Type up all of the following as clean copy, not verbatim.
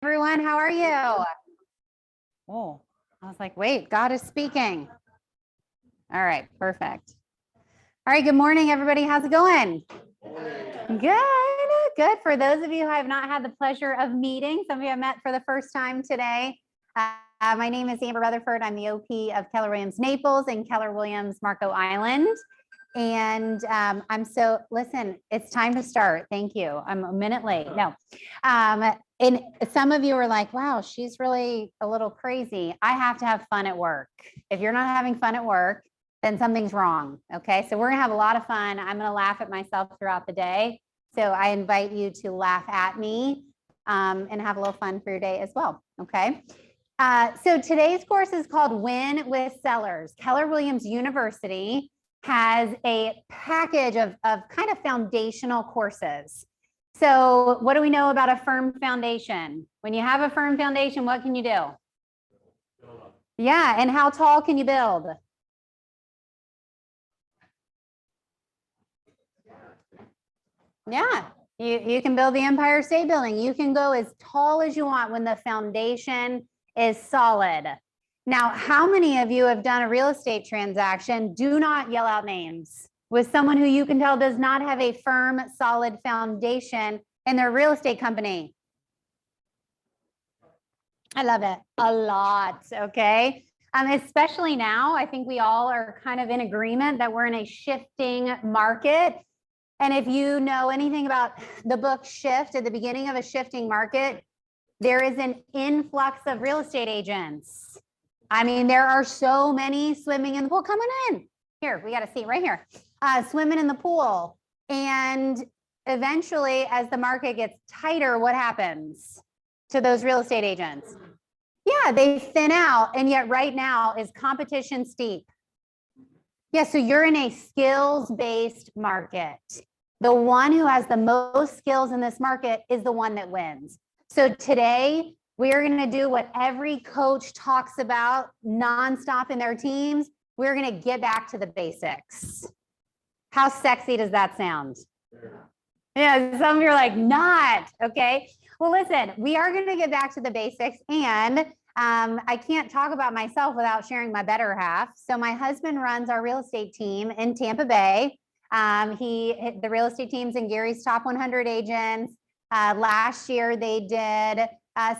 Everyone, how are you? Oh, I was like, wait, God is speaking. All right, perfect. All right, good morning, everybody. How's it going? Good. For those of you who I have not had the pleasure of meeting, some of you have met for the first time today. My name is Amber Rutherford. I'm the OP of Keller Williams Naples and Keller Williams Marco Island. And listen, it's time to start. Thank you. I'm a minute late. No. And some of you are like, wow, she's really a little crazy. I have to have fun at work. If you're not having fun at work, then something's wrong. Okay. So we're going to have a lot of fun. I'm going to laugh at myself throughout the day. So I invite you to laugh at me and have a little fun for your day as well. Okay. So today's course is called Win with Sellers. Keller Williams University has a package of kind of foundational courses. So what do we know about a firm foundation? When you have a firm foundation, what can you do? Yeah, and how tall can you build? Yeah, you can build the Empire State Building. You can go as tall as you want when the foundation is solid. Now, how many of you have done a real estate transaction? Do not yell out names with someone who you can tell does not have a firm, solid foundation in their real estate company. I love it a lot. Okay. Especially now, I think we all are kind of in agreement that we're in a shifting market. And if you know anything about the book Shift, at the beginning of a shifting market, there is an influx of real estate agents. I mean, there are so many swimming in the pool. Come on in. Here, we got a seat right here. Swimming in the pool. And eventually, as the market gets tighter, what happens to those real estate agents? Yeah, they thin out. And yet right now is competition steep. Yeah, so you're in a skills-based market. The one who has the most skills in this market is the one that wins. So today, we're going to do what every coach talks about nonstop in their teams. We're going to get back to the basics. How sexy does that sound? Yeah, some of you are like, not. Okay. Well, listen, we are going to get back to the basics. And I can't talk about myself without sharing my better half. So my husband runs our real estate team in Tampa Bay. The real estate team's in Gary's top 100 agents. Last year they did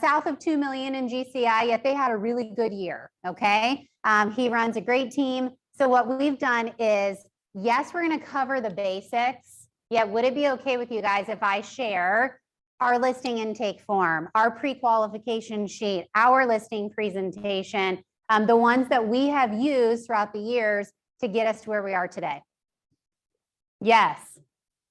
south of 2 million in GCI, yet they had a really good year. Okay. He runs a great team. So what we've done is, yes, we're going to cover the basics. Yet would it be okay with you guys if I share our listing intake form, our pre-qualification sheet, our listing presentation, the ones that we have used throughout the years to get us to where we are today? Yes,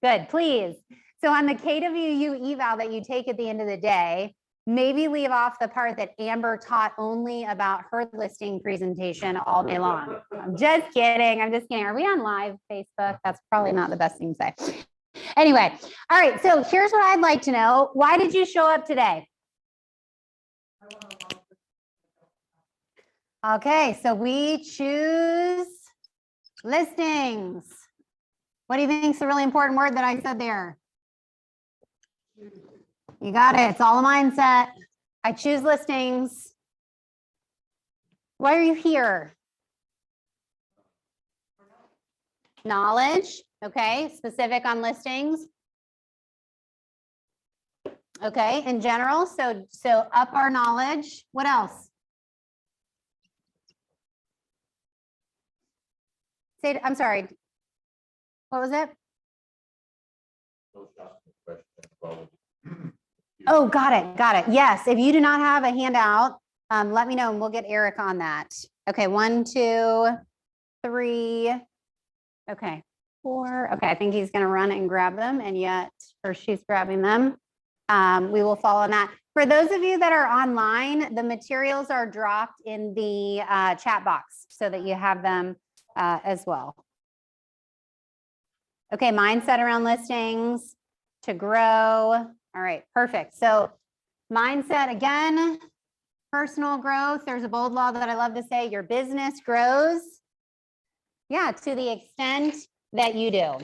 good, please. So on the KWU eval that you take at the end of the day, maybe leave off the part that Amber taught only about her listing presentation all day long. I'm just kidding. Are we on live Facebook? That's probably not the best thing to say. Anyway, all right, so here's what I'd like to know. Why did you show up today? Okay, so we choose listings. What do you think is the really important word that I said there? You got it. It's all a mindset. I choose listings. Why are you here? Knowledge. Okay, specific on listings. Okay, in general, so up our knowledge. What else? I'm sorry. What was it? Oh, got it. Yes, if you do not have a handout, let me know and we'll get Eric on that. Okay, 1, 2, 3. Okay, 4. Okay, I think he's going to run and grab them, and yet, or she's grabbing them. We will follow that. For those of you that are online, the materials are dropped in the chat box so that you have them as well. Okay, mindset around listings to grow. All right, perfect. So mindset again, personal growth. There's a bold law that I love to say, your business grows. Yeah, to the extent that you do,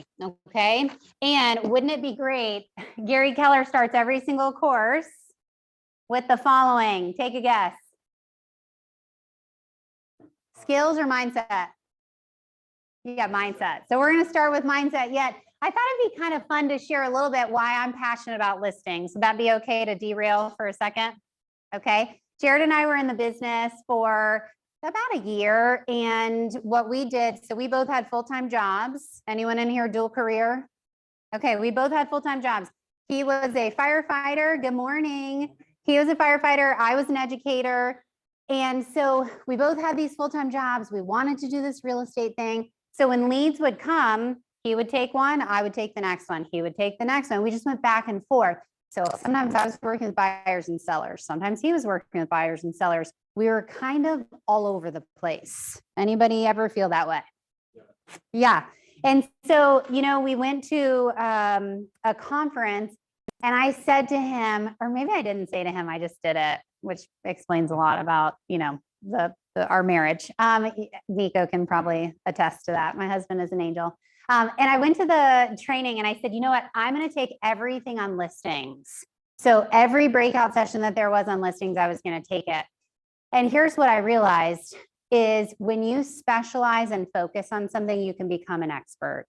okay? And wouldn't it be great? Gary Keller starts every single course with the following? Take a guess. Skills or mindset? Yeah, mindset. So we're going to start with mindset. Yet I thought it'd be kind of fun to share a little bit why I'm passionate about listings. Would that be okay to derail for a second? Okay. Jared and I were in the business for about a year. And what we did, so we both had full-time jobs. Anyone in here dual career? Okay. We both had full-time jobs. He was a firefighter. Good morning. He was a firefighter. I was an educator. And so we both had these full-time jobs. We wanted to do this real estate thing. So when leads would come, he would take one, I would take the next one. He would take the next one. We just went back and forth. So sometimes I was working with buyers and sellers. Sometimes he was working with buyers and sellers. We were kind of all over the place. Anybody ever feel that way? Yeah. And so, we went to a conference and I said to him, or maybe I didn't say to him, I just did it, which explains a lot about, our marriage. Nico can probably attest to that. My husband is an angel. And I went to the training and I said, you know what? I'm going to take everything on listings. So every breakout session that there was on listings, I was going to take it. And here's what I realized is when you specialize and focus on something, you can become an expert.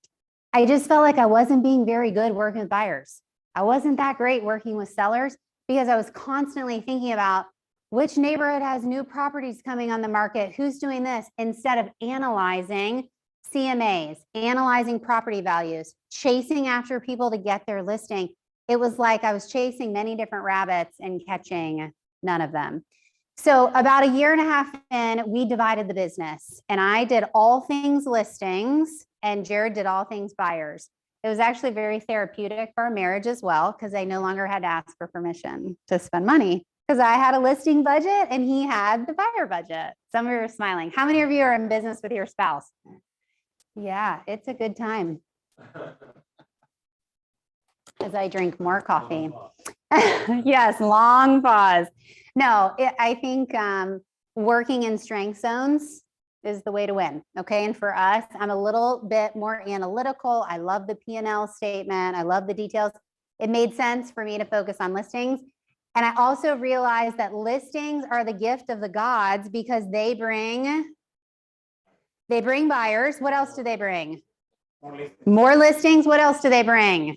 I just felt like I wasn't being very good working with buyers. I wasn't that great working with sellers because I was constantly thinking about which neighborhood has new properties coming on the market, who's doing this, instead of analyzing CMAs, analyzing property values, chasing after people to get their listing. It was like I was chasing many different rabbits and catching none of them. So about a year and a half in, we divided the business and I did all things listings and Jared did all things buyers. It was actually very therapeutic for our marriage as well, because I no longer had to ask for permission to spend money because I had a listing budget and he had the buyer budget. Some of you are smiling. How many of you are in business with your spouse? Yeah, it's a good time. As I drink more coffee. Yes, long pause. No, I think working in strength zones is the way to win. Okay. And for us, I'm a little bit more analytical. I love the P&L statement. I love the details. It made sense for me to focus on listings. And I also realized that listings are the gift of the gods because they bring buyers. What else do they bring? More listings. What else do they bring?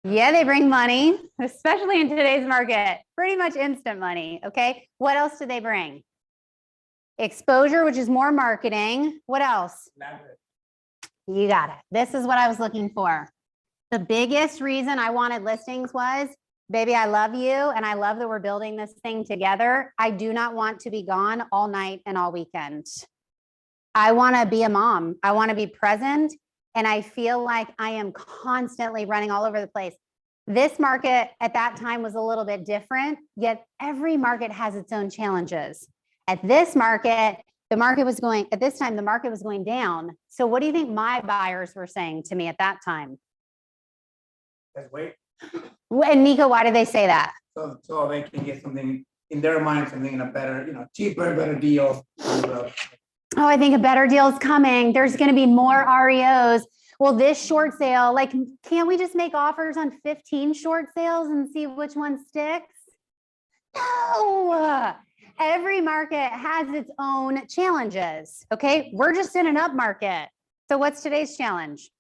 Yeah, they bring money, especially in today's market, pretty much instant money. Okay. What else do they bring? Exposure, which is more marketing. What else? You got it. This is what I was looking for. The biggest reason I wanted listings was, baby, I love you. And I love that we're building this thing together. I do not want to be gone all night and all weekend. I want to be a mom. I want to be present. And I feel like I am constantly running all over the place. This market at that time was a little bit different, yet every market has its own challenges. At this market, the market was going down. So what do you think my buyers were saying to me at that time? Let's wait. And Nico, why did they say that? So they can get something in their mind, something in a better, cheaper, better deal. Oh, I think a better deal is coming. There's going to be more REOs. Well, this short sale, can't we just make offers on 15 short sales and see which one sticks? No. Every market has its own challenges. Okay. We're just in an up market. So what's today's challenge?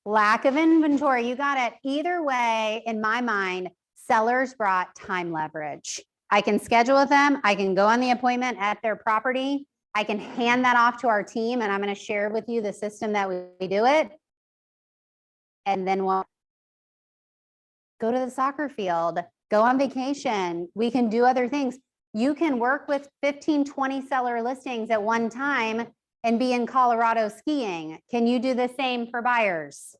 Lack of inventory. You got it. Either way, in my mind, sellers brought time leverage. I can schedule with them. I can go on the appointment at their property. I can hand that off to our team and I'm going to share with you the system that we do it. And then we'll go to the soccer field, go on vacation. We can do other things. You can work with 15, 20 seller listings at one time and be in Colorado skiing. Can you do the same for buyers?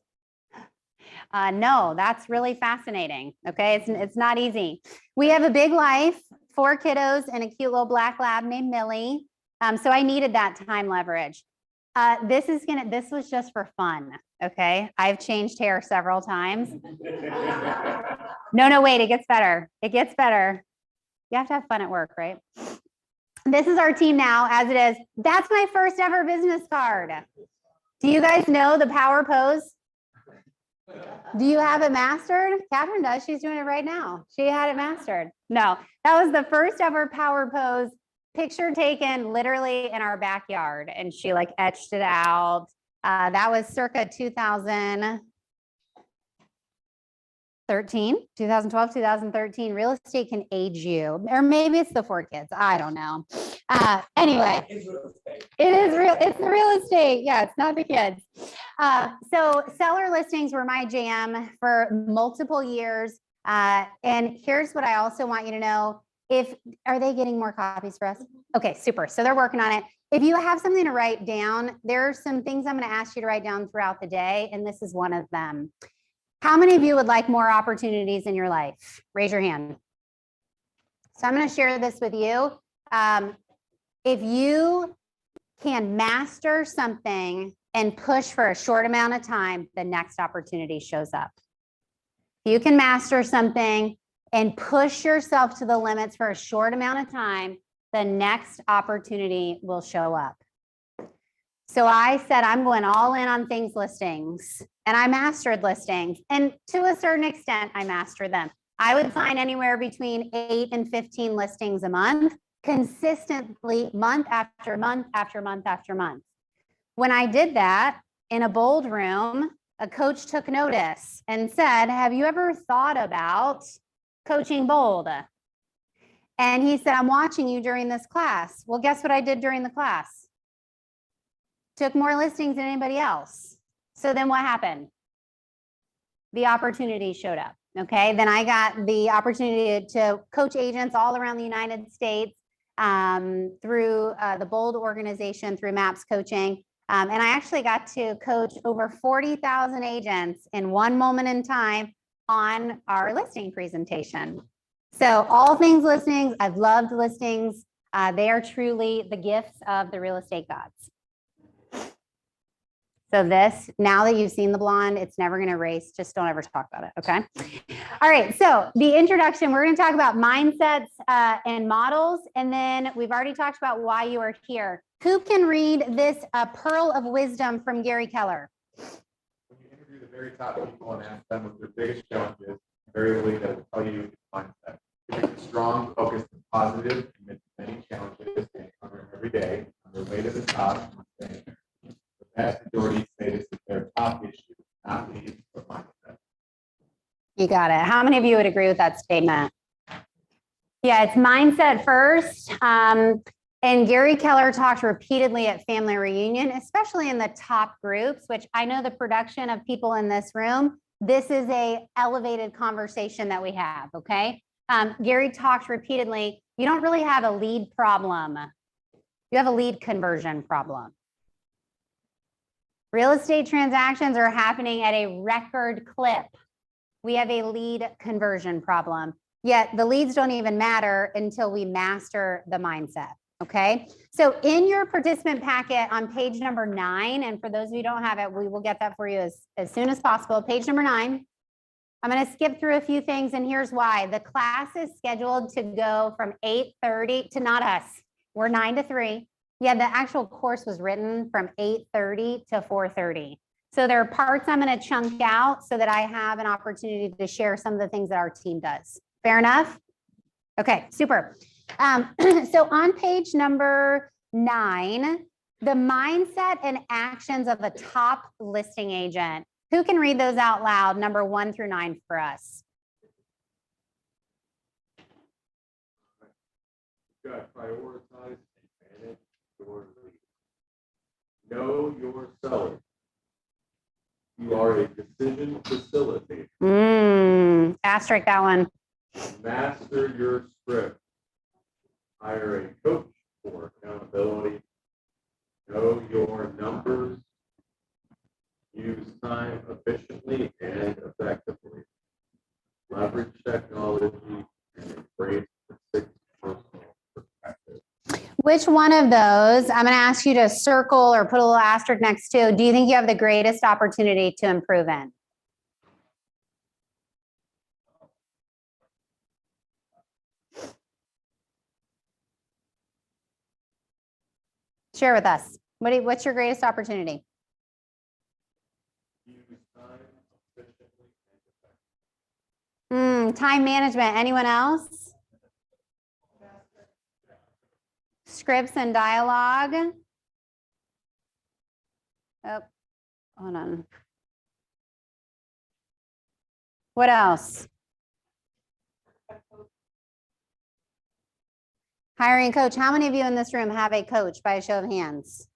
No, that's really fascinating. Okay. It's not easy. We have a big life, 4 kiddos and a cute little black lab named Millie. So I needed that time leverage. This was just for fun. Okay. I've changed hair several times. No, wait, it gets better. It gets better. You have to have fun at work, right? This is our team now as it is. That's my first ever business card. Do you guys know the power pose? Do you have it mastered? Catherine does. She's doing it right now. She had it mastered. No, that was the first ever power pose picture taken literally in our backyard. And she like etched it out. That was circa 2012, 2013. Real estate can age you, or maybe it's the 4 kids. I don't know. Anyway, it is real. It's the real estate. Yeah, it's not the kids. So seller listings were my jam for multiple years. And here's what I also want you to know. Are they getting more copies for us? Okay, super. So they're working on it. If you have something to write down, there are some things I'm going to ask you to write down throughout the day, and this is one of them. How many of you would like more opportunities in your life? Raise your hand. So I'm going to share this with you. If you can master something and push for a short amount of time, the next opportunity shows up. If you can master something and push yourself to the limits for a short amount of time, the next opportunity will show up. So I said, I'm going all in on things listings, and I mastered listings. And to a certain extent, I mastered them. I would sign anywhere between 8 and 15 listings a month, consistently month after month after month after month. When I did that in a bold room, a coach took notice and said, have you ever thought about coaching bold? And he said, I'm watching you during this class. Well, guess what I did during the class? Took more listings than anybody else. So then what happened? The opportunity showed up. Okay. Then I got the opportunity to coach agents all around the United States through the Bold organization, through MAPS coaching. And I actually got to coach over 40,000 agents in one moment in time on our listing presentation. So all things listings, I've loved listings. They are truly the gifts of the real estate gods. So this, now that you've seen the blonde, it's never going to erase. Just don't ever talk about it. Okay. All right. So the introduction, we're going to talk about mindsets and models. And then we've already talked about why you are here. Who can read this pearl of wisdom from Gary Keller? When you interview the very top people and ask them what their biggest challenges, invariably they will tell you mindset. If you're strong, focused, and positive, amidst many challenges they encounter every day on their way to the top, the vast majority say this is their top issue, not leads, but mindset. You got it. How many of you would agree with that statement? Yeah, it's mindset first. And Gary Keller talked repeatedly at family reunion, especially in the top groups, which I know the production of people in this room, this is a elevated conversation that we have, okay? Gary talked repeatedly, you don't really have a lead problem. You have a lead conversion problem. Real estate transactions are happening at a record clip. We have a lead conversion problem, yet the leads don't even matter until we master the mindset. Okay, so in your participant packet on page number 9, and for those of you who don't have it, we will get that for you as soon as possible. Page number 9, I'm going to skip through a few things, and here's why. The class is scheduled to go from 8:30 to not us. We're 9 to 3. Yeah, the actual course was written from 8:30 to 4:30. So there are parts I'm going to chunk out so that I have an opportunity to share some of the things that our team does. Fair enough? Okay, super. So on page number 9, the mindset and actions of a top listing agent. Who can read those out loud, number 1 through 9 for us? You've got to prioritize and manage your leads. Know your seller. You are a decision facilitator. Asterisk that one. Master your script. Hire a coach for accountability. Know your numbers. Use time efficiently and effectively. Leverage technology and embrace the 6 personal perspective. Which one of those, I'm going to ask you to circle or put a little asterisk next to, do you think you have the greatest opportunity to improve in? Share with us. What's your greatest opportunity? Use time efficiently Time management. Anyone else? Scripts and dialogue. Oh, hold on. What else? Hiring a coach. How many of you in this room have a coach by a show of hands?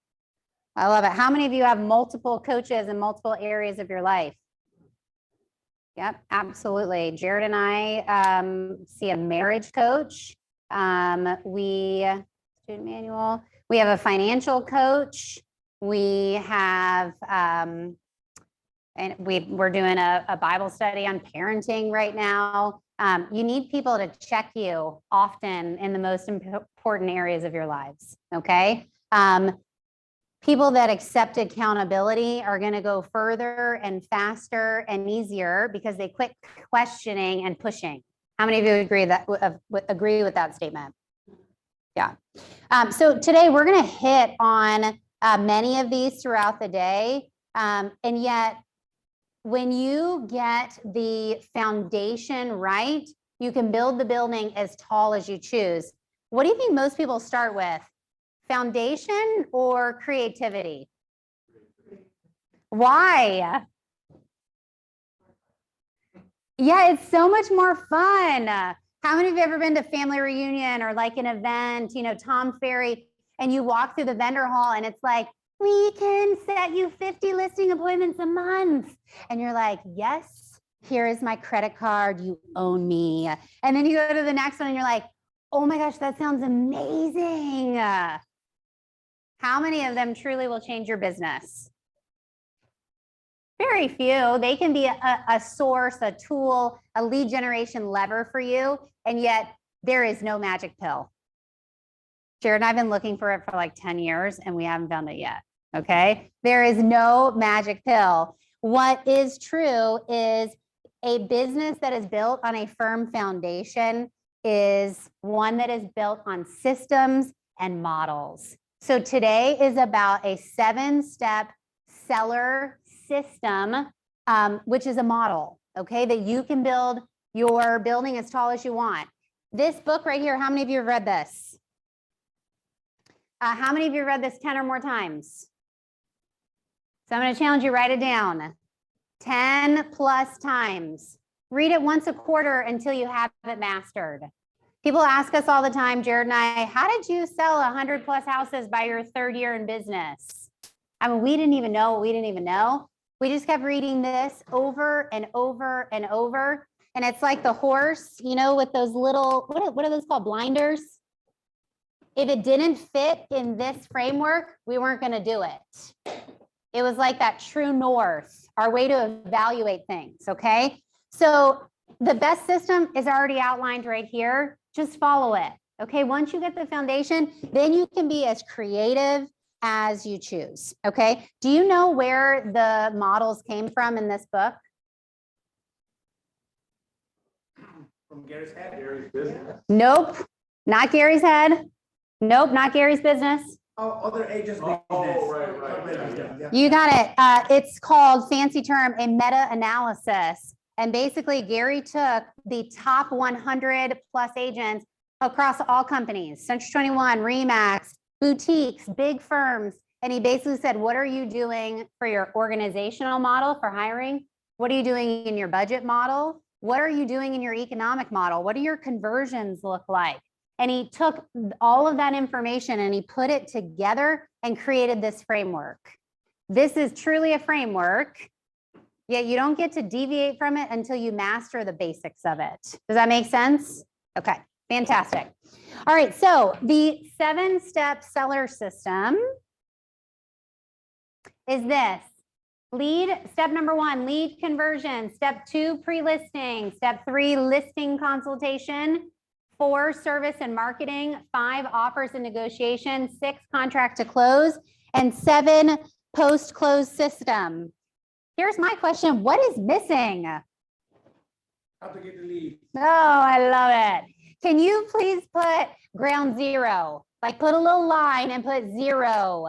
I love it. How many of you have multiple coaches in multiple areas of your life? Yep, absolutely. Jared and I see a marriage coach. Student manual. We have a financial coach. We have, and we're doing a Bible study on parenting right now. You need people to check you often in the most important areas of your lives. Okay. People that accept accountability are going to go further and faster and easier because they quit questioning and pushing. How many of you agree with that statement? Yeah. So today we're going to hit on many of these throughout the day. And yet, when you get the foundation right, you can build the building as tall as you choose. What do you think most people start with? Foundation or creativity? Why? Yeah, it's so much more fun. How many of you have ever been to family reunion or like an event, Tom Ferry, and you walk through the vendor hall and it's like, we can set you 50 listing appointments a month. And you're like, yes, here is my credit card. You own me. And then you go to the next one and you're like, oh my gosh, that sounds amazing. How many of them truly will change your business? Very few. They can be a source, a tool, a lead generation lever for you. And yet there is no magic pill. Jared and I have been looking for it for like 10 years and we haven't found it yet. Okay. There is no magic pill. What is true is a business that is built on a firm foundation is one that is built on systems and models. So today is about a 7-step seller system, which is a model, okay, that you can build your building as tall as you want. This book right here, how many of you have read this? How many of you have read this 10 or more times? So I'm going to challenge you, write it down. 10 plus times. Read it once a quarter until you have it mastered. People ask us all the time, Jared and I, how did you sell 100 plus houses by your 3rd year in business? I mean, we didn't even know what we didn't even know. We just kept reading this over and over and over. And it's like the horse, with those little, what are those called? Blinders. If it didn't fit in this framework, we weren't going to do it. It was like that true north, our way to evaluate things. Okay. So the best system is already outlined right here. Just follow it. Okay. Once you get the foundation, then you can be as creative as you choose. Okay. Do you know where the models came from in this book? From Gary's head? Gary's business. Nope. Not Gary's head. Nope. Not Gary's business. Oh, other agents. Oh, right. You got it. It's called, fancy term, a meta-analysis. And basically, Gary took the top 100 plus agents across all companies, Century 21, Remax, boutiques, big firms. And he basically said, what are you doing for your organizational model for hiring? What are you doing in your budget model? What are you doing in your economic model? What do your conversions look like? And he took all of that information and he put it together and created this framework. This is truly a framework, yet you don't get to deviate from it until you master the basics of it. Does that make sense? Okay, fantastic. All right, so the 7-step seller system is this. Step number 1, lead conversion. Step 2, pre-listing. Step 3, listing consultation. 4, service and marketing. 5, offers and negotiation. 6, contract to close. And 7, post-close system. Here's my question. What is missing? How to get the lead. Oh, I love it. Can you please put ground zero? Like put a little line and put 0.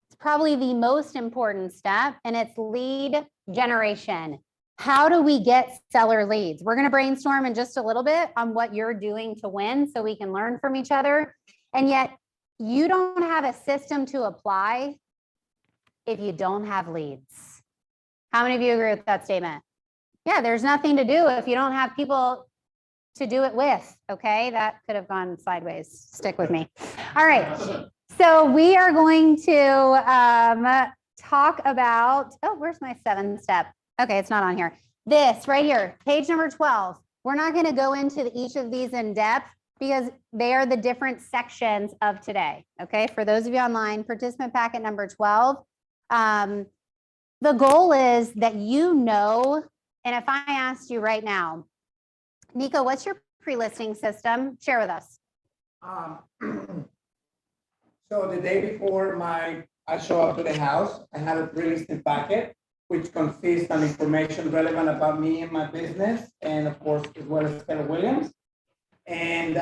It's probably the most important step, and it's lead generation. how do we get seller leads? We're going to brainstorm in just a little bit on what you're doing to win so we can learn from each other. And yet you don't have a system to apply if you don't have leads. How many of you agree with that statement? Yeah, there's nothing to do if you don't have people to do it with. Okay, that could have gone sideways. Stick with me. All right. So we are going to talk about, oh, where's my 7 step? Okay, it's not on here. This right here, page number 12. We're not going to go into each of these in depth because they are the different sections of today. Okay, for those of you online, participant packet number 12. The goal is that you know, and if I asked you right now, Nico, what's your pre-listing system? Share with us. So the day before I show up to the house, I have a pre-listing packet, which consists of information relevant about me and my business, and of course, as well as Keller Williams. And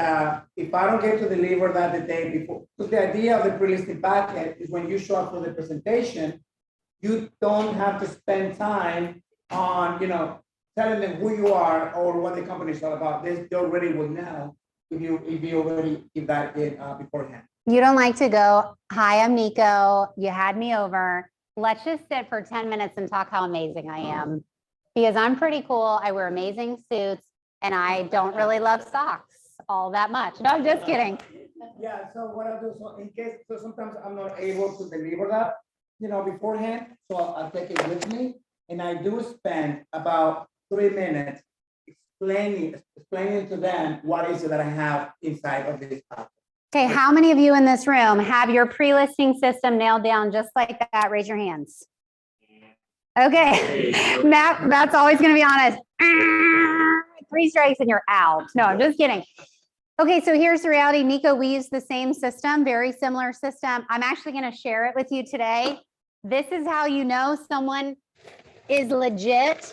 if I don't get to deliver that the day before, because the idea of the pre-listing packet is when you show up for the presentation, you don't have to spend time on, telling them who you are or what the company is all about. They already will know if you already give that in beforehand. You don't like to go, hi, I'm Nico. You had me over. Let's just sit for 10 minutes and talk how amazing I am. Because I'm pretty cool. I wear amazing suits and I don't really love socks all that much. No, I'm just kidding. Yeah, so what I'll do, so sometimes I'm not able to deliver that, beforehand. So I'll take it with me. And I do spend about 3 minutes explaining to them what is it that I have inside of this packet. Okay, how many of you in this room have your pre-listing system nailed down just like that? Raise your hands. Okay, that's always going to be honest. 3 strikes and you're out. No, I'm just kidding. Okay, so here's the reality. Nico, we use the same system, very similar system. I'm actually going to share it with you today. This is how you know someone is legit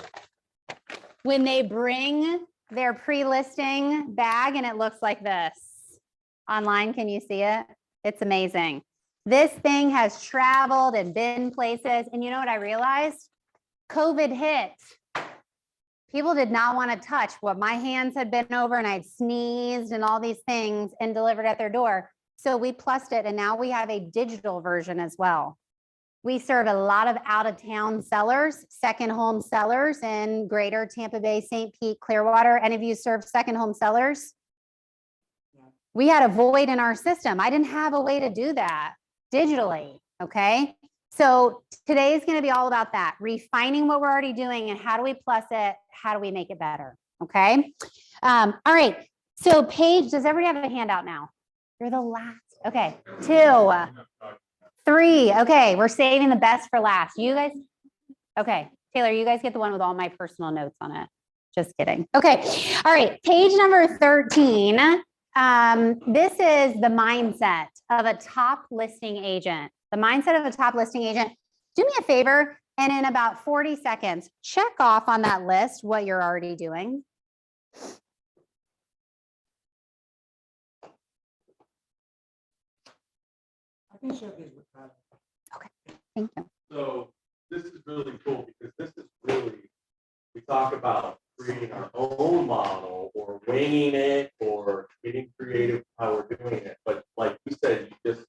when they bring their pre-listing bag and it looks like this. Online, can you see it? It's amazing. This thing has traveled and been places. And you know what I realized? COVID hit. People did not want to touch what my hands had been over and I'd sneezed and all these things and delivered at their door. So we plussed it and now we have a digital version as well. We serve a lot of out-of-town sellers, second home sellers in greater Tampa Bay, St. Pete, Clearwater. Any of you serve second home sellers? We had a void in our system. I didn't have a way to do that digitally, okay? So today is going to be all about that, refining what we're already doing and how do we plus it? How do we make it better, okay? All right, so Paige, does everybody have a handout now? You're the last, okay. 2, 3, okay, we're saving the best for last. You guys, okay, Taylor, you guys get the one with all my personal notes on it. Just kidding. Okay, all right, page number 13. This is the mindset of a top listing agent. The mindset of a top listing agent. Do me a favor, and in about 40 seconds, check off on that list what you're already doing. I can share this with Tyler. Okay, thank you. So this is really cool because this is really, we talk about creating our own model or winging it or getting creative how we're doing it. But like you said, you just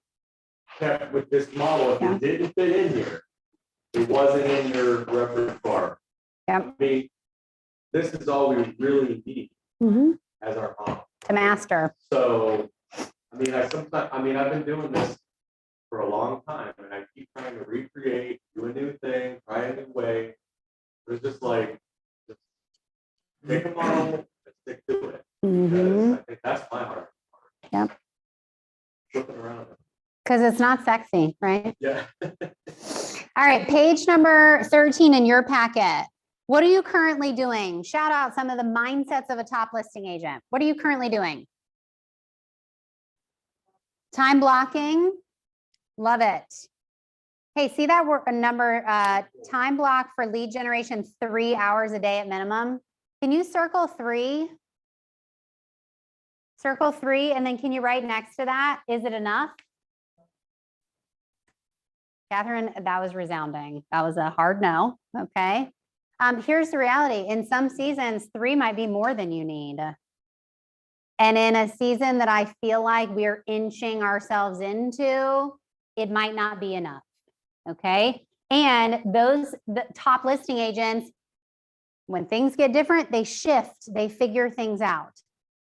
kept with this model. If it didn't fit in here, it wasn't in your repertoire. Yeah. I mean, this is all we really need as our model. To master. So, I've been doing this for a long time and I keep trying to recreate, do a new thing, try a new way. It's just like, take a model and stick to it. Because I think that's my heart. Yep. Flipping around. Because it's not sexy, right? Yeah. All right, page number 13 in your packet. What are you currently doing? Shout out some of the mindsets of a top listing agent. What are you currently doing? Time blocking. Love it. Hey, see that number, time block for lead generation, 3 hours a day at minimum. Can you circle 3? Circle 3, and then can you write next to that? Is it enough? Catherine, that was resounding. That was a hard no, okay? Here's the reality. In some seasons, 3 might be more than you need. And in a season that I feel like we're inching ourselves into, it might not be enough. Okay. And the top listing agents, when things get different, they shift, they figure things out.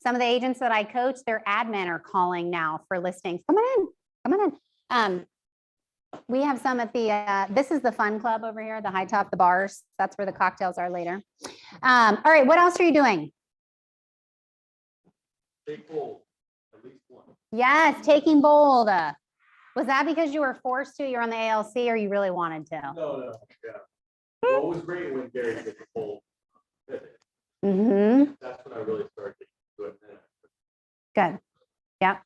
Some of the agents that I coach, their admin are calling now for listings. Come on in. We have some at the, this is the fun club over here, the high top, the bars. That's where the cocktails are later. All right, what else are you doing? Take bold, at least one. Yes, taking bold. Was that because you were forced to? You're on the ALC or you really wanted to? No, yeah. Well, it was great when Gary did the bold. Mm-hmm. That's when I really started to do it. Good. Yeah.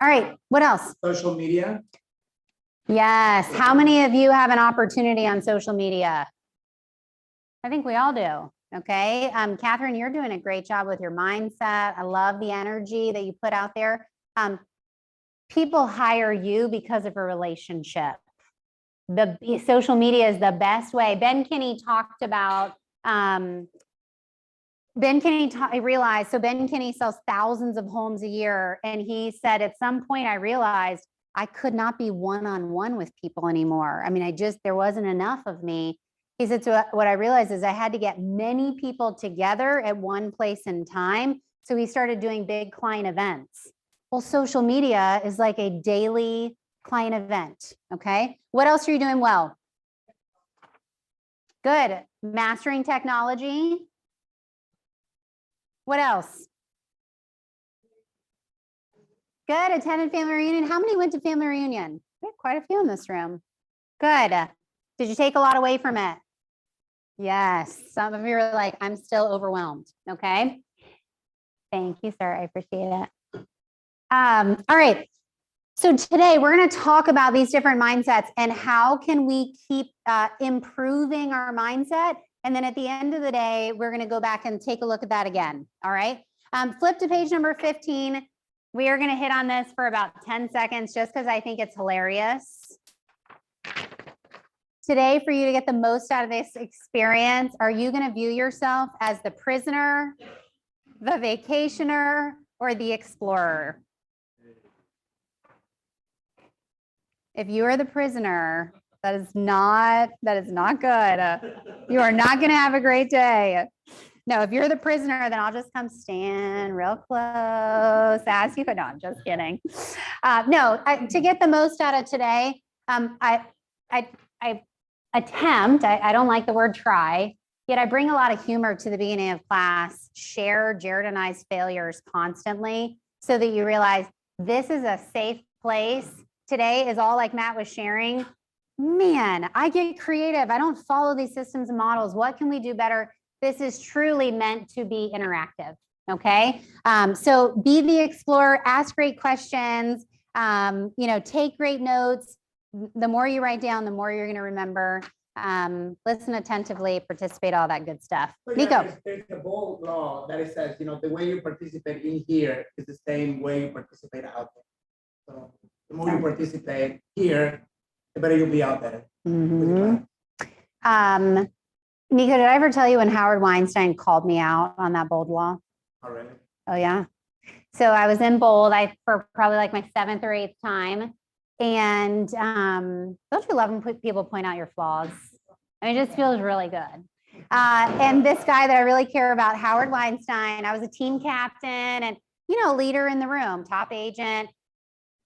All right, what else? Social media. Yes. How many of you have an opportunity on social media? I think we all do. Okay. Catherine, you're doing a great job with your mindset. I love the energy that you put out there. People hire you because of a relationship. The social media is the best way. Ben Kinney talked about, I realized, so Ben Kinney sells thousands of homes a year. And he said, at some point I realized I could not be one-on-one with people anymore. I mean, there wasn't enough of me. He said, so what I realized is I had to get many people together at one place in time. So he started doing big client events. Well, social media is like a daily client event. Okay. What else are you doing well? Good. Mastering technology. What else? Good. Attended family reunion. How many went to family reunion? We have quite a few in this room. Good. Did you take a lot away from it? Yes. Some of you are like, I'm still overwhelmed. Okay. Thank you, sir. I appreciate it. All right. So today we're going to talk about these different mindsets and how can we keep improving our mindset. And then at the end of the day, we're going to go back and take a look at that again. All right. Flip to page number 15. We are going to hit on this for about 10 seconds just because I think it's hilarious. Today, for you to get the most out of this experience, are you going to view yourself as the prisoner, the vacationer, or the explorer? If you are the prisoner, that is not good. You are not going to have a great day. No, if you're the prisoner, then I'll just come stand real close, ask you. No, I'm just kidding. To get the most out of today, I don't like the word try, yet I bring a lot of humor to the beginning of class, share Jared and I's failures constantly so that you realize this is a safe place. Today is all like Matt was sharing. Man, I get creative. I don't follow these systems and models. What can we do better? This is truly meant to be interactive. Okay. So be the explorer, ask great questions, take great notes. The more you write down, the more you're going to remember. Listen attentively, participate, all that good stuff. So Nico. There's a bold law that it says, the way you participate in here is the same way you participate out there. So the more you participate here, the better you'll be out there. Mm-hmm. Nico, did I ever tell you when Howard Weinstein called me out on that bold law? Already. Oh, yeah. So I was in bold for probably like my 7th or 8th time. And don't you love when people point out your flaws? I mean, it just feels really good. And this guy that I really care about, Howard Weinstein, I was a team captain and, leader in the room, top agent.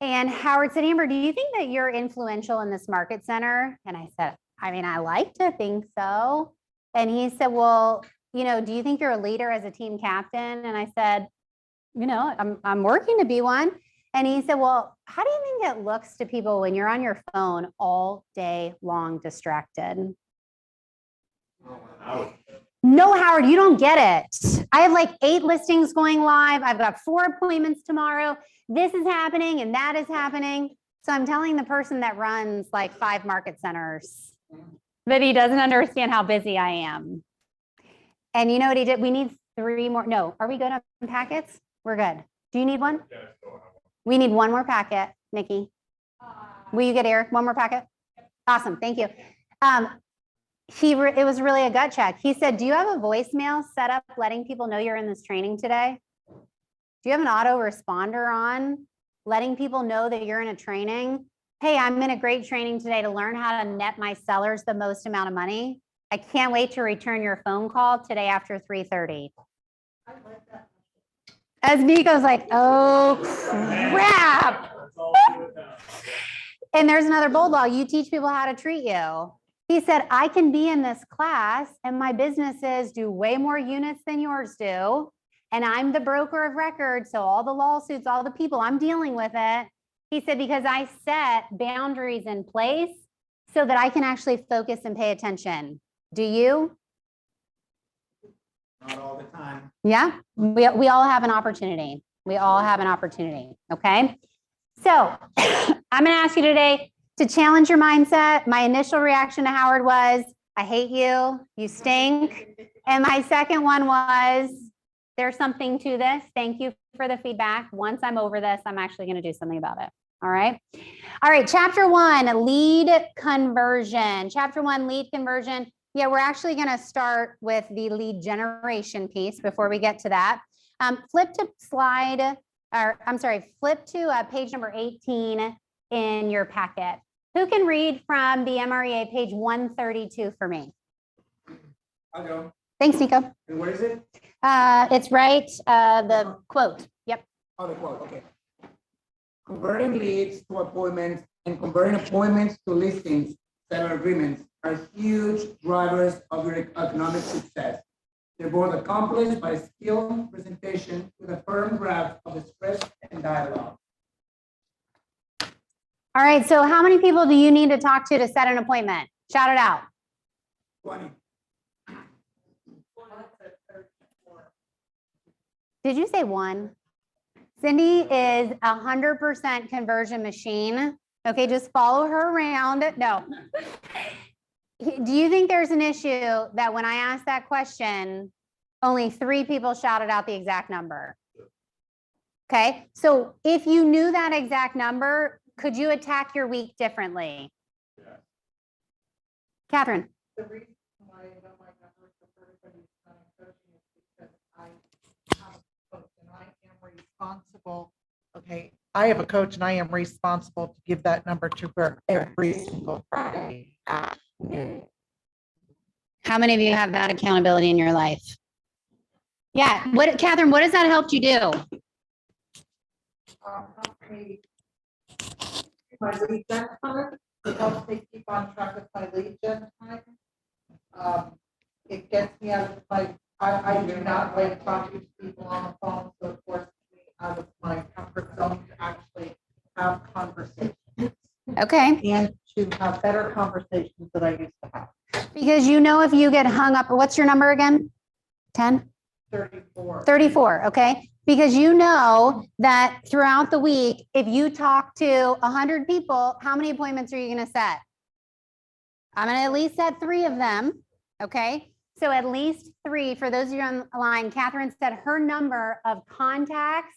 And Howard said, Amber, do you think that you're influential in this market center? And I said, I like to think so. And he said, well, do you think you're a leader as a team captain? And I said, I'm working to be one. And he said, well, how do you think it looks to people when you're on your phone all day long distracted? No, Howard, you don't get it. I have like 8 listings going live. I've got 4 appointments tomorrow. This is happening and that is happening. So I'm telling the person that runs like 5 market centers that he doesn't understand how busy I am. And you know what he did? We need 3 more. No, are we good on packets? We're good. Do you need one? We need 1 more packet, Nikki. Will you get Eric 1 more packet? Awesome, thank you. it was really a gut check. He said, do you have a voicemail set up letting people know you're in this training today? Do you have an autoresponder on letting people know that you're in a training? Hey, I'm in a great training today to learn how to net my sellers the most amount of money. I can't wait to return your phone call today after 3:30. As Nico's like, oh crap. And there's another bulldog. You teach people how to treat you. He said, I can be in this class and my businesses do way more units than yours do. And I'm the broker of record. So all the lawsuits, all the people, I'm dealing with it. He said, because I set boundaries in place so that I can actually focus and pay attention. Do you? Not all the time. Yeah, we all have an opportunity. We all have an opportunity. Okay. So I'm going to ask you today to challenge your mindset. My initial reaction to Howard was, I hate you. You stink. And my second one was, there's something to this. Thank you for the feedback. Once I'm over this, I'm actually going to do something about it. All right. All right. Chapter 1, lead conversion. Chapter 1, lead conversion. Yeah, we're actually going to start with the lead generation piece before we get to that. Flip to page number 18 in your packet. Who can read from the MREA page 132 for me? I'll go. Thanks, Nico. And where is it? It's right, the quote. Yep. Oh, the quote, okay. Converting leads to appointments and converting appointments to listings, seller agreements, are huge drivers of your economic success. They're both accomplished by skilled presentation with a firm grasp of expression and dialogue. All right, so how many people do you need to talk to set an appointment? Shout it out. 20. Did you say one? Cindy is 100% conversion machine. Okay, just follow her around. No. Do you think there's an issue that when I asked that question, only 3 people shouted out the exact number? Okay, so if you knew that exact number, could you attack your week differently? Yeah. Catherine. The reason why I know my numbers for everybody's not coaching is because I have a coach and I am responsible. Okay, I have a coach and I am responsible to give that number to her every single Friday. How many of you have that accountability in your life? Yeah, Catherine, what has that helped you do? Help me my lead gen time. It helps me keep on track with my lead gen time. It gets me out of I do not like talking to people on the phone, so it forces me out of my comfort zone to actually have conversations. Okay. And to have better conversations that I used to have. Because you know if you get hung up, what's your number again? 10? 34. 34, okay? Because you know that throughout the week, if you talk to 100 people, how many appointments are you going to set? I'm going to at least set 3 of them, okay? So at least 3. For those of you on the line, Catherine said her number of contacts,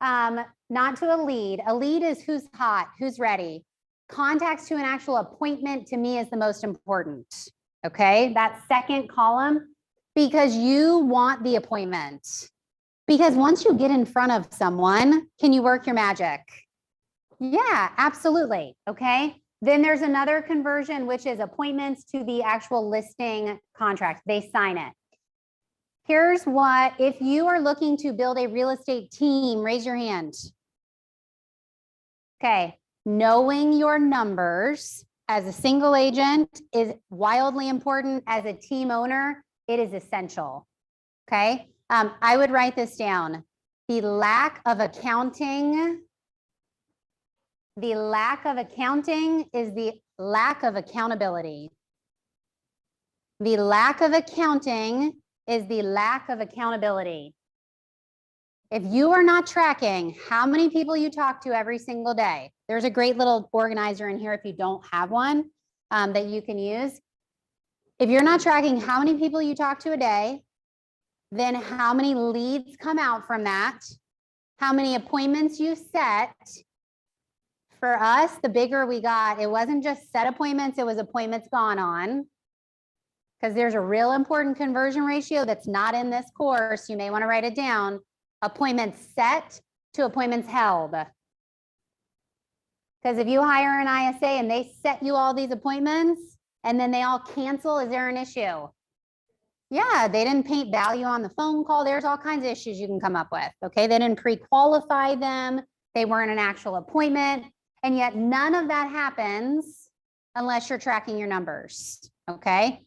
not to a lead. A lead is who's hot, who's ready. Contacts to an actual appointment to me is the most important, okay? That second column, because you want the appointment. Because once you get in front of someone, can you work your magic? Yeah, absolutely. Okay. Then there's another conversion, which is appointments to the actual listing contract. They sign it. Here's what, if you are looking to build a real estate team, raise your hand. Okay. Knowing your numbers as a single agent is wildly important. As a team owner, it is essential. Okay. I would write this down. The lack of accounting is the lack of accountability. The lack of accounting is the lack of accountability. If you are not tracking how many people you talk to every single day, there's a great little organizer in here if you don't have one that you can use. If you're not tracking how many people you talk to a day, then how many leads come out from that, how many appointments you set. For us, the bigger we got, it wasn't just set appointments, it was appointments gone on. because there's a real important conversion ratio that's not in this course. You may want to write it down. Appointments set to appointments held. Because if you hire an ISA and they set you all these appointments and then they all cancel, is there an issue? Yeah, they didn't paint value on the phone call. There's all kinds of issues you can come up with. Okay, they didn't pre-qualify them. They weren't an actual appointment. And yet none of that happens unless you're tracking your numbers. Okay.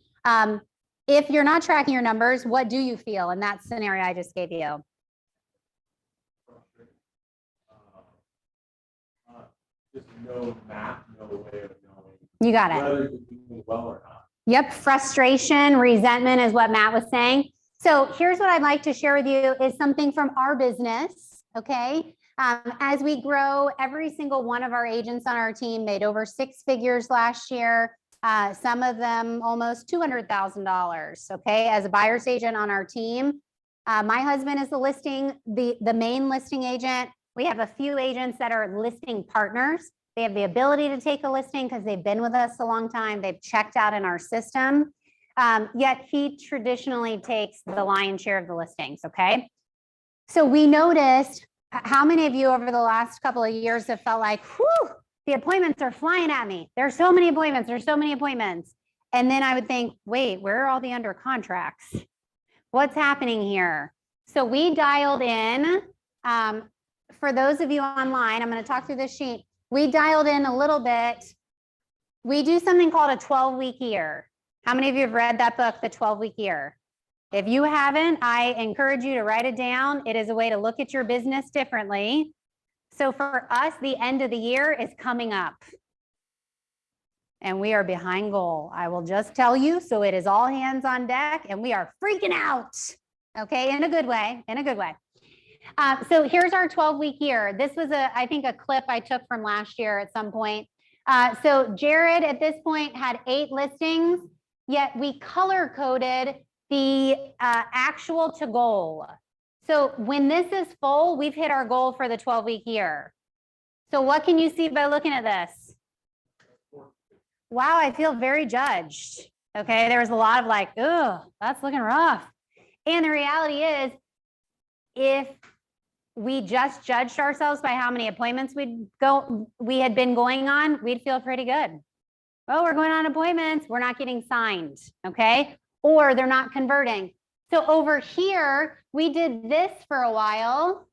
If you're not tracking your numbers, what do you feel in that scenario I just gave you? Just no math, no way of knowing. You got it. Whether you're doing well or not. Yep, frustration, resentment is what Matt was saying. So here's what I'd like to share with you is something from our business, okay? As we grow, every single one of our agents on our team made over 6 figures last year. Some of them almost $200,000, okay? As a buyer's agent on our team. My husband is the main listing agent. We have a few agents that are listing partners. They have the ability to take a listing because they've been with us a long time. They've checked out in our system. Yet he traditionally takes the lion's share of the listings, okay? So we noticed, how many of you over the last couple of years have felt like, whew, the appointments are flying at me. There's so many appointments. There's so many appointments. And then I would think, wait, where are all the under contracts? What's happening here? So we dialed in. For those of you online, I'm going to talk through this sheet. We dialed in a little bit. We do something called a 12-week year. How many of you have read that book, The 12-Week Year? If you haven't, I encourage you to write it down. It is a way to look at your business differently. So for us, the end of the year is coming up. And we are behind goal. I will just tell you, so it is all hands on deck and we are freaking out. Okay, in a good way, in a good way. So here's our 12-week year. This was I think a clip I took from last year at some point. So Jared at this point had 8 listings, yet we color coded the actual to goal. So when this is full, we've hit our goal for the 12-week year. So what can you see by looking at this? Wow, I feel very judged. Okay, there was a lot of like, oh, that's looking rough. And the reality is, if we just judged ourselves by how many appointments we had been going on, we'd feel pretty good. Oh, we're going on appointments. We're not getting signed. Okay. Or they're not converting. So over here, we did this for a while.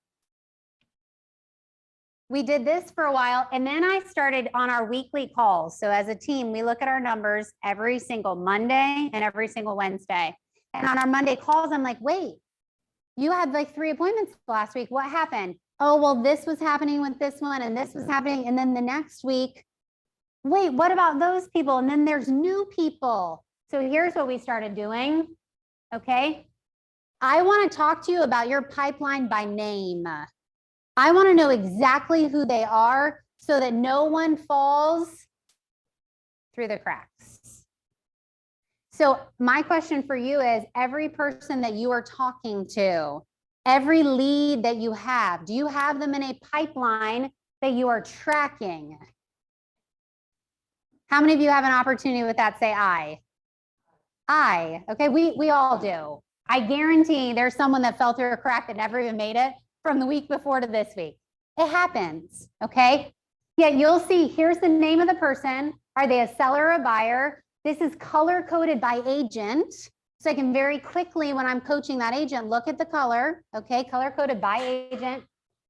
We did this for a while. And then I started on our weekly calls. So as a team, we look at our numbers every single Monday and every single Wednesday. And on our Monday calls, I'm like, wait, you had like 3 appointments last week. What happened? Oh, well, this was happening with this one and this was happening. And then the next week, wait, what about those people? And then there's new people. So here's what we started doing. Okay. I want to talk to you about your pipeline by name. I want to know exactly who they are so that no one falls through the cracks. So my question for you is, every person that you are talking to, every lead that you have, do you have them in a pipeline that you are tracking? How many of you have an opportunity with that? Say I. Okay, we all do. I guarantee there's someone that fell through a crack that never even made it from the week before to this week. It happens, okay? Yet you'll see, here's the name of the person. Are they a seller or a buyer? This is color coded by agent. So I can very quickly, when I'm coaching that agent, look at the color, okay? Color coded by agent.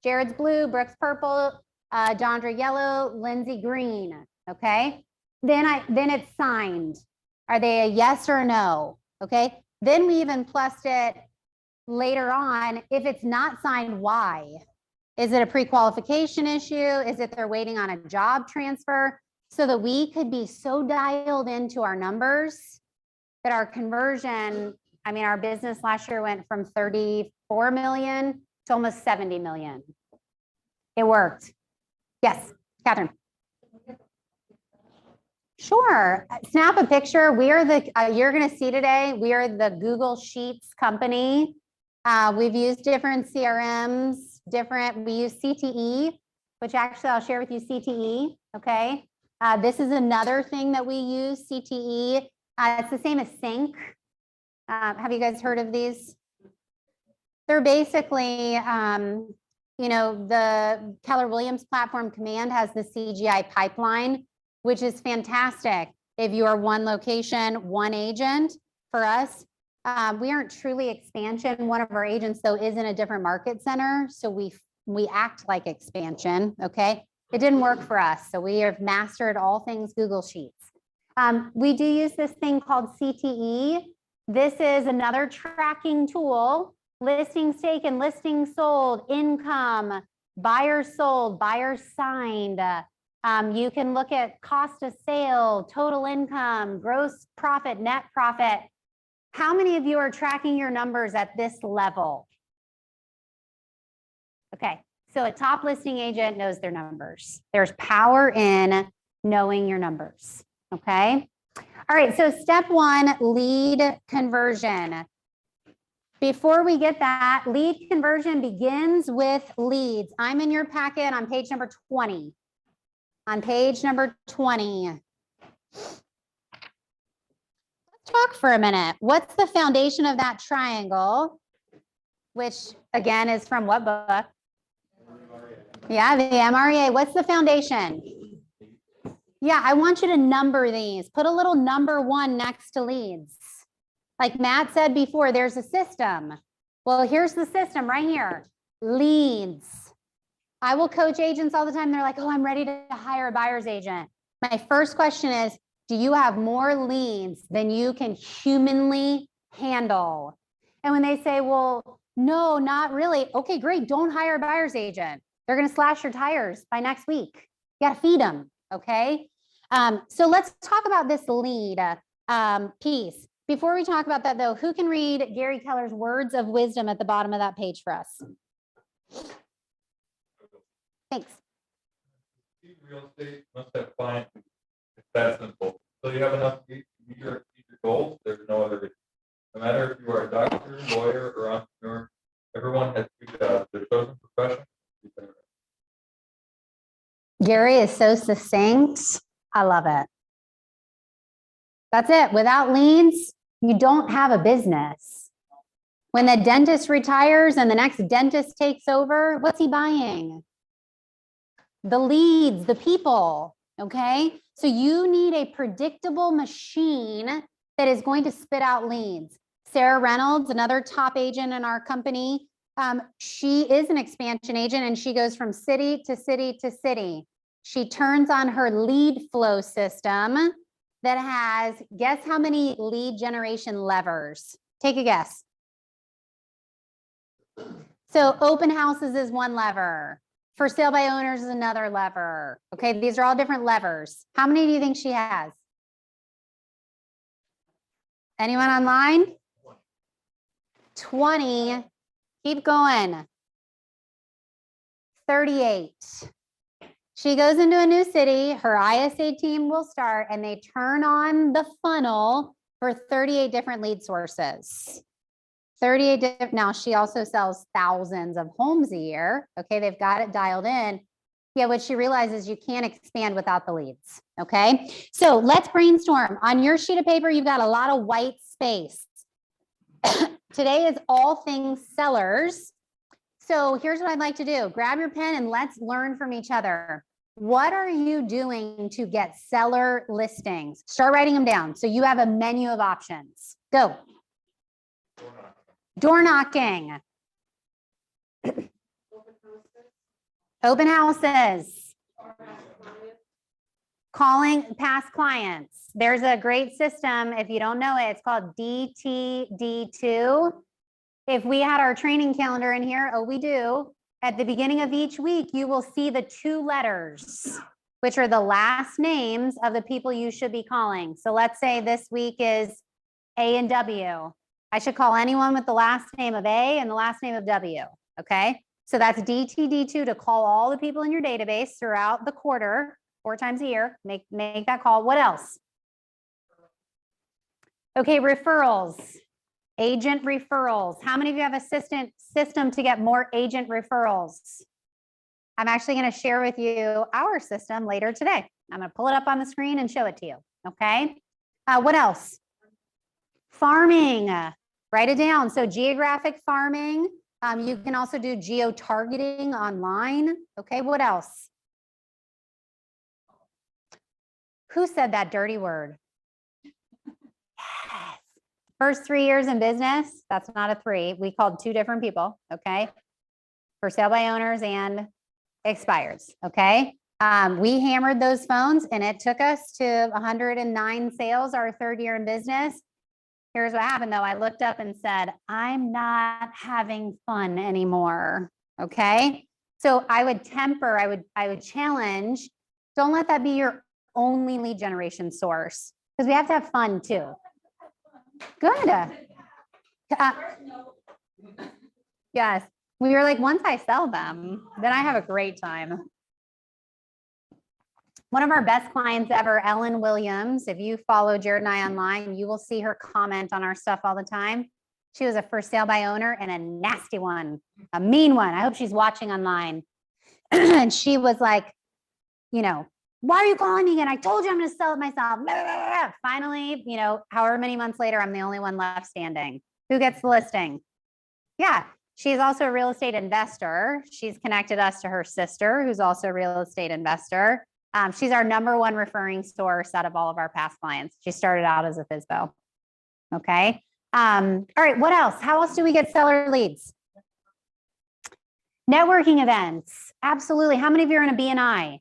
Jared's blue, Brooke's purple, Dondra yellow, Lindsay green, okay? Then it's signed. Are they a yes or a no? Okay. Then we even plussed it later on. If it's not signed, why? Is it a pre-qualification issue? Is it they're waiting on a job transfer? So that we could be so dialed into our numbers that our conversion, I mean, our business last year went from 34 million to almost 70 million. It worked. Yes, Catherine. Sure. Snap a picture. We are you're going to see today, we are the Google Sheets company. We've used different CRMs, we use CTE, which actually I'll share with you CTE. Okay. This is another thing that we use, CTE. It's the same as Sync. Have you guys heard of these? They're basically, the Keller Williams platform Command has the CGI pipeline, which is fantastic. If you are one location, one agent, for us, we aren't truly expansion. One of our agents, though, is in a different market center. So we act like expansion, okay? It didn't work for us. So we have mastered all things Google Sheets. We do use this thing called CTE. This is another tracking tool. Listings taken, listings sold, income, buyers sold, buyers signed. You can look at cost of sale, total income, gross profit, net profit. How many of you are tracking your numbers at this level? Okay, so a top listing agent knows their numbers. There's power in knowing your numbers, okay? All right, so step one, lead conversion. Before we get that, lead conversion begins with leads. I'm in your packet on page number 20. On page number 20. Let's talk for a minute. What's the foundation of that triangle? Which again is from what book? Yeah, the MREA. What's the foundation? Yeah, I want you to number these. Put a little number 1 next to leads. Like Matt said before, there's a system. Well, here's the system right here. Leads. I will coach agents all the time. They're like, oh, I'm ready to hire a buyer's agent. My first question is, do you have more leads than you can humanly handle? And when they say, well, no, not really. Okay, great. Don't hire a buyer's agent. They're going to slash your tires by next week. You got to feed them. Okay. So let's talk about this lead piece. Before we talk about that, though, who can read Gary Keller's words of wisdom at the bottom of that page for us? Thanks. Real estate must have clients. It's that simple. So you have enough to meet your goals. There's no other reason. No matter if you are a doctor, lawyer, or entrepreneur, everyone has their chosen profession. Gary is so succinct. I love it. That's it. Without leads, you don't have a business. When the dentist retires and the next dentist takes over, what's he buying? The leads, the people, okay? So you need a predictable machine that is going to spit out leads. Sarah Reynolds, another top agent in our company, she is an expansion agent and she goes from city to city to city. She turns on her lead flow system that has, guess how many lead generation levers? Take a guess. So open houses is one lever. For sale by owners is another lever. Okay, these are all different levers. How many do you think she has? Anyone online? 20. Keep going. 38. She goes into a new city, her ISA team will start, and they turn on the funnel for 38 different lead sources. 38 now she also sells thousands of homes a year. Okay, they've got it dialed in. Yeah, what she realizes you can't expand without the leads. Okay, so let's brainstorm. On your sheet of paper, you've got a lot of white space. Today is all things sellers. So here's what I'd like to do. Grab your pen and let's learn from each other. What are you doing to get seller listings? Start writing them down. So you have a menu of options. Go. Door knocking. Open houses. Calling past clients. There's a great system. If you don't know it, it's called DTD2. If we had our training calendar in here, oh, we do. At the beginning of each week, you will see the 2 letters, which are the last names of the people you should be calling. So let's say this week is A and W. I should call anyone with the last name of A and the last name of W, okay? So that's DTD2 to call all the people in your database throughout the quarter, 4 times a year, make that call. What else? Okay, referrals, agent referrals. How many of you have a system to get more agent referrals? I'm actually gonna share with you our system later today. I'm gonna pull it up on the screen and show it to you, okay? What else? Farming, write it down. So geographic farming. You can also do geo-targeting online. Okay, what else? Who said that dirty word? Yes. First 3 years in business, that's not a 3. We called 2 different people, okay? For sale by owners and expireds, okay? We hammered those phones and it took us to 109 sales our 3rd year in business. Here's what happened though. I looked up and said, I'm not having fun anymore, okay? So I would temper, I would challenge, don't let that be your only lead generation source because we have to have fun too. Good. Yes. We were like, once I sell them, then I have a great time. One of our best clients ever, Ellen Williams. If you follow Jared and I online, you will see her comment on our stuff all the time. She was a first sale by owner and a nasty one, a mean one. I hope she's watching online. And she was like, you know, why are you calling me again? I told you I'm going to sell it myself. Blah, blah, blah, blah. Finally, you know, however many months later, I'm the only one left standing. Who gets the listing? Yeah. She's also a real estate investor. She's connected us to her sister, who's also a real estate investor. She's our #1 referring source out of all of our past clients. She started out as a FISBO. Okay. All right. What else? How else do we get seller leads? Networking events. Absolutely. How many of you are in a BNI?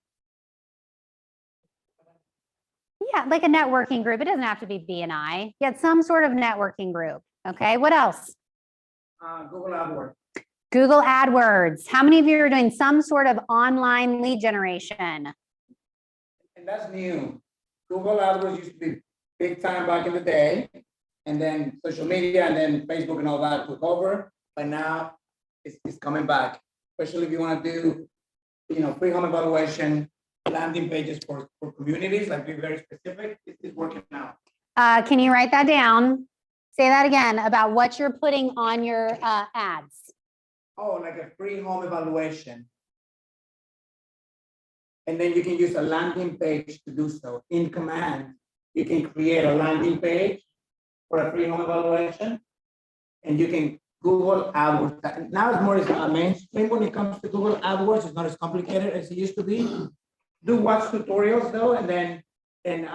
Yeah, like a networking group. It doesn't have to be BNI. Get some sort of networking group. Okay. What else? Google AdWords. Google AdWords. How many of you are doing some sort of online lead generation? And that's new. Google AdWords used to be big time back in the day. And then social media and then Facebook and all that took over. But now it's coming back, especially if you want to do, you know, free home evaluation, landing pages for communities, like be very specific. It's working now. Can you write that down? Say that again about what you're putting on your ads. Oh, like a free home evaluation. And then you can use a landing page to do so. In command, you can create a landing page for a free home evaluation. And you can Google AdWords. Now it's more mainstream when it comes to Google AdWords. It's not as complicated as it used to be. Do watch tutorials though, and then and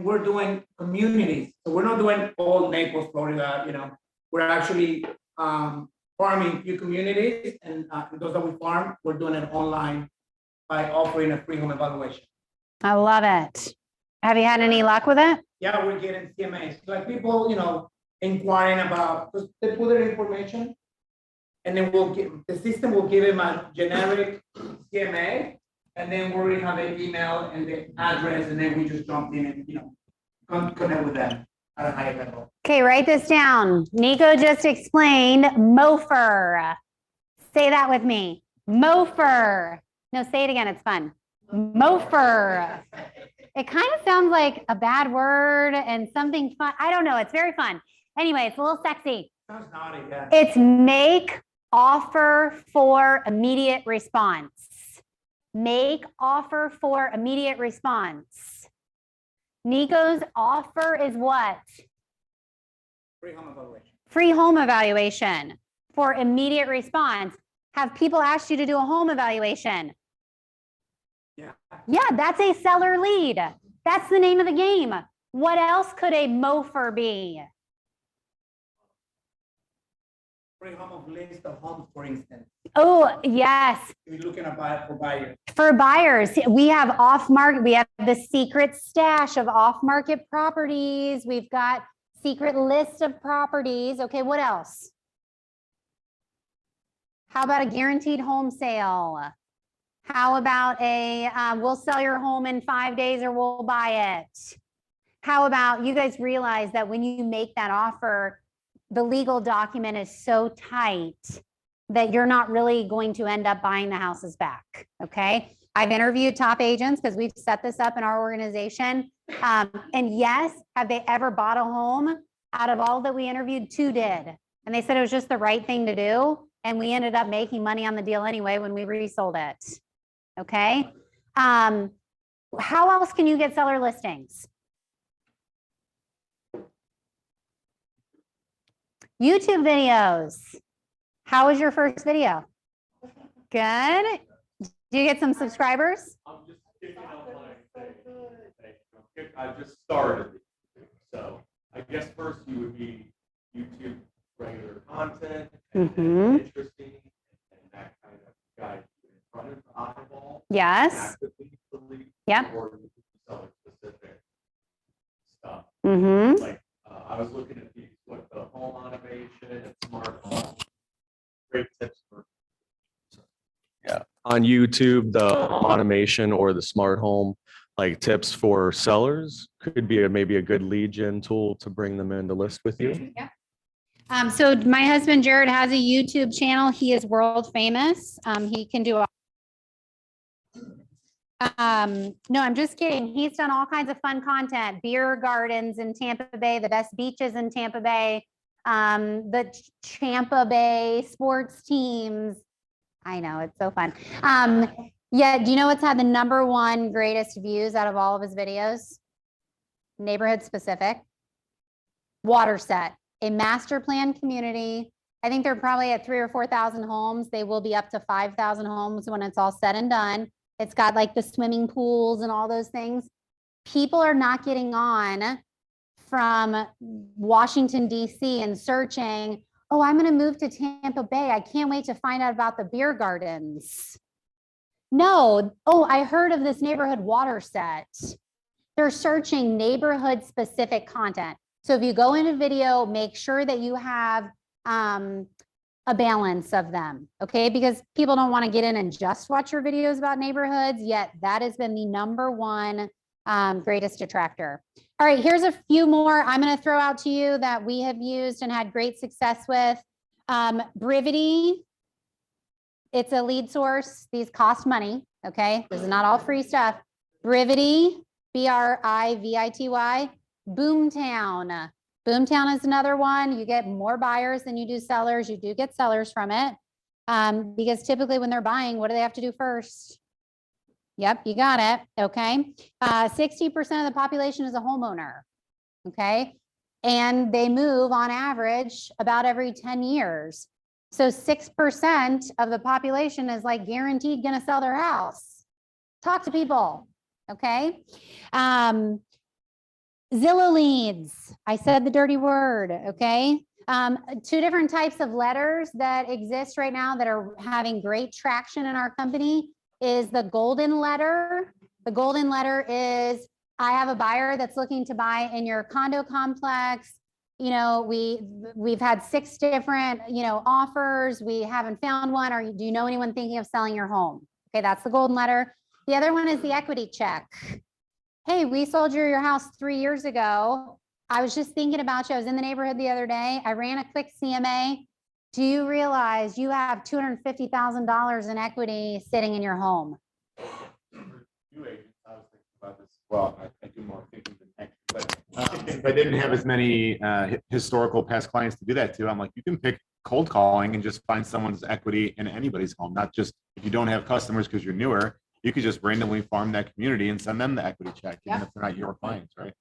we're doing communities. So we're not doing all Naples, Florida. You know, we're actually farming few communities, and those that we farm, we're doing it online by offering a free home evaluation. I love it. Have you had any luck with it? Yeah, we're getting CMAs. Like people, you know, inquiring about, because they put their information, and then the system will give them a generic CMA, and then we already have an email and the address, and then we just jump in and, you know, connect with them at a higher level. Okay, write this down. Nico just explained MOFR. Say that with me. MOFR. No, say it again. It's fun. MOFR. It kind of sounds like a bad word and something fun. I don't know. It's very fun. Anyway, it's a little sexy. Sounds naughty, yeah. It's make offer for immediate response. Make offer for immediate response. Nico's offer is what? Free home evaluation. Free home evaluation for immediate response. Have people asked you to do a home evaluation? Yeah. Yeah, that's a seller lead. That's the name of the game. What else could a MOFR be? Free home of list of homes, for instance. Oh, yes. If you're looking to buy it for buyers. For buyers, we have off-market. We have the secret stash of off-market properties. We've got secret list of properties. Okay, what else? How about a guaranteed home sale? How about a we'll sell your home in 5 days or we'll buy it? How about you guys realize that when you make that offer, the legal document is so tight that you're not really going to end up buying the houses back, okay? I've interviewed top agents because we've set this up in our organization. And yes, have they ever bought a home? Out of all that we interviewed, 2 did. And they said it was just the right thing to do. And we ended up making money on the deal anyway when we resold it, okay? How else can you get seller listings? YouTube videos. How was your first video? Good. Did you get some subscribers? I'm just kicking out my thing. I just started, so I guess first you would be YouTube regular content and then interesting and that kind of guide you in front of the eyeball. Yes. Actively delete Yep. or seller specific stuff. Mm-hmm. Like I was looking at these, what the home automation and smart home. Great tips for. Yeah, on YouTube, the automation or the smart home, like tips for sellers could be maybe a good lead gen tool to bring them in to list with you. So my husband Jared has a YouTube channel. He is world famous. He can do no, I'm just kidding. He's done all kinds of fun content, beer gardens in Tampa Bay, the best beaches in Tampa Bay, the Tampa Bay sports teams. I know, it's so fun. Yeah, do you know what's had the #1 greatest views out of all of his videos? Neighborhood specific. Waterset, a master plan community. I think they're probably at 3,000 or 4,000 homes. They will be up to 5,000 homes when it's all said and done. It's got like the swimming pools and all those things. People are not getting on from Washington, D.C. and searching, oh, I'm going to move to Tampa Bay. I can't wait to find out about the beer gardens. No, oh, I heard of this neighborhood water set. They're searching neighborhood specific content. So if you go into video, make sure that you have a balance of them, okay? Because people don't want to get in and just watch your videos about neighborhoods, yet that has been the #1 greatest attractor. All right, here's a few more I'm going to throw out to you that we have used and had great success with. Brivity, it's a lead source. These cost money, okay? This is not all free stuff. Brivity, Brivity, Boomtown. Boomtown is another one. You get more buyers than you do sellers. You do get sellers from it because typically when they're buying, what do they have to do first? Yep, you got it. Okay. 60% of the population is a homeowner. Okay. And they move on average about every 10 years. So 6% of the population is like guaranteed going to sell their house. Talk to people. Okay. Zillow leads. I said the dirty word. Okay. 2 different types of letters that exist right now that are having great traction in our company is the golden letter. The golden letter is, I have a buyer that's looking to buy in your condo complex. You know, we've had 6 different, offers. We haven't found one. Or do you know anyone thinking of selling your home? Okay, that's the golden letter. The other one is the equity check. Hey, we sold you your house 3 years ago. I was just thinking about you. I was in the neighborhood the other day. I ran a quick CMA. Do you realize you have $250,000 in equity sitting in your home? New agents, I was thinking about this. Well, I do more thinking than actually, but if I didn't have as many historical past clients to do that to, I'm like, you can pick cold calling and just find someone's equity in anybody's home. Not just if you don't have customers because you're newer, you could just randomly farm that community and send them the equity check, even if they're not your clients, right?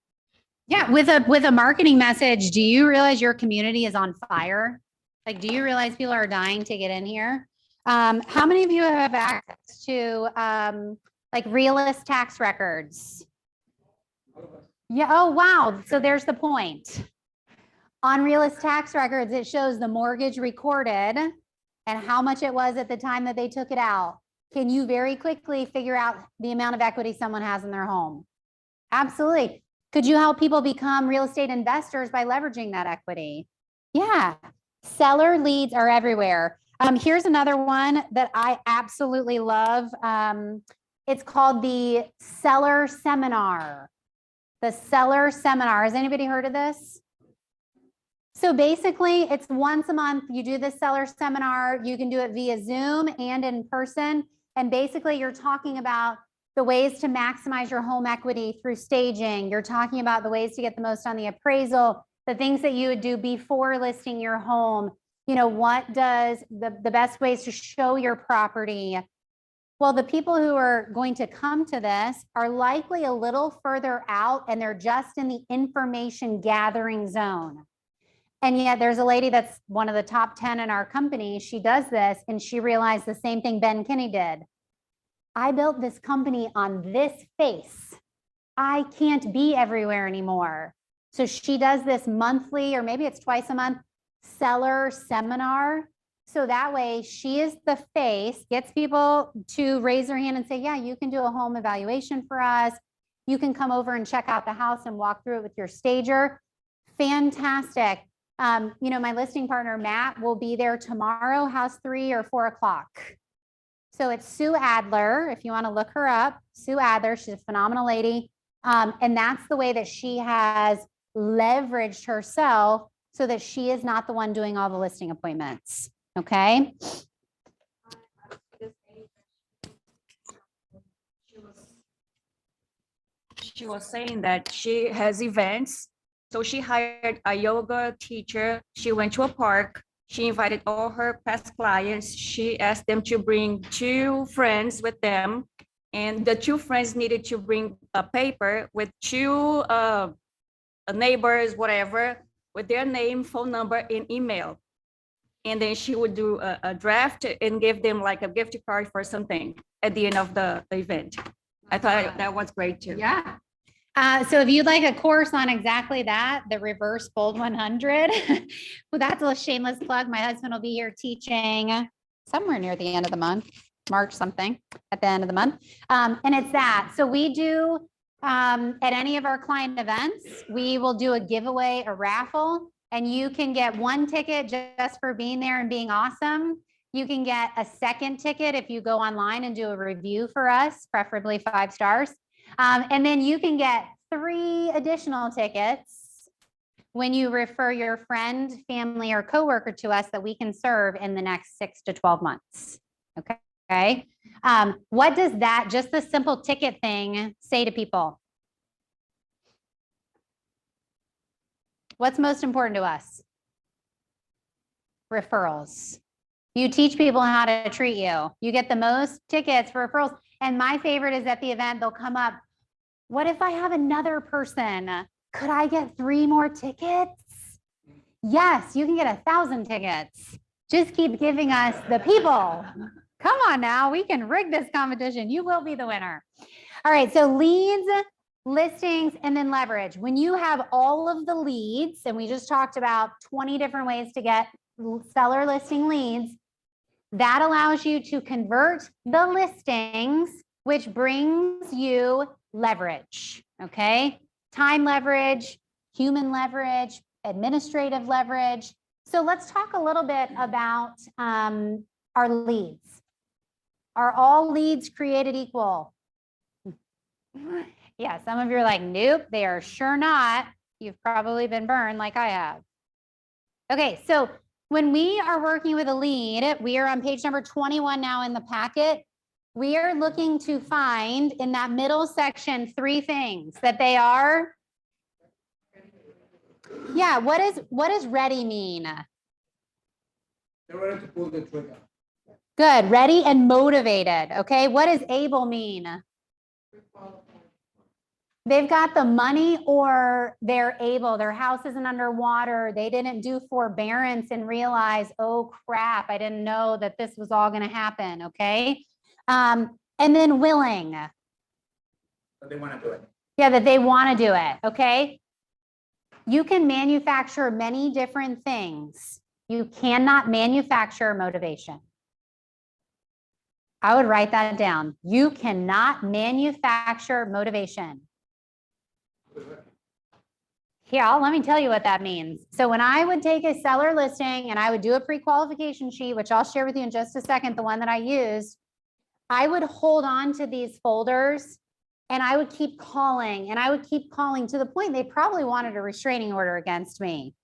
Yeah, with a marketing message, do you realize your community is on fire? Like, do you realize people are dying to get in here? How many of you have access to like realist tax records? Yeah, oh, wow. So there's the point. On realist tax records, it shows the mortgage recorded and how much it was at the time that they took it out. Can you very quickly figure out the amount of equity someone has in their home? Absolutely. Could you help people become real estate investors by leveraging that equity? Yeah. Seller leads are everywhere. Here's another one that I absolutely love. It's called the Seller Seminar. The Seller Seminar. Has anybody heard of this? So basically, it's once a month. You do the Seller Seminar. You can do it via Zoom and in person. And basically, you're talking about the ways to maximize your home equity through staging. You're talking about the ways to get the most on the appraisal, the things that you would do before listing your home. What does the best ways to show your property? Well, the people who are going to come to this are likely a little further out and they're just in the information gathering zone. And yet there's a lady that's one of the top 10 in our company. She does this and she realized the same thing Ben Kinney did. I built this company on this face. I can't be everywhere anymore. So she does this monthly, or maybe it's twice a month, seller seminar. So that way she is the face, gets people to raise their hand and say, yeah, you can do a home evaluation for us. You can come over and check out the house and walk through it with your stager. Fantastic. You know, my listing partner, Matt, will be there tomorrow, house 3 or 4 o'clock. So it's Sue Adler, if you want to look her up, Sue Adler, she's a phenomenal lady. And that's the way that she has leveraged herself so that she is not the one doing all the listing appointments. Okay. She was saying that she has events. So she hired a yoga teacher. She went to a park. She invited all her past clients. She asked them to bring 2 friends with them. And the 2 friends needed to bring a paper with 2 neighbors, whatever, with their name, phone number, and email. And then she would do a draft and give them like a gift card for something at the end of the event. I thought that was great too. Yeah. So if you'd like a course on exactly that, the reverse bold 100, well, that's a shameless plug. My husband will be here teaching somewhere near the end of the month, March something at the end of the month. And it's that. So we do, at any of our client events, we will do a giveaway, a raffle, and you can get 1 ticket just for being there and being awesome. You can get a second ticket if you go online and do a review for us, preferably 5 stars. And then you can get 3 additional tickets when you refer your friend, family, or coworker to us that we can serve in the next 6 to 12 months. Okay. What does that, just the simple ticket thing, say to people? What's most important to us? Referrals. You teach people how to treat you. You get the most tickets for referrals. And my favorite is at the event, they'll come up. What if I have another person? Could I get 3 more tickets? Yes, you can get 1,000 tickets. Just keep giving us the people. Come on now, we can rig this competition. You will be the winner. All right, so leads, listings, and then leverage. When you have all of the leads, and we just talked about 20 different ways to get seller listing leads, that allows you to convert the listings, which brings you leverage, okay? Time leverage, human leverage, administrative leverage. So let's talk a little bit about our leads. Are all leads created equal? Yeah, some of you are like, nope, they are sure not. You've probably been burned like I have. Okay, so when we are working with a lead, we are on page number 21 now in the packet. We are looking to find in that middle section 3 things that they are. Yeah, what does ready mean? They're ready to pull the trigger. Good, ready and motivated. Okay, what does able mean? They've got the money or they're able, their house isn't underwater. They didn't do forbearance and realize, oh crap, I didn't know that this was all going to happen. Okay. And then willing. But they want to do it. Yeah, that they want to do it. Okay. You can manufacture many different things. You cannot manufacture motivation. I would write that down. You cannot manufacture motivation. Here, let me tell you what that means. So when I would take a seller listing and I would do a pre-qualification sheet, which I'll share with you in just a second, the one that I used, I would hold on to these folders and I would keep calling and I would keep calling to the point they probably wanted a restraining order against me.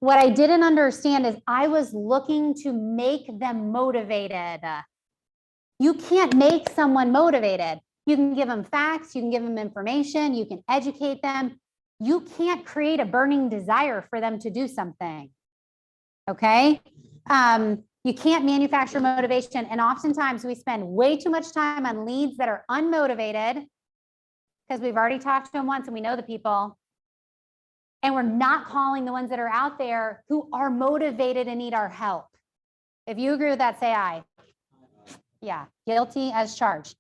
What I didn't understand is I was looking to make them motivated. You can't make someone motivated. You can give them facts, you can give them information, you can educate them. You can't create a burning desire for them to do something. Okay? You can't manufacture motivation. And oftentimes we spend way too much time on leads that are unmotivated because we've already talked to them once and we know the people. And we're not calling the ones that are out there who are motivated and need our help. If you agree with that, say aye. Yeah, guilty as charged.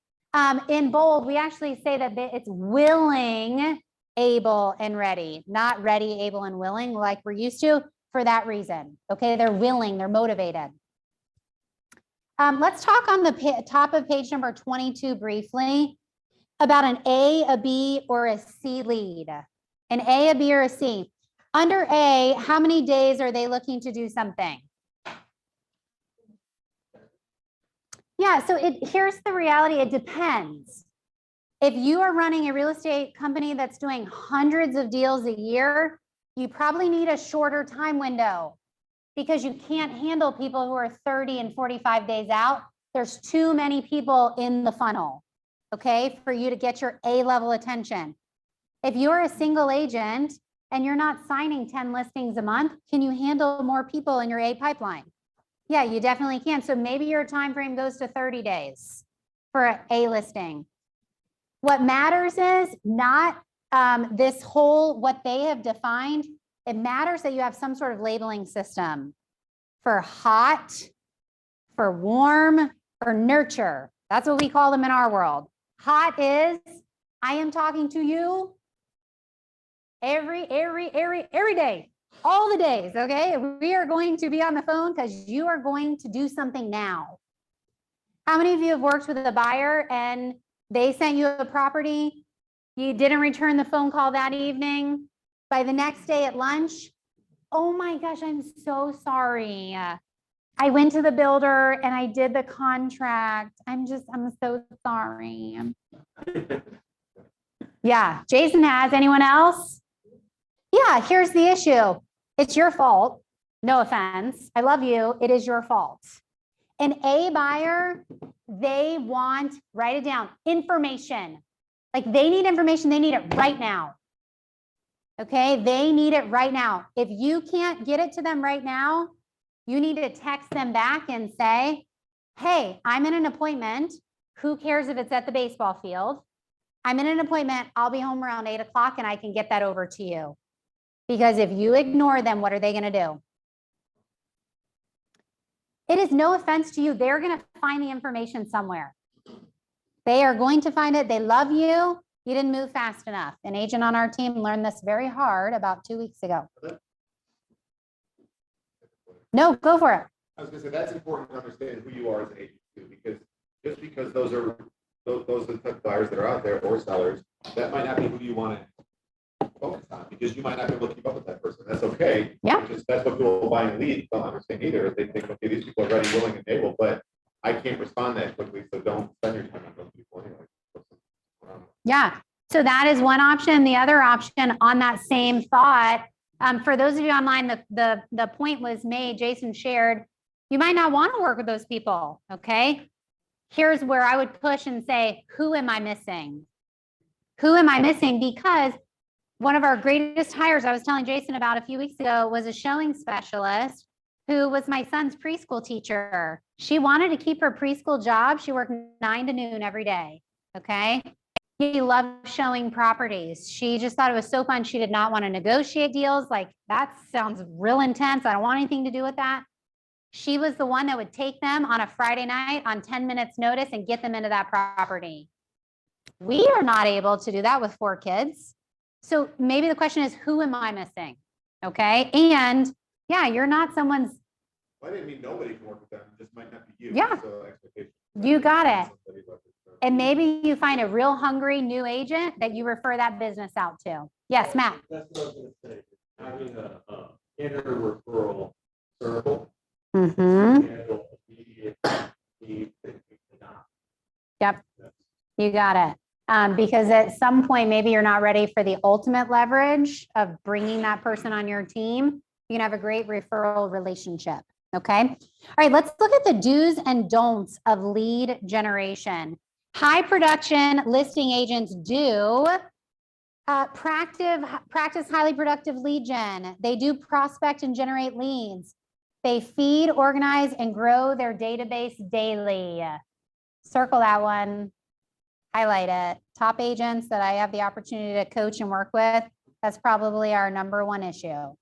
In bold, we actually say that it's willing, able, and ready, not ready, able, and willing like we're used to for that reason. Okay, they're willing, they're motivated. Let's talk on the top of page number 22 briefly about an A, a B, or a C lead. An A, a B, or a C. Under A, how many days are they looking to do something? Yeah, so here's the reality, it depends. If you are running a real estate company that's doing hundreds of deals a year, you probably need a shorter time window because you can't handle people who are 30 and 45 days out. There's too many people in the funnel, okay, for you to get your A-level attention. If you're a single agent and you're not signing 10 listings a month, can you handle more people in your A pipeline? Yeah, you definitely can. So maybe your time frame goes to 30 days for a listing. What matters is not this whole, what they have defined. It matters that you have some sort of labeling system for hot, for warm, for nurture. That's what we call them in our world. Hot is, I am talking to you every day. All the days, okay? We are going to be on the phone because you are going to do something now. How many of you have worked with a buyer and they sent you a property, you didn't return the phone call that evening, by the next day at lunch, oh my gosh, I'm so sorry. I went to the builder and I did the contract. I'm so sorry. Yeah, Jason has, anyone else? Yeah, here's the issue. It's your fault. No offense. I love you. It is your fault. An A buyer, they want, write it down, information. Like they need information. They need it right now. Okay. They need it right now. If you can't get it to them right now, you need to text them back and say, hey, I'm in an appointment. Who cares if it's at the baseball field? I'm in an appointment. I'll be home around 8 o'clock and I can get that over to you. Because if you ignore them, what are they going to do? It is no offense to you. They're going to find the information somewhere. They are going to find it. They love you. You didn't move fast enough. An agent on our team learned this very hard about 2 weeks ago. No, go for it. I was going to say that's important to understand who you are as an agent too, because just because those are the type of buyers that are out there or sellers, that might not be who you want to focus on because you might not be able to keep up with that person. That's okay. Yeah. Because that's what people buying leads don't understand either. They think, okay, these people are ready, willing, and able, but I can't respond that quickly, so don't spend your time on those people anyway. Yeah. So that is one option. The other option on that same thought, for those of you online, the point was made, Jason shared, you might not want to work with those people. Okay. Here's where I would push and say, who am I missing? Who am I missing? Because one of our greatest hires I was telling Jason about a few weeks ago was a showing specialist who was my son's preschool teacher. She wanted to keep her preschool job. She worked 9 to noon every day. Okay. He loved showing properties. She just thought it was so fun. She did not want to negotiate deals. Like, that sounds real intense. I don't want anything to do with that. She was the one that would take them on a Friday night on 10 minutes notice and get them into that property. We are not able to do that with 4 kids. So maybe the question is, who am I missing? Okay. And yeah, you're not someone's. Well, I didn't mean nobody can work with them. It just might not be you. Yeah. So expectation. You got it. And maybe you find a real hungry new agent that you refer that business out to. Yes, Matt. That's what I was gonna say. Having a inner referral circle. Mm-hmm. Handle immediate need that you cannot. Yep. You got it. Because at some point, maybe you're not ready for the ultimate leverage of bringing that person on your team. You can have a great referral relationship. Okay. All right. Let's look at the do's and don'ts of lead generation. High production listing agents do practice highly productive lead gen. They do prospect and generate leads. They feed, organize, and grow their database daily. Circle that one. Highlight it. Top agents that I have the opportunity to coach and work with That's probably our number one issue.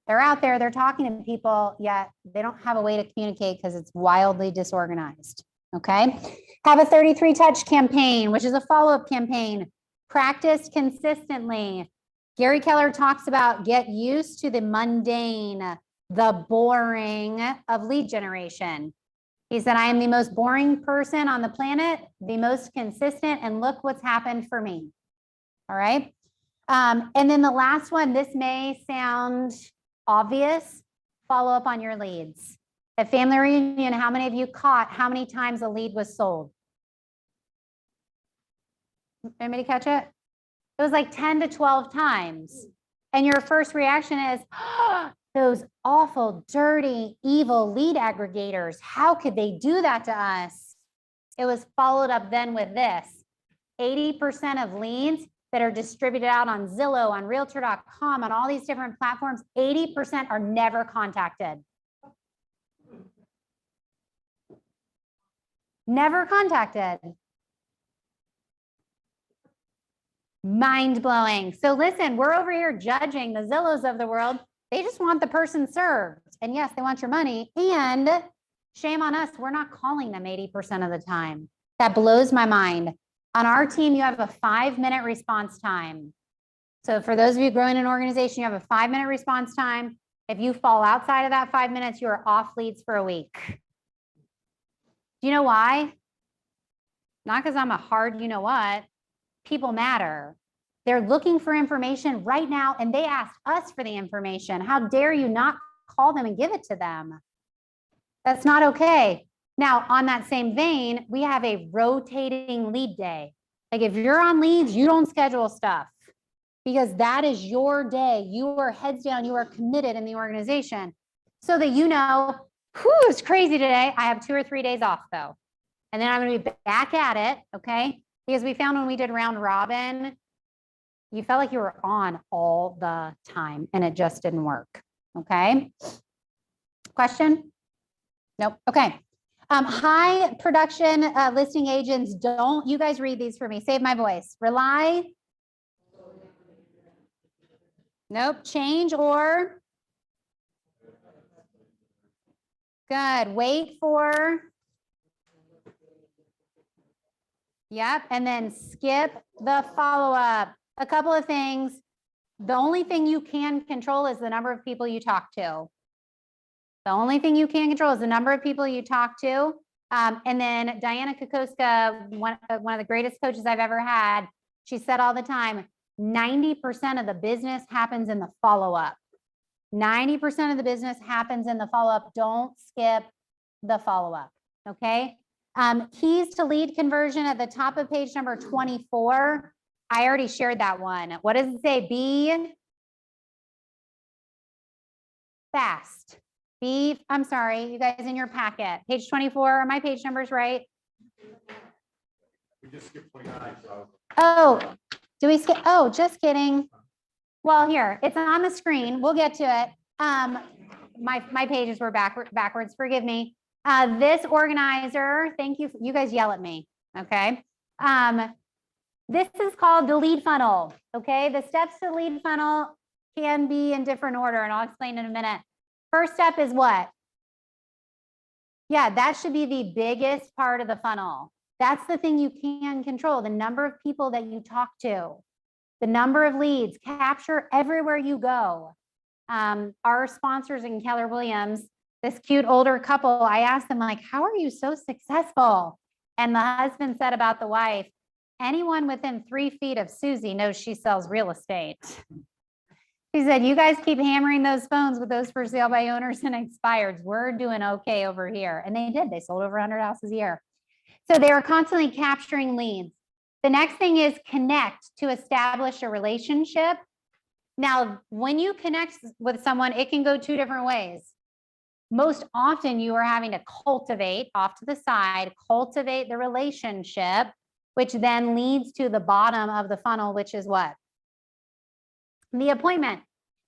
They're out there, they're talking to people, yet they don't have a way to communicate because it's wildly disorganized. Okay. Have a 33 touch campaign, which is a follow-up campaign. Practice consistently. Gary Keller talks about get used to the mundane, the boring of lead generation. He said, I am the most boring person on the planet, the most consistent, and look what's happened for me. All right. And then the last one, this may sound obvious, follow up on your leads. At family reunion, how many of you caught how many times a lead was sold? Anybody catch it? It was like 10 to 12 times. And your first reaction is, oh, those awful, dirty, evil lead aggregators. How could they do that to us? It was followed up then with this. 80% of leads that are distributed out on Zillow, on Realtor.com, on all these different platforms, 80% are never contacted. Never contacted. Mind blowing. So listen, we're over here judging the Zillows of the world. They just want the person served. And yes, they want your money. And shame on us, we're not calling them 80% of the time. That blows my mind. On our team, you have a 5-minute response time. So for those of you growing an organization, you have a 5-minute response time. If you fall outside of that 5 minutes, you are off leads for a week. Do you know why? Not because I'm a hard, you know what? People matter. They're looking for information right now, and they asked us for the information. How dare you not call them and give it to them? That's not okay. Now, on that same vein, we have a rotating lead day. Like if you're on leads, you don't schedule stuff because that is your day. You are heads down. You are committed in the organization so that you know, whew, it's crazy today. I have 2 or 3 days off though. And then I'm going to be back at it. Okay. Because we found when we did round robin, you felt like you were on all the time and it just didn't work. Okay. Question? Nope. Okay. High production listing agents don't, you guys read these for me. Save my voice. Rely. Nope. Change or. Good. Wait for. Yep. And then skip the follow-up. A couple of things. The only thing you can control is the number of people you talk to. The only thing you can control is the number of people you talk to. And then Diana Kokoska, one of the greatest coaches I've ever had, she said all the time, 90% of the business happens in the follow-up. 90% of the business happens in the follow-up. Don't skip the follow-up, okay? Keys to lead conversion at the top of page number 24. I already shared that one. What does it say? Be fast. I'm sorry, you guys in your packet. Page 24, are my page numbers right? We just skipped 29. So. Oh, do we skip? Oh, just kidding. Well, here, it's on the screen. We'll get to it. My pages were backwards. Forgive me. This organizer, thank you. You guys yell at me, okay? This is called the lead funnel, okay? The steps to lead funnel can be in different order, and I'll explain in a minute. First step is what? Yeah, that should be the biggest part of the funnel. That's the thing you can control, the number of people that you talk to, the number of leads, capture everywhere you go. Our sponsors in Keller Williams, this cute older couple, I asked them like, how are you so successful? And the husband said about the wife, anyone within 3 feet of Susie knows she sells real estate. He said, you guys keep hammering those phones with those for sale by owners and expireds. We're doing okay over here. And they did. They sold over 100 houses a year. So they were constantly capturing leads. The next thing is connect to establish a relationship. Now, when you connect with someone, it can go 2 different ways. Most often you are having to cultivate off to the side, cultivate the relationship, which then leads to the bottom of the funnel, which is what? The appointment.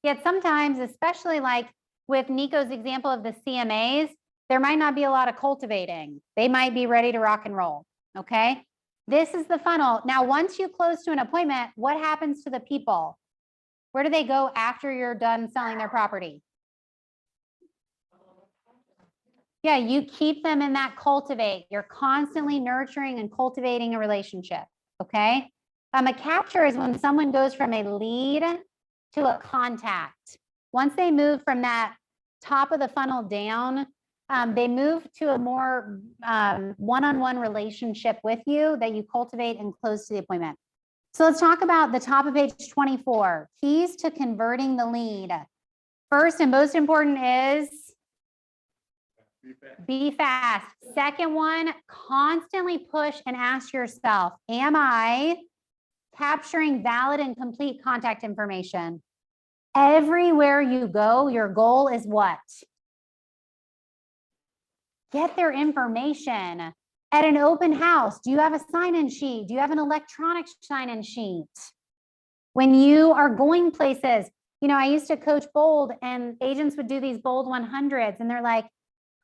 Yet sometimes, especially like with Nico's example of the CMAs, there might not be a lot of cultivating. They might be ready to rock and roll, okay? This is the funnel. Now, once you close to an appointment, what happens to the people? Where do they go after you're done selling their property? Yeah, you keep them in that cultivate. You're constantly nurturing and cultivating a relationship, okay? A capture is when someone goes from a lead to a contact. Once they move from that top of the funnel down, they move to a more one-on-one relationship with you that you cultivate and close to the appointment. So let's talk about the top of page 24, keys to converting the lead. First and most important is be fast. Second one, constantly push and ask yourself, am I capturing valid and complete contact information? Everywhere you go, your goal is what? Get their information. At an open house, do you have a sign-in sheet? Do you have an electronic sign-in sheet? When you are going places, you know, I used to coach bold and agents would do these bold 100s and they're like,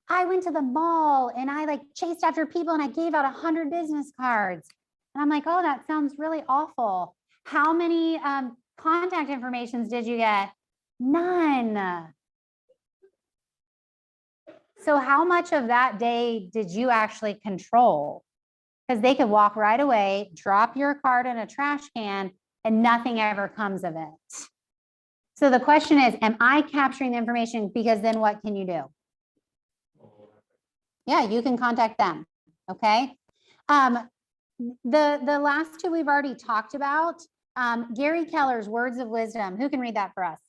I went to the mall and I like chased after people and I gave out 100 business cards. And I'm like, oh, that sounds really awful. How many contact informations did you get? None. So how much of that day did you actually control? Because they could walk right away, drop your card in a trash can, and nothing ever comes of it. So the question is, am I capturing the information? Because then what can you do? Yeah, you can contact them, okay? The last two we've already talked about. Gary Keller's Words of Wisdom. Who can read that for us?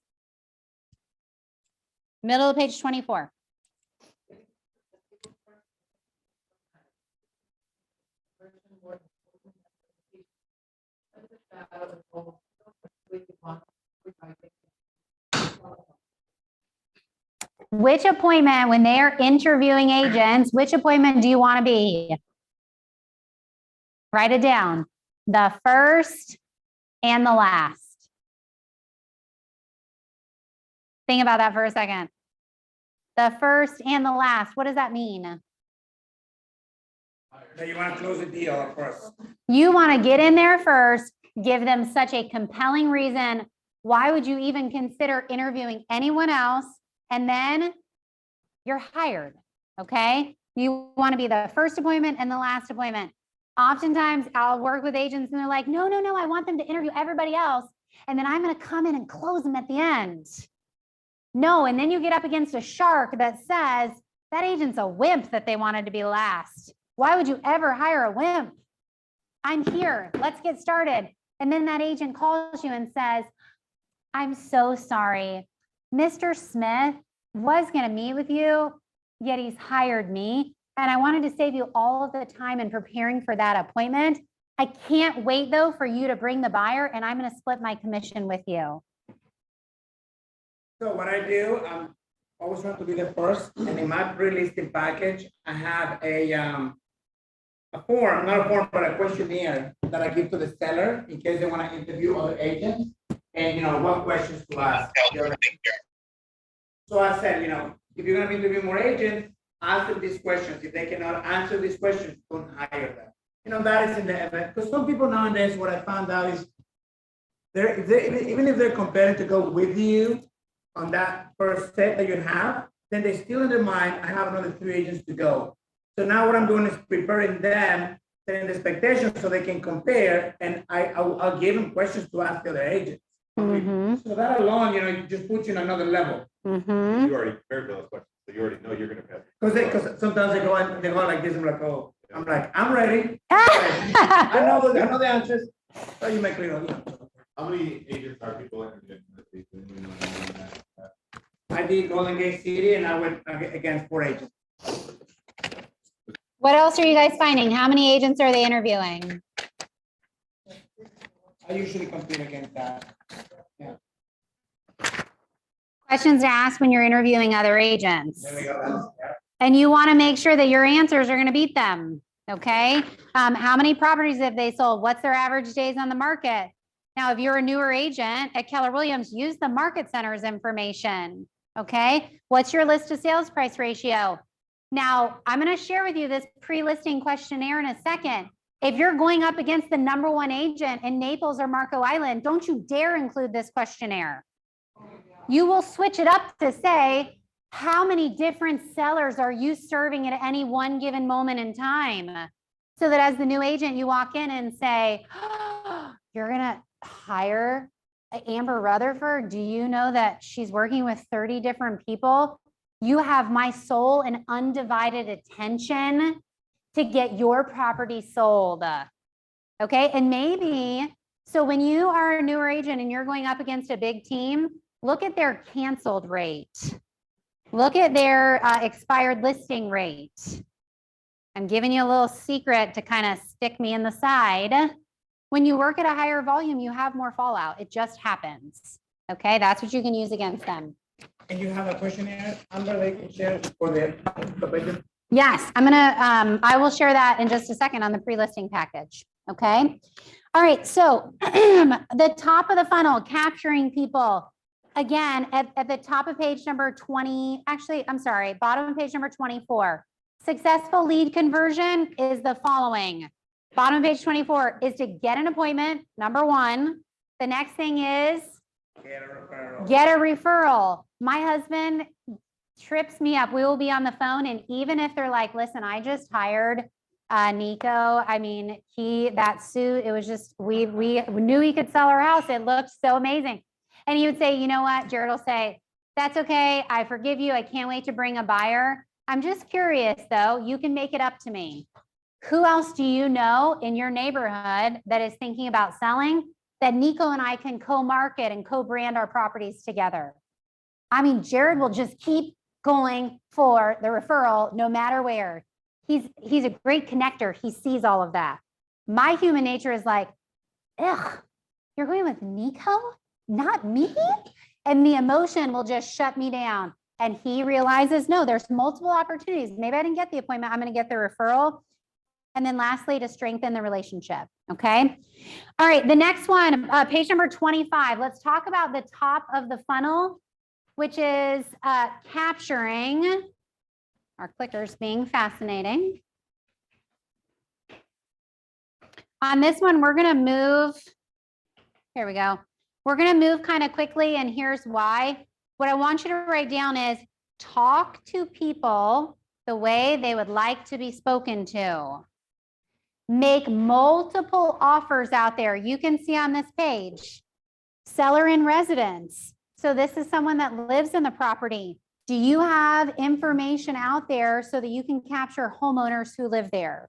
Middle of page 24. Which appointment, when they are interviewing agents, which appointment do you want to be? Write it down. The first and the last. Think about that for a second. The first and the last. What does that mean? That you want to close the deal first. You want to get in there first, give them such a compelling reason. Why would you even consider interviewing anyone else? And then you're hired, okay? You want to be the first appointment and the last appointment. Oftentimes I'll work with agents and they're like, no, I want them to interview everybody else. And then I'm going to come in and close them at the end. No, and then you get up against a shark that says that agent's a wimp that they wanted to be last. Why would you ever hire a wimp? I'm here, let's get started. And then that agent calls you and says, I'm so sorry. Mr. Smith was going to meet with you, yet he's hired me. And I wanted to save you all of the time in preparing for that appointment. I can't wait though for you to bring the buyer and I'm going to split my commission with you. So what I do, I'm always trying to be the first. And in my pre-listing package, I have a form, not a form, but a questionnaire that I give to the seller in case they want to interview other agents and, you know, what questions to ask. So I said, you know, if you're going to be interviewing more agents, ask them these questions. If they cannot answer these questions, don't hire them. You know, that is in the event. Because some people nowadays, what I found out is, even if they're comparing to go with you on that first set that you have, then they still in their mind, I have another 3 agents to go. So now what I'm doing is preparing them, setting the expectations so they can compare, and I'll give them questions to ask the other agents. Mm-hmm. So that alone, you know, it just puts you in another level. Mm-hmm. You already prepared those questions, so you already know you're gonna pass. Because sometimes they go like this, I'm like, I'm ready. I know the answers. So you make it, you know. How many agents are people interviewing? I did Golden Gate City and I went against 4 agents. What else are you guys finding? How many agents are they interviewing? I usually compete against that. Questions to ask when you're interviewing other agents. There we go. And you want to make sure that your answers are going to beat them. Okay. How many properties have they sold? What's their average days on the market? Now, if you're a newer agent at Keller Williams, use the market centers information. Okay. What's your list to sales price ratio? Now, I'm going to share with you this pre-listing questionnaire in a second, If you're going up against the #1 agent in Naples or Marco Island, don't you dare include this questionnaire. You will switch it up to say, how many different sellers are you serving at any one given moment in time? So that as the new agent, you walk in and say, oh, you're going to hire Amber Rutherford. Do you know that she's working with 30 different people? You have my sole and undivided attention to get your property sold. Okay. And maybe, so when you are a newer agent and you're going up against a big team, look at their canceled rate. Look at their expired listing rate. I'm giving you a little secret to kind of stick me in the side. When you work at a higher volume, you have more fallout. It just happens. Okay. That's what you can use against them. And you have a questionnaire, Amber, they can share for the budget? Yes, I will share that in just a second on the pre-listing package. Okay. All right. So the top of the funnel, capturing people. Again, at the top of page number 20, actually, I'm sorry, bottom of page number 24. Successful lead conversion is the following. Bottom of page 24 is to get an appointment, #1. The next thing is Get a referral. get a referral. My husband trips me up. We will be on the phone, and even if they're like, listen, I just hired Nico. I mean, that suit, it was just, we knew he could sell our house. It looked so amazing. And he would say, you know what? Jared will say, that's okay. I forgive you. I can't wait to bring a buyer. I'm just curious though, you can make it up to me. Who else do you know in your neighborhood that is thinking about selling that Nico and I can co-market and co-brand our properties together? I mean, Jared will just keep going for the referral no matter where. He's a great connector. He sees all of that. My human nature is like, ugh, you're going with Nico, not me? And the emotion will just shut me down. And he realizes, no, there's multiple opportunities. Maybe I didn't get the appointment. I'm going to get the referral. And then lastly, to strengthen the relationship. Okay. All right. The next one, page number 25. Let's talk about the top of the funnel, which is capturing, our clickers being fascinating. On this one, we're going to move. Here we go. We're going to move kind of quickly, and here's why. What I want you to write down is talk to people the way they would like to be spoken to. Make multiple offers out there. You can see on this page, seller in residence. So this is someone that lives in the property. Do you have information out there so that you can capture homeowners who live there?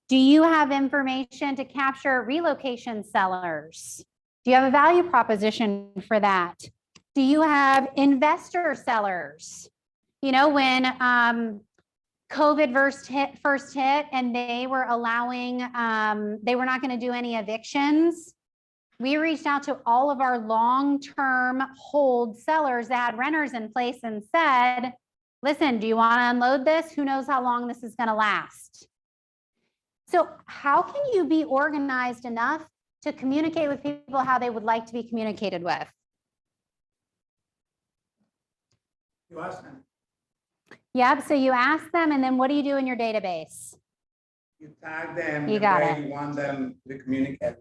Do you have information to capture relocation sellers? Do you have a value proposition for that? Do you have investor sellers? You know, when COVID first hit and they were allowing, they were not going to do any evictions. We reached out to all of our long-term hold sellers that had renters in place and said, listen, do you want to unload this? Who knows how long this is going to last? So how can you be organized enough to communicate with people how they would like to be communicated with? You ask them. Yep. So you ask them, and then what do you do in your database? You tag them. You the got way it. You want them to communicate.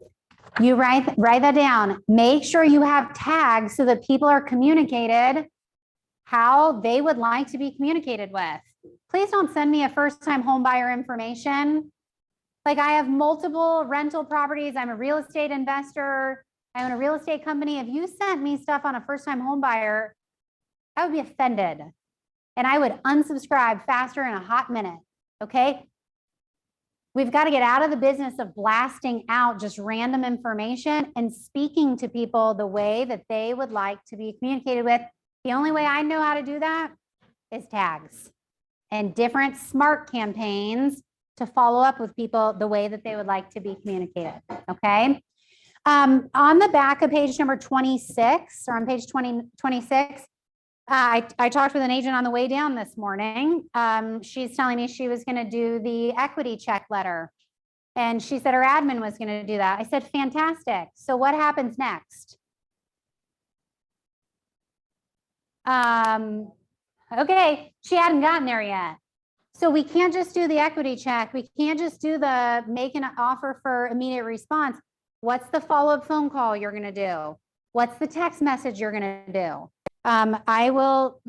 You write that down. Make sure you have tags so that people are communicated how they would like to be communicated with. Please don't send me a first-time home buyer information. Like, I have multiple rental properties. I'm a real estate investor. I own a real estate company. If you sent me stuff on a first-time home buyer, I would be offended. And I would unsubscribe faster in a hot minute. Okay. We've got to get out of the business of blasting out just random information and speaking to people the way that they would like to be communicated with. The only way I know how to do that is tags and different smart campaigns to follow up with people the way that they would like to be communicated. Okay. On the back of page number 26 or on page 26, I talked with an agent on the way down this morning. She's telling me she was going to do the equity check letter. And she said her admin was going to do that. I said, fantastic. So what happens next? Okay, she hadn't gotten there yet. So we can't just do the equity check. We can't just do the make an offer for immediate response. What's the follow-up phone call you're going to do? What's the text message you're going to do? I will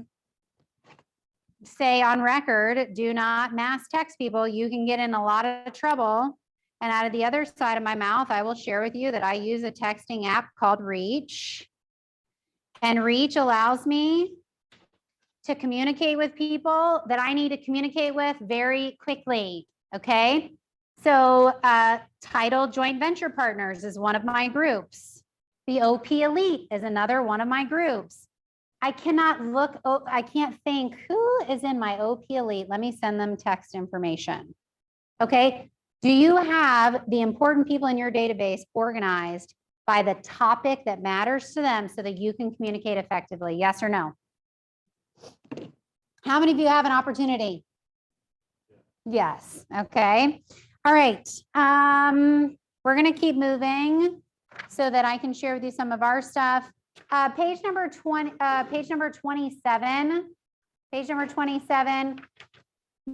say on record, do not mass text people. You can get in a lot of trouble. And out of the other side of my mouth, I will share with you that I use a texting app called Reach. And Reach allows me to communicate with people that I need to communicate with very quickly, okay? So Title Joint Venture Partners is one of my groups. The OP Elite is another one of my groups. I cannot look, I can't think who is in my OP Elite. Let me send them text information, okay? Do you have the important people in your database organized by the topic that matters to them so that you can communicate effectively? Yes or no? How many of you have an opportunity? Yes. Okay. All right. We're going to keep moving so that I can share with you some of our stuff. Page number 20, page number 27, page number 27,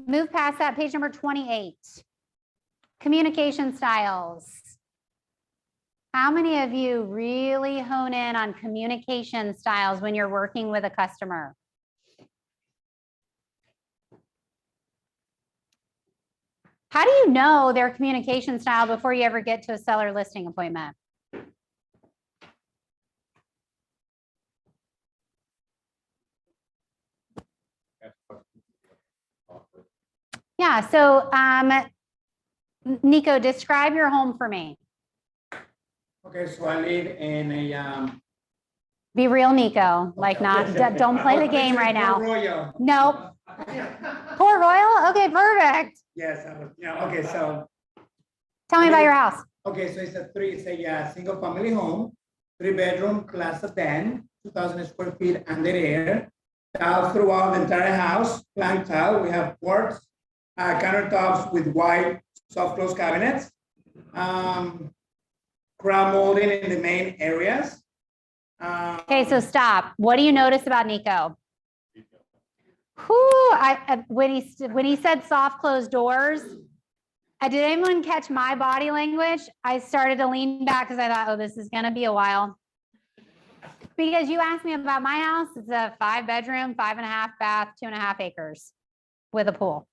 move past that, page number 28, communication styles. How many of you really hone in on communication styles when you're working with a customer? How do you know their communication style before you ever get to a seller listing appointment? Yeah, so Nico, describe your home for me. Okay, so I live in a Be real, Nico, like not, don't play the game right now. Royal. Nope. Port Royal? Okay, perfect. Yes, okay, so. Tell me about your house. Okay, so it's a single family home, 3-bedroom, class of 10, 2,000 square feet under air. Tile throughout the entire house, plank tile. We have ports, countertops with white soft close cabinets, crown molding in the main areas. Okay, so stop. What do you notice about Nico? Whew, when he said soft closed doors, did anyone catch my body language? I started to lean back because I thought, oh, this is going to be a while. Because you asked me about my house. It's a 5-bedroom, 5.5 bath, 2.5 acres with a pool.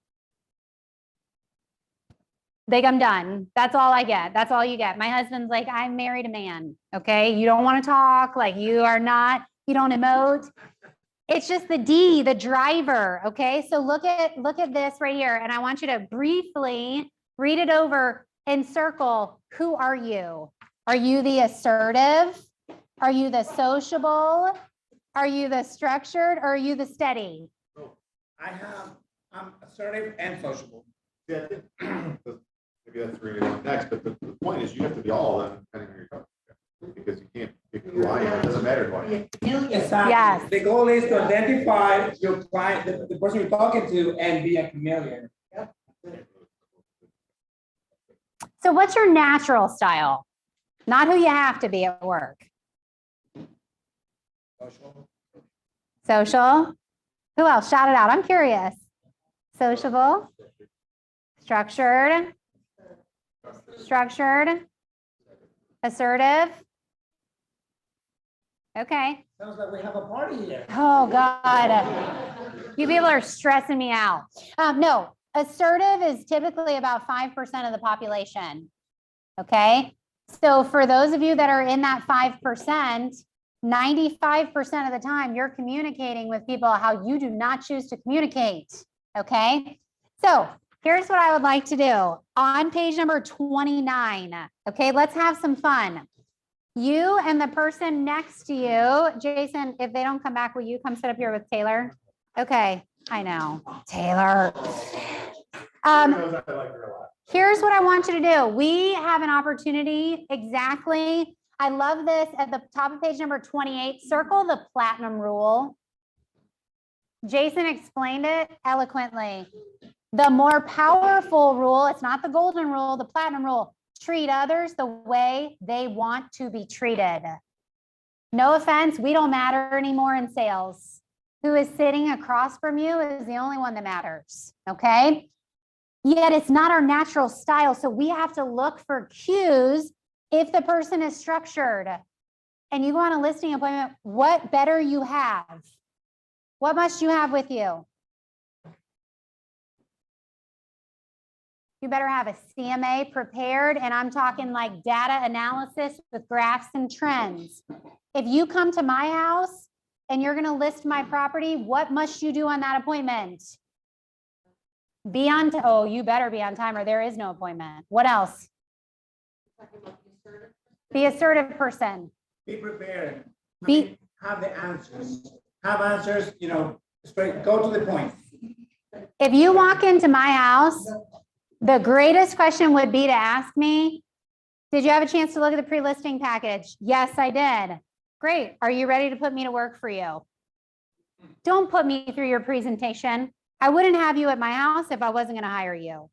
Like, I'm done. That's all I get. That's all you get. My husband's like, I married a man. Okay. You don't want to talk. Like, you don't emote. It's just the driver. Okay. So look at this right here. And I want you to briefly read it over and circle. Who are you? Are you the assertive? Are you the sociable? Are you the structured? Or are you the steady? I'm assertive and sociable. Yeah, maybe that's where you're going next, but the point is you have to be all of them depending on your customer. Because you can't pick who I am, it doesn't matter who I am. Exactly. Yes. The goal is to identify your client, the person you're talking to, and be a chameleon. So what's your natural style? Not who you have to be at work. Social. Who else? Shout it out. I'm curious. Sociable. Structured. Assertive. Okay. Sounds like we have a party here. Oh, God. You people are stressing me out. No, assertive is typically about 5% of the population. Okay. So for those of you that are in that 5%, 95% of the time you're communicating with people how you do not choose to communicate. Okay. So here's what I would like to do on page number 29. Okay. Let's have some fun. You and the person next to you, Jason, if they don't come back, will you come sit up here with Taylor? Okay. I know. Taylor. Here's what I want you to do. We have an opportunity exactly. I love this at the top of page number 28, circle the platinum rule. Jason explained it eloquently. The more powerful rule, it's not the golden rule, the platinum rule, treat others the way they want to be treated. No offense, we don't matter anymore in sales. who is sitting across from you is the only one that matters, okay? Yet it's not our natural style. So we have to look for cues if the person is structured. And you go on a listing appointment, what better you have? What must you have with you? You better have a CMA prepared, and I'm talking like data analysis with graphs and trends. If you come to my house and you're going to list my property, what must you do on that appointment? Be on, oh, you better be on time or there is no appointment. What else? Be assertive person. Be prepared. Have the answers. Have answers, you know, straight, go to the point. If you walk into my house, the greatest question would be to ask me, did you have a chance to look at the pre-listing package? Yes, I did. Great. Are you ready to put me to work for you? Don't put me through your presentation. I wouldn't have you at my house if I wasn't going to hire you.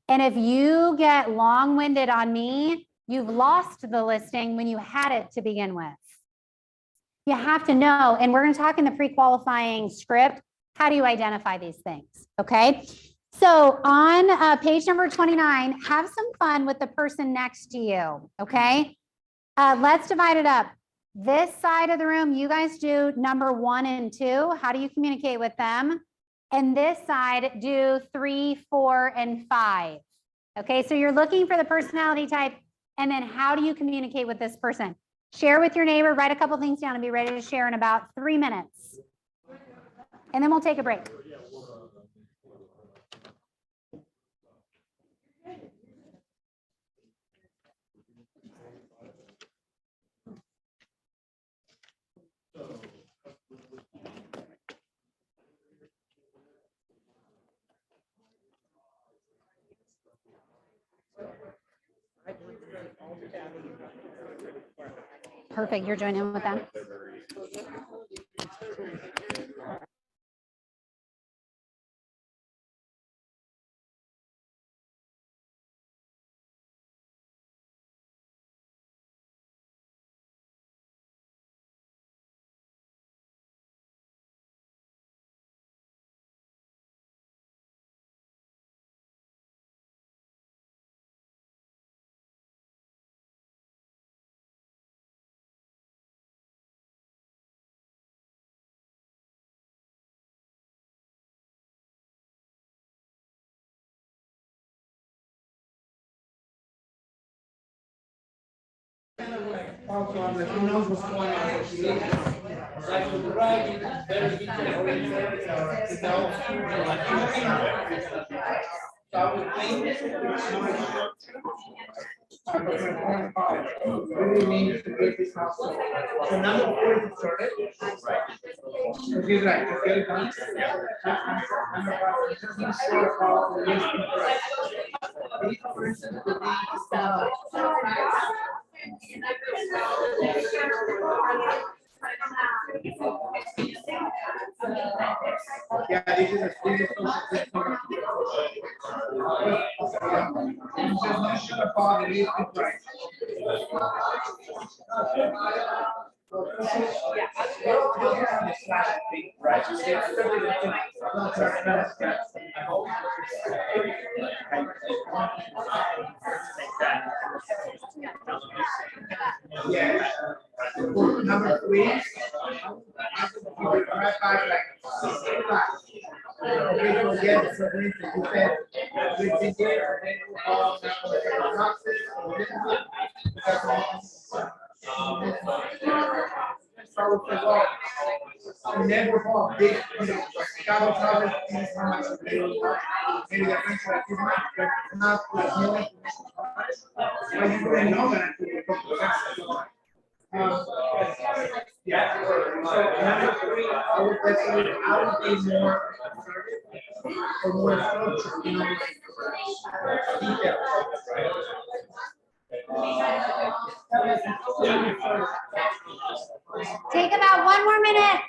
And if you get long-winded on me, you've lost the listing when you had it to begin with. You have to know, and we're going to talk in the pre-qualifying script, how do you identify these things, okay? So on page number 29, have some fun with the person next to you, okay? Let's divide it up. This side of the room, you guys do number 1 and 2. How do you communicate with them? And this side, do 3, 4, and 5. Okay, so you're looking for the personality type, and then how do you communicate with this person? Share with your neighbor, write a couple things down, and be ready to share in about 3 minutes. And then we'll take a break. Perfect, you're joining with them. Also, on the who knows what's going on. Right to the right, very detail oriented, really means to get this house. So number 4 is started. Right. He's right, just get it done. Number 5 is just short of the listing price. Each person will be yeah, this is a serious social. Just mention about the listing price. Yeah. Number 3. Right back like 65. Okay, so yes, so you said we've been there and then all never fall big, Chicago Travis is how much maybe the French like this much, but not like more. But you wouldn't know that yeah. So number 3, I would definitely, I would be more or more structured, you know, like detail. Take about 1 more minute.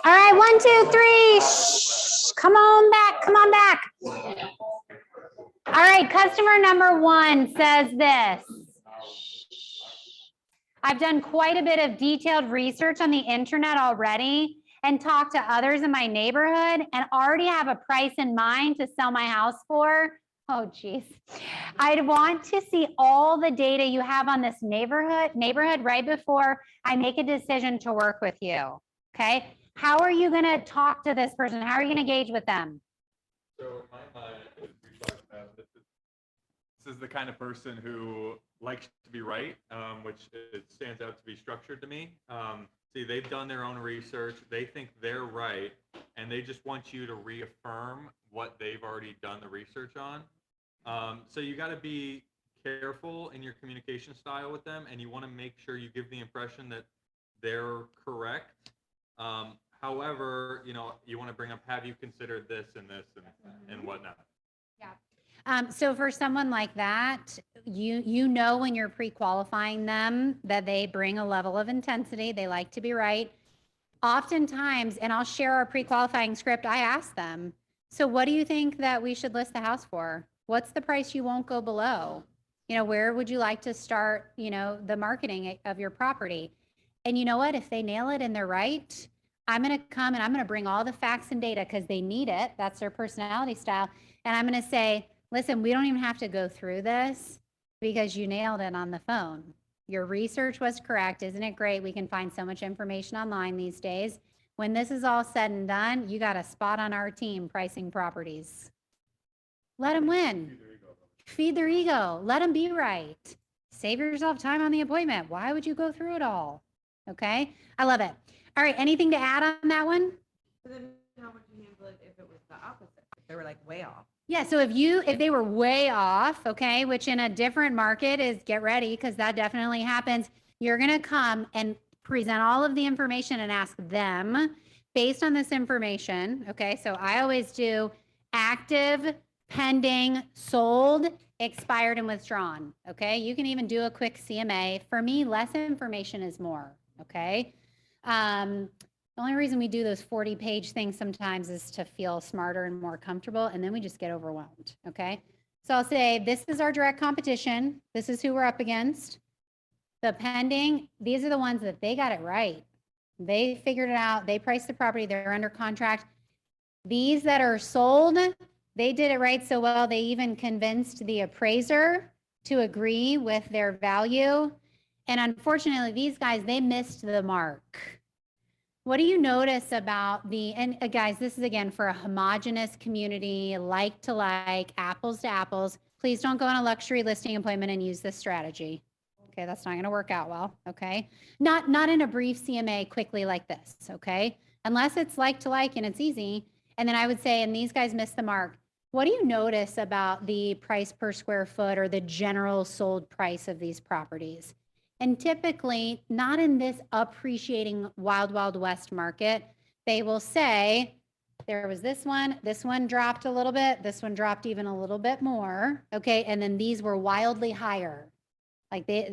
All right, 1, 2, 3. Shh. Come on back. Come on back. All right, customer number 1 says this. I've done quite a bit of detailed research on the internet already and talked to others in my neighborhood and already have a price in mind to sell my house for. Oh, geez. I'd want to see all the data you have on this neighborhood right before I make a decision to work with you. Okay. How are you going to talk to this person? How are you going to engage with them? So in my mind, as we talked about, this is the kind of person who likes to be right, which it stands out to be structured to me. See, they've done their own research. They think they're right, and they just want you to reaffirm what they've already done the research on. So you got to be careful in your communication style with them, and you want to make sure you give the impression that they're correct. However, you know, you want to bring up, have you considered this and this and whatnot? Yeah. So for someone like that, you know when you're pre-qualifying them that they bring a level of intensity, they like to be right. Oftentimes, and I'll share our pre-qualifying script, I ask them, so what do you think that we should list the house for? What's the price you won't go below? You know, where would you like to start, you know, the marketing of your property? And you know what, if they nail it and they're right, I'm going to come and I'm going to bring all the facts and data because they need it. That's their personality style. And I'm going to say, listen, we don't even have to go through this because you nailed it on the phone. Your research was correct. Isn't it great? We can find so much information online these days. When this is all said and done, you got a spot on our team pricing properties. Let them win. Feed their ego. Let them be right. Save yourself time on the appointment. Why would you go through it all? Okay. I love it. All right. Anything to add on that one? So then how would you handle it if it was the opposite? If they were like way off? Yeah. So if they were way off, okay, which in a different market is, get ready because that definitely happens. You're going to come and present all of the information and ask them based on this information. Okay. So I always do active, pending, sold, expired, and withdrawn. Okay. You can even do a quick CMA. For me, less information is more. Okay. The only reason we do those 40-page things sometimes is to feel smarter and more comfortable, and then we just get overwhelmed. Okay. So I'll say, this is our direct competition. This is who we're up against. The pending, these are the ones that they got it right. They figured it out. They priced the property. They're under contract. These that are sold, they did it right so well, they even convinced the appraiser to agree with their value. And unfortunately, these guys, they missed the mark. What do you notice about and guys, this is again for a homogenous community, like to like, apples to apples. Please don't go on a luxury listing appointment and use this strategy. Okay, that's not gonna work out well, okay? Not in a brief CMA quickly like this, okay? Unless it's like to like and it's easy. And then I would say, and these guys missed the mark. What do you notice about the price per square foot or the general sold price of these properties? And typically, not in this appreciating wild, wild west market, they will say, there was this one dropped a little bit, this one dropped even a little bit more, okay? And then these were wildly higher. Like it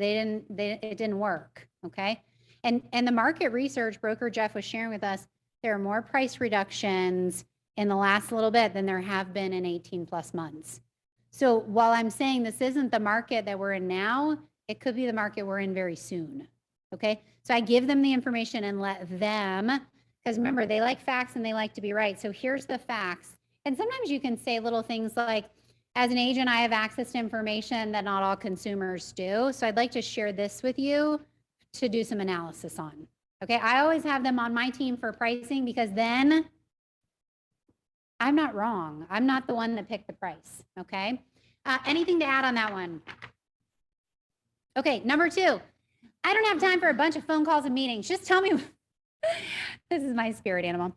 didn't work, okay? And the market research broker Jeff was sharing with us, there are more price reductions in the last little bit than there have been in 18 plus months. So while I'm saying this isn't the market that we're in now, it could be the market we're in very soon, okay? So I give them the information and let them, because remember, they like facts and they like to be right. So here's the facts. And sometimes you can say little things like, as an agent, I have access to information that not all consumers do. So I'd like to share this with you to do some analysis on, okay? I always have them on my team for pricing because then I'm not wrong. I'm not the one that picked the price, okay? Anything to add on that one? Okay, number 2, I don't have time for a bunch of phone calls and meetings. Just tell me, this is my spirit animal.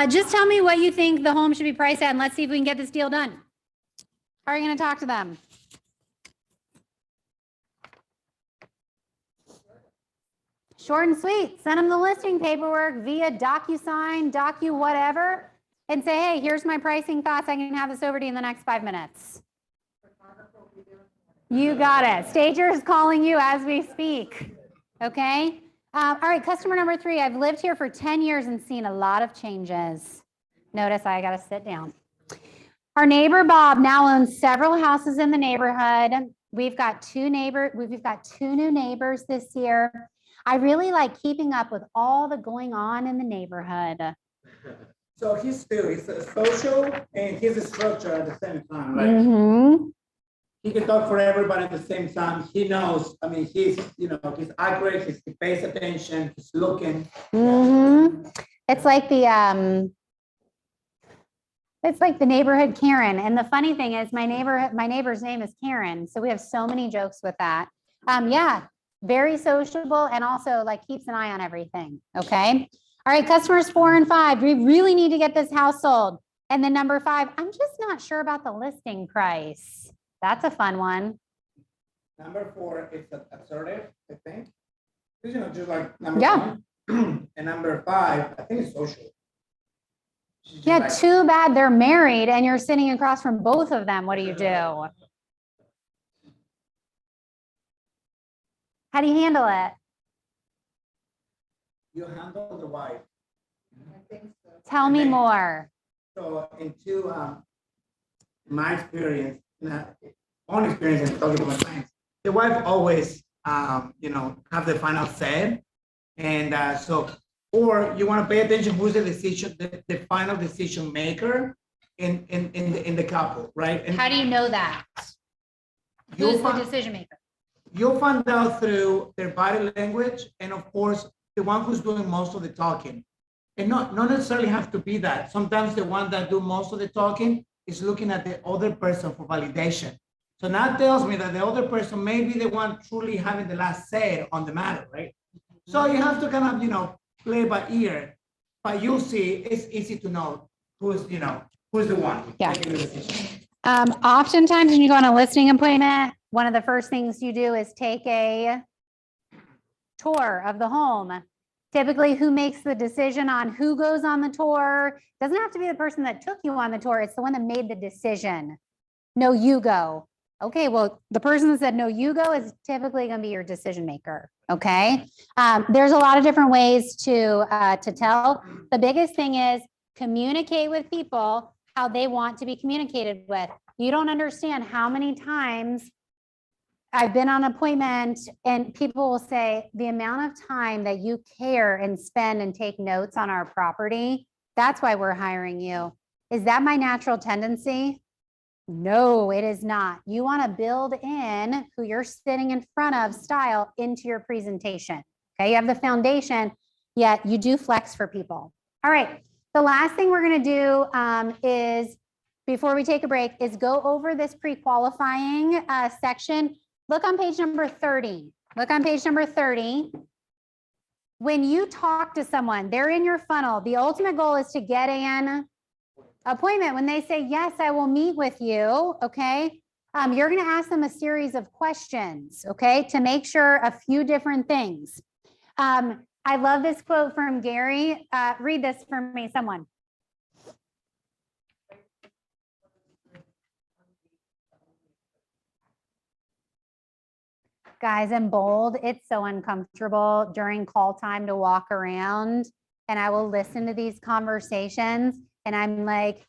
Just tell me what you think the home should be priced at and let's see if we can get this deal done. How are you going to talk to them? Short and sweet. Send them the listing paperwork via DocuSign, whatever, and say, hey, here's my pricing thoughts. I can have this over to you in the next 5 minutes. You got it. Stager is calling you as we speak. Okay. All right. Customer number 3. I've lived here for 10 years and seen a lot of changes. Notice I got to sit down. Our neighbor Bob now owns several houses in the neighborhood. We've got 2 new neighbors this year. I really like keeping up with all the going on in the neighborhood. So he's a social and he's a structure at the same time, right? Mm-hmm. He can talk for everybody at the same time. He knows, I mean, he's accurate, he pays attention, he's looking. Mm-hmm. It's like the neighborhood Karen. And the funny thing is my neighbor's name is Karen. So we have so many jokes with that. Yeah, very sociable and also like keeps an eye on everything. Okay. All right, customers 4 and 5. We really need to get this house sold. And then number 5, I'm just not sure about the listing price. That's a fun one. Number 4, it's assertive, I think. Just like number 1. And number 5, I think it's social. Yeah, like, too bad they're married and you're sitting across from both of them. What do you do? How do you handle it? You handle the wife. I think so. Tell me more. So into my experience, own experience and talking to my clients, the wife always, have the final say. And so, or you want to pay attention who's the final decision maker in the couple, right? And how do you know that? Who's the decision maker? You'll find out through their body language, and of course, the one who's doing most of the talking. And not necessarily have to be that. Sometimes the one that do most of the talking is looking at the other person for validation. So that tells me that the other person may be the one truly having the last say on the matter, right? So you have to kind of, play by ear, but you'll see it's easy to know who's the one making the decision. Oftentimes when you go on a listing appointment, one of the first things you do is take a tour of the home. Typically, who makes the decision on who goes on the tour? Doesn't have to be the person that took you on the tour. It's the one that made the decision. No, you go. Okay, well, the person that said no, you go is typically going to be your decision maker. Okay, there's a lot of different ways to tell. The biggest thing is communicate with people how they want to be communicated with. You don't understand how many times I've been on appointment and people will say the amount of time that you care and spend and take notes on our property, that's why we're hiring you. Is that my natural tendency? No, it is not. You want to build in who you're sitting in front of style into your presentation. Okay, you have the foundation, yet you do flex for people. All right, the last thing we're going to do is, before we take a break, is go over this pre-qualifying section. Look on page number 30. Look on page number 30. When you talk to someone, they're in your funnel. The ultimate goal is to get an appointment. When they say, yes, I will meet with you, okay, you're going to ask them a series of questions, okay, to make sure a few different things. I love this quote from Gary. Read this for me, someone. Guys, in bold, it's so uncomfortable during call time to walk around, and I will listen to these conversations and I'm like,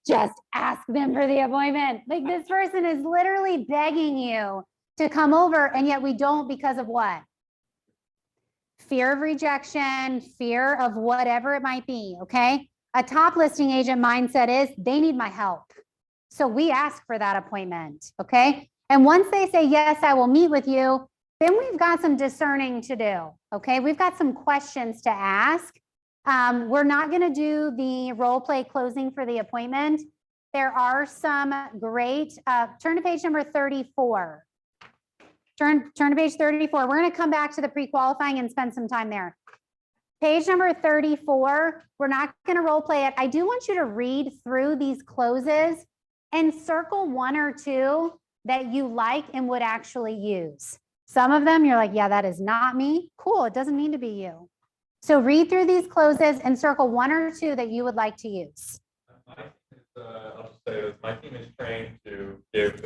just ask them for the appointment. Like, this person is literally begging you to come over, and yet we don't, because of what? Fear of rejection, fear of whatever it might be, okay? A top listing agent mindset is they need my help. So we ask for that appointment, okay? And once they say, yes, I will meet with you, then we've got some discerning to do, okay? We've got some questions to ask. We're not gonna do the role play closing for the appointment. There are some great, turn to page number 34. Turn to page 34. We're going to come back to the pre-qualifying and spend some time there. Page number 34, we're not going to role play it. I do want you to read through these closes and circle one or two that you like and would actually use. Some of them you're like, yeah, that is not me. Cool, it doesn't mean to be you. So read through these closes and circle one or two that you would like to use. I'll just say this, my team is trained to give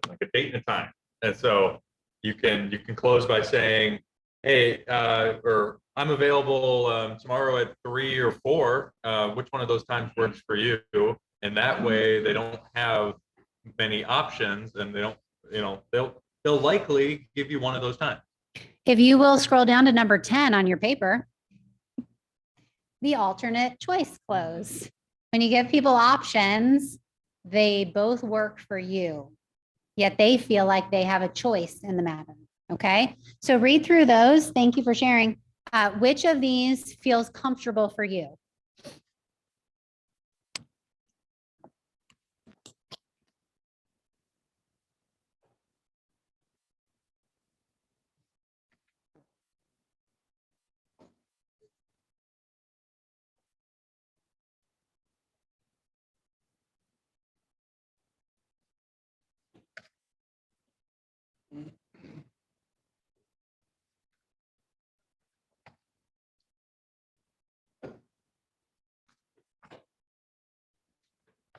like a date and a time. And so you can close by saying, hey, or I'm available tomorrow at 3 or 4. Which one of those times works for you? And that way they don't have many options, and they don't, they'll likely give you one of those times. If you will scroll down to number 10 on your paper, the alternate choice close. When you give people options, they both work for you, yet they feel like they have a choice in the matter. Okay, so read through those. Thank you for sharing. Which of these feels comfortable for you?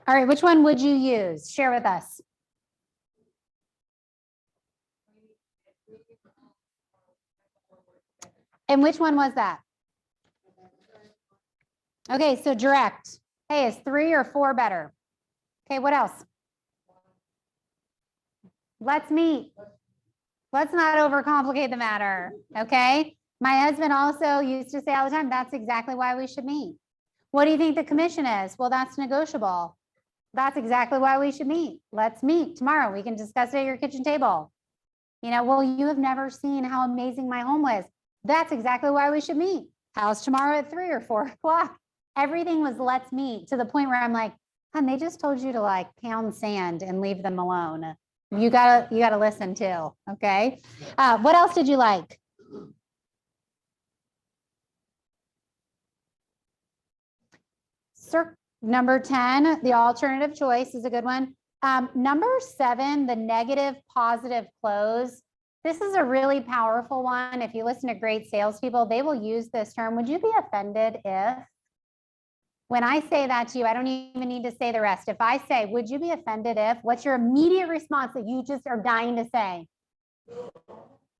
All right, which one would you use? Share with us. And which one was that? Okay, so direct. Hey, is 3 or 4 better? Okay, what else? Let's meet. Let's not overcomplicate the matter, okay? My husband also used to say all the time, that's exactly why we should meet. What do you think the commission is? Well, that's negotiable. That's exactly why we should meet. Let's meet tomorrow. We can discuss it at your kitchen table. Well, you have never seen how amazing my home was. That's exactly why we should meet. How's tomorrow at 3 or 4 o'clock? Everything was let's meet, to the point where I'm like, hon, they just told you to like pound sand and leave them alone. You gotta listen too, okay? What else did you like? Number 10, the alternative choice is a good one. Number 7, the negative positive close. This is a really powerful one. If you listen to great salespeople, they will use this term. Would you be offended if, when I say that to you, I don't even need to say the rest. If I say, would you be offended if, what's your immediate response that you just are dying to say?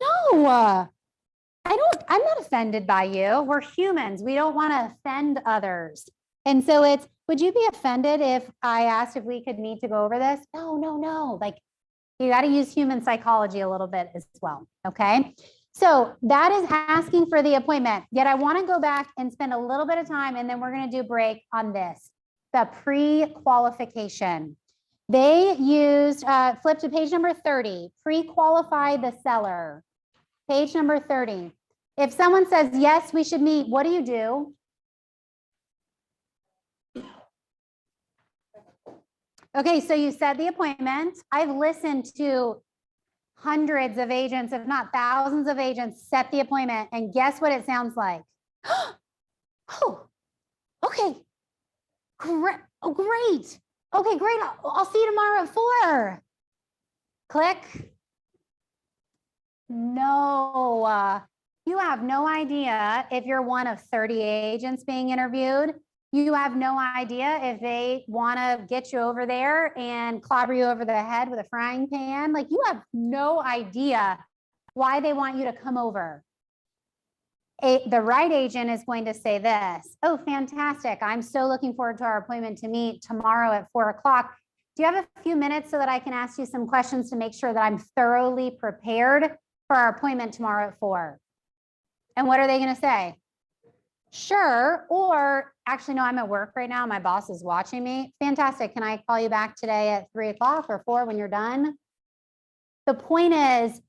No, I'm not offended by you. We're humans. We don't want to offend others. And so it's, would you be offended if I asked if we could meet to go over this? No. Like, you got to use human psychology a little bit as well. Okay. So that is asking for the appointment. Yet I want to go back and spend a little bit of time, and then we're going to do break on this, the pre-qualification. They used, flip to page number 30, pre-qualify the seller. Page number 30. If someone says, yes, we should meet, what do? Okay, so you set the appointment. I've listened to hundreds of agents, if not thousands of agents, set the appointment, and guess what it sounds like? Oh, okay, great. Oh, great. Okay, great. I'll see you tomorrow at 4. Click. No, you have no idea if you're one of 30 agents being interviewed. You have no idea if they want to get you over there and clobber you over the head with a frying pan. Like, you have no idea why they want you to come over. The right agent is going to say this. Oh, fantastic. I'm so looking forward to our appointment to meet tomorrow at 4 o'clock. Do you have a few minutes so that I can ask you some questions to make sure that I'm thoroughly prepared for our appointment tomorrow at 4? And what are they going to say? Sure. Or actually, no, I'm at work right now. My boss is watching me. Fantastic. Can I call you back today at 3 o'clock or 4 when you're done? The point is,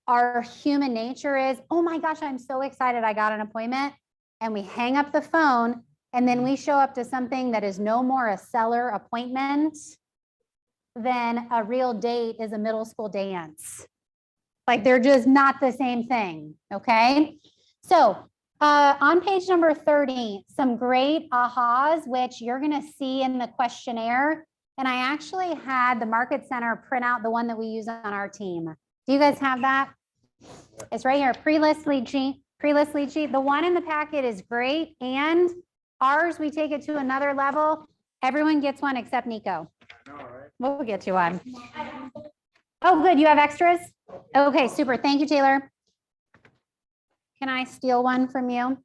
our human nature is, oh my gosh, I'm so excited I got an appointment. And we hang up the phone, and then we show up to something that is no more a seller appointment. than a real date is a middle school dance. Like they're just not the same thing, okay? So on page number 30, some great ahas, which you're gonna see in the questionnaire. And I actually had the Market Center print out the one that we use on our team. Do you guys have that? It's right here, pre-list lead sheet, pre-list lead sheet. The one in the packet is great. And ours, we take it to another level. Everyone gets one except Nico. We'll get you one. Oh, good, you have extras? Okay, super, thank you, Taylor. Can I steal one from you?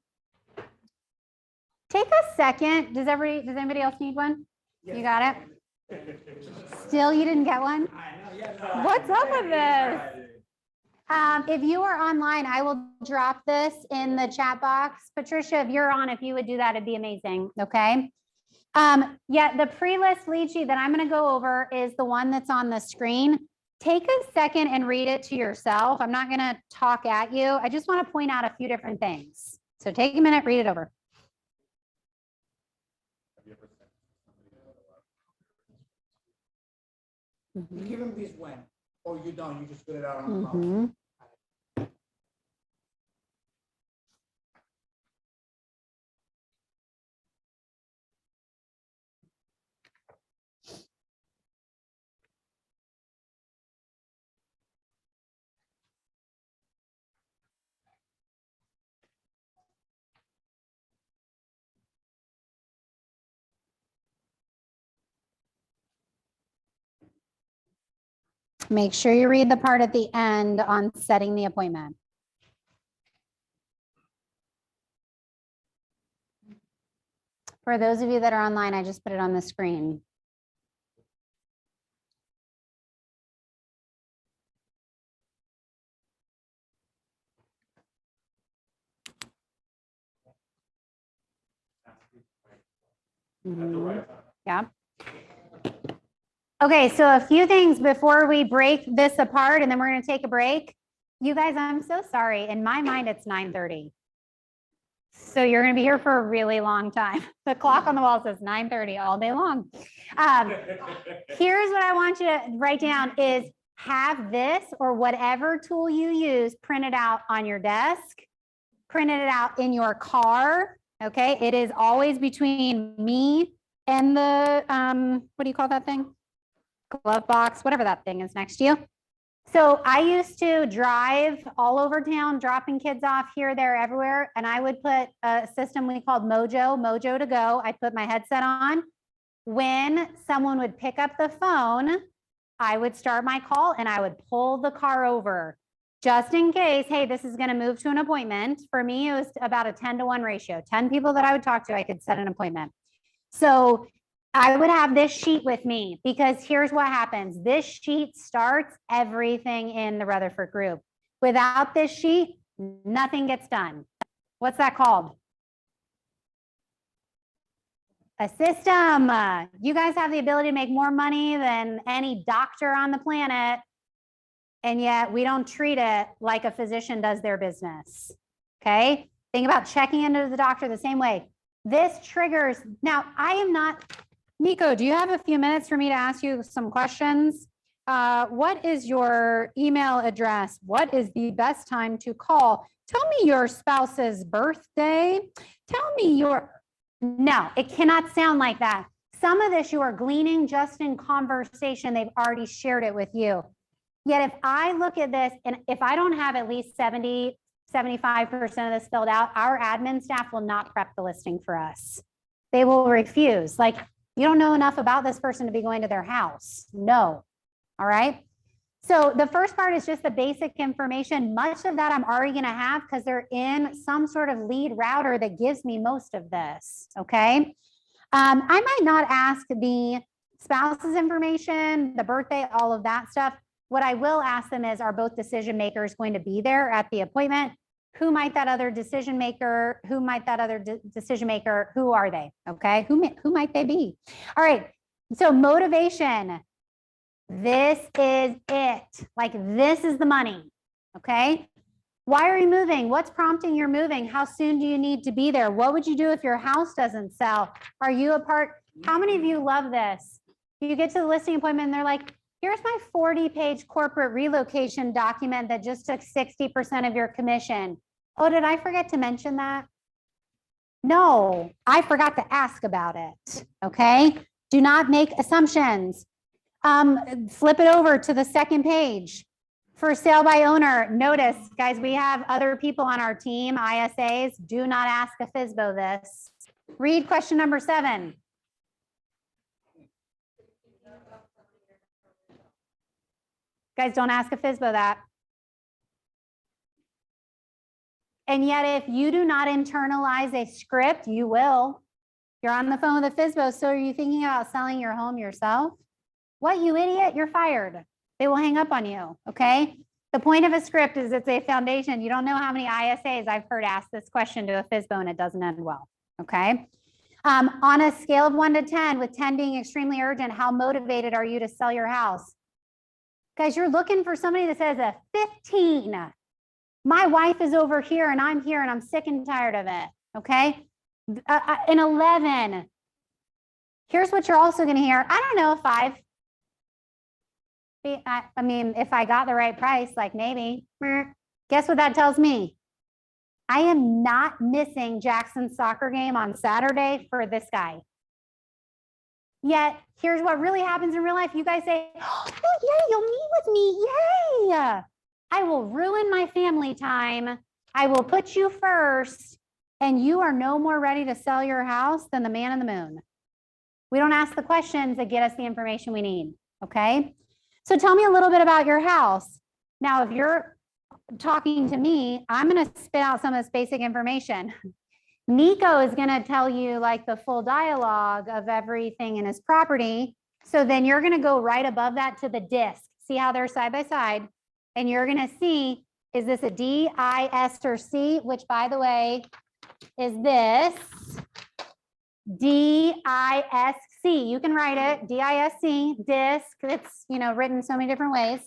Take a second. Does anybody else need one? You got it? Still, you didn't get one? What's up with this? If you are online, I will drop this in the chat box. Patricia, if you're on, if you would do that, it'd be amazing, okay? Yeah, the pre-list lead sheet that I'm gonna go over is the one that's on the screen. Take a second and read it to yourself. I'm not gonna talk at you. I just wanna point out a few different things. So take a minute, read it over. You give them this when, or you don't, you just put it out on the phone. Make sure you read the part at the end on setting the appointment. For those of you that are online, I just put it on the screen. Yeah. Okay, so a few things before we break this apart and then we're going to take a break. You guys, I'm so sorry. In my mind, it's 9:30. So you're going to be here for a really long time. The clock on the wall says 9:30 all day long. Here's what I want you to write down is have this or whatever tool you use printed out on your desk, printed it out in your car. Okay, it is always between me and the, what do you call that thing? Glove box, whatever that thing is next to you. So I used to drive all over town, dropping kids off here, there, everywhere. And I would put a system we called Mojo to go. I'd put my headset on. When someone would pick up the phone, I would start my call and I would pull the car over just in case, hey, this is going to move to an appointment. For me, it was about a 10-to-1 ratio. 10 people that I would talk to, I could set an appointment. So I would have this sheet with me because here's what happens. This sheet starts everything in the Rutherford group. Without this sheet, nothing gets done. What's that called? A system. You guys have the ability to make more money than any doctor on the planet. And yet we don't treat it like a physician does their business. Okay. Think about checking into the doctor the same way. This triggers. Now, I am not. Nico, do you have a few minutes for me to ask you some questions? What is your email address? What is the best time to call? Tell me your spouse's birthday. Tell me your, no, it cannot sound like that. Some of this you are gleaning just in conversation. They've already shared it with you. Yet if I look at this and if I don't have at least 70, 75% of this filled out, our admin staff will not prep the listing for us. They will refuse. Like, you don't know enough about this person to be going to their house. No. All right. So the first part is just the basic information. Much of that I'm already going to have because they're in some sort of lead router that gives me most of this. Okay. I might not ask the spouse's information, the birthday, all of that stuff. What I will ask them is, are both decision makers going to be there at the appointment? Who might that other decision maker, who are they? Okay, who might they be? All right, so motivation. This is it. Like, this is the money, okay? Why are you moving? What's prompting your moving? How soon do you need to be there? What would you do if your house doesn't sell? Are you a part? How many of you love this? You get to the listing appointment and they're like, here's my 40-page corporate relocation document that just took 60% of your commission. Oh, did I forget to mention that? No, I forgot to ask about it, okay? Do not make assumptions. Flip it over to the second page. For sale by owner, notice, guys, we have other people on our team, ISAs. Do not ask a FSBO this. Read question number 7. Guys, don't ask a FSBO that. And yet, if you do not internalize a script, you will. You're on the phone with a FSBO, so are you thinking about selling your home yourself? What, you idiot? You're fired. They will hang up on you, okay? The point of a script is it's a foundation. You don't know how many ISAs I've heard ask this question to a FSBO and it doesn't end well, okay? On a scale of 1 to 10, with 10 being extremely urgent, how motivated are you to sell your house? Guys, you're looking for somebody that says a 15. My wife is over here and I'm here and I'm sick and tired of it, okay? An 11. Here's what you're also gonna hear. I don't know, 5. I mean, if I got the right price, like maybe. Guess what that tells me? I am not missing Jackson's soccer game on Saturday for this guy. Yet, here's what really happens in real life. You guys say, oh, yay, you'll meet with me, yay. I will ruin my family time. I will put you first, and you are no more ready to sell your house than the man in the moon. We don't ask the questions that get us the information we need, okay? So tell me a little bit about your house. Now, if you're talking to me, I'm gonna spit out some of this basic information. Nico is gonna tell you like the full dialogue of everything in his property. So then you're gonna go right above that to the disc. See how they're side by side? And you're gonna see, is this a D, I, S, or C? Which, by the way, is this D-I-S-C. You can write it, D-I-S-C, disc. It's, you know, written so many different ways.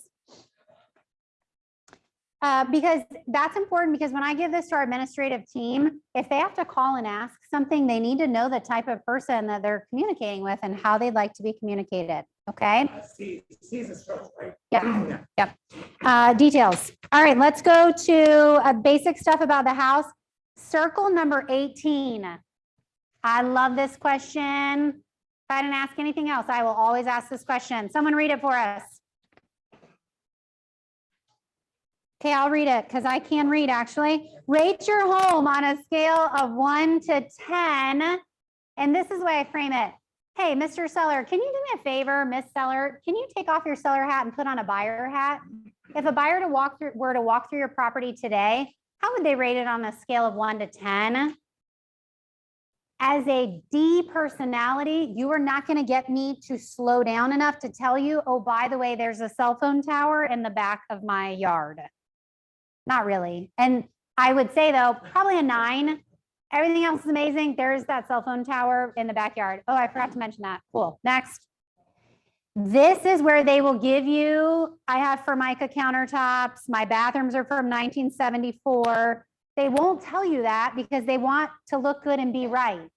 Because that's important, because when I give this to our administrative team, if they have to call and ask something, they need to know the type of person that they're communicating with and how they'd like to be communicated, okay? Right? Yeah, yep. Details. All right, let's go to basic stuff about the house. Circle number 18. I love this question. If I didn't ask anything else, I will always ask this question. Someone read it for us. Okay, I'll read it because I can read actually. Rate your home on a scale of 1 to 10. And this is the way I frame it. Hey, Mr. Seller, can you do me a favor, Miss Seller? Can you take off your seller hat and put on a buyer hat? If a buyer were to walk through your property today, how would they rate it on a scale of 1 to 10? As a D personality, you are not going to get me to slow down enough to tell you, oh, by the way, there's a cell phone tower in the back of my yard. Not really. And I would say, though, probably a 9. Everything else is amazing. There's that cell phone tower in the backyard. Oh, I forgot to mention that. Cool. Next. This is where they will give you, I have Formica countertops. My bathrooms are from 1974. They won't tell you that because they want to look good and be right.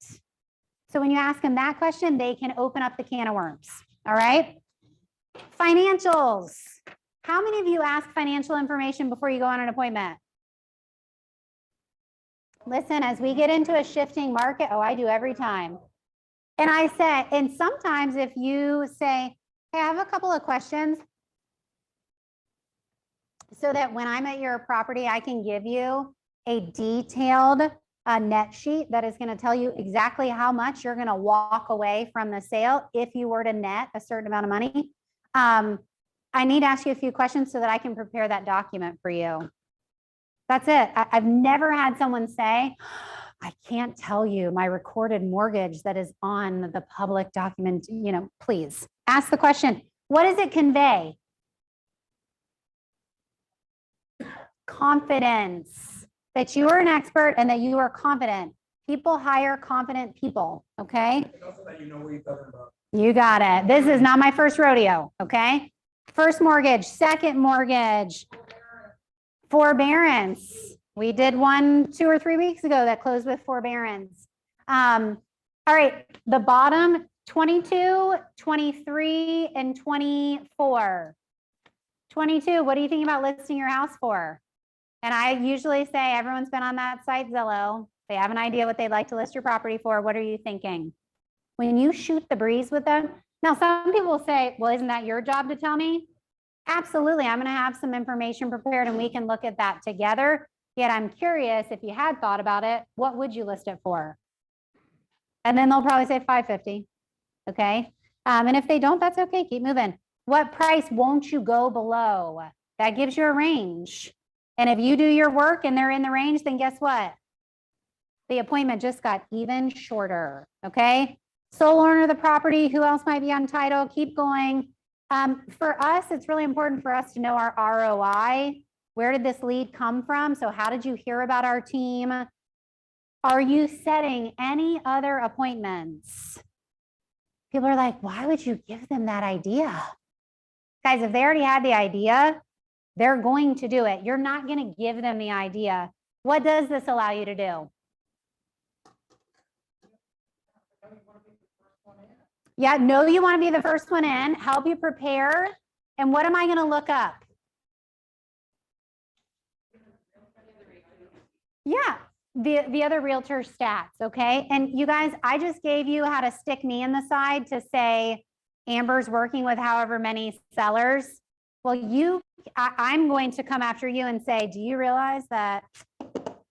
So when you ask them that question, they can open up the can of worms. All right. Financials. How many of you ask financial information before you go on an appointment? Listen, as we get into a shifting market, oh, I do every time. And I said, and sometimes if you say, hey, I have a couple of questions so that when I'm at your property, I can give you a detailed net sheet that is going to tell you exactly how much you're going to walk away from the sale if you were to net a certain amount of money. I need to ask you a few questions so that I can prepare that document for you. That's it. I've never had someone say, I can't tell you my recorded mortgage that is on the public document. You know, please ask the question. What does it convey? Confidence. That you are an expert and that you are confident. People hire confident people, okay? And also that you know what you're talking about. You got it. This is not my first rodeo, okay? First mortgage, second mortgage, forbearance. We did one 2 or 3 weeks ago that closed with forbearance. All right, the bottom, 22, 23, and 24. 22, what do you think about listing your house for? And I usually say everyone's been on that site Zillow. They have an idea what they'd like to list your property for. What are you thinking? When you shoot the breeze with them, now some people will say, well, isn't that your job to tell me? Absolutely, I'm gonna have some information prepared and we can look at that together. Yet I'm curious, if you had thought about it, what would you list it for? And then they'll probably say 550, okay? And if they don't, that's okay, keep moving. What price won't you go below? That gives you a range. And if you do your work and they're in the range, then guess what? The appointment just got even shorter, okay? Sole owner of the property, who else might be on title? Keep going. For us, it's really important for us to know our ROI. Where did this lead come from? So how did you hear about our team? Are you setting any other appointments? People are like, why would you give them that idea? Guys, if they already had the idea, they're going to do it. You're not going to give them the idea. What does this allow you to do? Yeah, know you want to be the first one in, help you prepare. And what am I going to look up? Yeah, the other realtor stats, okay? And you guys, I just gave you how to stick me in the side to say Amber's working with however many sellers. Well, I'm going to come after you and say, do you realize that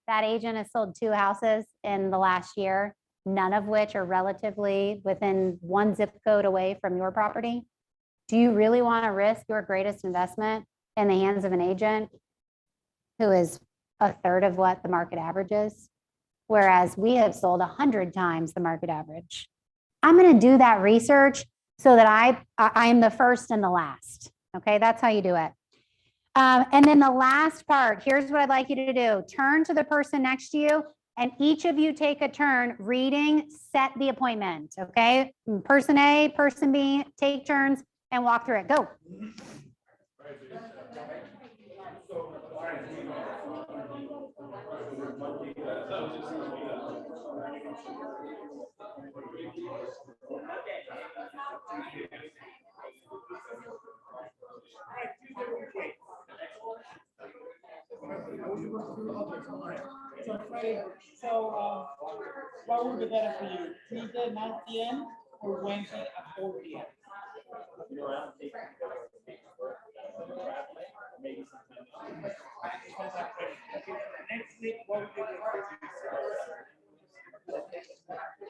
that agent has sold 2 houses in the last year, none of which are relatively within 1 zip code away from your property? Do you really want to risk your greatest investment in the hands of an agent who is 1/3 of what the market average is? Whereas we have sold 100 times the market average. I'm going to do that research so that I'm the first and the last. Okay, that's how you do it. And then the last part, here's what I'd like you to do. Turn to the person next to you and each of you take a turn reading, set the appointment, okay? Person A, person B, take turns and walk through it. Go. So, what would be better for you? Tuesday, 9 p.m. or Wednesday at 4 p.m.? Next week, what would be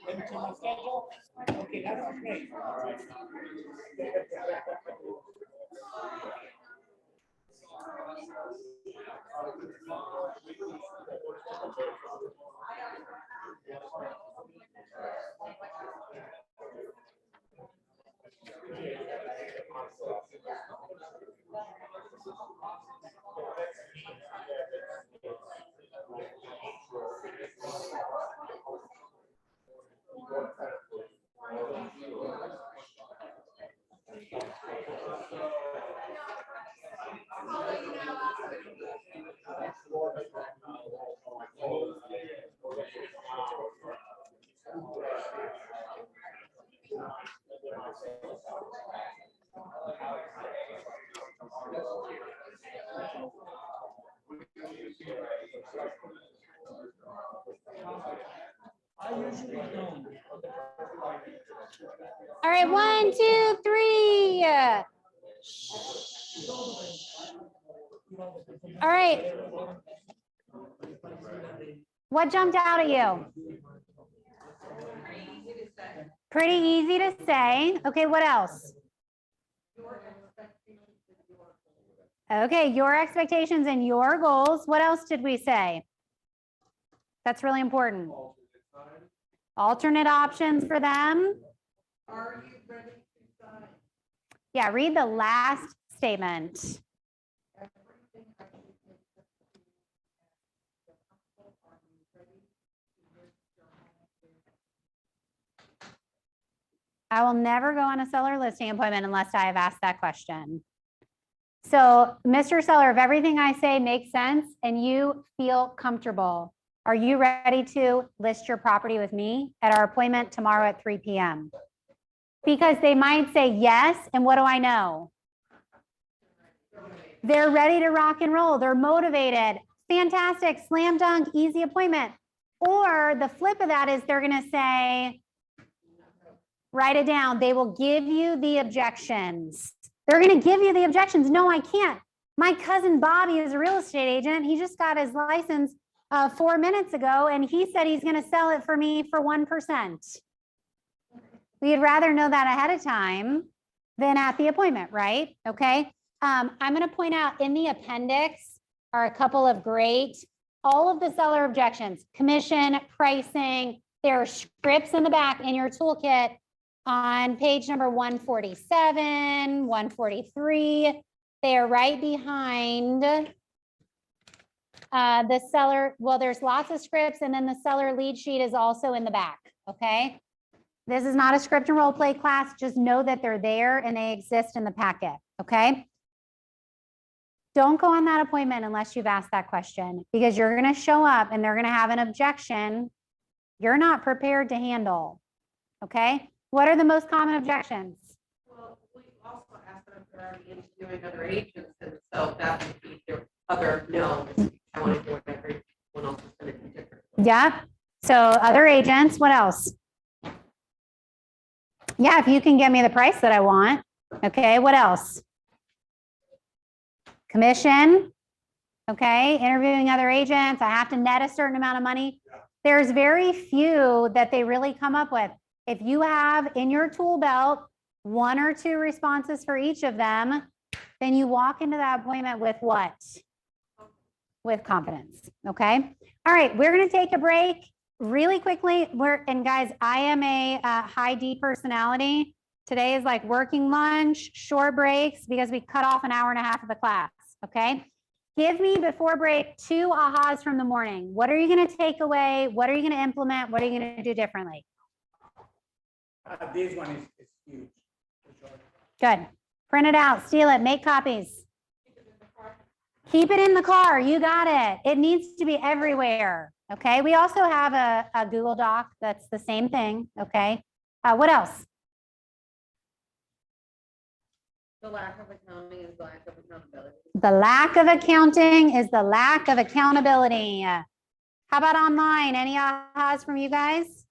Let me check my schedule. Okay, that's great. All right, 1, 2, 3. All right. What jumped out at you? Pretty easy to say. Okay, what else? Okay, your expectations and your goals. What else did we say? That's really important. Alternate options for them. Are you ready to sign? Yeah, read the last statement. Everything I should make up to you and feel comfortable. Are you ready to live your home? I will never go on a seller listing appointment unless I have asked that question. So, Mr. Seller, if everything I say makes sense and you feel comfortable, are you ready to list your property with me at our appointment tomorrow at 3 p.m.? Because they might say yes, and what do I know? They're ready to rock and roll. They're motivated. Fantastic, slam dunk, easy appointment. Or the flip of that is they're going to say, write it down. They will give you the objections. They're going to give you the objections. No, I can't. My cousin Bobby is a real estate agent. He just got his license 4 minutes ago, and he said he's going to sell it for me for 1%. We'd rather know that ahead of time than at the appointment, right? Okay. I'm going to point out in the appendix are a couple of all of the seller objections, commission, pricing. There are scripts in the back in your toolkit on page number 147, 143. They are right behind the seller. Well, there's lots of scripts, and then the seller lead sheet is also in the back. Okay. This is not a script and role play class. Just know that they're there and they exist in the packet. Okay. Don't go on that appointment unless you've asked that question, because you're going to show up and they're going to have an objection you're not prepared to handle. Okay. What are the most common objections? Well, we also asked them if they're already interviewing other agents, and so that would be their other no. I want to do whatever everyone else is going to do different. Yeah. So other agents, what else? Yeah, if you can get me the price that I want. Okay, what else? Commission. Okay, interviewing other agents. I have to net a certain amount of money. There's very few that they really come up with. If you have in your tool belt 1 or 2 responses for each of them, then you walk into that appointment with what? With confidence. Okay. All right, we're going to take a break. Really quickly, and guys, I am a high D personality. Today is like working lunch, short breaks, because we cut off an hour and a half of the class. Okay. Give me before break 2 ahas from the morning. What are you going to take away? What are you going to implement? What are you going to do differently? This one is huge. Good. Print it out, steal it, make copies. Keep it in the car. You got it. It needs to be everywhere. Okay. We also have a Google Doc that's the same thing. Okay. What else? The lack of accounting is lack of accountability. The lack of accounting is the lack of accountability. How about online? Any ahas from you guys?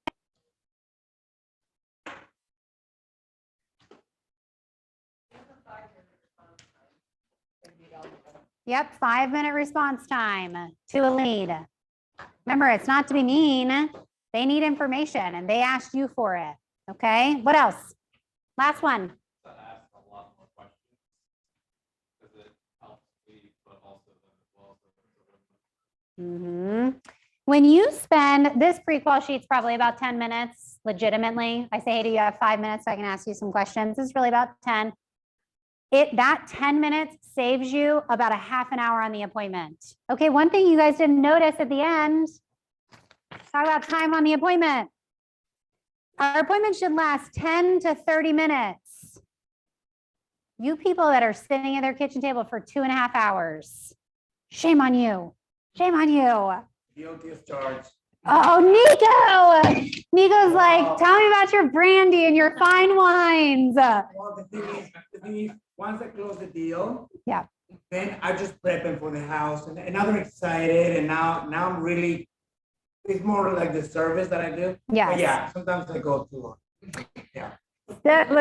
Yep, 5-minute response time to a lead. Remember, it's not to be mean. They need information and they asked you for it. Okay, what else? Last one. When you spend, this pre-qual sheet's probably about 10 minutes, legitimately. I say, hey, do you have 5 minutes so I can ask you some questions? It's really about 10. That 10 minutes saves you about a half an hour on the appointment. Okay, one thing you guys didn't notice at the end, talk about time on the appointment. Our appointment should last 10 to 30 minutes. You people that are sitting at their kitchen table for 2.5 hours, shame on you. Shame on you. Guilty as charged. Oh, Nico. Nico's like, tell me about your brandy and your fine wines. Well, the thing is, once I close the deal, Yeah. then I just prep them for the house, and now they're excited, and now I'm really, it's more like the service that I do. Yes. But yeah, sometimes I go too long. Yeah.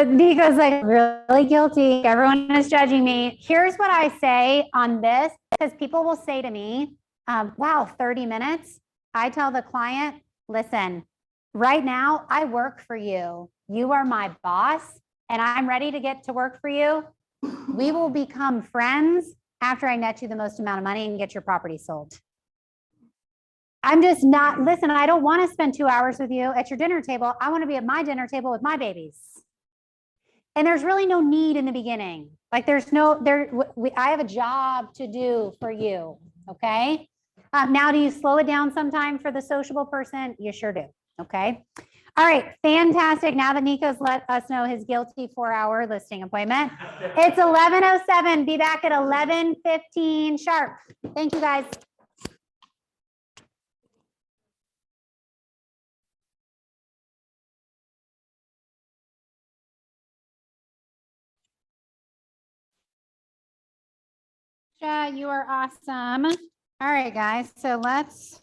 Nico's like, really guilty. Everyone is judging me. Here's what I say on this, because people will say to me, wow, 30 minutes. I tell the client, listen, right now I work for you. You are my boss and I'm ready to get to work for you. We will become friends after I net you the most amount of money and get your property sold. I'm just not, listen, I don't want to spend 2 hours with you at your dinner table. I want to be at my dinner table with my babies. And there's really no need in the beginning. Like I have a job to do for you. Okay. Now, do you slow it down sometime for the sociable person? You sure do. Okay. All right. Fantastic. Now that Nico's let us know his guilty 4-hour listing appointment, it's 11:07. Be back at 11:15 sharp. Thank you guys. You are awesome. All right, guys, so let's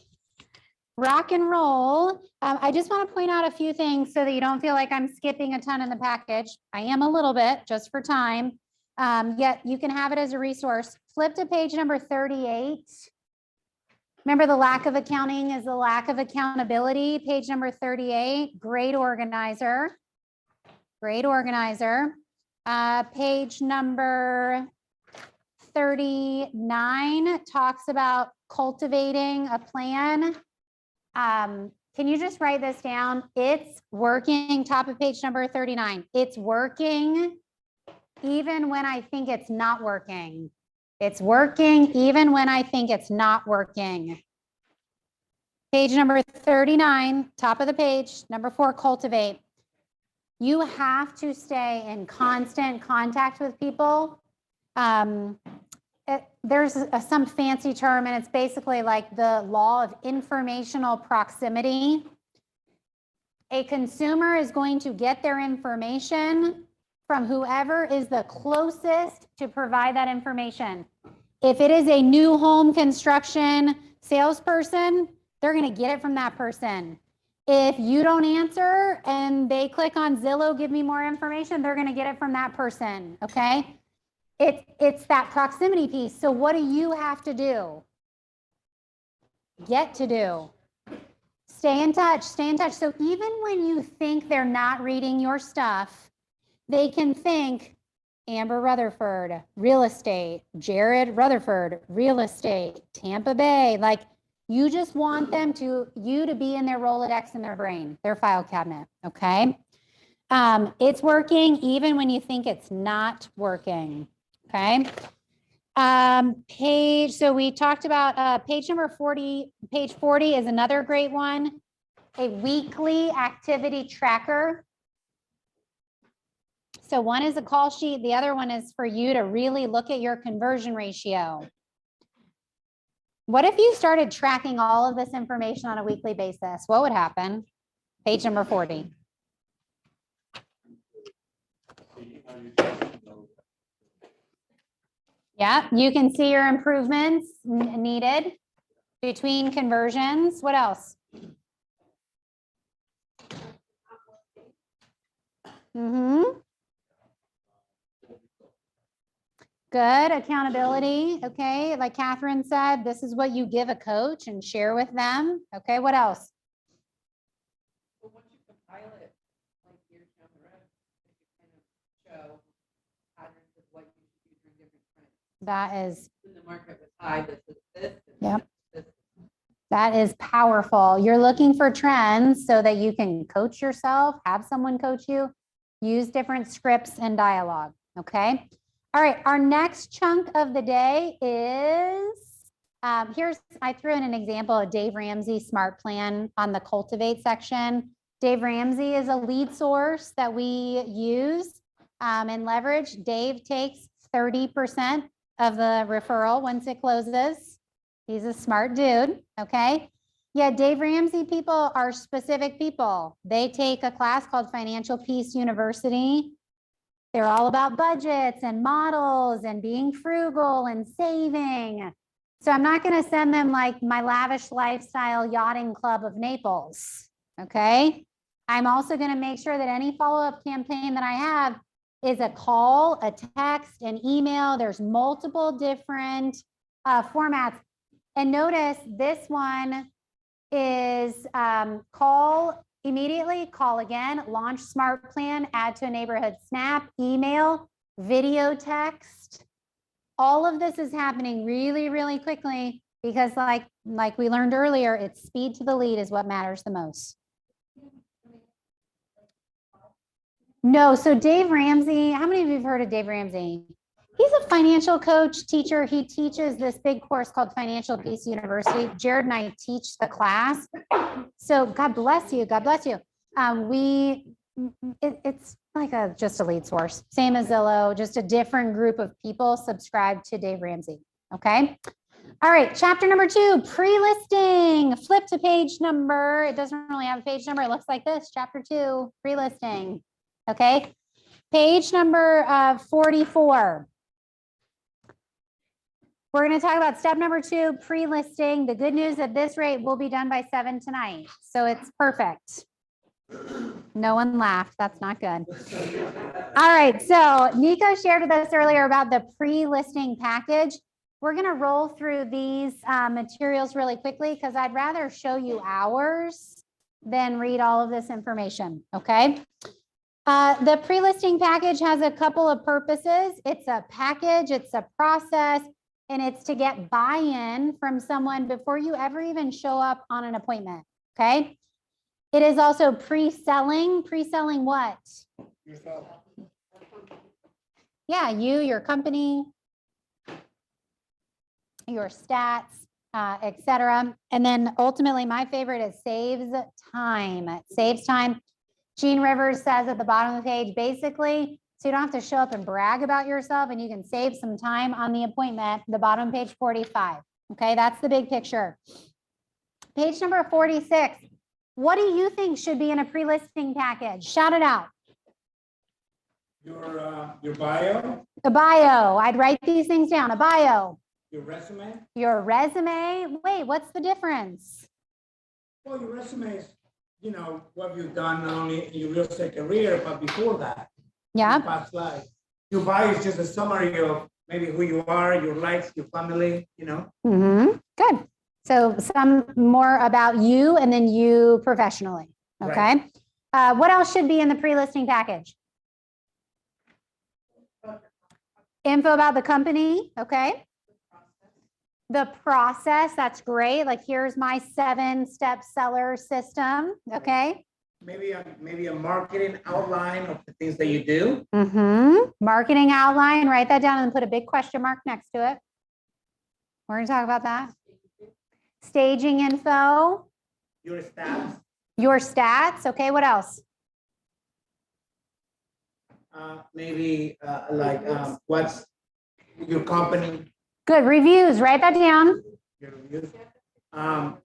rock and roll. I just want to point out a few things so that you don't feel like I'm skipping a ton in the package. I am a little bit just for time. Yet you can have it as a resource. Flip to page number 38. Remember, the lack of accounting is the lack of accountability. Page number 38, great organizer. Great organizer. Page number 39 talks about cultivating a plan. Can you just write this down? It's working, top of page number 39. It's working even when I think it's not working. It's working even when I think it's not working. Page number 39, top of the page, number 4, cultivate. You have to stay in constant contact with people. There's some fancy term, and it's basically like the law of informational proximity. A consumer is going to get their information from whoever is the closest to provide that information. If it is a new home construction salesperson, they're going to get it from that person. If you don't answer and they click on Zillow, give me more information, they're going to get it from that person. Okay. It's that proximity piece. So what do you have to do? Get to do. Stay in touch, stay in touch. So even when you think they're not reading your stuff, they can think Amber Rutherford, real estate, Jared Rutherford, real estate, Tampa Bay. Like, you just want them to be in their Rolodex in their brain, their file cabinet. Okay. It's working even when you think it's not working. Okay. So we talked about page number 40. Page 40 is another great one. A weekly activity tracker. So one is a call sheet. The other one is for you to really look at your conversion ratio. What if you started tracking all of this information on a weekly basis? What would happen? Page number 40. Yeah, you can see your improvements needed between conversions. What else? Good accountability. Okay, like Catherine said, this is what you give a coach and share with them. Okay, what else? But once you compile it, like years down the road, you kind of show patterns of what you should do during different times. That is. When the market was high, this is this. Yep. That is powerful. You're looking for trends so that you can coach yourself, have someone coach you, use different scripts and dialogue. Okay. All right. Our next chunk of the day is I threw in an example of Dave Ramsey Smart Plan on the Cultivate section. Dave Ramsey is a lead source that we use and leverage. Dave takes 30% of the referral once it closes. He's a smart dude. Okay. Yeah. Dave Ramsey people are specific people. They take a class called Financial Peace University. They're all about budgets and models and being frugal and saving. So I'm not going to send them like my lavish lifestyle yachting club of Naples. Okay. I'm also going to make sure that any follow-up campaign that I have is a call, a text, an email. There's multiple different formats. And notice this one is call immediately, call again, launch smart plan, add to a neighborhood snap, email, video text. All of this is happening really, really quickly because like we learned earlier, it's speed to the lead is what matters the most. No, so Dave Ramsey, how many of you have heard of Dave Ramsey? He's a financial coach, teacher. He teaches this big course called Financial Peace University. Jared and I teach the class. So God bless you. God bless you. It's like just a lead source, same as Zillow, just a different group of people subscribe to Dave Ramsey. Okay. All right. Chapter number 2, pre-listing. Flip to page number. It doesn't really have a page number. It looks like this. Chapter 2, pre-listing. Okay. Page number 44. We're going to talk about step number 2, pre-listing. The good news at this rate will be done by 7 tonight. So it's perfect. No one laughed. That's not good. All right. So Nico shared with us earlier about the pre-listing package. We're going to roll through these materials really quickly because I'd rather show you ours than read all of this information. Okay. The pre-listing package has a couple of purposes. It's a package, it's a process, and it's to get buy-in from someone before you ever even show up on an appointment. Okay. It is also pre-selling. Pre-selling what? Yourself. Yeah, you, your company, your stats, etc. And then ultimately, my favorite is saves time. It saves time. Gene Rivers says at the bottom of the page, basically, so you don't have to show up and brag about yourself and you can save some time on the appointment, the bottom page 45. Okay, that's the big picture. Page number 46. What do you think should be in a pre-listing package? Shout it out. Your bio, A bio. I'd write these things down. A bio. your resume. Your resume. Wait, what's the difference? Well, your resume is, you know, what you've done not only in your real estate career, but before that. Yeah. Your past life. Your bio is just a summary of maybe who you are, your likes, your family, you know. Good. So some more about you and then you professionally. Okay. Right. What else should be in the pre-listing package? Info about the company. Okay. The process. That's great. Like here's my 7-step seller system. Okay. Maybe a marketing outline of the things that you do. Marketing outline. Write that down and put a big question mark next to it. We're going to talk about that. Staging info. Your stats. Your stats. Okay. What else? Maybe what's your company. Good. Reviews. Write that down. Your reviews.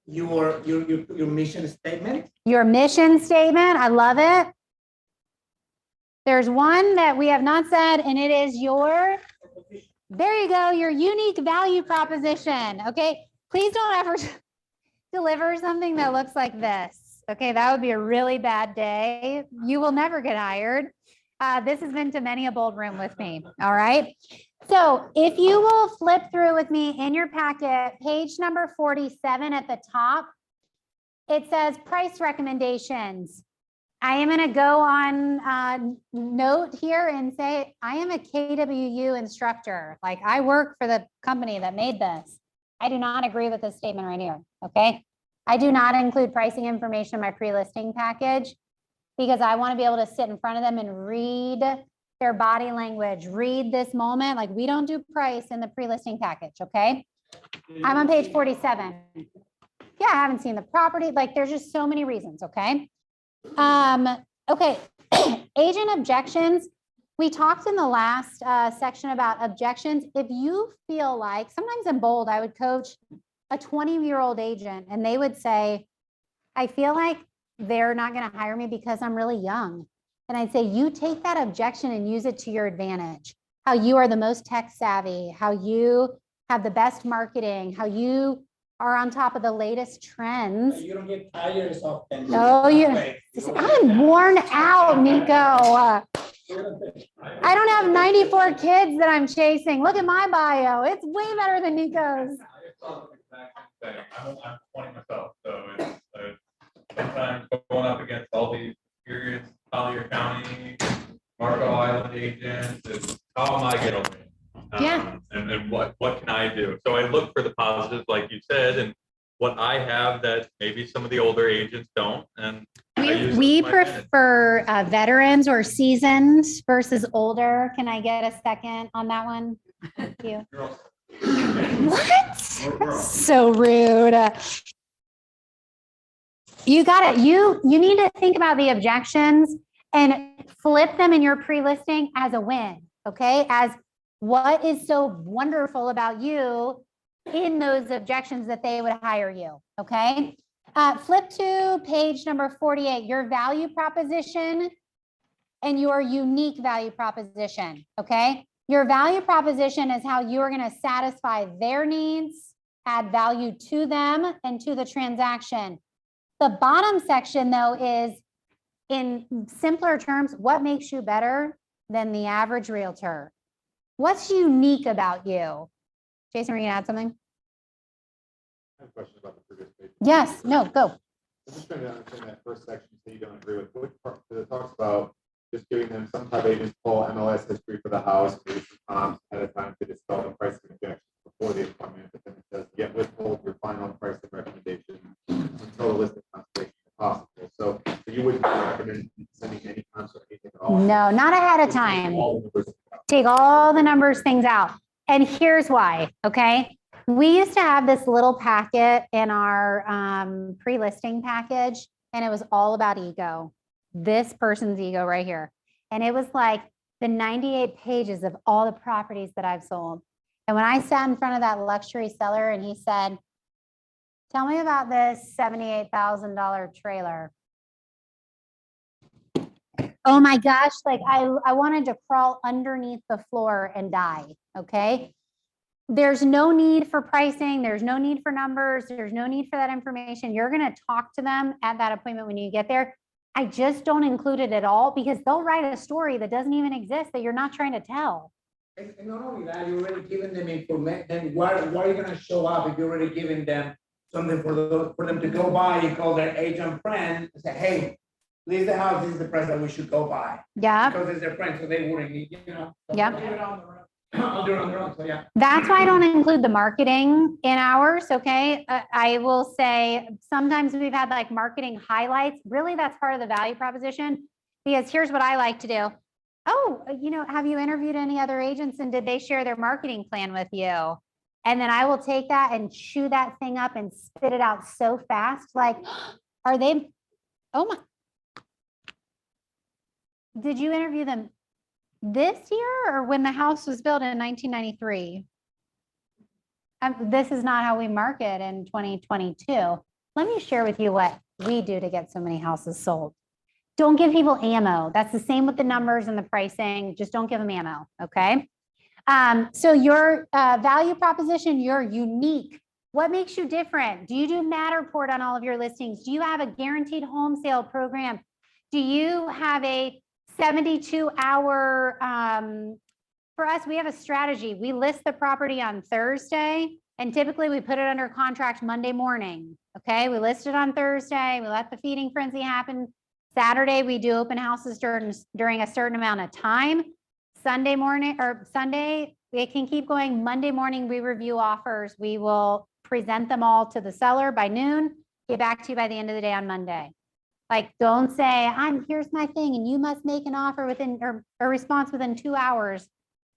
Your mission statement. Your mission statement. I love it. There's one that we have not said, and it is your, there you go, your unique value proposition. Okay. Please don't ever deliver something that looks like this. Okay. That would be a really bad day. You will never get hired. This has been to many a bold room with me. All right. So if you will flip through with me in your packet, page number 47 at the top, it says price recommendations. I am going to go on note here and say, I am a KWU instructor. Like I work for the company that made this. I do not agree with this statement right here. Okay. I do not include pricing information in my pre-listing package because I want to be able to sit in front of them and read their body language, read this moment. Like we don't do price in the pre-listing package. Okay. I'm on page 47. Yeah, I haven't seen the property. Like there's just so many reasons. Okay. Okay. Agent objections. We talked in the last section about objections. If you feel like, sometimes in bold, I would coach a 20-year-old agent and they would say, I feel like they're not going to hire me because I'm really young. And I'd say, you take that objection and use it to your advantage. How you are the most tech savvy, how you have the best marketing, how you are on top of the latest trends. You don't get tired as often. Oh, I'm worn out, Nico. I don't have 94 kids that I'm chasing. Look at my bio. It's way better than Nico's. I'm 20 myself, so it's sometimes going up against all these experienced Collier County, Marco Island agents. It's how am I going to win? Yeah. And what can I do? So I look for the positives, like you said, and what I have that maybe some of the older agents don't. And we prefer veterans or seasoned versus older. Can I get a second on that one? Thank you. What? So rude. You got it. You need to think about the objections and flip them in your pre-listing as a win. Okay. As what is so wonderful about you in those objections that they would hire you. Okay. Flip to page number 48, your value proposition and your unique value proposition. Okay. Your value proposition is how you are going to satisfy their needs, add value to them and to the transaction. The bottom section, though, is in simpler terms, what makes you better than the average realtor? What's unique about you? Jason, were you going to add something? I have a question about the previous page. Yes, no, go. I'm just trying to understand that first section that you don't agree with. Which part, because it talks about just giving them some type of agents pull MLS history for the house, maybe some comps ahead of time to dispel the price objections before the appointment, but then it says, yet withhold your final price and recommendation until the listing consultation is possible. So you wouldn't recommend sending any comps or anything at all? No, not ahead of Just taking time. all the numbers out. Take all the numbers things out. And here's why, okay? We used to have this little packet in our pre-listing package, and it was all about ego. This person's ego right here. And it was like the 98 pages of all the properties that I've sold. And when I sat in front of that luxury seller and he said, tell me about this $78,000 trailer. Oh my gosh, like I wanted to crawl underneath the floor and die, okay? There's no need for pricing. There's no need for numbers. There's no need for that information. You're going to talk to them at that appointment when you get there. I just don't include it at all because they'll write a story that doesn't even exist that you're not trying to tell. And not only that, you're already giving them information. Then why are you going to show up if you're already giving them something for them to go buy? You call their agent friend and say, hey, leave the house. This is the price that we should go buy. Yeah. Because it's their friend, so they wouldn't need, you know. So Yeah. leave it on the road. I'll do it on their own, so yeah. That's why I don't include the marketing in ours, okay? I will say sometimes we've had like marketing highlights. Really, that's part of the value proposition because here's what I like to do. Oh, you know, have you interviewed any other agents and did they share their marketing plan with you? And then I will take that and chew that thing up and spit it out so fast. Like, are they, oh my, did you interview them this year or when the house was built in 1993? This is not how we market in 2022. Let me share with you what we do to get so many houses sold. Don't give people ammo. That's the same with the numbers and the pricing. Just don't give them ammo, okay? So your value proposition, you're unique. What makes you different? Do you do Matterport on all of your listings? Do you have a guaranteed home sale program? Do you have a 72-hour, for us, we have a strategy. We list the property on Thursday, and typically we put it under contract Monday morning, okay? We list it on Thursday. We let the feeding frenzy happen. Saturday, we do open houses during a certain amount of time. Sunday morning or Sunday, it can keep going. Monday morning, we review offers. We will present them all to the seller by noon, get back to you by the end of the day on Monday. Like, don't say, here's my thing, and you must make an offer within, or a response within 2 hours.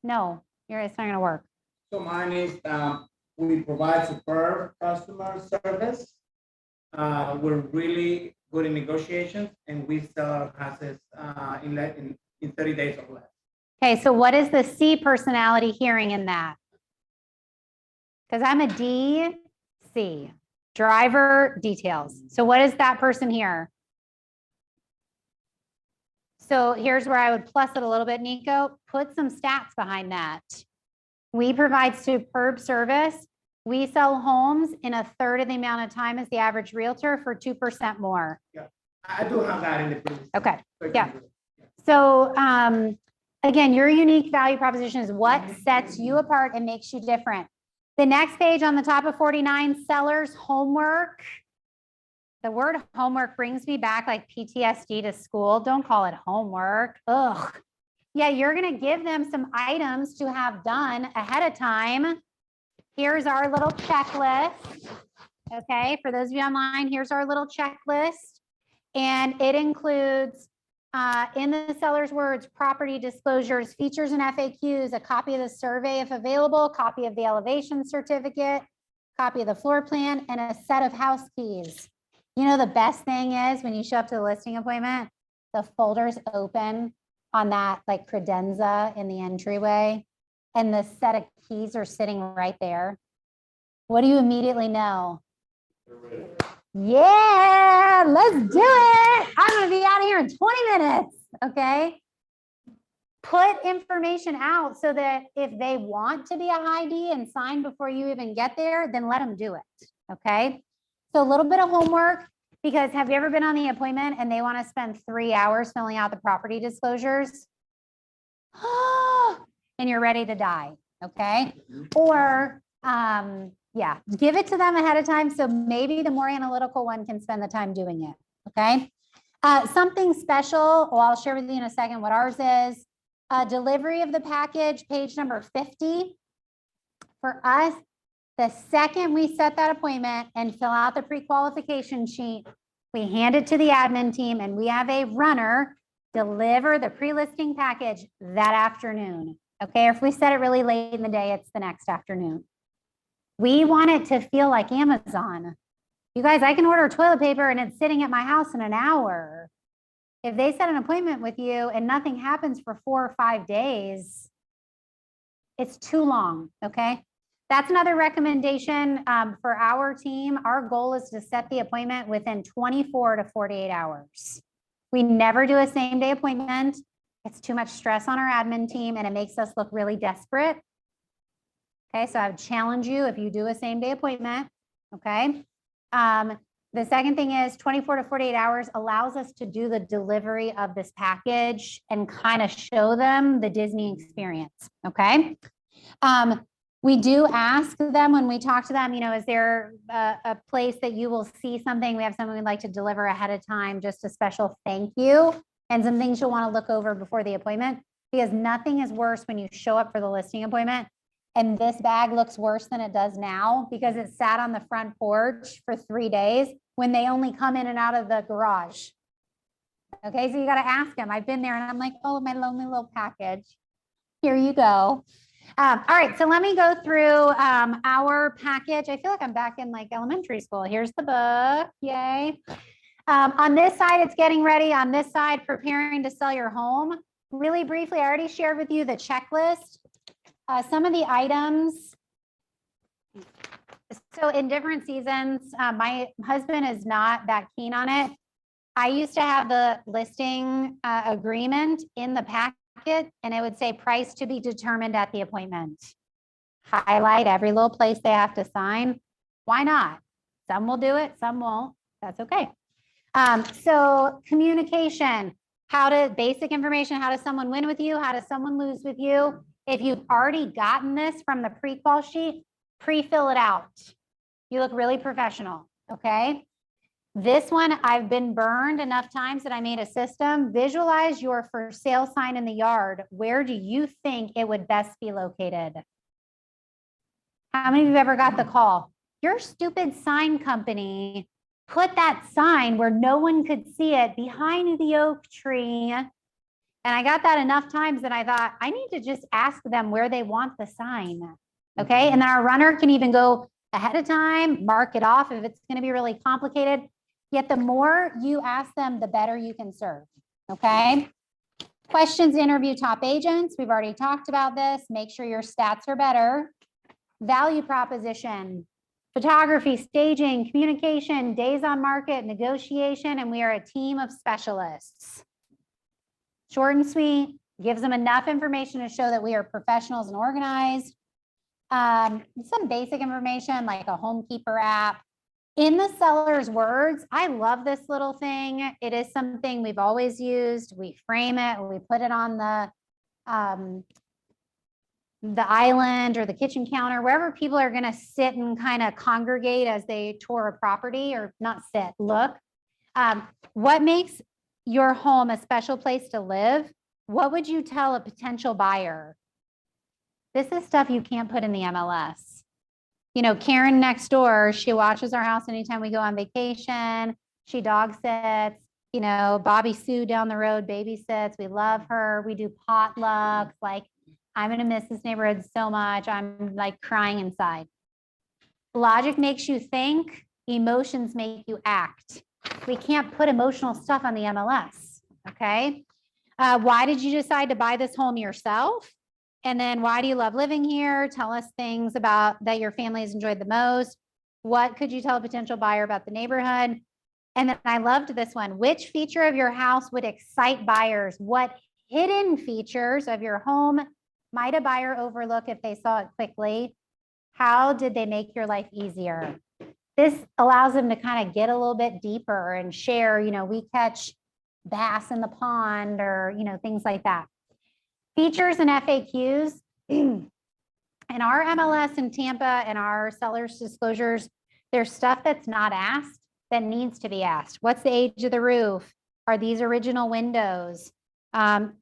No, it's not gonna work. So mine is, we provide superb customer service. We're really good in negotiations and we sell houses in 30 days or less. Okay, so what is the C personality hearing in that? Because I'm a D, C, driver details. So what is that person here? So here's where I would plus it a little bit, Nico. Put some stats behind that. We provide superb service. We sell homes in a third of the amount of time as the average realtor for 2% more. Yeah, I do have that in the previous. Okay, yeah. So again, your unique value proposition is what sets you apart and makes you different. The next page on the top of 49, sellers homework. The word homework brings me back like PTSD to school. Don't call it homework. Ugh. Yeah, you're going to give them some items to have done ahead of time. Here's our little checklist. Okay, for those of you online, here's our little checklist. And it includes, in the seller's words, property disclosures, features and FAQs, a copy of the survey if available, copy of the elevation certificate, copy of the floor plan, and a set of house keys. You know, the best thing is when you show up to the listing appointment, the folder's open on that like credenza in the entryway, and the set of keys are sitting right there. What do you immediately know? Yeah, let's do it. I'm going to be out of here in 20 minutes. Okay. put information out so that if they want to be a high D and sign before you even get there, then let them do it. Okay. So a little bit of homework, because have you ever been on the appointment and they want to spend 3 hours filling out the property disclosures? And you're ready to die. Okay. Or, yeah, give it to them ahead of time. So maybe the more analytical one can spend the time doing it. Okay. Something special. Well, I'll share with you in a second what ours is. Delivery of the package, page number 50. For us, the second we set that appointment and fill out the pre-qualification sheet, we hand it to the admin team and we have a runner deliver the pre-listing package that afternoon. Okay, or if we set it really late in the day, it's the next afternoon. We want it to feel like Amazon. You guys, I can order toilet paper and it's sitting at my house in an hour. If they set an appointment with you and nothing happens for 4 or 5 days, it's too long, okay? That's another recommendation for our team. Our goal is to set the appointment within 24 to 48 hours. We never do a same day appointment. It's too much stress on our admin team and it makes us look really desperate. Okay, so I would challenge you if you do a same day appointment, okay? The second thing is 24 to 48 hours allows us to do the delivery of this package and kind of show them the Disney experience, okay? We do ask them when we talk to them, you know, is there a place that you will see something? We have something we'd like to deliver ahead of time, just a special thank you and some things you'll want to look over before the appointment, because nothing is worse when you show up for the listing appointment and this bag looks worse than it does now because it sat on the front porch for 3 days when they only come in and out of the garage. Okay, so you got to ask them. I've been there and I'm like, oh, my lonely little package. Here you go. All right, so let me go through our package. I feel like I'm back in like elementary school. Here's the book, yay. On this side, it's getting ready. On this side, preparing to sell your home. Really briefly, I already shared with you the checklist. Some of the items. So in different seasons, my husband is not that keen on it. I used to have the listing agreement in the packet and it would say price to be determined at the appointment. Highlight every little place they have to sign. Why not? Some will do it, some won't. That's okay. So communication, basic information, how does someone win with you? How does someone lose with you? If you've already gotten this from the pre-qual sheet, pre-fill it out. You look really professional, okay? This one, I've been burned enough times that I made a system. Visualize your for sale sign in the yard. Where do you think it would best be located? How many of you have ever got the call? Your stupid sign company put that sign where no one could see it behind the oak tree. And I got that enough times that I thought, I need to just ask them where they want the sign. Okay. And then our runner can even go ahead of time, mark it off if it's going to be really complicated. Yet the more you ask them, the better you can serve. Okay. Questions, interview top agents. We've already talked about this. Make sure your stats are better. Value proposition, photography, staging, communication, days on market, negotiation, and we are a team of specialists. Short and sweet, gives them enough information to show that we are professionals and organized. Some basic information like a homekeeper app. In the seller's words, I love this little thing. It is something we've always used. We frame it, we put it on the island or the kitchen counter, wherever people are going to sit and kind of congregate as they tour a property, or not sit, look. What makes your home a special place to live? What would you tell a potential buyer? This is stuff you can't put in the MLS. You know, Karen next door, she watches our house anytime we go on vacation. She dog sits. You know, Bobby Sue down the road babysits. We love her. We do potlucks. Like, I'm going to miss this neighborhood so much. I'm like crying inside. Logic makes you think. Emotions make you act. We can't put emotional stuff on the MLS. Okay. Why did you decide to buy this home yourself? And then why do you love living here? Tell us things about that your family has enjoyed the most. What could you tell a potential buyer about the neighborhood? And then I loved this one. Which feature of your house would excite buyers? What hidden features of your home might a buyer overlook if they saw it quickly? How did they make your life easier? This allows them to kind of get a little bit deeper and share, we catch bass in the pond or, things like that. Features and FAQs. In our MLS in Tampa and our sellers disclosures, there's stuff that's not asked that needs to be asked. What's the age of the roof? Are these original windows?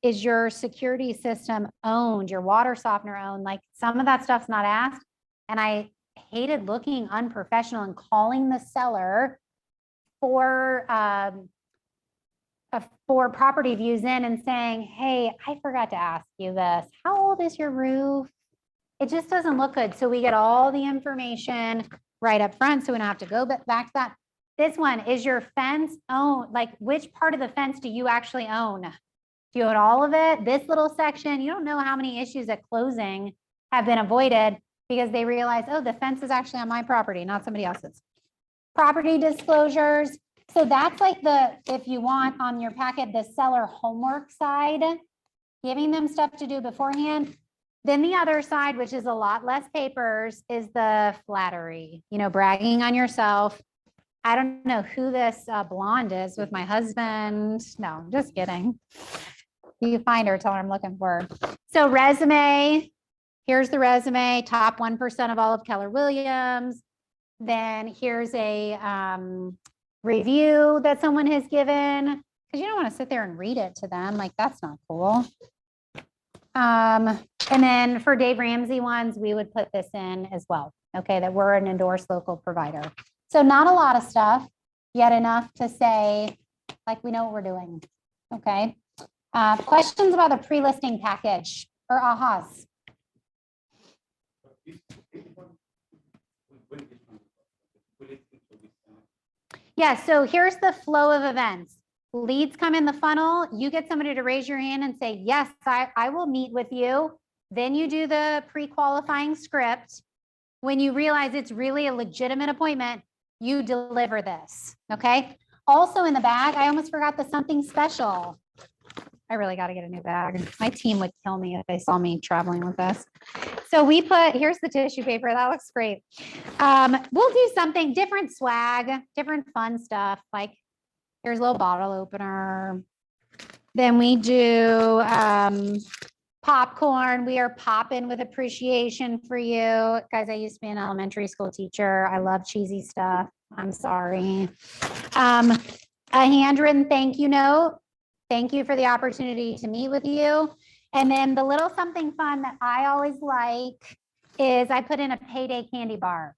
Is your security system owned? Your water softener owned? Like some of that stuff's not asked. And I hated looking unprofessional and calling the seller for property views in and saying, hey, I forgot to ask you this. How old is your roof? It just doesn't look good. So we get all the information right up front, so we don't have to go back to that. This one, is your fence owned? Like which part of the fence do you actually own? Do you own all of it? This little section, you don't know how many issues at closing have been avoided because they realize, oh, the fence is actually on my property, not somebody else's. Property disclosures. So that's like if you want on your packet, the seller homework side, giving them stuff to do beforehand. Then the other side, which is a lot less papers, is the flattery, bragging on yourself. I don't know who this blonde is with my husband. No, just kidding. You find her, tell her I'm looking for her. So resume, here's the resume, top 1% of all of Keller Williams. Then here's a review that someone has given, because you don't want to sit there and read it to them. Like, that's not cool. And then for Dave Ramsey ones, we would put this in as well. Okay, that we're an endorsed local provider. So not a lot of stuff, yet enough to say, like, we know what we're doing. Okay. Questions about the pre-listing package or ahas? Yeah, so here's the flow of events. Leads come in the funnel. You get somebody to raise your hand and say, yes, I will meet with you. Then you do the pre-qualifying script. When you realize it's really a legitimate appointment, you deliver this, okay? Also in the bag, I almost forgot the something special. I really got to get a new bag. My team would kill me if they saw me traveling with this. So we put, here's the tissue paper. That looks great. We'll do something different swag, different fun stuff. Like here's a little bottle opener. Then we do popcorn. We are popping with appreciation for you. Guys, I used to be an elementary school teacher. I love cheesy stuff. I'm sorry. A handwritten thank you note. Thank you for the opportunity to meet with you. And then the little something fun that I always like is I put in a payday candy bar.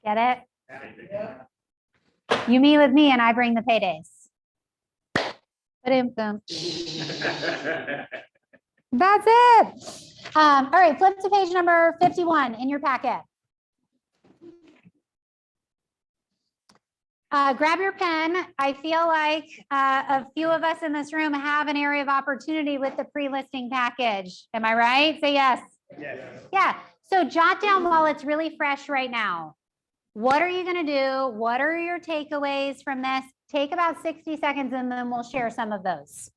Get it? Yeah. You meet with me and I bring the paydays. That's it. All right, flip to page number 51 in your packet. Grab your pen. I feel like a few of us in this room have an area of opportunity with the pre-listing package. Am I right? Say yes. Yes. Yeah. So jot down while it's really fresh right now. What are you going to do? What are your takeaways from this? Take about 60 seconds and then we'll share some of those.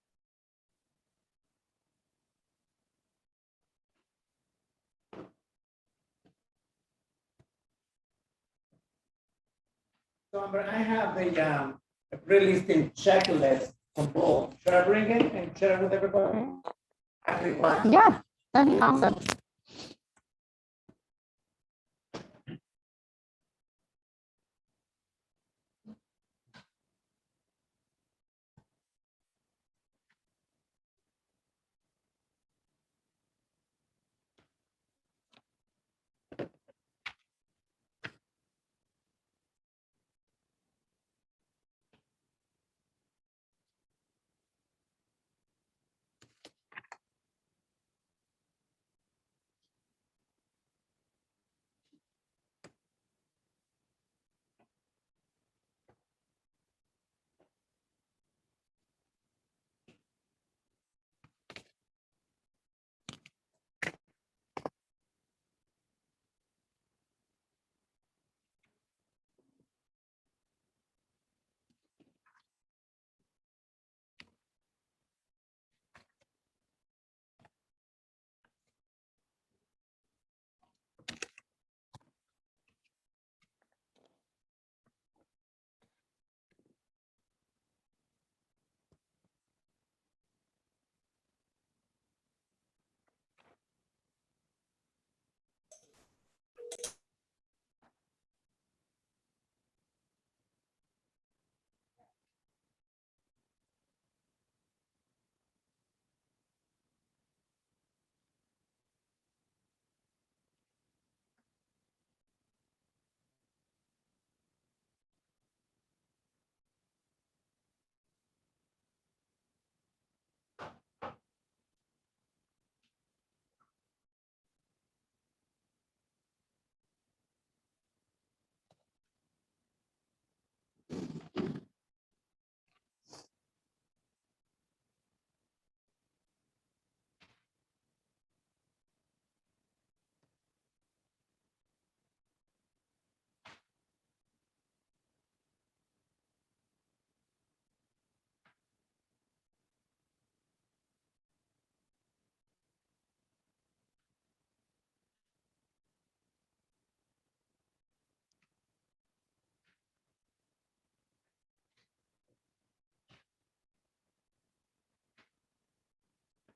So Amber, I have a pre-listing checklist for both. Should I bring it and share it with everybody? Yeah, that'd be awesome.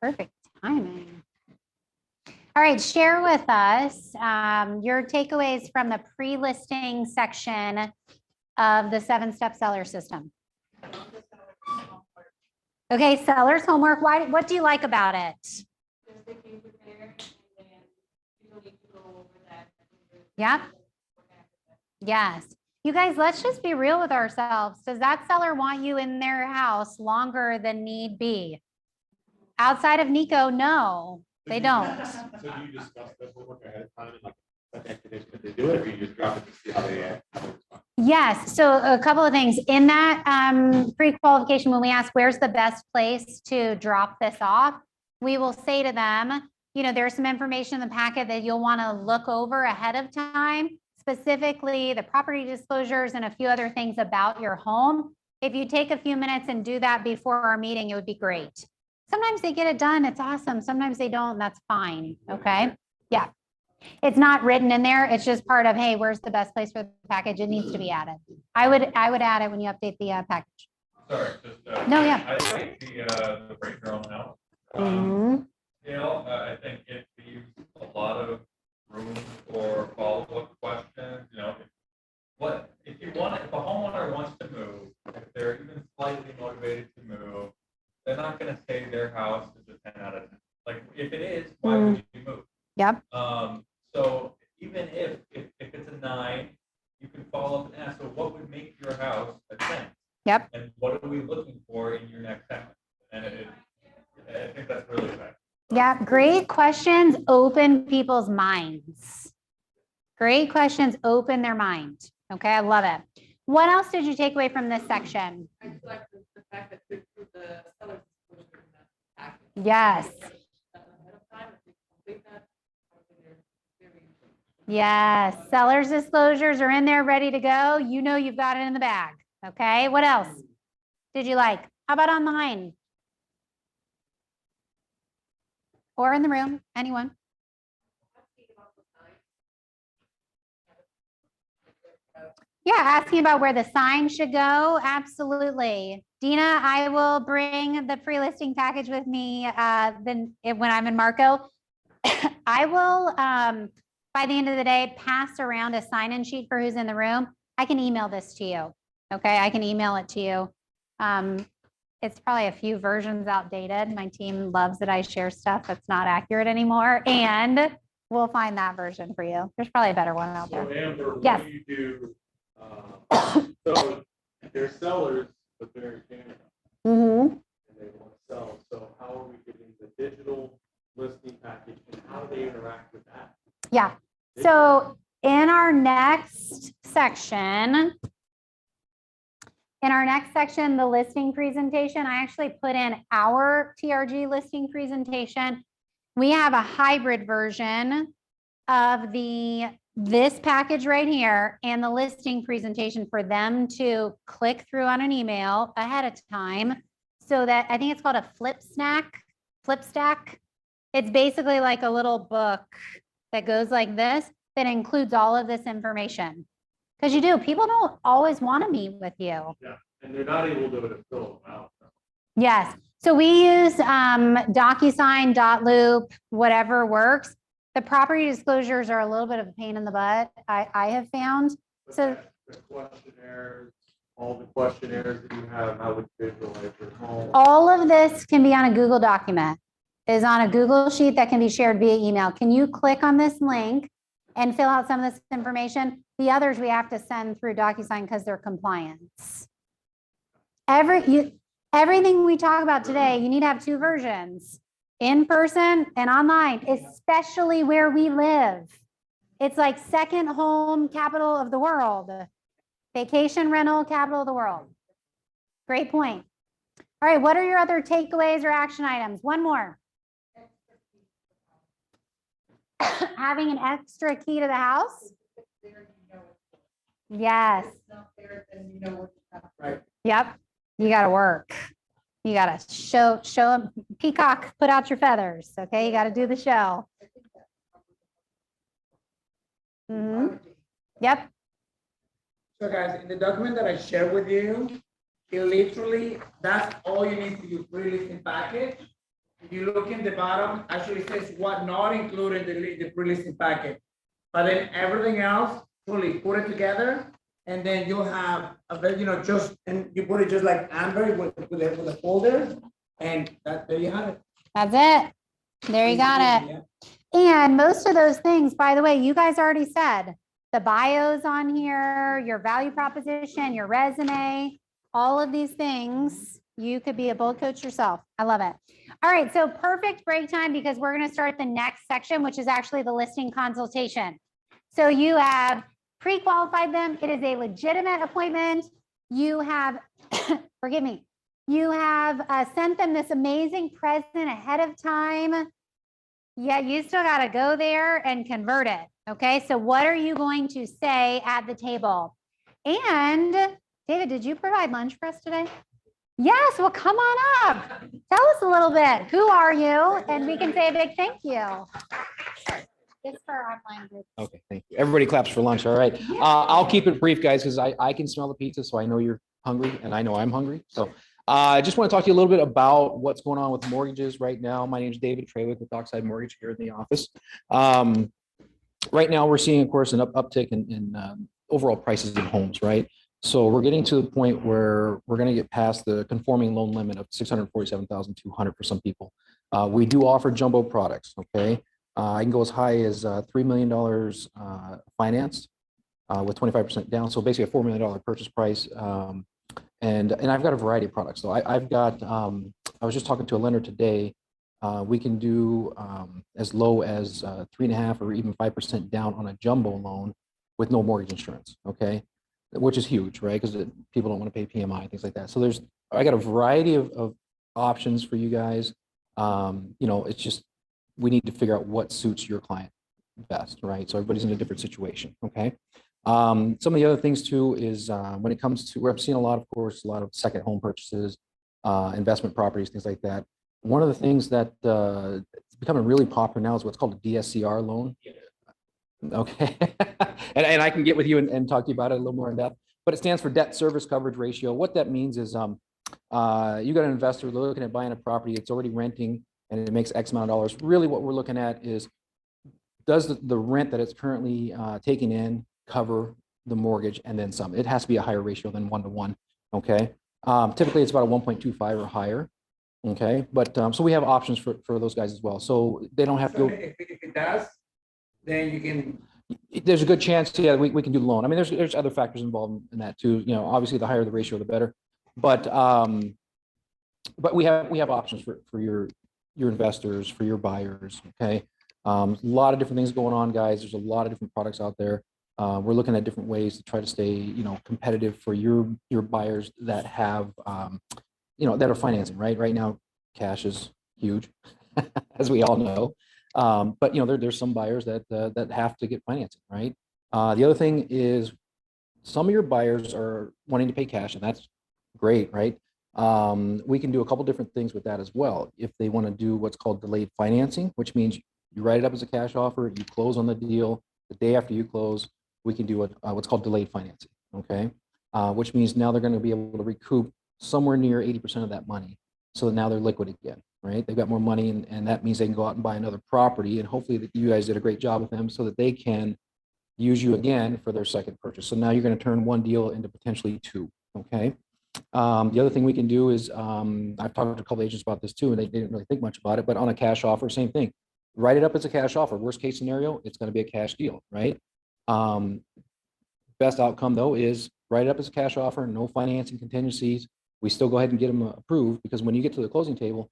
Perfect timing. All right, share with us your takeaways from the pre-listing section of the 7-step seller system. Okay, seller's homework. Why? What do you like about it? Yeah. Yes. You guys, let's just be real with ourselves. Does that seller want you in their house longer than need be? Outside of Nico, no, they don't. So do you discuss the homework ahead of time and like set expectations if they do it, or you just drop it to see how they respond? Yes, so a couple of things in that pre-qualification, when we ask where's the best place to drop this off, we will say to them, you know, there's some information in the packet that you'll want to look over ahead of time, specifically the property disclosures and a few other things about your home. If you take a few minutes and do that before our meeting, it would be great. Sometimes they get it done. It's awesome. Sometimes they don't. That's fine. Okay. Yeah. It's not written in there. It's just part of, hey, where's the best place for the package? It needs to be added. I would add it when you update the package. Sorry, just. No, yeah. I like the break your own house. Mhm. You know, I think it leaves a lot of room for follow-up questions, you know. If a homeowner wants to move, if they're even slightly motivated to move, they're not gonna say their house is a 10 out of 10. Like, if it is, why would you move? Yep. So even if it's a 9, you can follow up and ask, so what would make your house a 10? Yep. And what are we looking for in your next house? And I think that's really effective. Yeah. Great questions open people's minds. Great questions open their mind. Okay. I love it. What else did you take away from this section? I just like the fact that the seller's disclosure in that package. Yes. Ahead of time, if we complete that, I think they're very. Yes. Seller's disclosures are in there ready to go. You know, you've got it in the bag. Okay. What else did you like? How about online? Or in the room? Anyone? Yeah, asking about where the sign should go. Absolutely. Dina, I will bring the pre-listing package with me when I'm in Marco. I will, by the end of the day, pass around a sign-in sheet for who's in the room. I can email this to you. Okay, I can email it to you. It's probably a few versions outdated. My team loves that I share stuff that's not accurate anymore, and we'll find that version for you. There's probably a better one out there. So Amber, Yes. what do you do? So they're sellers, but they're in Canada Mm-hmm. and they want to sell. So how are we getting the digital listing package and how do they interact with that? Yeah. So in our next section, the listing presentation, I actually put in our TRG listing presentation. We have a hybrid version of this package right here and the listing presentation for them to click through on an email ahead of time. So that I think it's called a flip stack. It's basically like a little book that goes like this that includes all of this information. Because people don't always want to meet with you. Yeah, and they're not able to fill them out. Yes. So we use DocuSign, Dotloop, whatever works. The property disclosures are a little bit of a pain in the butt, I have found. But So the questionnaires, all the questionnaires that you have, how would you visualize your home? all of this can be on a Google document, is on a Google sheet that can be shared via email. Can you click on this link and fill out some of this information? The others we have to send through DocuSign because they're compliance. Everything we talk about today, you need to have 2 versions, in person and online, especially where we live. It's like second home capital of the world, vacation rental capital of the world. Great point. All right, what are your other takeaways or action items? One more. Having an extra key to the house? Yes. Right. Yep. You got to work. You got to show them, peacock, put out your feathers. Okay. You got to do the show. Mhm. Yep. So guys, in the document that I shared with you, it literally, that's all you need to do, pre-listing package. if you look in the bottom, actually it says what not included in the pre-listing packet. But then everything else, fully put it together, and then you have a very, just, and you put it just like Amber with a folder, and there you have it. That's it. There you got it. Yeah. And most of those things, by the way, you guys already said, the bios on here, your value proposition, your resume, all of these things, you could be a bold coach yourself. I love it. All right, so perfect break time because we're going to start the next section, which is actually the listing consultation. So you have pre-qualified them. It is a legitimate appointment. You have, forgive me, you have sent them this amazing present ahead of time. Yeah, you still got to go there and convert it. Okay, so what are you going to say at the table? And David, did you provide lunch for us today? Yes, well, come on up. Tell us a little bit. Who are you? And we can say a big thank you. It's for our online group. Okay, thank you. Everybody claps for lunch. All right. I'll keep it brief, guys, because I can smell the pizza, so I know you're hungry and I know I'm hungry. So I just want to talk to you a little bit about what's going on with mortgages right now. My name is David Trawick with Dockside Mortgage here in the office. Right now, we're seeing, of course, an uptick in overall prices of homes, right? So we're getting to the point where we're going to get past the conforming loan limit of $647,200 for some people. We do offer jumbo products, okay? I can go as high as $3 million financed with 25% down. So basically a $4 million purchase price. And I've got a variety of products. So I've got, I was just talking to a lender today. We can do as low as 3.5 or even 5% down on a jumbo loan with no mortgage insurance, okay? Which is huge, right? Because people don't want to pay PMI, things like that. So I got a variety of options for you guys. It's just, we need to figure out what suits your client best, right? So everybody's in a different situation, okay? Some of the other things too is when it comes to, we're seeing a lot of second home purchases, investment properties, things like that. One of the things that it's becoming really popular now is what's called a DSCR loan. Okay, and I can get with you and talk to you about it a little more in depth, but it stands for debt service coverage ratio. What that means is you got an investor looking at buying a property, it's already renting, and it makes X amount of dollars. Really what we're looking at is, does the rent that it's currently taking in cover the mortgage and then some? It has to be a higher ratio than 1-to-1, okay? Typically it's about a 1.25 or higher, okay? But so we have options for those guys as well. So they don't have to go. If it does, then you can. There's a good chance, yeah, we can do the loan. I mean, there's other factors involved in that too. Obviously the higher the ratio, the better. But we have options for your investors, for your buyers, okay? A lot of different things going on, guys. There's a lot of different products out there. We're looking at different ways to try to stay, competitive for your buyers that have, that are financing, right? Right now, cash is huge, as we all know. But there's some buyers that have to get financing, right? The other thing is some of your buyers are wanting to pay cash, and that's great, right? We can do a couple different things with that as well. If they want to do what's called delayed financing, which means you write it up as a cash offer, you close on the deal, the day after you close, we can do what's called delayed financing, okay? Which means now they're going to be able to recoup somewhere near 80% of that money. So now they're liquid again, right? They've got more money, and that means they can go out and buy another property, and hopefully that you guys did a great job with them so that they can use you again for their second purchase. So now you're going to turn one deal into potentially two, okay? The other thing we can do is, I've talked to a couple agents about this too, and they didn't really think much about it, but on a cash offer, same thing. Write it up as a cash offer. Worst case scenario, it's going to be a cash deal, right? Best outcome though is write it up as a cash offer, no financing contingencies. We still go ahead and get them approved, because when you get to the closing table,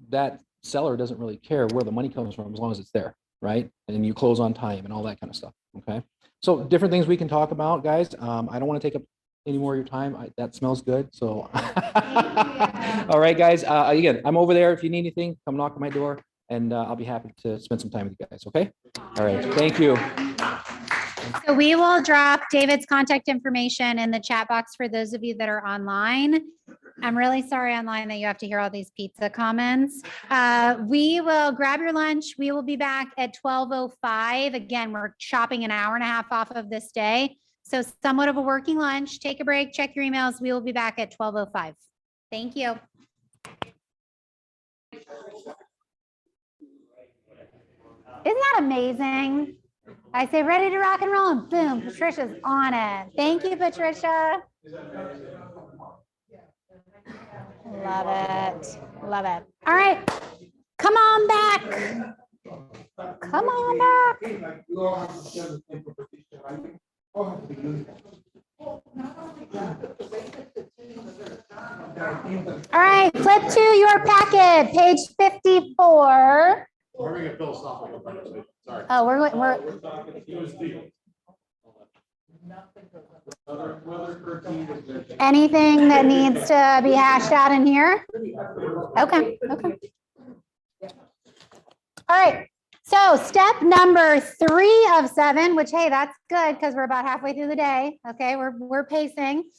that seller doesn't really care where the money comes from as long as it's there, right? And you close on time and all that kind of stuff, okay? So different things we can talk about, guys. I don't want to take up any more of your time. That smells good. So, all right, guys. Again, I'm over there. If you need anything, come knock on my door, and I'll be happy to spend some time with you guys. Okay. All right. Thank you. So we will drop David's contact information in the chat box for those of you that are online. I'm really sorry online that you have to hear all these pizza comments. We will grab your lunch. We will be back at 12:05. Again, we're chopping an hour and a half off of this day. So somewhat of a working lunch. Take a break, check your emails. We will be back at 12:05. Thank you. Isn't that amazing? I say ready to rock and roll and boom, Patricia's on it. Thank you, Patricia. Love it. Love it. All right. Come on back. Come on back. You all have to share the same proposition, right? All have to be used. All right, flip to your packet, page 54. We're having a philosophical conversation, sorry. Oh, we're We're talking USD. anything that needs to be hashed out in here? Okay, okay. All right, so step number 3 of 7, which, hey, that's good because we're about halfway through the day. Okay, we're pacing.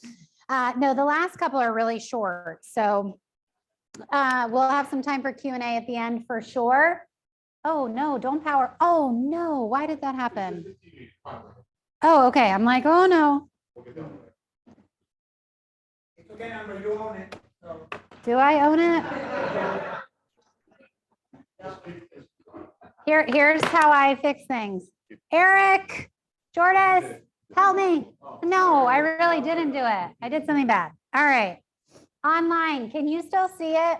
No, the last couple are really short, so we'll have some time for Q&A at the end for sure. Oh, no, don't power. Oh, no, why did that happen? Oh, okay, I'm like, oh, no. It's okay, Amber, you own it. So. Do I own it? Here's how I fix things. Eric, Jordis, help me. No, I really didn't do it. I did something bad. All right. Online, can you still see it?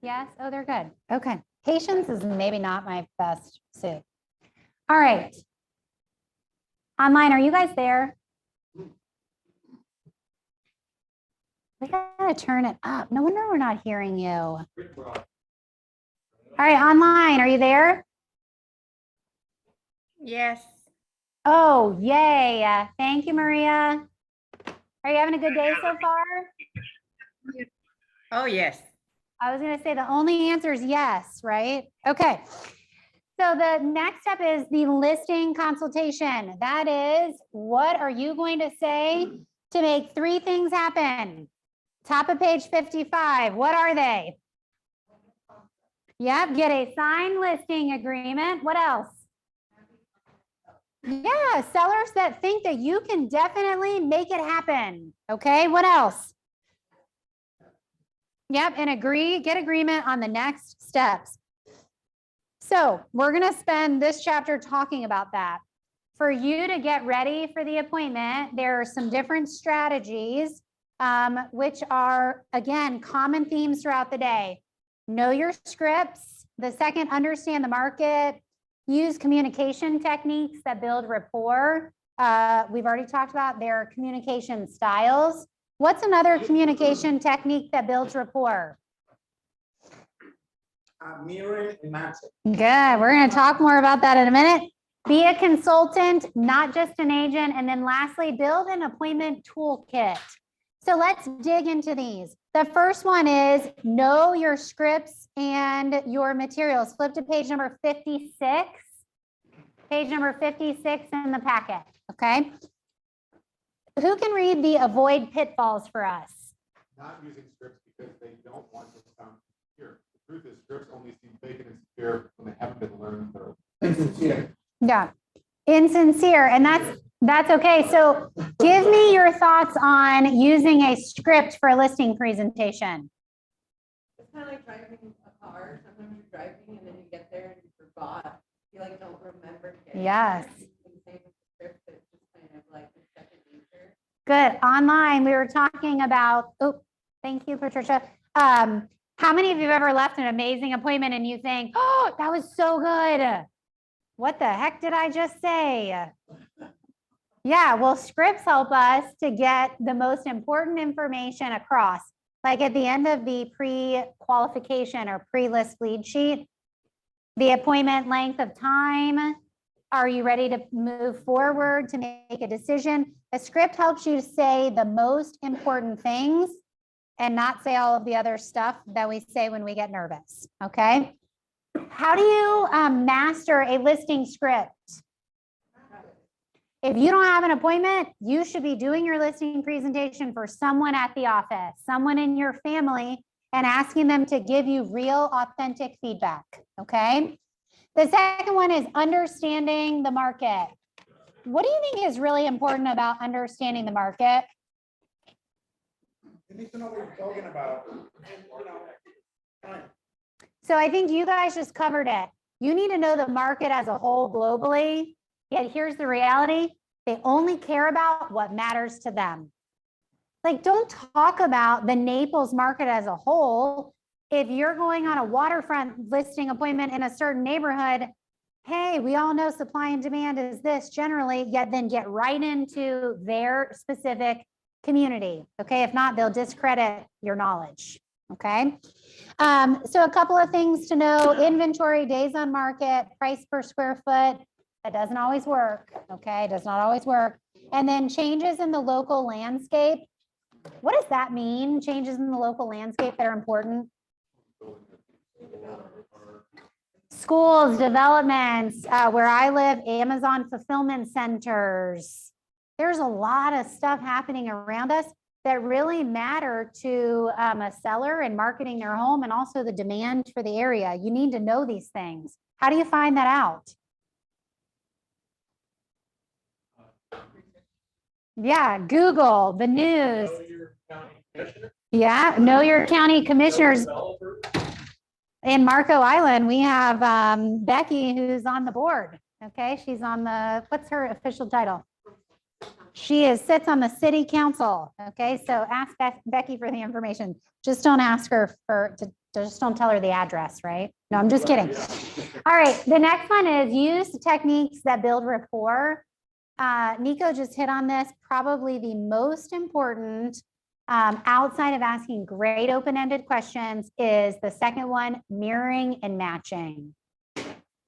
Yes? Oh, they're good. Okay. Patience is maybe not my best suit. All right. Online, are you guys there? We gotta turn it up. No wonder we're not hearing you. All right, online, are you there? Yes. Oh, yay. Thank you, Maria. Are you having a good day so far? Oh, yes. I was going to say the only answer is yes, right? Okay. So the next step is the listing consultation. That is, what are you going to say to make 3 things happen? Top of page 55. What are they? Yep. Get a signed listing agreement. What else? Yeah, sellers that think that you can definitely make it happen. Okay, what else? Yep, and get agreement on the next steps. So we're gonna spend this chapter talking about that. For you to get ready for the appointment, there are some different strategies, which are, again, common themes throughout the day. Know your scripts. The second, understand the market. Use communication techniques that build rapport. We've already talked about their communication styles. What's another communication technique that builds rapport? Mirroring and matching. Good. We're going to talk more about that in a minute. Be a consultant, not just an agent. And then lastly, build an appointment toolkit. So let's dig into these. The first one is know your scripts and your materials. Flip to page number 56. Page number 56 in the packet, okay? Who can read the avoid pitfalls for us? Not using scripts because they don't want to sound secure. The truth is scripts only seem fake and insecure when they haven't been learned thoroughly. Insincere. Yeah, insincere, and that's okay. So give me your thoughts on using a script for a listing presentation. It's kind of like driving a car. Sometimes you're driving and then you get there and you forgot. You like don't remember. Yes. Script, but it's just kind of like a second nature. Good. Online, we were talking about, oh, thank you, Patricia. How many of you have ever left an amazing appointment and you think, oh, that was so good? What the heck did I just say? Yeah, well, scripts help us to get the most important information across. Like at the end of the pre-qualification or pre-list lead sheet, the appointment length of time. Are you ready to move forward to make a decision? A script helps you say the most important things and not say all of the other stuff that we say when we get nervous, okay? How do you master a listing script? If you don't have an appointment, you should be doing your listing presentation for someone at the office, someone in your family, and asking them to give you real, authentic feedback, okay? The second one is understanding the market. What do you think is really important about understanding the market? You need to know what you're talking about. And, you know, So I think you guys just covered it. You need to know the market as a whole globally. Yet here's the reality. They only care about what matters to them. Like, don't talk about the Naples market as a whole. If you're going on a waterfront listing appointment in a certain neighborhood, hey, we all know supply and demand is this generally, yet then get right into their specific community. Okay. If not, they'll discredit your knowledge. Okay. So a couple of things to know: inventory, days on market, price per square foot. That doesn't always work. Okay. Does not always work. And then changes in the local landscape. What does that mean? Changes in the local landscape that are important? Schools, developments, where I live, Amazon fulfillment centers. There's a lot of stuff happening around us that really matter to a seller in marketing their home, and also the demand for the area. You need to know these things. How do you find that out? Yeah, Google, the news. Yeah, know your county commissioners. In Marco Island, we have Becky, who's on the board. Okay, she's on the, what's her official title? She sits on the city council. Okay, so ask Becky for the information. Just don't ask her just don't tell her the address, right? No, I'm just kidding. All right, the next one is use techniques that build rapport. Nico just hit on this. Probably the most important, outside of asking great open-ended questions, is the second one: mirroring and matching.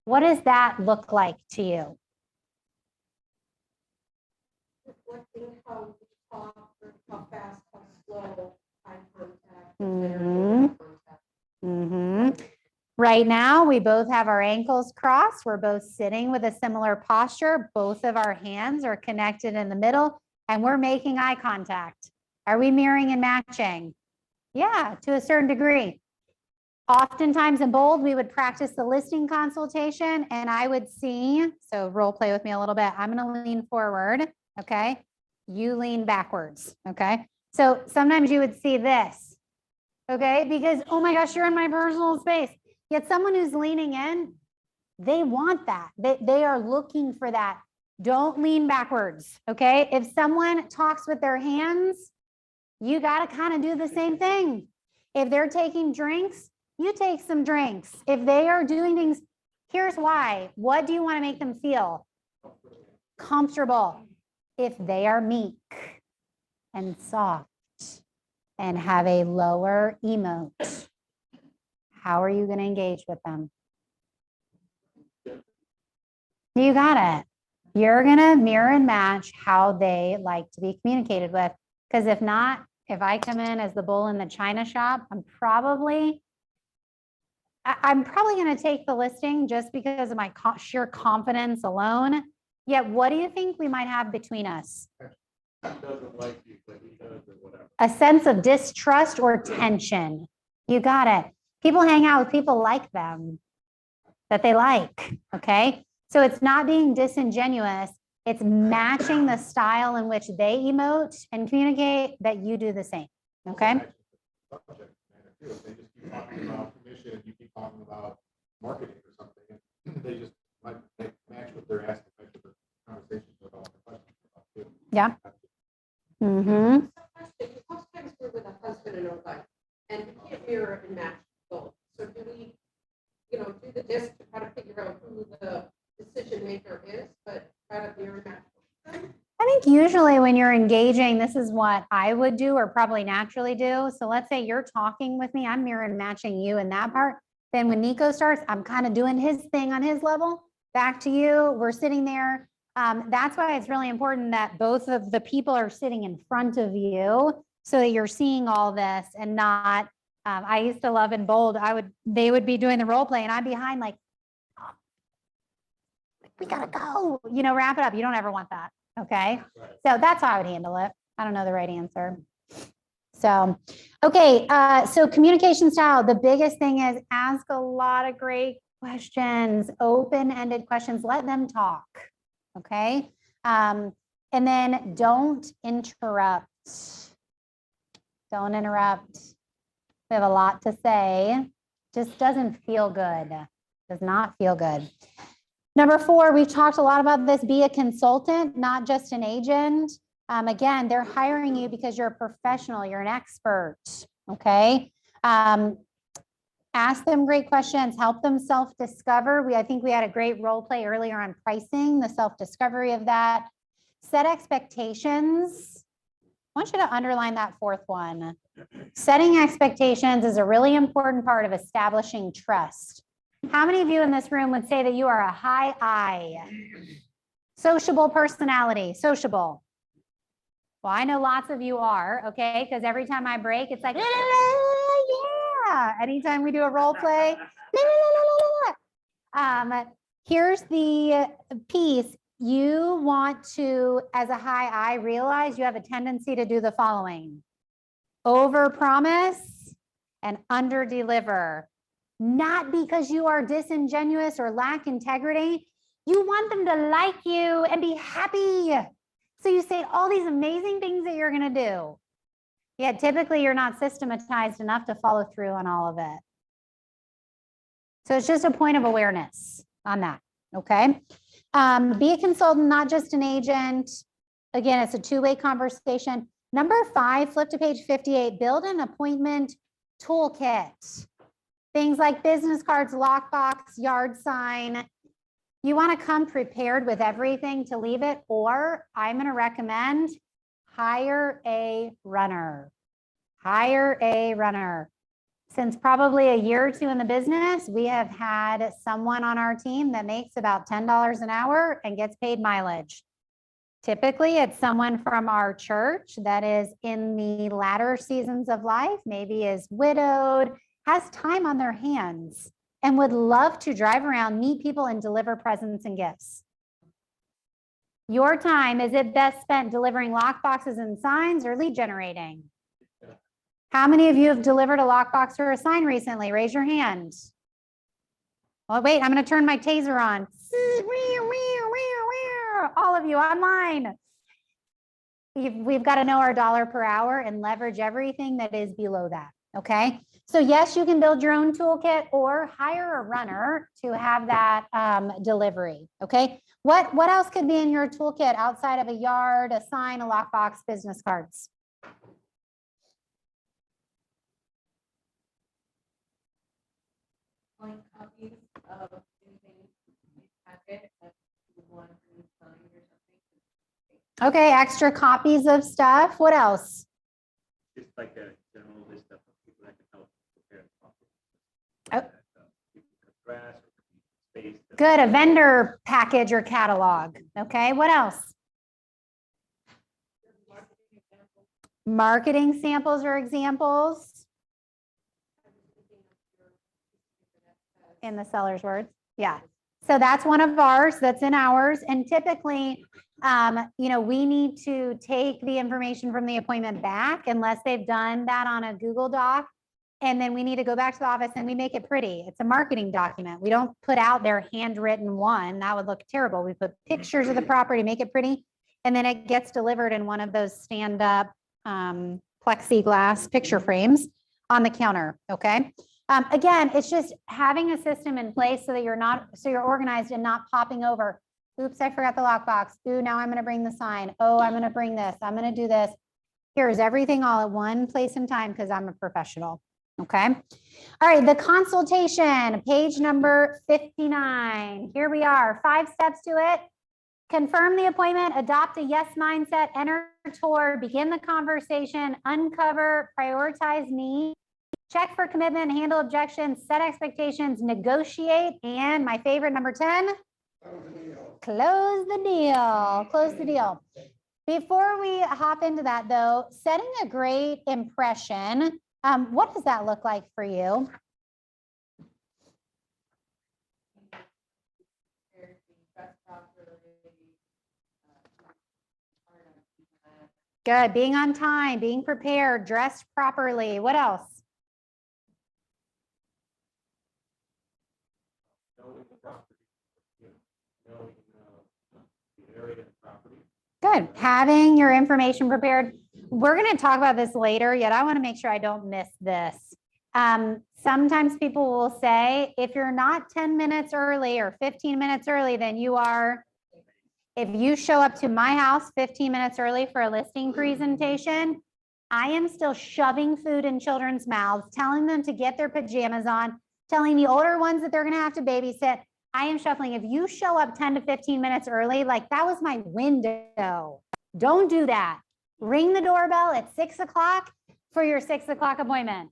What does that look like to you? Reflecting how you talk, or how fast, how slow, eye contact. Right now, we both have our ankles crossed. We're both sitting with a similar posture. Both of our hands are connected in the middle, and we're making eye contact. Are we mirroring and matching? Yeah, to a certain degree. Oftentimes in bold, we would practice the listing consultation, and I would see, so role play with me a little bit. I'm going to lean forward. Okay. You lean backwards. Okay. So sometimes you would see this. Okay. Because, oh my gosh, you're in my personal space. Yet someone who's leaning in, they want that. They are looking for that. Don't lean backwards. Okay. If someone talks with their hands, you got to kind of do the same thing. If they're taking drinks, you take some drinks. If they are doing things, here's why. What do you want to make them feel? Comfortable. If they are meek and soft and have a lower emote, how are you going to engage with them? You got it. You're going to mirror and match how they like to be communicated with. Because if not, if I come in as the bull in the china shop, I'm probably going to take the listing just because of my sheer confidence alone. Yet, what do you think we might have between us? Doesn't like you, but he does or whatever. A sense of distrust or tension. You got it. People hang out with people like them, that they like. Okay. So it's not being disingenuous. It's matching the style in which they emote and communicate, that you do the same. Okay. Subject matter too. If they just keep talking about commission and you keep talking about marketing or something, and they just might match what they're asking, match what the conversations with all the questions about too. Yeah. Mm-hmm. Sometimes we're with a husband and a wife, and we can't mirror and match both. So do we, do the disc to try to figure out who the decision maker is, but try to mirror and match them? I think usually when you're engaging, this is what I would do, or probably naturally do. So let's say you're talking with me, I'm mirror and matching you in that part. Then when Nico starts, I'm kind of doing his thing on his level. Back to you, we're sitting there. That's why it's really important that both of the people are sitting in front of you, so that you're seeing all this and not, I used to love in bold, they would be doing the role play and I'm behind like, oh, we gotta go, wrap it up. You don't ever want that. Okay. So that's how I would handle it. I don't know the right answer. So, okay. So communication style, the biggest thing is ask a lot of great questions, open-ended questions, let them talk. Okay. And then don't interrupt. Don't interrupt. We have a lot to say. Just doesn't feel good. Does not feel good. Number 4, we've talked a lot about this. Be a consultant, not just an agent. Again, they're hiring you because you're a professional, you're an expert, okay? Ask them great questions, help them self-discover. I think we had a great role play earlier on pricing, the self-discovery of that. Set expectations. I want you to underline that 4th one. Setting expectations is a really important part of establishing trust. How many of you in this room would say that you are a high I? Sociable personality, sociable. Well, I know lots of you are, okay? Because every time I break, it's like, yeah. Anytime we do a role play, here's the piece. You want to, as a high I, realize you have a tendency to do the following: overpromise and underdeliver. Not because you are disingenuous or lack integrity. You want them to like you and be happy. So you say all these amazing things that you're going to do. Yet typically you're not systematized enough to follow through on all of it. So it's just a point of awareness on that. Okay. Be a consultant, not just an agent. Again, it's a two-way conversation. Number 5, flip to page 58, build an appointment toolkit. Things like business cards, lockbox, yard sign. You want to come prepared with everything to leave it, or I'm going to recommend hire a runner. Hire a runner. Since probably a year or 2 in the business, we have had someone on our team that makes about $10 an hour and gets paid mileage. Typically, it's someone from our church that is in the latter seasons of life, maybe is widowed, has time on their hands, and would love to drive around, meet people, and deliver presents and gifts. Your time, is it best spent delivering lock boxes and signs or lead generating? How many of you have delivered a lockbox or a sign recently? Raise your hand. Well, wait, I'm going to turn my taser on. All of you online. We've got to know our dollar per hour and leverage everything that is below that. Okay. So yes, you can build your own toolkit or hire a runner to have that delivery. Okay. What else could be in your toolkit outside of a yard, a sign, a lockbox, business cards? Copies of anything in the packet that you want to sign or something. Okay, extra copies of stuff. What else? Just like a general list of people that can help prepare the property. Grass or space. Good, a vendor package or catalog. Okay, what else? Marketing samples or examples. In the seller's words. Yeah. So that's one of ours, that's in ours. And typically, we need to take the information from the appointment back unless they've done that on a Google Doc. And then we need to go back to the office and we make it pretty. It's a marketing document. We don't put out their handwritten one. That would look terrible. We put pictures of the property, make it pretty. And then it gets delivered in one of those stand-up plexiglass picture frames on the counter. Okay. Again, it's just having a system in place so that you're organized and not popping over. Oops, I forgot the lockbox. Ooh, now I'm going to bring the sign. Oh, I'm going to bring this. I'm going to do this. Here's everything all at one place and time because I'm a professional. Okay. All right. The consultation, page number 59. Here we are. 5 steps to it. Confirm the appointment, adopt a yes mindset, enter tour, begin the conversation, uncover, prioritize needs. Check for commitment, handle objections, set expectations, negotiate, and my favorite, number 10, close the deal. Close the deal. Before we hop into that, though, setting a great impression, what does that look like for you? Good. Being on time, being prepared, dressed properly. What else? Good. Having your information prepared. We're going to talk about this later, yet I want to make sure I don't miss this. Sometimes people will say, if you're not 10 minutes early or 15 minutes early, then you are, if you show up to my house 15 minutes early for a listing presentation, I am still shoving food in children's mouths, telling them to get their pajamas on, telling the older ones that they're going to have to babysit. I am shuffling. If you show up 10 to 15 minutes early, like that was my window. Don't do that. Ring the doorbell at 6 o'clock for your 6 o'clock appointment.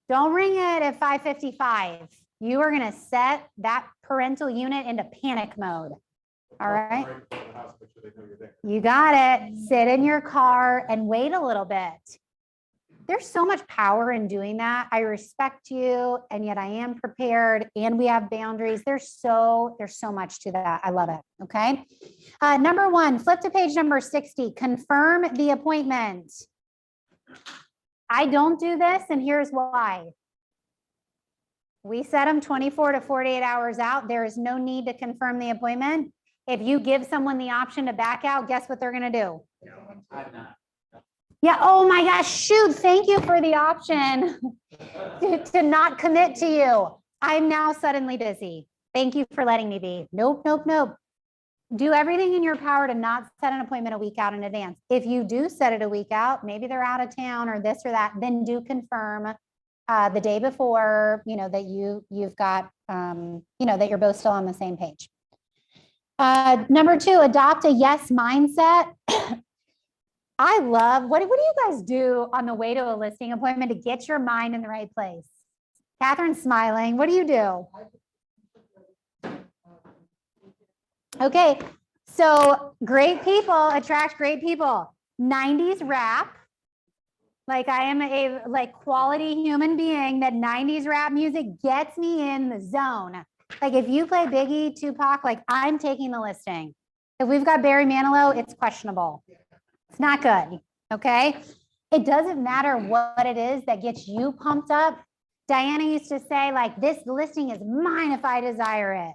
Don't ring it at 5:55. You are going to set that parental unit into panic mode. All right. You got it. Sit in your car and wait a little bit. There's so much power in doing that. I respect you, and yet I am prepared, and we have boundaries. There's so much to that. I love it. Okay. Number 1, flip to page number 60. Confirm the appointment. I don't do this, and here's why. We set them 24 to 48 hours out. There is no need to confirm the appointment. If you give someone the option to back out, guess what they're going to do? Yeah. Oh my gosh. Shoot. Thank you for the option to not commit to you. I'm now suddenly busy. Thank you for letting me be. Nope. Do everything in your power to not set an appointment a week out in advance. If you do set it a week out, maybe they're out of town or this or that, then do confirm the day before, that you've got, that you're both still on the same page. Number 2, adopt a yes mindset. I love, what do you guys do on the way to a listing appointment to get your mind in the right place? Catherine's smiling. What do you do? Okay, so great people attract great people. 90s rap. Like I am a quality human being. That 90s rap music gets me in the zone. Like if you play Biggie, Tupac, like I'm taking the listing. If we've got Barry Manilow, it's questionable. It's not good. Okay. It doesn't matter what it is that gets you pumped up. Diana used to say, like, this listing is mine if I desire it.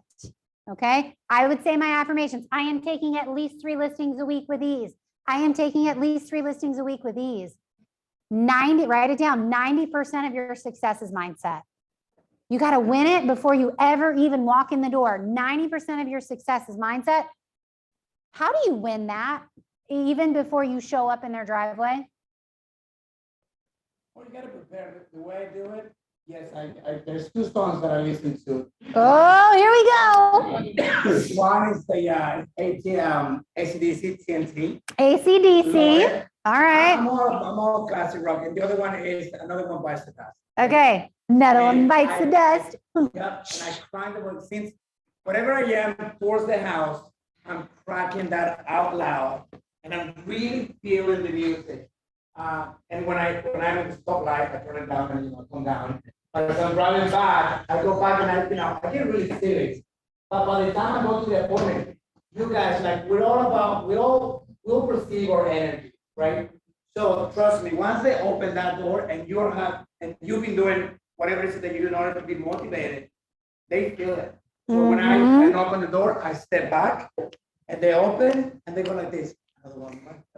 Okay. I would say my affirmations. I am taking at least 3 listings a week with ease. I am taking at least 3 listings a week with ease. Write it down. 90% of your success is mindset. You got to win it before you ever even walk in the door. 90% of your success is mindset. How do you win that even before you show up in their driveway? Well, you got to prepare. The way I do it, yes, I there's 2 songs that I listen to. Oh, here we go. One is the AC/DC TNT. AC/DC. All right. I'm all classic rock, and the other one is another one by Sebastian. Okay. Another one bites the dust. Yep, and I crank the one since whatever I am towards the house, I'm cracking that out loud, and I'm really feeling the music. And when I'm in the stoplight, I turn it down and come down. But as I'm driving back, I go back and I get really serious. But by the time I go to the appointment, you guys, like we'll perceive our energy, right? So trust me, once they open that door and you've been doing whatever it is that you do in order to be motivated, they feel it. So when I knock on the door, I step back and they open and they go like this.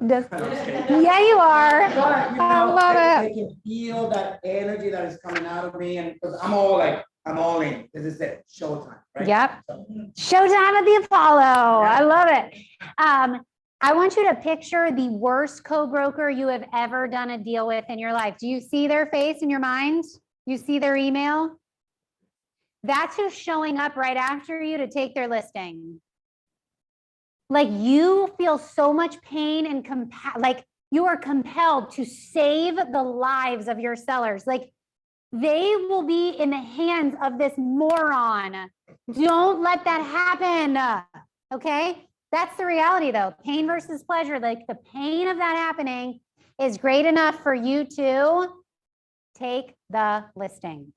Yeah, you are. But, I love it. They can feel that energy that is coming out of me, and because I'm all in. This is it, showtime, right? Yep. So, Showtime at the Apollo. I love it. I want you to picture the worst co-broker you have ever done a deal with in your life. Do you see their face in your mind? You see their email? That's who's showing up right after you to take their listing. Like you feel so much pain and like you are compelled to save the lives of your sellers. Like they will be in the hands of this moron. Don't let that happen. Okay. That's the reality though. Pain versus pleasure. Like the pain of that happening is great enough for you to take the listing.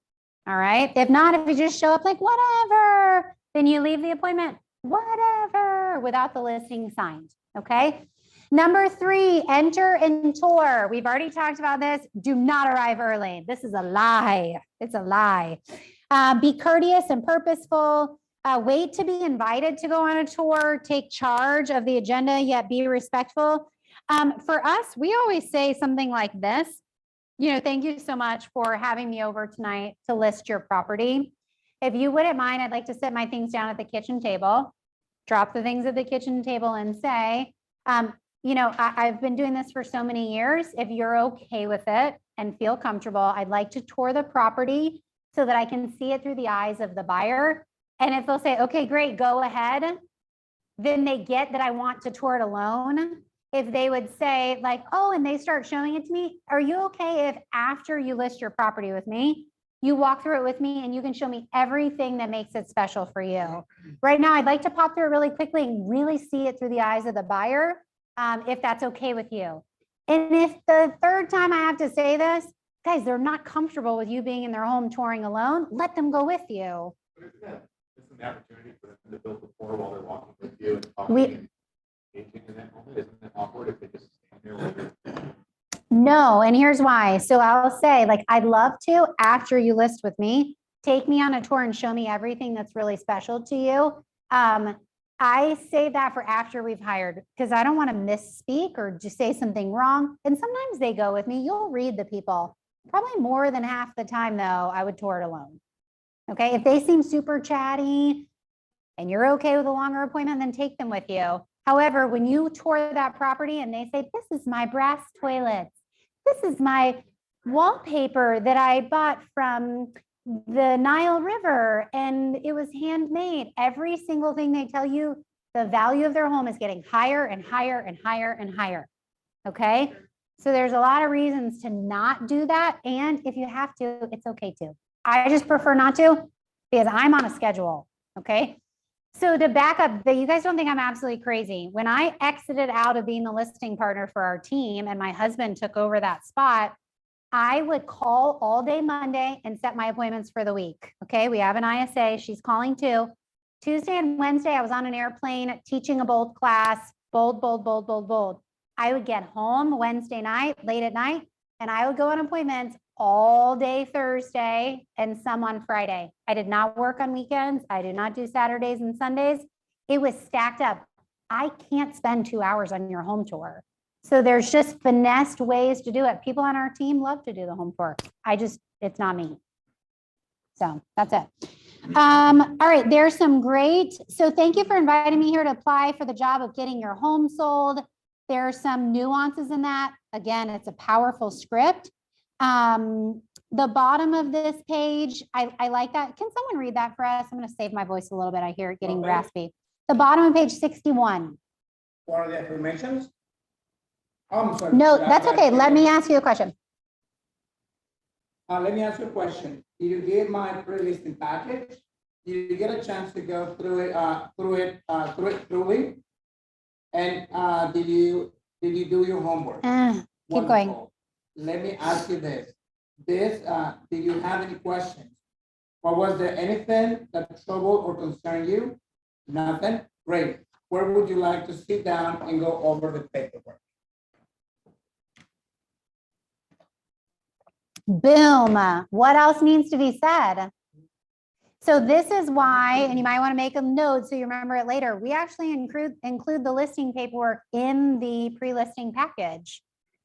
All right. If not, if you just show up like whatever, then you leave the appointment, whatever, without the listing signed. Okay. Number 3, enter and tour. We've already talked about this. Do not arrive early. This is a lie. It's a lie. Be courteous and purposeful. Wait to be invited to go on a tour. Take charge of the agenda, yet be respectful. For us, we always say something like this. Thank you so much for having me over tonight to list your property. If you wouldn't mind, I'd like to set my things down at the kitchen table, drop the things at the kitchen table and say, I've been doing this for so many years. If you're okay with it and feel comfortable, I'd like to tour the property so that I can see it through the eyes of the buyer. And if they'll say, okay, great, go ahead, then they get that I want to tour it alone. If they would say like, oh, and they start showing it to me, are you okay if after you list your property with me, you walk through it with me and you can show me everything that makes it special for you? Right now, I'd like to pop through it really quickly and really see it through the eyes of the buyer, if that's okay with you. And if the third time I have to say this, guys, they're not comfortable with you being in their home touring alone, let them go with you. Isn't the opportunity for them to build rapport while they're walking with you and We- talking and engaging in that moment? Isn't it awkward if they just stand there with you? No, and here's why. So I'll say, like, I'd love to, after you list with me, take me on a tour and show me everything that's really special to you. I save that for after we've hired because I don't want to misspeak or just say something wrong. And sometimes they go with me. You'll read the people. Probably more than half the time, though, I would tour it alone. Okay, if they seem super chatty and you're okay with a longer appointment, then take them with you. However, when you tour that property and they say, this is my brass toilets, this is my wallpaper that I bought from the Nile River and it was handmade, every single thing they tell you, the value of their home is getting higher and higher and higher and higher. Okay, so there's a lot of reasons to not do that. And if you have to, it's okay too. I just prefer not to because I'm on a schedule. Okay. So to back up, that you guys don't think I'm absolutely crazy. When I exited out of being the listing partner for our team and my husband took over that spot, I would call all day Monday and set my appointments for the week. Okay. We have an ISA. She's calling too. Tuesday and Wednesday, I was on an airplane teaching a bold class, bold, bold, bold, bold, bold. I would get home Wednesday night, late at night, and I would go on appointments all day Thursday and some on Friday. I did not work on weekends. I did not do Saturdays and Sundays. It was stacked up. I can't spend 2 hours on your home tour. So there's just finessed ways to do it. People on our team love to do the home tour. It's not me. So that's it. All right, there's some great. So thank you for inviting me here to apply for the job of getting your home sold. There are some nuances in that. Again, it's a powerful script. The bottom of this page, I like that. Can someone read that for us? I'm going to save my voice a little bit. I hear it getting raspy. The bottom of page 61. What are the affirmations? Oh, I'm sorry. No, that's okay. Let me ask you a question. Let me ask you a question. Did you get my pre-listing package? Did you get a chance to go through it thoroughly? And did you do your homework? Keep going. Wonderful. Let me ask you this. Did you have any questions? Or was there anything that troubled or concerned you? Nothing? Great. Where would you like to sit down and go over the paperwork? Boom. What else needs to be said? So this is why, and you might want to make a note so you remember it later. We actually include the listing paperwork in the pre-listing package.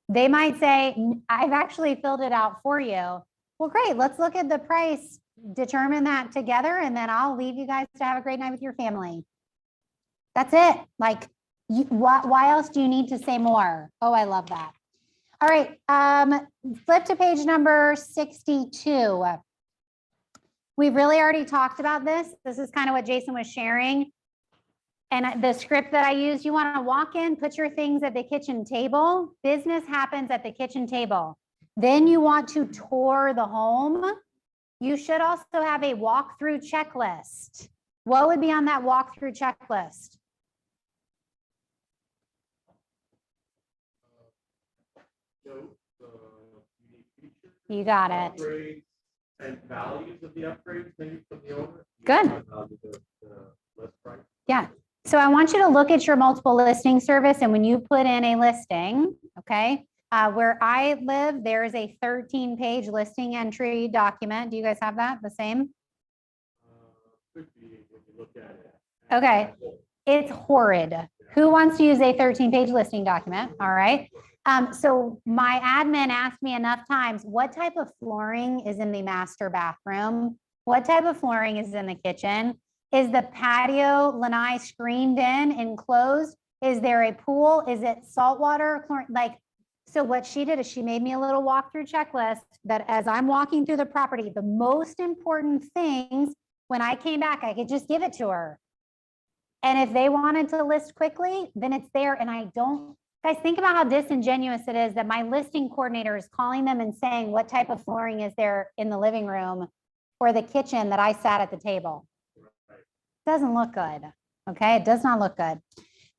They might say, I've actually filled it out for you. Well, great. Let's look at the price, determine that together, and then I'll leave you guys to have a great night with your family. That's it. Like, why else do you need to say more? Oh, I love that. All right. Flip to page number 62. We've really already talked about this. This is kind of what Jason was sharing. And the script that I used, you want to walk in, put your things at the kitchen table. Business happens at the kitchen table. Then you want to tour the home. You should also have a walkthrough checklist. What would be on that walkthrough checklist? You got it. Upgrades and values of the upgrades, maybe from the owner. Good. List price. Yeah. So I want you to look at your multiple listing service, and when you put in a listing, okay, where I live, there is a 13-page listing entry document. Do you guys have that? The same? Could be when you look at it. Okay. It's horrid. Who wants to use a 13-page listing document? All right. So my admin asked me enough times, what type of flooring is in the master bathroom? What type of flooring is in the kitchen? Is the patio lanai screened in, enclosed? Is there a pool? Is it saltwater? Like, so what she did is she made me a little walkthrough checklist that as I'm walking through the property, the most important things, when I came back, I could just give it to her. And if they wanted to list quickly, then it's there. And I don't, guys, think about how disingenuous it is that my listing coordinator is calling them and saying, what type of flooring is there in the living room or the kitchen that I sat at the table? Doesn't look good. Okay, it does not look good.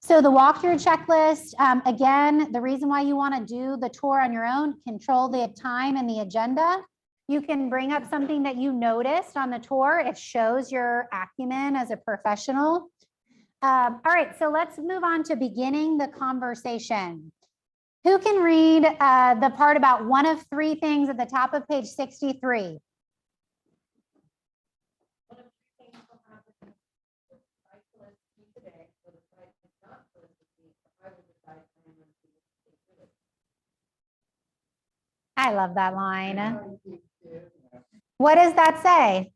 So the walkthrough checklist, again, the reason why you want to do the tour on your own, control the time and the agenda. You can bring up something that you noticed on the tour. It shows your acumen as a professional. All right, so let's move on to beginning the conversation. Who can read the part about one of three things at the top of page 63? I love that line. What does that say?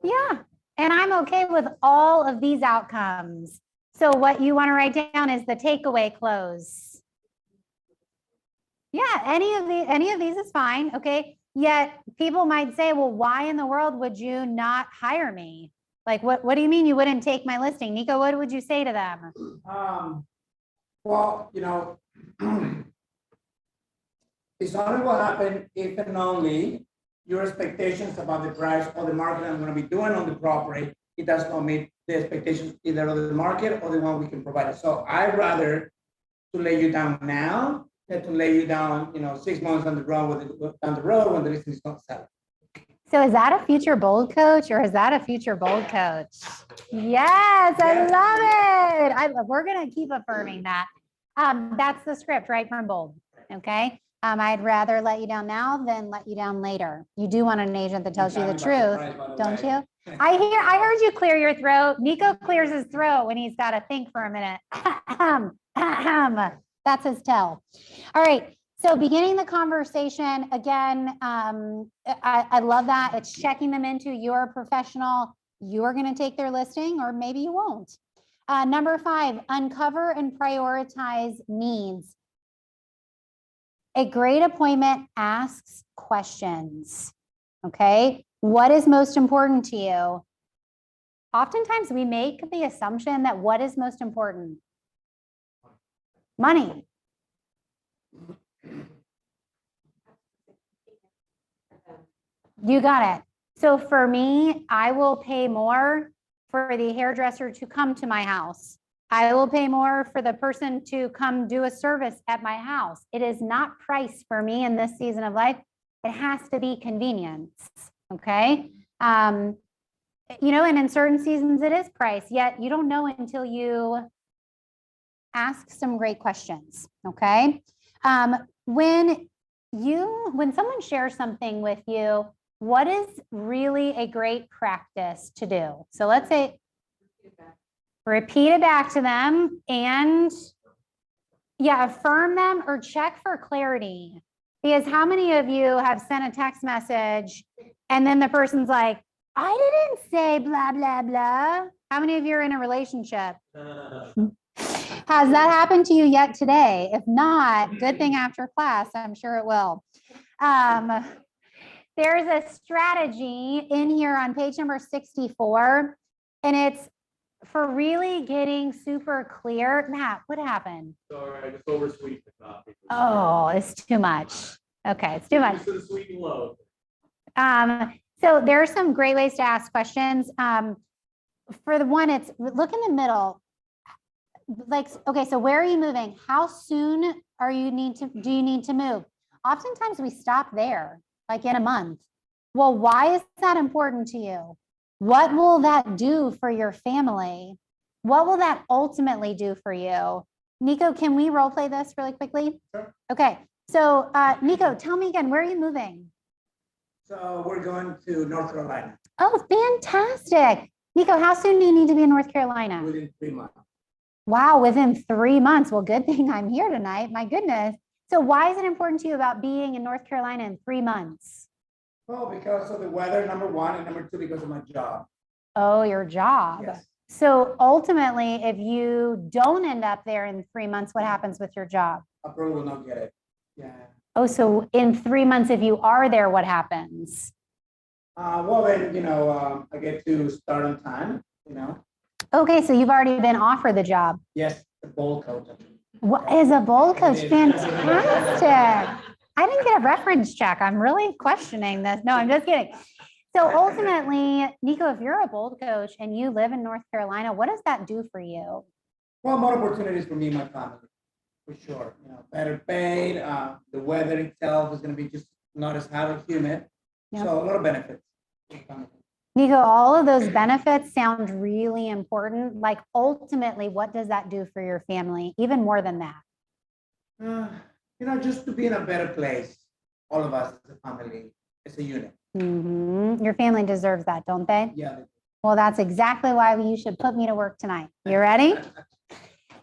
Yeah, and I'm okay with all of these outcomes. So what you want to write down is the takeaway close. Yeah, any of these is fine, okay? Yet people might say, well, why in the world would you not hire me? Like, what do you mean you wouldn't take my listing? Nico, what would you say to them? Well, it's only will happen if and only your expectations about the price or the market I'm going to be doing on the property, it does not meet the expectations either of the market or the one we can provide. So I'd rather to lay you down now than to lay you down, 6 months down the road when the listing is not selling. So is that a future bold coach or is that a future bold coach? Yes, I love it. We're going to keep affirming that. That's the script right from bold. Okay. I'd rather let you down now than let you down later. You do want an agent that tells you the truth, don't you? I heard you clear your throat. Nico clears his throat when he's got to think for a minute. That's his tell. All right. So beginning the conversation, again, I love that. It's checking them into you're a professional. You're going to take their listing or maybe you won't. Number 5, uncover and prioritize needs. A great appointment asks questions, okay? What is most important to you? Oftentimes we make the assumption that what is most important? Money. You got it. So for me, I will pay more for the hairdresser to come to my house. I will pay more for the person to come do a service at my house. It is not price for me in this season of life. It has to be convenience. Okay. And in certain seasons it is price, yet you don't know until you ask some great questions. Okay. When someone shares something with you, what is really a great practice to do? So let's say, repeat it back to them and affirm them or check for clarity. Because how many of you have sent a text message and then the person's like, I didn't say blah, blah, blah. How many of you are in a relationship? Has that happened to you yet today? If not, good thing after class, I'm sure it will. There's a strategy in here on page number 64, and it's for really getting super clear. Matt, what happened? Sorry, I just oversweet the coffee. Oh, it's too much. Okay, it's too much. Just to the sweet and low. So there are some great ways to ask questions. For the one, it's look in the middle. Like, okay, so where are you moving? How soon do you need to move? Oftentimes we stop there, like in a month. Well, why is that important to you? What will that do for your family? What will that ultimately do for you? Nico, can we role play this really quickly? Sure. Okay, so Nico, tell me again, where are you moving? So we're going to North Carolina Oh, fantastic. Nico, how soon do you need to be in North Carolina? within 3 months. Wow, within 3 months. Well, good thing I'm here tonight. My goodness. So why is it important to you about being in North Carolina in 3 months? Well, because of the weather, number one, and number two, because of my job. Oh, your job. Yes. So ultimately, if you don't end up there in 3 months, what happens with your job? I probably will not get it. Yeah. Oh, so in 3 months, if you are there, what happens? Well, then, I get to start on time, Okay, so you've already been offered the job. Yes, the bowl coach. What is a bowl coach? It is. Fantastic. I didn't get a reference check. I'm really questioning this. No, I'm just kidding. So ultimately, Nico, if you're a bowl coach and you live in North Carolina, what does that do for you? Well, more opportunities for me and my family, for sure. Better paid. The weather itself is going to be just not as hot or humid. Yep. So a lot of benefits. Nico, all of those benefits sound really important. Like ultimately, what does that do for your family? Even more than that. Just to be in a better place, all of us as a family, as a unit. Your family deserves that, don't they? Yeah. Well, that's exactly why you should put me to work tonight. You ready?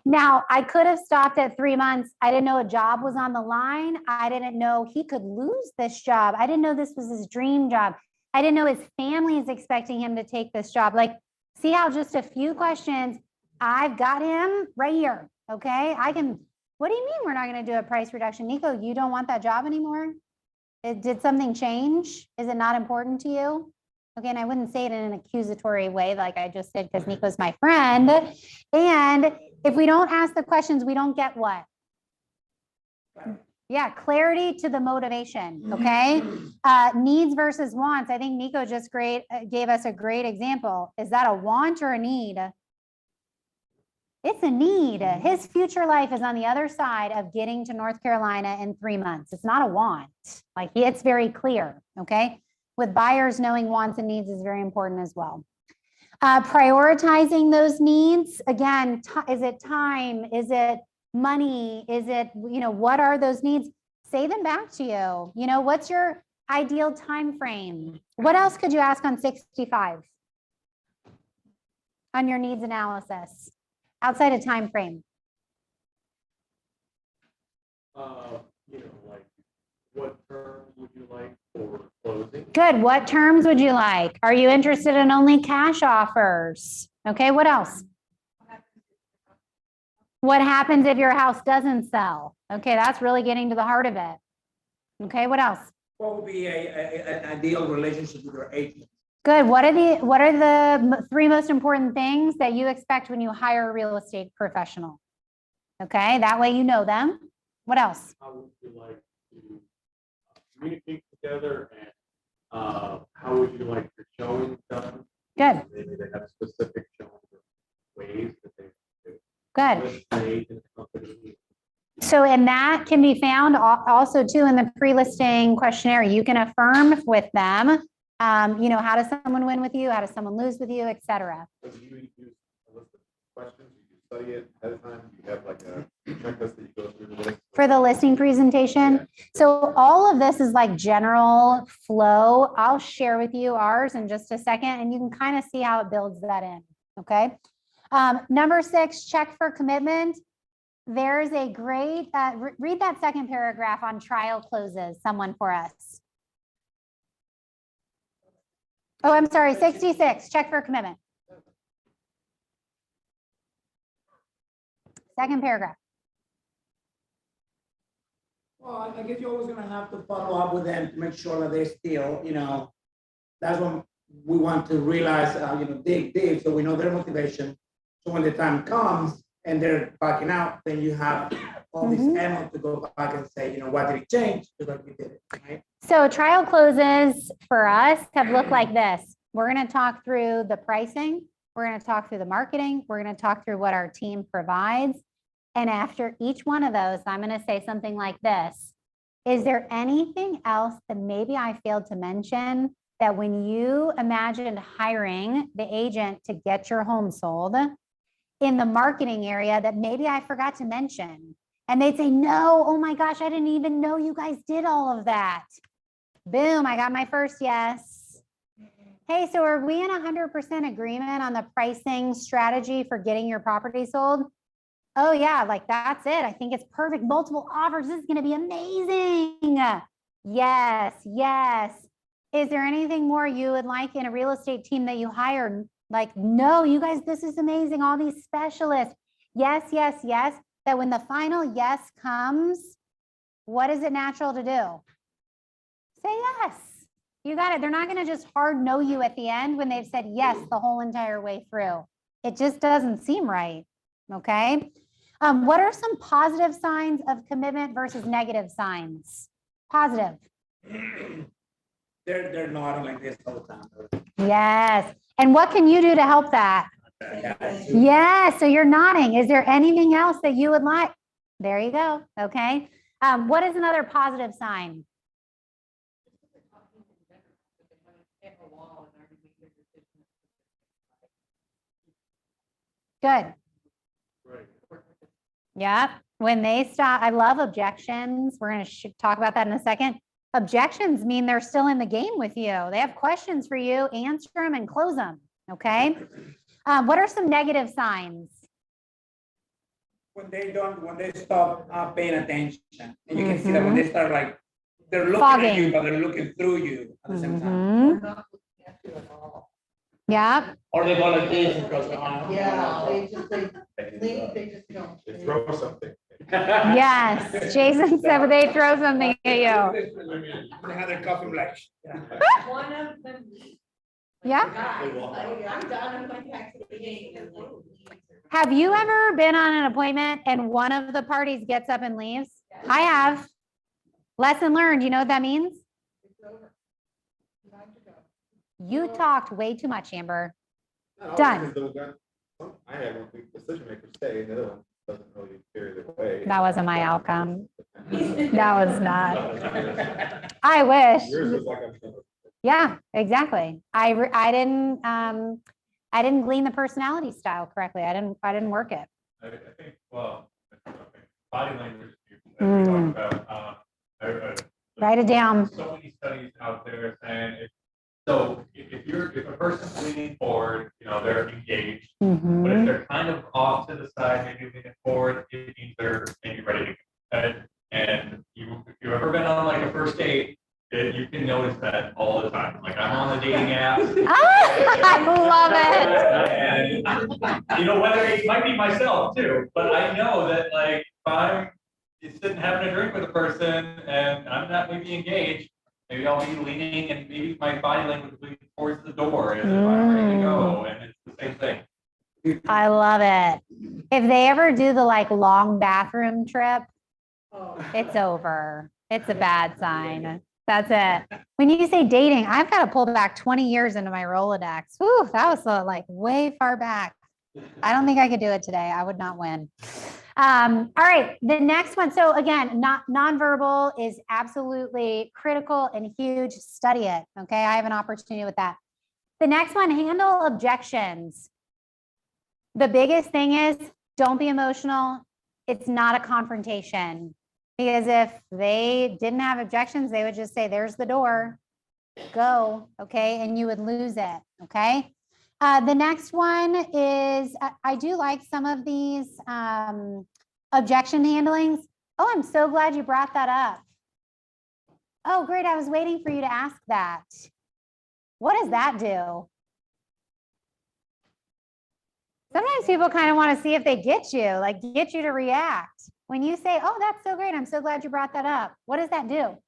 Now, I could have stopped at 3 months. I didn't know a job was on the line. I didn't know he could lose this job. I didn't know this was his dream job. I didn't know his family is expecting him to take this job. Like, see how just a few questions, I've got him right here. Okay. What do you mean we're not going to do a price reduction? Nico, you don't want that job anymore? Did something change? Is it not important to you? Okay, and I wouldn't say it in an accusatory way like I just said, because Nico's my friend. And if we don't ask the questions, we don't get what? Yeah, clarity to the motivation, okay? Needs versus wants. I think Nico just gave us a great example. Is that a want or a need? It's a need. His future life is on the other side of getting to North Carolina in 3 months. It's not a want. Like, it's very clear, okay? With buyers, knowing wants and needs is very important as well. Prioritizing those needs, again, is it time? Is it money? Is it, what are those needs? Say them back to you. What's your ideal time frame? What else could you ask on 65 on your needs analysis outside of time frame? Like what terms would you like for closing? Good. What terms would you like? Are you interested in only cash offers? Okay, what else? What happens if your house doesn't sell? Okay, that's really getting to the heart of it. Okay, what else? What would be an ideal relationship with your agent? Good. What are the 3 most important things that you expect when you hire a real estate professional? Okay, that way you know them. What else? How would you like to communicate together, and how would you like your showing done? Good. Maybe they have specific showing ways that they do. Good. Agent company. So, and that can be found also too in the pre-listing questionnaire. You can affirm with them, how does someone win with you? How does someone lose with you, et cetera. So do you use a list of questions? You study it ahead of time? You have like a checklist that you go through the list? For the listing presentation. Yeah. So all of this is like general flow. I'll share with you ours in just a second, and you can kind of see how it builds that in. Okay. Number 6, check for commitment. There's a great, read that second paragraph on trial closes, someone for us. Oh, I'm sorry, 66, check for commitment. Second paragraph. Well, I guess you're always gonna have to follow up with them to make sure that they still, that's when we want to realize, dig deep, so we know their motivation. So when the time comes and they're backing out, then you have all this ammo to go back and say, what did it change? Because we did it, right? So trial closes for us have looked like this. We're going to talk through the pricing. We're going to talk through the marketing. We're going to talk through what our team provides. And after each one of those, I'm going to say something like this. Is there anything else that maybe I failed to mention that when you imagined hiring the agent to get your home sold in the marketing area that maybe I forgot to mention? And they'd say, no, oh my gosh, I didn't even know you guys did all of that. Boom, I got my first yes. Hey, so are we in 100% agreement on the pricing strategy for getting your property sold? oh yeah, like that's it. I think it's perfect. Multiple offers. This is going to be amazing. Yes, yes. Is there anything more you would like in a real estate team that you hired? Like, no, you guys, this is amazing. All these specialists. Yes, yes, yes. That when the final yes comes, what is it natural to do? Say yes. You got it. They're not going to just hard no you at the end when they've said yes the whole entire way through. It just doesn't seem right. Okay. What are some positive signs of commitment versus negative signs? Positive. They're nodding like this all the time. Yes. And what can you do to help that? Yeah. So you're nodding. Is there anything else that you would like? There you go. Okay. What is another positive sign? Good. Yeah. When they stop, I love objections. We're going to talk about that in a second. Objections mean they're still in the game with you. They have questions for you, answer them and close them. Okay. What are some negative signs? When they stop paying attention, and you can see that when they start like, they're looking at you, but they're looking through you at the same time. They're not looking at you at all. Yeah. Or they go like this and goes on. Yeah, they leave, they just don't. They throw something. Yes. Jason said they throw something at you. They have their coffee like. One of them. Yeah. I'm done, I'm going back to the game. Have you ever been on an appointment and one of the parties gets up and leaves? I have. Lesson learned. You know what that means? It's over. Time to go. You talked way too much, Amber. Not Done. always, because I had one decision maker stay, and the other one doesn't really carry their way. That wasn't my outcome. That was not. I wish. Yours was like, Yeah, exactly. I didn't glean the personality style correctly. I didn't work it. I think, well, body language, as we talked about, Write it down. so many studies out there saying if a person's leaning forward, they're engaged. But if Mhm. they're kind of off to the side, maybe leaning forward, it means they're maybe ready to go. And if you've ever been on like a first date, you can notice that all the time. Like I'm on the dating app. I love it. And, whether it might be myself too, but I know that like if I'm sitting having a drink with a person and I'm not maybe engaged, maybe I'll be leaning and maybe my body language will be towards the door as if I'm ready to go, and it's the same thing. I love it. If they ever do the like long bathroom trip, Oh. it's over. It's a bad sign. That's it. When you say dating, I've got to pull back 20 years into my Rolodex. Whew, that was like way far back. I don't think I could do it today. I would not win. All right, the next one. So again, nonverbal is absolutely critical and huge. Study it. Okay, I have an opportunity with that. The next one, handle objections. The biggest thing is don't be emotional. It's not a confrontation. Because if they didn't have objections, they would just say, there's the door, go, okay? And you would lose it, okay? The next one is, I do like some of these objection handlings. Oh, I'm so glad you brought that up. Oh, great, I was waiting for you to ask that. What does that do? Sometimes people kind of want to see if they get you, like get you to react. When you say, oh, that's so great, I'm so glad you brought that up. What does that do?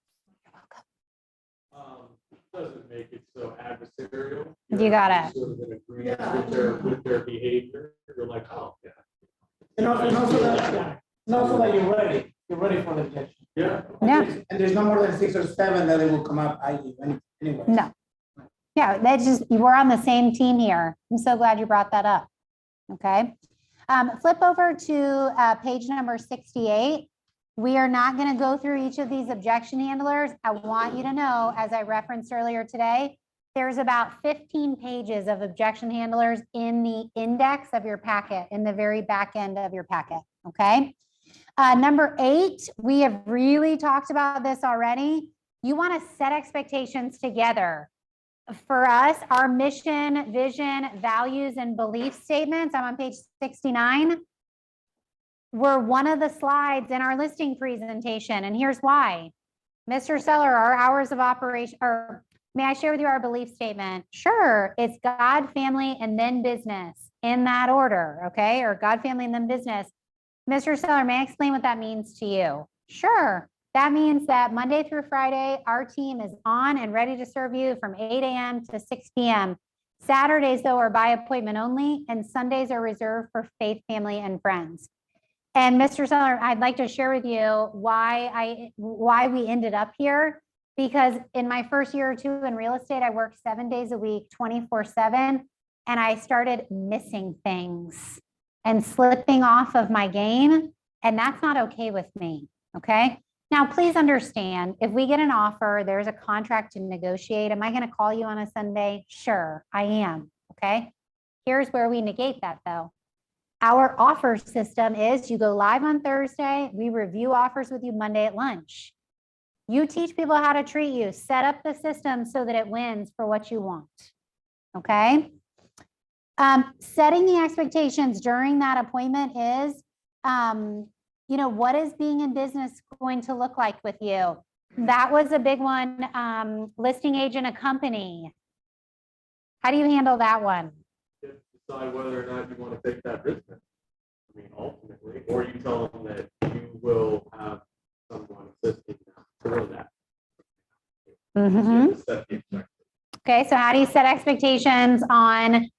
doesn't make it so adversarial. You got it. Sort of in agreement with their behavior. You're like, oh, yeah. And also that you're ready for the objection. Yeah. Yeah. And there's no more than 6 or 7 that it will come up anyway. No. Yeah, that's just, we're on the same team here. I'm so glad you brought that up. Okay. Flip over to page number 68. We are not going to go through each of these objection handlers. I want you to know, as I referenced earlier today, there's about 15 pages of objection handlers in the index of your packet, in the very back end of your packet. Okay. Number 8, we have really talked about this already. You want to set expectations together. For us, our mission, vision, values, and belief statements, I'm on page 69. were one of the slides in our listing presentation, and here's why. Mr. Seller, our hours of operation, or may I share with you our belief statement? Sure, it's God, family, and then business in that order, okay? Or God, family, and then business. Mr. Seller, may I explain what that means to you? Sure. That means that Monday through Friday, our team is on and ready to serve you from 8 a.m. to 6 p.m. Saturdays, though, are by appointment only, and Sundays are reserved for faith, family, and friends. And Mr. Seller, I'd like to share with you why we ended up here. Because in my first year or two in real estate, I worked 7 days a week, 24/7, and I started missing things and slipping off of my game. And that's not okay with me. Okay. Now, please understand, if we get an offer, there's a contract to negotiate. Am I going to call you on a Sunday? Sure, I am. Okay. Here's where we negate that though. Our offer system is you go live on Thursday. We review offers with you Monday at lunch. You teach people how to treat you, set up the system so that it wins for what you want. Okay. Setting the expectations during that appointment is, what is being in business going to look like with you? That was a big one. Listing agent, a company. How do you handle that one? Decide whether or not you want to take that risk. I mean, ultimately, or you tell them that you will have someone assisting them for that. Okay, so how do you set expectations on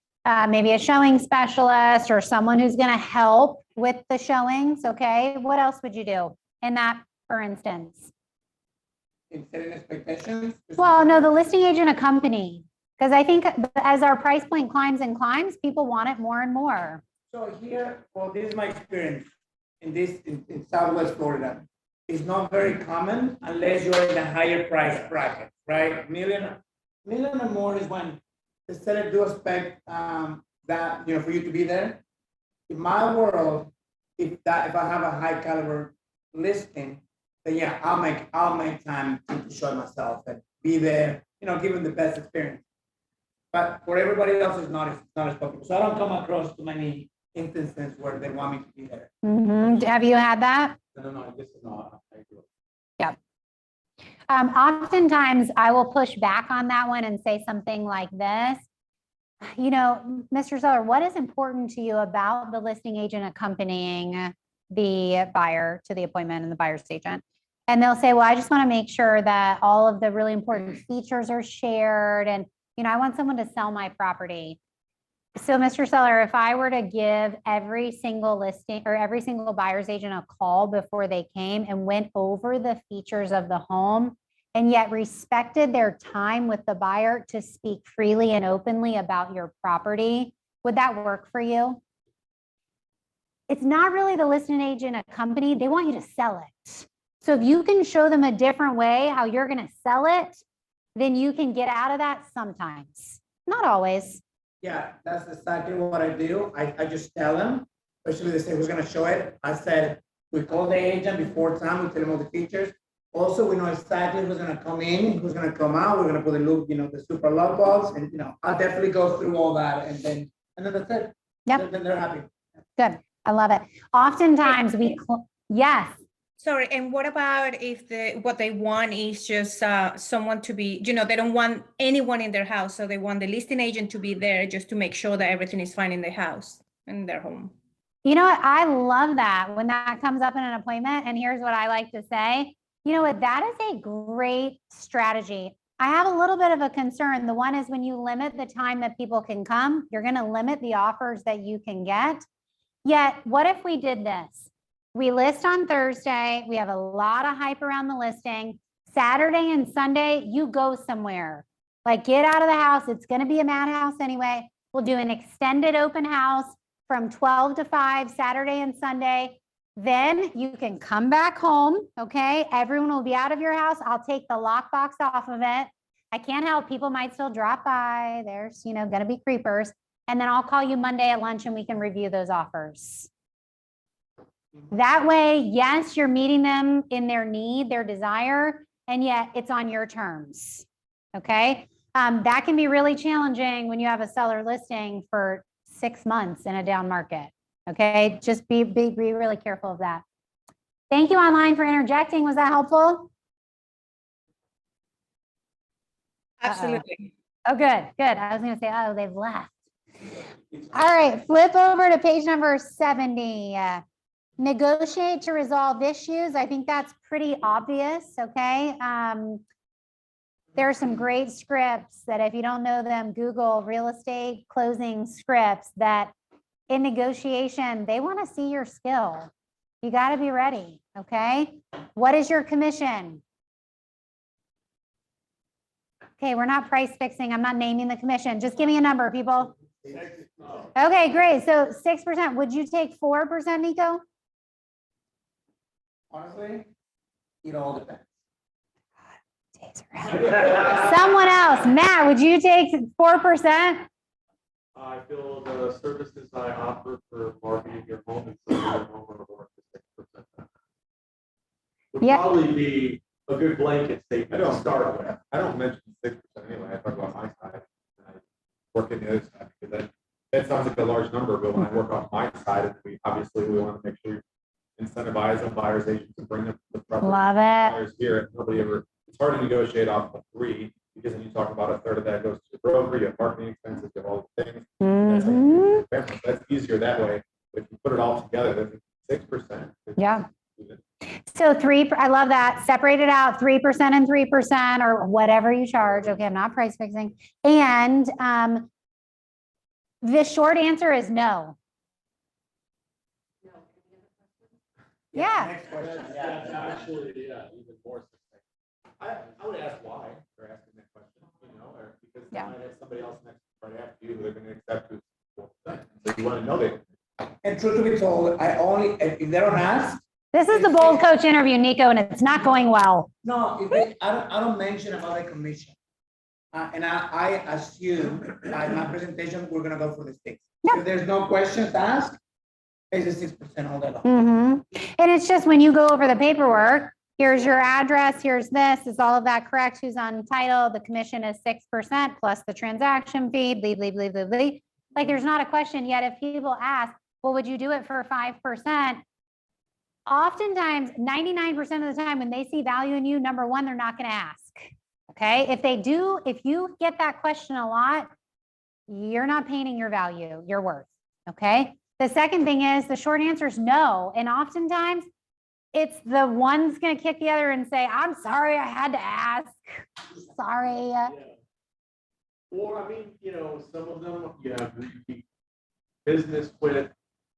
maybe a showing specialist or someone who's going to help with the showings? Okay, what else would you do in that, for instance? In setting expectations? Well, no, the listing agent, a company. Because I think as our price point climbs and climbs, people want it more and more. So here, well, this is my experience in Southwest Florida. It's not very common unless you're in the higher price bracket, right? Million or more is when the seller do expect that, for you to be there. In my world, if I have a high caliber listing, then yeah, I'll make time to show myself and be there, give them the best experience. But for everybody else, it's not as popular. So I don't come across too many instances where they want me to be there. Mm-hmm. Have you had that? No, this is not. Yeah. Oftentimes I will push back on that one and say something like this. Mr. Seller, what is important to you about the listing agent accompanying the buyer to the appointment and the buyer's agent? And they'll say, well, I just want to make sure that all of the really important features are shared. And, I want someone to sell my property. So Mr. Seller, if I were to give every single listing or every single buyer's agent a call before they came and went over the features of the home and yet respected their time with the buyer to speak freely and openly about your property, would that work for you? It's not really the listing agent a company. They want you to sell it. So if you can show them a different way how you're going to sell it, then you can get out of that sometimes. Not always. Yeah, that's exactly what I do. I just tell them, especially they say who's going to show it. I said, we call the agent before time, we tell them all the features. Also, we know exactly who's going to come in, who's going to come out. We're going to put the super love box, and I'll definitely go through all that, and then that's it. Yep. Then they're happy. Good. I love it. Oftentimes yes. Sorry, and what about if what they want is just someone to be, they don't want anyone in their house, so they want the listing agent to be there just to make sure that everything is fine in their house, in their home. You know what? I love that when that comes up in an appointment, and here's what I like to say. You know what? That is a great strategy. I have a little bit of a concern. The one is when you limit the time that people can come, you're going to limit the offers that you can get. Yet, what if we did this? We list on Thursday. We have a lot of hype around the listing. Saturday and Sunday, you go somewhere. Like, get out of the house. It's going to be a madhouse anyway. We'll do an extended open house from 12 to 5, Saturday and Sunday. Then you can come back home, okay? Everyone will be out of your house. I'll take the lockbox off of it. I can't help. People might still drop by. There's, going to be creepers. And then I'll call you Monday at lunch and we can review those offers. That way, yes, you're meeting them in their need, their desire, and yet it's on your terms, okay? That can be really challenging when you have a seller listing for 6 months in a down market. Okay, just be really careful of that. Thank you online for interjecting. Was that helpful? Absolutely. Oh, good, good. I was gonna say, oh, they've left. All right, flip over to page number 70. Negotiate to resolve issues. I think that's pretty obvious, okay? There are some great scripts that if you don't know them, Google real estate closing scripts that in negotiation, they want to see your skill. You got to be ready, okay? What is your commission? Okay, we're not price fixing. I'm not naming the commission. Just give me a number, people. Okay, great. So 6%. Would you take 4%, Nico? Honestly, it all depends. Someone else. Matt, would you take 4%? I feel the services I offer for marketing your home and selling your home are worth 6%. Would Yeah. probably be a good blanket statement to start with. I don't mention 6% anyway. I talk about my side. And I work in the other side because that sounds like a large number, but when I work on my side, we want to make sure we incentivize our buyers agents to bring them the property. Love it. Buyers here, and nobody ever. It's hard to negotiate off of 3 because then you talk about a third of that goes to the broker, you have marketing expenses, you have all the things. That's easier that way. But if you put it all together, then 6%. Yeah. So 3, I love that. Separate it out, 3% and 3% or whatever you charge. Okay, I'm not price fixing. And the short answer is no. Yeah. Next question. Yeah, actually, even more. I would ask why they're asking that question, or because they might have somebody else next right after you who they're going to accept who's 4%. So you want to know that. And truth to be told, if they don't ask. This is the bold coach interview, Nico, and it's not going well. No, I don't mention about the commission. And I assume by my presentation, we're gonna go for the 6. Yeah. If there's no questions asked, it's a 6% all day long. And it's just when you go over the paperwork, here's your address, here's this, is all of that correct? Who's on title? The commission is 6% plus the transaction fee, bleed. Like there's not a question yet. If people ask, well, would you do it for 5%? Oftentimes, 99% of the time when they see value in you, number one, they're not going to ask. Okay. If they do, if you get that question a lot, you're not painting your value, your worth. Okay. The second thing is the short answer is no. And oftentimes it's the one's going to kick the other and say, I'm sorry, I had to ask. Sorry. Yeah. Or, I mean, some of them, you have repeat business with.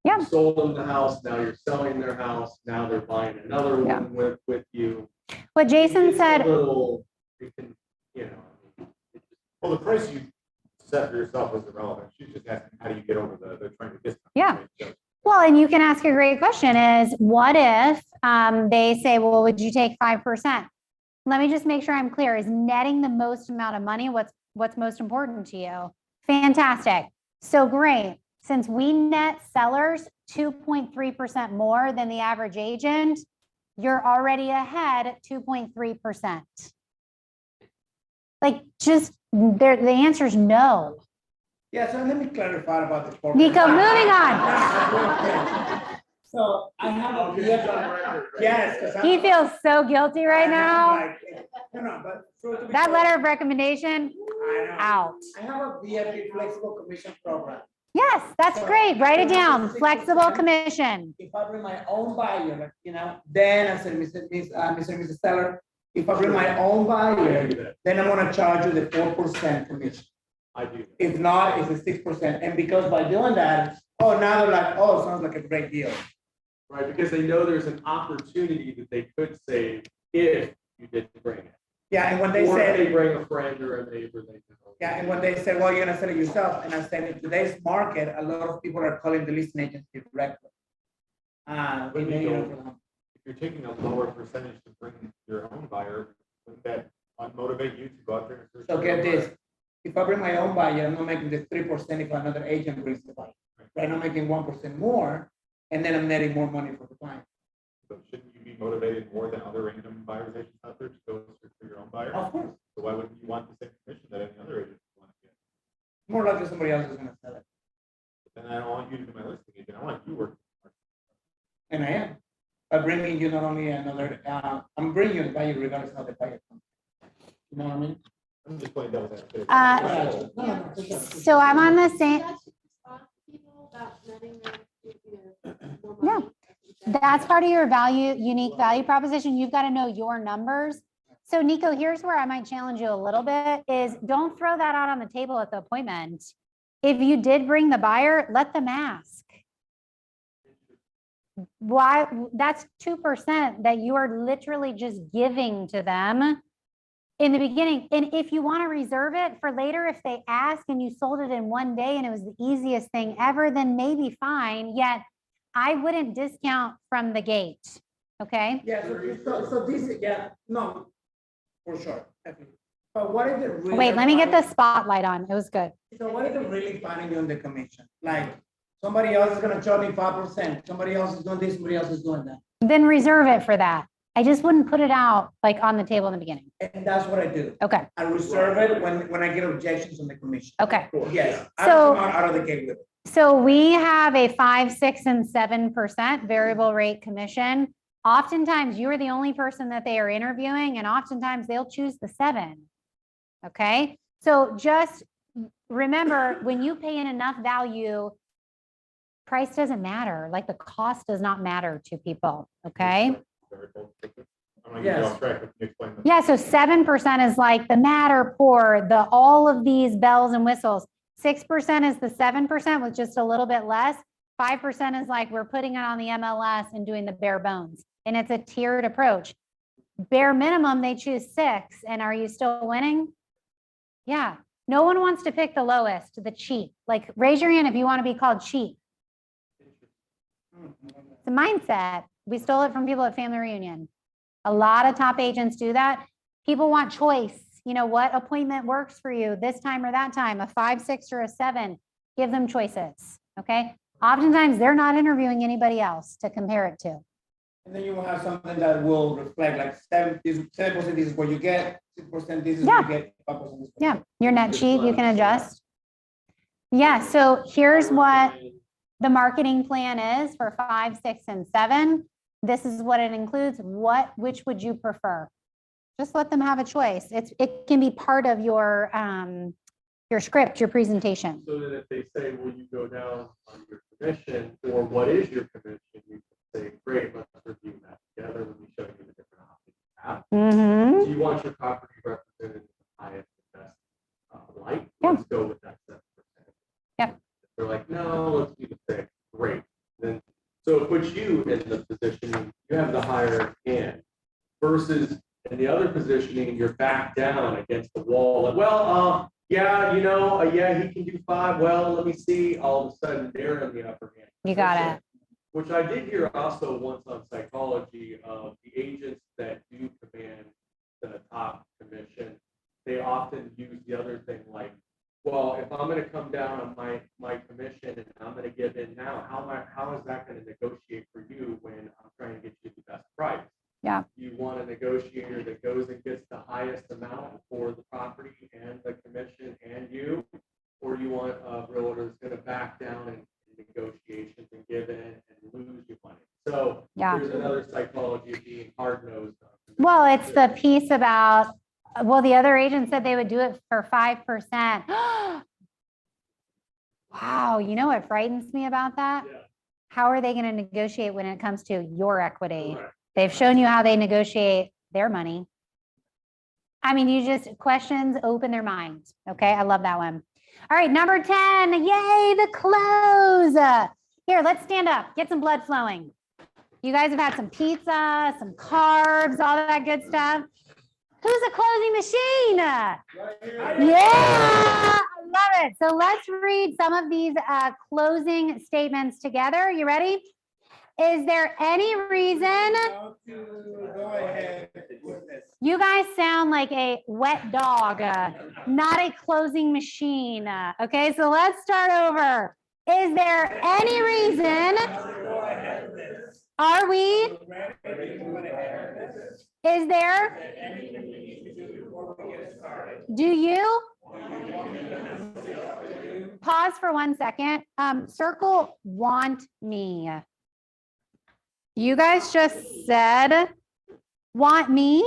Yeah. You sold them the house, now you're selling their house, now they're buying another one with you. What Jason It's said. well, the price you set for yourself was irrelevant. She's just asking, how do you get over the trying to discount? Yeah. Well, and you can ask a great question is, what if they say, well, would you take 5%? Let me just make sure I'm clear. Is netting the most amount of money what's most important to you? Fantastic. So great. Since we net sellers 2.3% more than the average agent, you're already ahead at 2.3%. Like just the answer is no. Yeah, so let me clarify about the corporate. Nico, moving on. So I have a yes. He feels so guilty right now. But That letter of recommendation, out. I have a VIP flexible commission program. Yes, that's great. Write it down. Flexible commission. If I bring my own buyer, then I said, Mr. and Mrs. Seller, if I bring my own buyer, then I'm gonna charge you the 4% commission. I do. If not, it's a 6%. And because by doing that, now they're like, oh, sounds like a great deal. Right, because they know there's an opportunity that they could save if you didn't bring it. Yeah, and when they Or said they bring a friend or a neighbor, they know. yeah, and when they said, well, you're gonna sell it yourself, and I said, in today's market, a lot of people are calling the listing agency directly. But if you're taking a lower percentage to bring your own buyer, wouldn't that unmotivate you to go out there and search? So get this, if I bring my own buyer, I'm not making the 3% if another agent brings the buyer. Right, I'm making 1% more, and then I'm netting more money for the client. So shouldn't you be motivated more than other random buyers agents out there to go search for your own buyer? Of course, So why wouldn't you want the same commission that any other agent would want to get? more likely somebody else is gonna sell it. But then I don't want you to be my listing agent. I want you you not only another, I'm bringing you value regardless of the buyer. You know what I mean? I'm just playing devil's advocate. So I'm on the same, Yeah. That's part of your unique value proposition. You've got to know your numbers. So Nico, here's where I might challenge you a little bit is don't throw that out on the table at the appointment. If you did bring the buyer, let them ask. Why? That's 2% that you are literally just giving to them in the beginning. And if you want to reserve it for later, if they ask and you sold it in one day and it was the easiest thing ever, then maybe fine. Yet I wouldn't discount from the gate. Okay. Yeah, so this is, yeah, no, for sure. But what is it really? Wait, let me get the spotlight on. It was good. So what is it really finding you on the commission? Like somebody else is gonna charge me 5%, somebody else is doing this, somebody else is doing that. Then reserve it for that. I just wouldn't put it out like on the table in the beginning. And that's what I do. Okay. I reserve it when I get objections on the commission. Okay. Yes, I So- don't come out of the gate with it. So we have a 5, 6, and 7% variable rate commission. Oftentimes you're the only person that they are interviewing, and oftentimes they'll choose the 7. Okay. So just remember when you pay in enough value, price doesn't matter. Like the cost does not matter to people. Okay. Yes. Yeah. So 7% is like the Matterport, the all of these bells and whistles. 6% is the 7% with just a little bit less. 5% is like we're putting it on the MLS and doing the bare bones. And it's a tiered approach. Bare minimum, they choose 6. And are you still winning? Yeah. No one wants to pick the lowest, the cheap. Like raise your hand if you want to be called cheap. It's a mindset. We stole it from people at Family Reunion. A lot of top agents do that. People want choice. You know, what appointment works for you this time or that time, a 5, 6, or a 7, give them choices. Okay. Oftentimes they're not interviewing anybody else to compare it to. And then you will have something that will reflect like 7% this is what you get, 6% this is Yeah. what you get, 5% this is what you Yeah. get. Your net sheet, you can adjust. Yeah. So here's what the marketing plan is for 5, 6, and 7. This is what it includes. Which would you prefer? Just let them have a choice. It can be part of your script, your presentation. So that if they say, will you go down on your commission, or what is your commission, you can say, great, let's review that together. Let me show you the different options you have. Mm-hmm. Do you want your property represented in the highest and best light? Yeah. Let's go with that 7%. Yeah. They're like, no, let's do the 6. Great. Then, so it puts you in the position, you have the higher end versus in the other positioning, you're back down against the wall. Like, well, yeah, yeah, he can do 5. Well, let me see. All of a sudden, they're in the upper hand. You got it. Which I did hear also once on psychology of the agents that do command the top commission. They often use the other thing like, well, if I'm going to come down on my commission and I'm going to give in now, how is that going to negotiate for you when I'm trying to get you the best price? Yeah. You want a negotiator that goes and gets the highest amount for the property and the commission and you, or you want a realtor that's going to back down in negotiations and give in and lose you money. So Yeah. there's another psychology of being hard-nosed. Well, it's the piece about, well, the other agent said they would do it for 5%. Wow. You know what frightens me about that? Yeah. How are they going to negotiate when it comes to your equity? Correct. They've shown you how they negotiate their money. I mean, you just questions open their minds. Okay. I love that one. All right. Number 10. Yay. The close. Here, let's stand up. Get some blood flowing. You guys have had some pizza, some carbs, all that good stuff. Who's a closing machine? Yeah. I love it. So let's read some of these closing statements together. You ready? Is there any reason? Go ahead with this. You guys sound like a wet dog, not a closing machine. Okay, so let's start over. Is there any reason? Are we? Is there? Do you? Pause for 1 second. Circle want me. You guys just said, want me?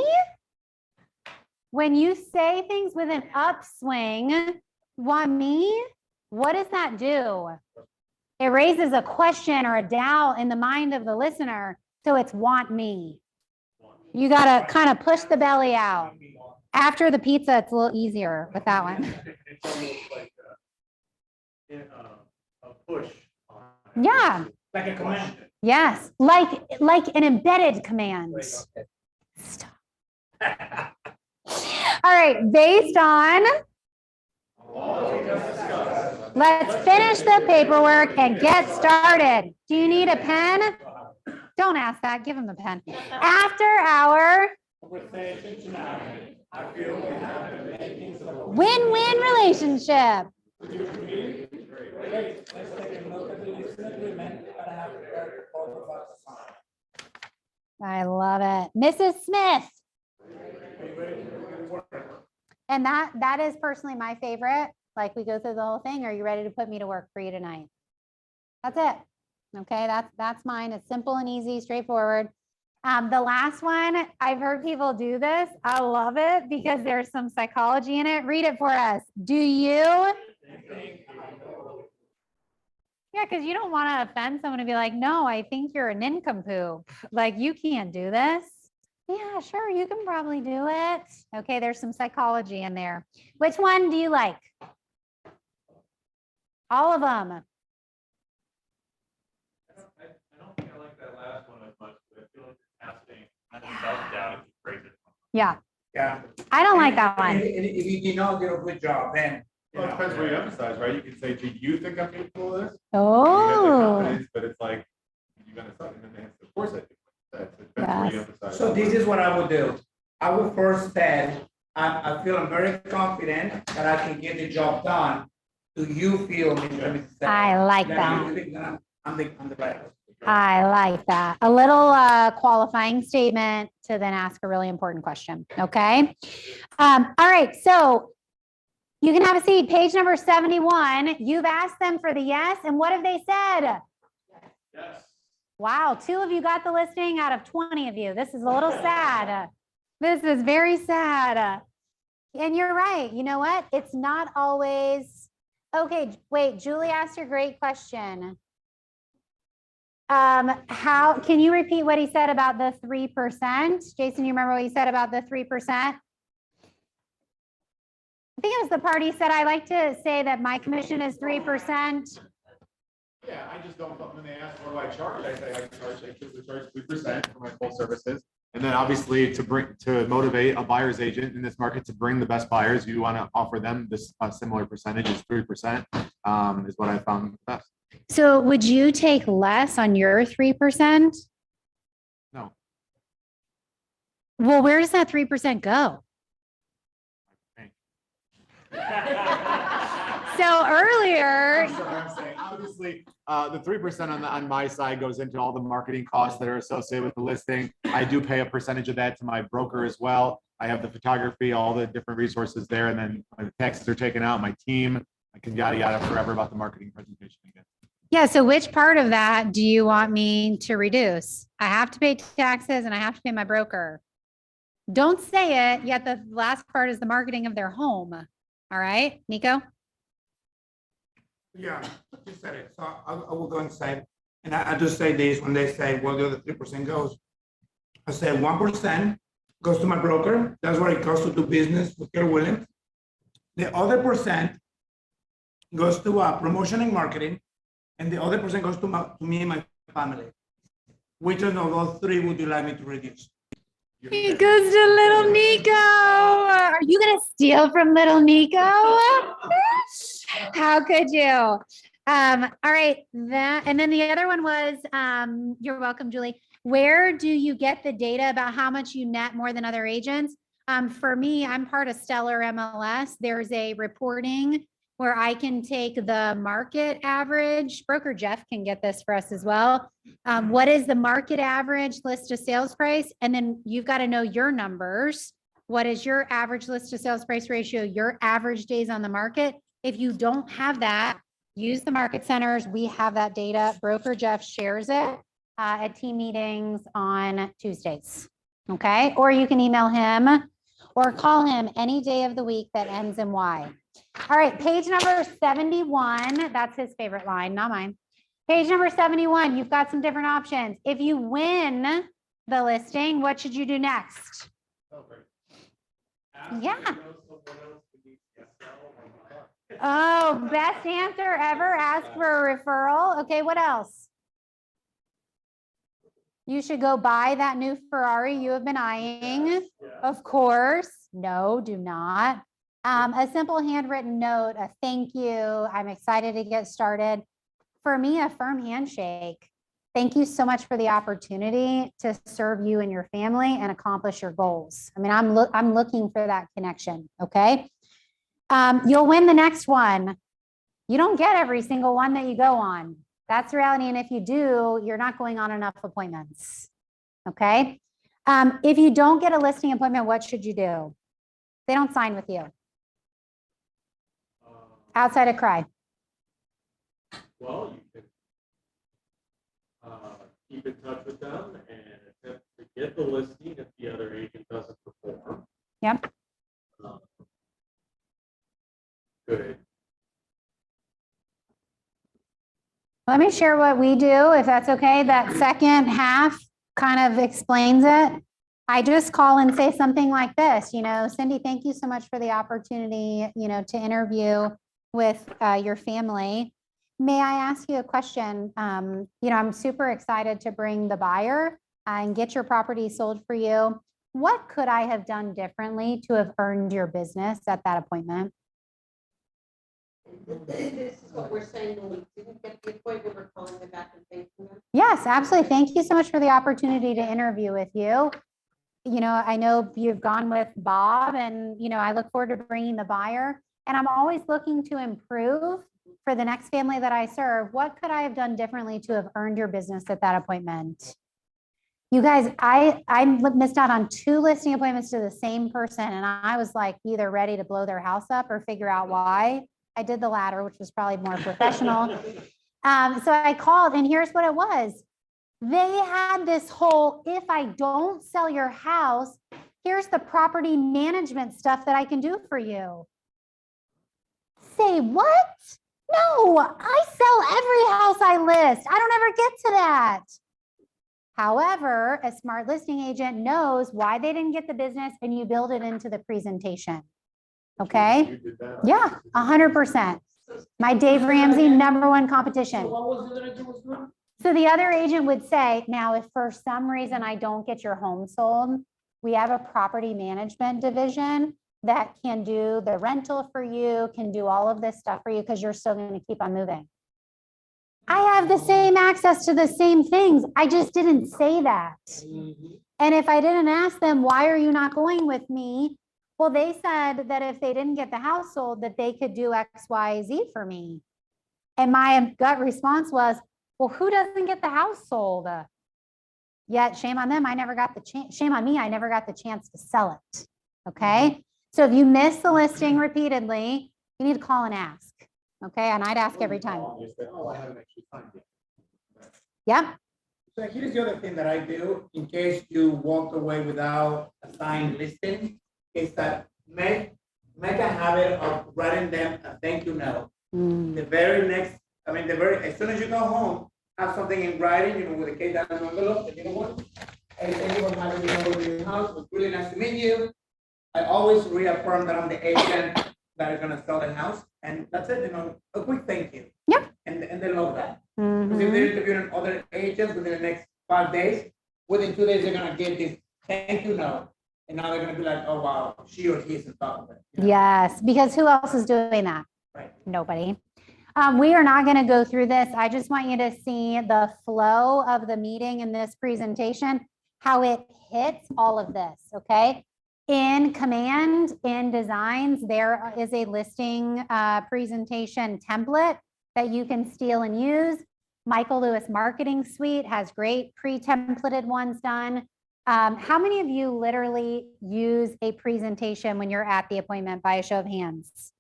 When you say things with an upswing, want me? What does that do? It raises a question or a doubt in the mind of the listener. So it's want me. You got to kind of push the belly out. After the pizza, it's a little easier with that one. It's almost like a push. Yeah. Like a command. Yes. Like an embedded command. Stop. All right. Based on. Let's finish the paperwork and get started. Do you need a pen? Don't ask that. Give him the pen. After our win-win relationship. I love it. Mrs. Smith. And that is personally my favorite. Like we go through the whole thing. Are you ready to put me to work for you tonight? That's it. Okay, that's mine. It's simple and easy, straightforward. The last one, I've heard people do this. I love it because there's some psychology in it. Read it for us. Do you? Yeah, because you don't want to offend someone and be like, no, I think you're a nincompoop. Like, you can't do this. Yeah, sure, you can probably do it. Okay, there's some psychology in there. Which one do you like? All of them. I don't think I like that last one as much, but I feel like it's asking, self-doubt, it's crazy. Yeah, Yeah. I don't like that one. If you do not do a good job, then. Well, it depends what you emphasize, right? You can say, do you think I'm capable of this? Oh. You have the confidence, but it's like, you're gonna suck, and then they have to force it. It depends where you emphasize. So this is what I would do. I would first say, I feel I'm very confident that I can get the job done. Do you feel? I like that. I'm the right. I like that. A little qualifying statement to then ask a really important question. Okay. All right. So you can have a seat. Page number 71. You've asked them for the yes. And what have they said? Yes. Wow. 2 of you got the listing out of 20 of you. This is a little sad. This is very sad. And you're right. You know what? It's not always. Okay. Wait, Julie asked a great question. How can you repeat what he said about the 3%? Jason, you remember what he said about the 3%? I think it was the part he said, I like to say that my commission is 3%. Yeah, I just don't, when they ask, what do I charge? I say, I typically charge 3% for my full services. And then obviously to motivate a buyer's agent in this market to bring the best buyers, you want to offer them this similar percentage is 3%, is what I found best. So would you take less on your 3%? No. Well, where does that 3% go? So earlier, I'm saying, obviously, the 3% on my side goes into all the marketing costs that are associated with the listing. I do pay a percentage of that to my broker as well. I have the photography, all the different resources there, and then when the taxes are taken out, my team, I can yada yada forever about the marketing presentation again. yeah. So which part of that do you want me to reduce? I have to pay taxes and I have to pay my broker. Don't say it yet. The last part is the marketing of their home. All right, Nico. Yeah, you said it. So I will go inside, and I just say this when they say, well, the other 3% goes. I say 1% goes to my broker. That's what it costs to do business with Keller Williams. The other percent goes to promotion and marketing, and the other percent goes to me and my family. Which of those 3 would you like me to reduce? It goes to little Nico. Are you going to steal from little Nico? How could you? All right. And then the other one was, you're welcome, Julie. Where do you get the data about how much you net more than other agents? For me, I'm part of Stellar MLS. There's a reporting where I can take the market average. Broker Jeff can get this for us as well. What is the market average list to sales price? And then you've got to know your numbers. What is your average list to sales price ratio, your average days on the market? If you don't have that, use the market centers. We have that data. Broker Jeff shares it. at team meetings on Tuesdays. Okay, or you can email him or call him any day of the week that ends in Y. All right, page number 71, that's his favorite line, not mine. Page number 71, you've got some different options. If you win the listing, what should you do next? Yeah. Oh, best answer ever, ask for a referral. Okay, what else? You should go buy that new Ferrari you have been eyeing. Of course. No, do not. A simple handwritten note, a thank you. I'm excited to get started. For me, a firm handshake. Thank you so much for the opportunity to serve you and your family and accomplish your goals. I mean, I'm looking for that connection. Okay. You'll win the next one. You don't get every single one that you go on. That's the reality. And if you do, you're not going on enough appointments. Okay. If you don't get a listing appointment, what should you do? They don't sign with you. Outside of cry. Well, you can keep in touch with them and attempt to get the listing if the other agent doesn't perform. Yep. Good. Let me share what we do, if that's okay. That second half kind of explains it. I just call and say something like this, you know, Cindy, thank you so much for the opportunity, you know, to interview with your family. May I ask you a question? You know, I'm super excited to bring the buyer and get your property sold for you. What could I have done differently to have earned your business at that appointment? This is what we're saying when we didn't get the appointment, we're calling them back and thanking them. Yes, absolutely. Thank you so much for the opportunity to interview with you. You know, I know you've gone with Bob and, you know, I look forward to bringing the buyer, and I'm always looking to improve for the next family that I serve. What could I have done differently to have earned your business at that appointment? You guys, I missed out on 2 listing appointments to the same person, and I was like either ready to blow their house up or figure out why. I did the latter, which was probably more professional. So I called, and here's what it was. They had this whole, if I don't sell your house, here's the property management stuff that I can do for you. Say what? No, I sell every house I list. I don't ever get to that. However, a smart listing agent knows why they didn't get the business, and you build it into the presentation. Okay? Yeah, 100%. My Dave Ramsey #1 competition. So the other agent would say, now, if for some reason I don't get your home sold, we have a property management division that can do the rental for you, can do all of this stuff for you because you're still going to keep on moving. I have the same access to the same things. I just didn't say that. And if I didn't ask them, why are you not going with me? Well, they said that if they didn't get the house sold, that they could do X, Y, Z for me. And my gut response was, well, who doesn't get the house sold? Yet shame on them. I never got the chance. Shame on me. I never got the chance to sell it. Okay. So if you miss the listing repeatedly, you need to call and ask. Okay. And I'd ask every time. Yeah. So here's the other thing that I do in case you walk away without a signed listing, is that make a habit of writing them a thank you note. The very next, as soon as you go home, have something in writing, you know, with a case down envelope, you know what? Hey, thank you for having me over to your house. It was really nice to meet you. I always reaffirm that I'm the agent that is gonna sell the house, and that's it, you know, a quick thank you. Yep. And they love that. Because if they're interviewing other agents within the next 5 days, within 2 days, they're gonna get this thank you note. And now they're gonna be like, oh, wow, she or he is on top of it. You know? Yes, because who else is doing that? Right. Nobody. We are not going to go through this. I just want you to see the flow of the meeting in this presentation, how it hits all of this, okay? In Command, in Designs, there is a listing presentation template that you can steal and use. Michael Lewis Marketing Suite has great pre-templated ones done. How many of you literally use a presentation when you're at the appointment by a show of hands?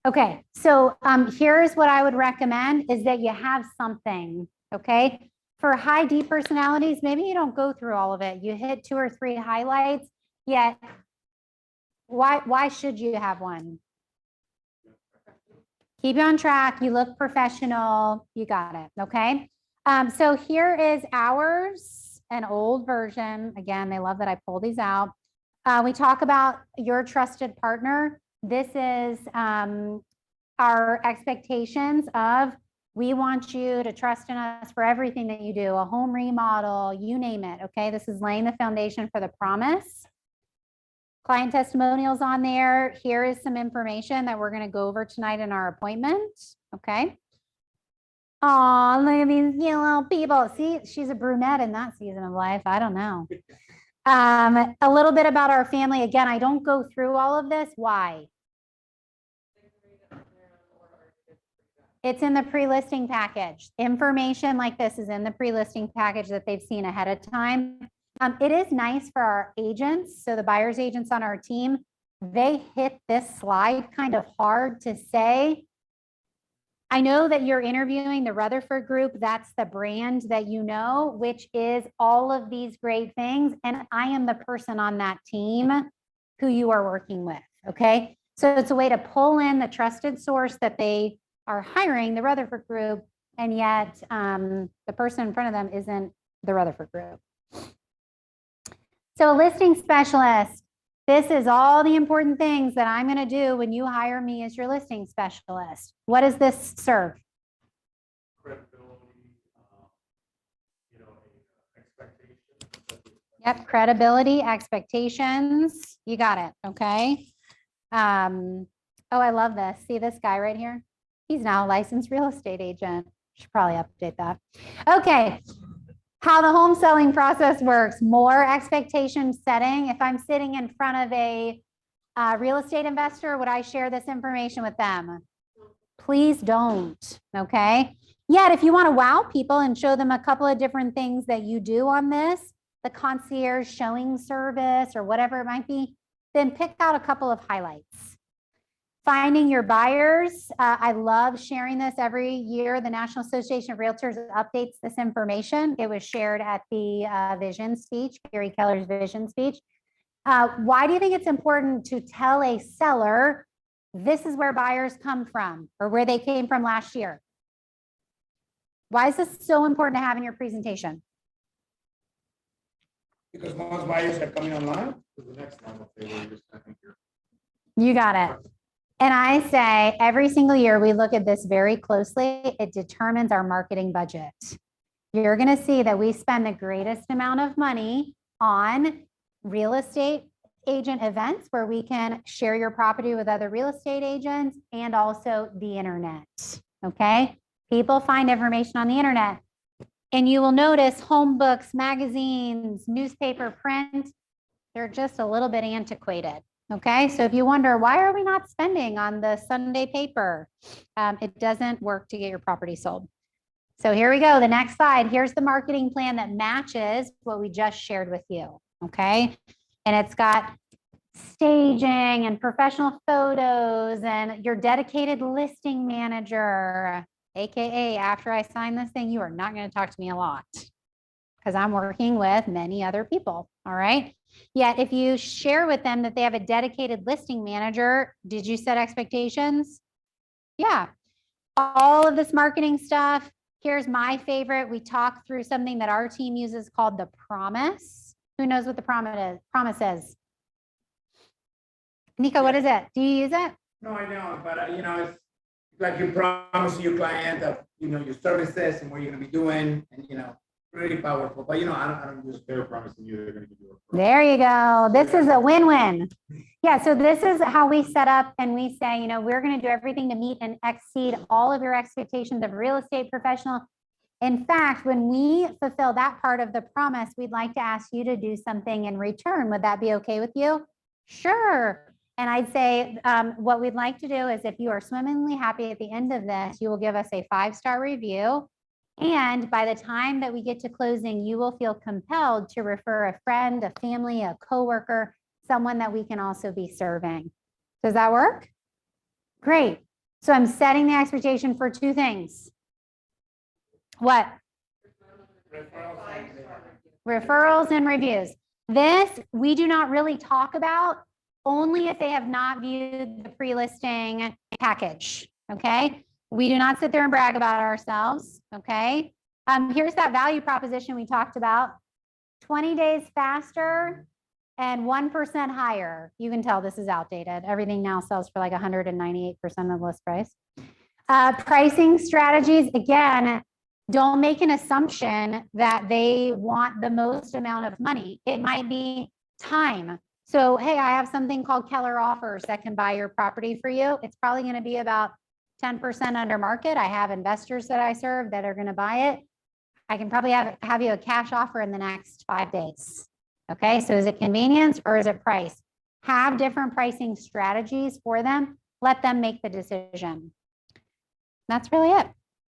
Okay, so here's what I would recommend is that you have something Okay. For high D personalities, maybe you don't go through all of it. You hit 2 or 3 highlights, yet why should you have one? Keep you on track. You look professional. You got it. Okay. So here is ours, an old version. Again, they love that I pull these out. We talk about your trusted partner. This is our expectations of, we want you to trust in us for everything that you do, a home remodel, you name it. Okay. This is laying the foundation for the promise. Client testimonials on there. Here is some information that we're going to go over tonight in our appointment. Okay. Oh, look at these yellow people. See, she's a brunette in that season of life. I don't know. A little bit about our family. Again, I don't go through all of this. Why? It's in the pre-listing package. Information like this is in the pre-listing package that they've seen ahead of time. It is nice for our agents. So the buyer's agents on our team, they hit this slide kind of hard to say. I know that you're interviewing the Rutherford Group. That's the brand that you know, which is all of these great things. And I am the person on that team who you are working with. Okay. So it's a way to pull in the trusted source that they are hiring, the Rutherford Group. And yet the person in front of them isn't the Rutherford Group. So a listing specialist, this is all the important things that I'm going to do when you hire me as your listing specialist. What does this serve? Credibility, expectations. Yep, credibility, expectations. You got it. Okay. Oh, I love this. See this guy right here? He's now a licensed real estate agent. Should probably update that. Okay. How the home selling process works, more expectation setting. If I'm sitting in front of a real estate investor, would I share this information with them? Please don't, okay? Yet, if you want to wow people and show them a couple of different things that you do on this, the concierge showing service or whatever it might be, then pick out a couple of highlights. Finding your buyers. I love sharing this every year. The National Association of Realtors updates this information. It was shared at the vision speech, Gary Keller's vision speech. Why do you think it's important to tell a seller, this is where buyers come from or where they came from last year? Why is this so important to have in your presentation? Because most buyers are coming online. The next time, I'll say, well, you're just, I think you're. You got it. And I say every single year we look at this very closely. It determines our marketing budget. You're going to see that we spend the greatest amount of money on real estate agent events where we can share your property with other real estate agents and also the internet. Okay. People find information on the internet and you will notice home books, magazines, newspaper, print, they're just a little bit antiquated. Okay, so if you wonder, why are we not spending on the Sunday paper? It doesn't work to get your property sold. So here we go. The next slide. Here's the marketing plan that matches what we just shared with you. Okay, and it's got staging and professional photos and your dedicated listing manager, AKA after I sign this thing, you are not going to talk to me a lot because I'm working with many other people. All right. Yet if you share with them that they have a dedicated listing manager, did you set expectations? Yeah. All of this marketing stuff. Here's my favorite. We talk through something that our team uses called the promise. Who knows what the promise is? Nico, what is it? Do you use it? No, I know, but it's like you promise your client that, your services and what you're going to be doing and, really powerful, but I don't use. They're promising you they're going to give you a. There you go. This is a win-win. Yeah, so this is how we set up and we say, we're going to do everything to meet and exceed all of your expectations of real estate professional. In fact, when we fulfill that part of the promise, we'd like to ask you to do something in return. Would that be okay with you? Sure. And I'd say what we'd like to do is if you are swimmingly happy at the end of this, you will give us a 5-star review. And by the time that we get to closing, you will feel compelled to refer a friend, a family, a coworker, someone that we can also be serving. Does that work? Great. So I'm setting the expectation for 2 things. What? Referrals and reviews. This we do not really talk about, only if they have not viewed the pre-listing package. Okay. We do not sit there and brag about ourselves. Okay. Here's that value proposition we talked about. 20 days faster and 1% higher. You can tell this is outdated. Everything now sells for like 198% of list price. Pricing strategies, again, don't make an assumption that they want the most amount of money. It might be time. So, hey, I have something called Keller Offers that can buy your property for you. It's probably going to be about 10% under market. I have investors that I serve that are going to buy it. I can probably have you a cash offer in the next 5 days. Okay, so is it convenience or is it price? Have different pricing strategies for them. Let them make the decision. That's really it.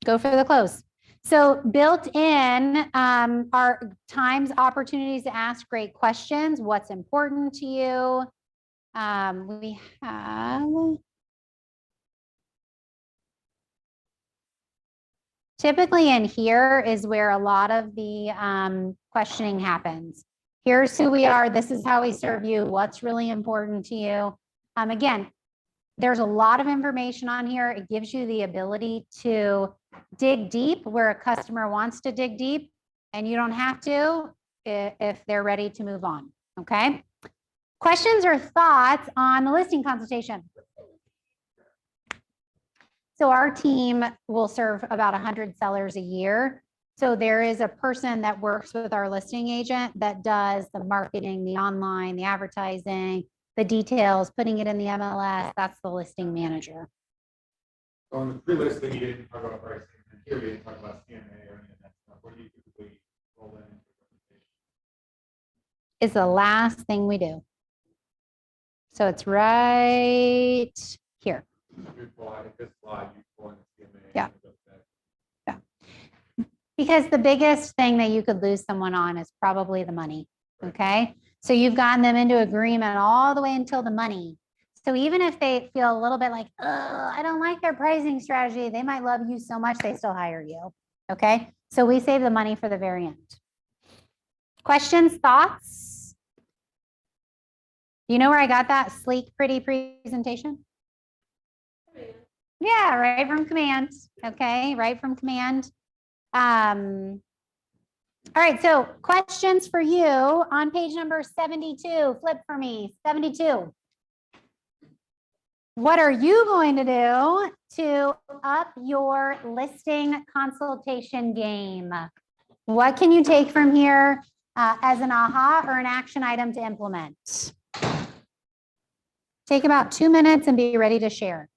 Go for the close. So built in are times, opportunities to ask great questions. What's important to you? We have typically in here is where a lot of the questioning happens. Here's who we are. This is how we serve you. What's really important to you? Again, there's a lot of information on here. It gives you the ability to dig deep where a customer wants to dig deep, and you don't have to if they're ready to move on. Okay. Questions or thoughts on the listing consultation? So our team will serve about 100 sellers a year. So there is a person that works with our listing agent that does the marketing, the online, the advertising, the details, putting it in the MLS. That's the listing manager. So on the pre-listing, you didn't talk about pricing, and here we didn't talk about CMA or any of that stuff. What do you typically roll that into the presentation? Is the last thing we do. So it's right here. You pull out this slide, you pull in the CMA. Yeah. and it goes back. Because the biggest thing that you could lose someone on is probably the money. Okay. So you've gotten them into agreement all the way until the money. So even if they feel a little bit like, oh, I don't like their pricing strategy, they might love you so much they still hire you. Okay. So we save the money for the very end. Questions, thoughts? You know where I got that sleek, pretty presentation? Yeah, right from Command. Okay, right from Command. All right, so questions for you on page number 72. Flip for me, 72. What are you going to do to up your listing consultation game? What can you take from here as an aha or an action item to implement? Take about 2 minutes and be ready to share.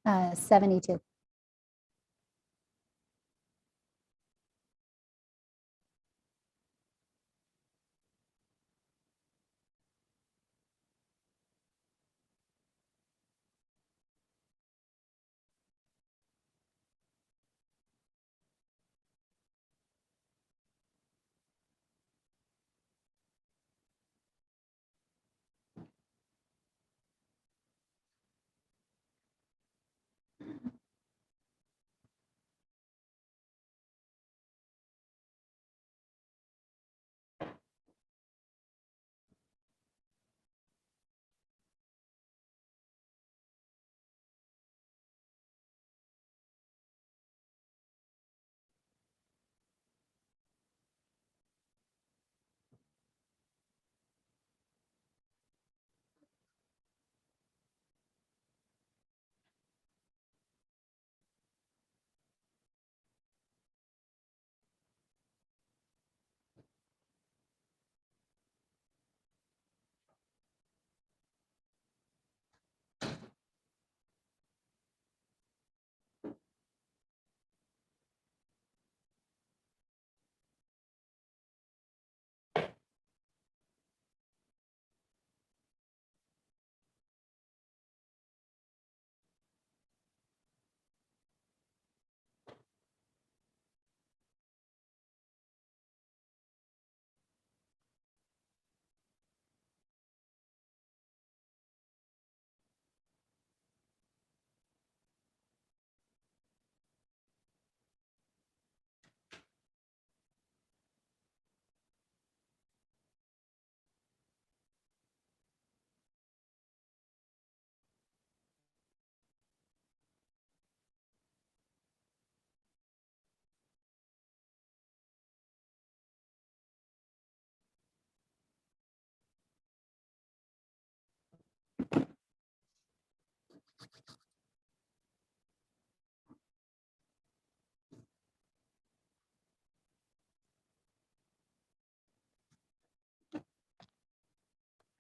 Uh, 72.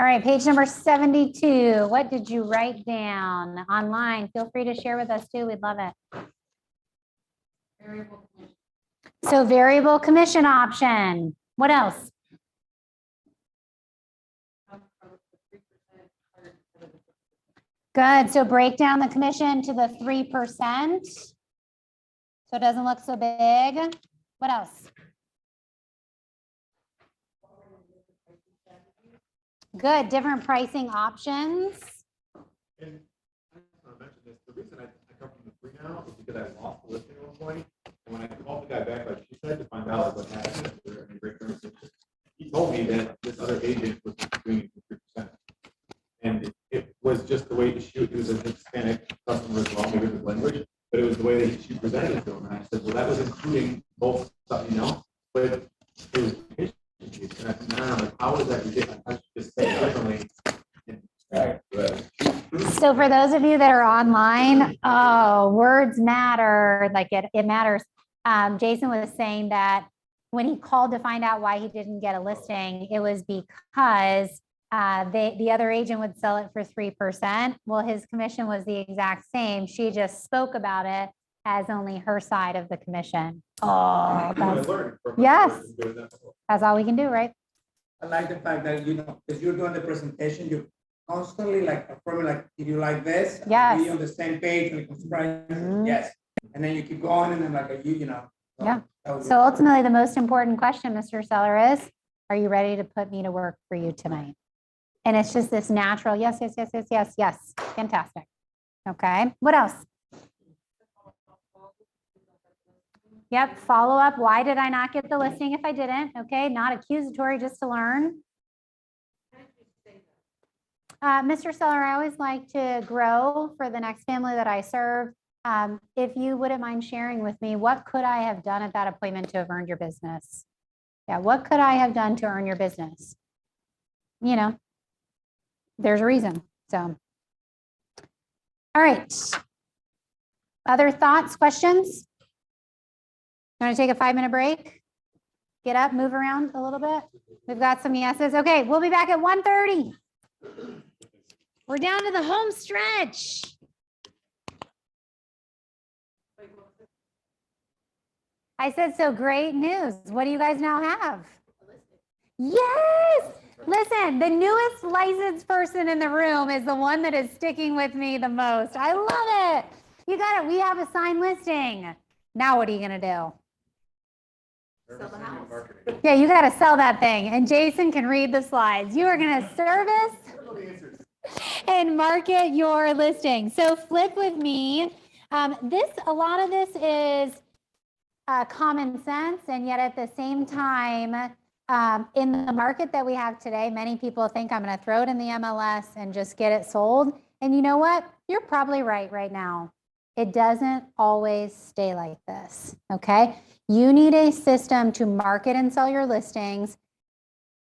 All right, page number 72. What did you write down online? Feel free to share with us too. We'd love it. So variable commission option. What else? Good. So break down the commission to the 3%. So it doesn't look so big. What else? Good. Different pricing options. And I just want to mention this, the reason I come from the free now is because I lost the listing at one point. And when I called the guy back, like she said, to find out what happened, if there were any breakthroughs, he told me that this other agent was doing it for 3%. And it was just the way to shoot. It was a Hispanic customer as well, maybe with language, but it was the way that she presented it to him. And I said, well, that was including both stuff, you know, but it was commission piece. And I said, no, like, how is that ridiculous? I should just say it differently. So for those of you that are online, oh, words matter, like it matters. Jason was saying that when he called to find out why he didn't get a listing, it was because the other agent would sell it for 3%. Well, his commission was the exact same. She just spoke about it as only her side of the commission. Oh, yes, that's all we can do, right? I like the fact that, you know, if you're doing the presentation, you constantly like affirming, like, if you like this, Yes. be on the same page when it comes to price, yes. And then you keep going and then like, you know. Yeah. that was So ultimately, the most important question, Mr. Seller, is, are you ready to put me to work for you tonight? And it's just this natural, yes, yes, yes, yes, yes, yes. Fantastic. Okay, what else? Yep, follow up. Why did I not get the listing if I didn't? Okay, not accusatory, just to learn. Mr. Seller, I always like to grow for the next family that I serve. If you wouldn't mind sharing with me, what could I have done at that appointment to have earned your business? Yeah, what could I have done to earn your business? You know, there's a reason. So, all right. Other thoughts, questions? You want to take a 5-minute break? Get up, move around a little bit. We've got some yeses. Okay, we'll be back at 1:30. We're down to the home stretch. I said, so great news. What do you guys now have? Yes. Listen, the newest licensed person in the room is the one that is sticking with me the most. I love it. You got it. We have a signed listing. Now what are you going to do? Sell the house. Yeah, you got to sell that thing. And Jason can read the slides. You are going to service and market your listing. So flip with me. A lot of this is common sense, and yet at the same time, in the market that we have today, many people think I'm going to throw it in the MLS and just get it sold. And you know what? You're probably right now. It doesn't always stay like this, okay? You need a system to market and sell your listings.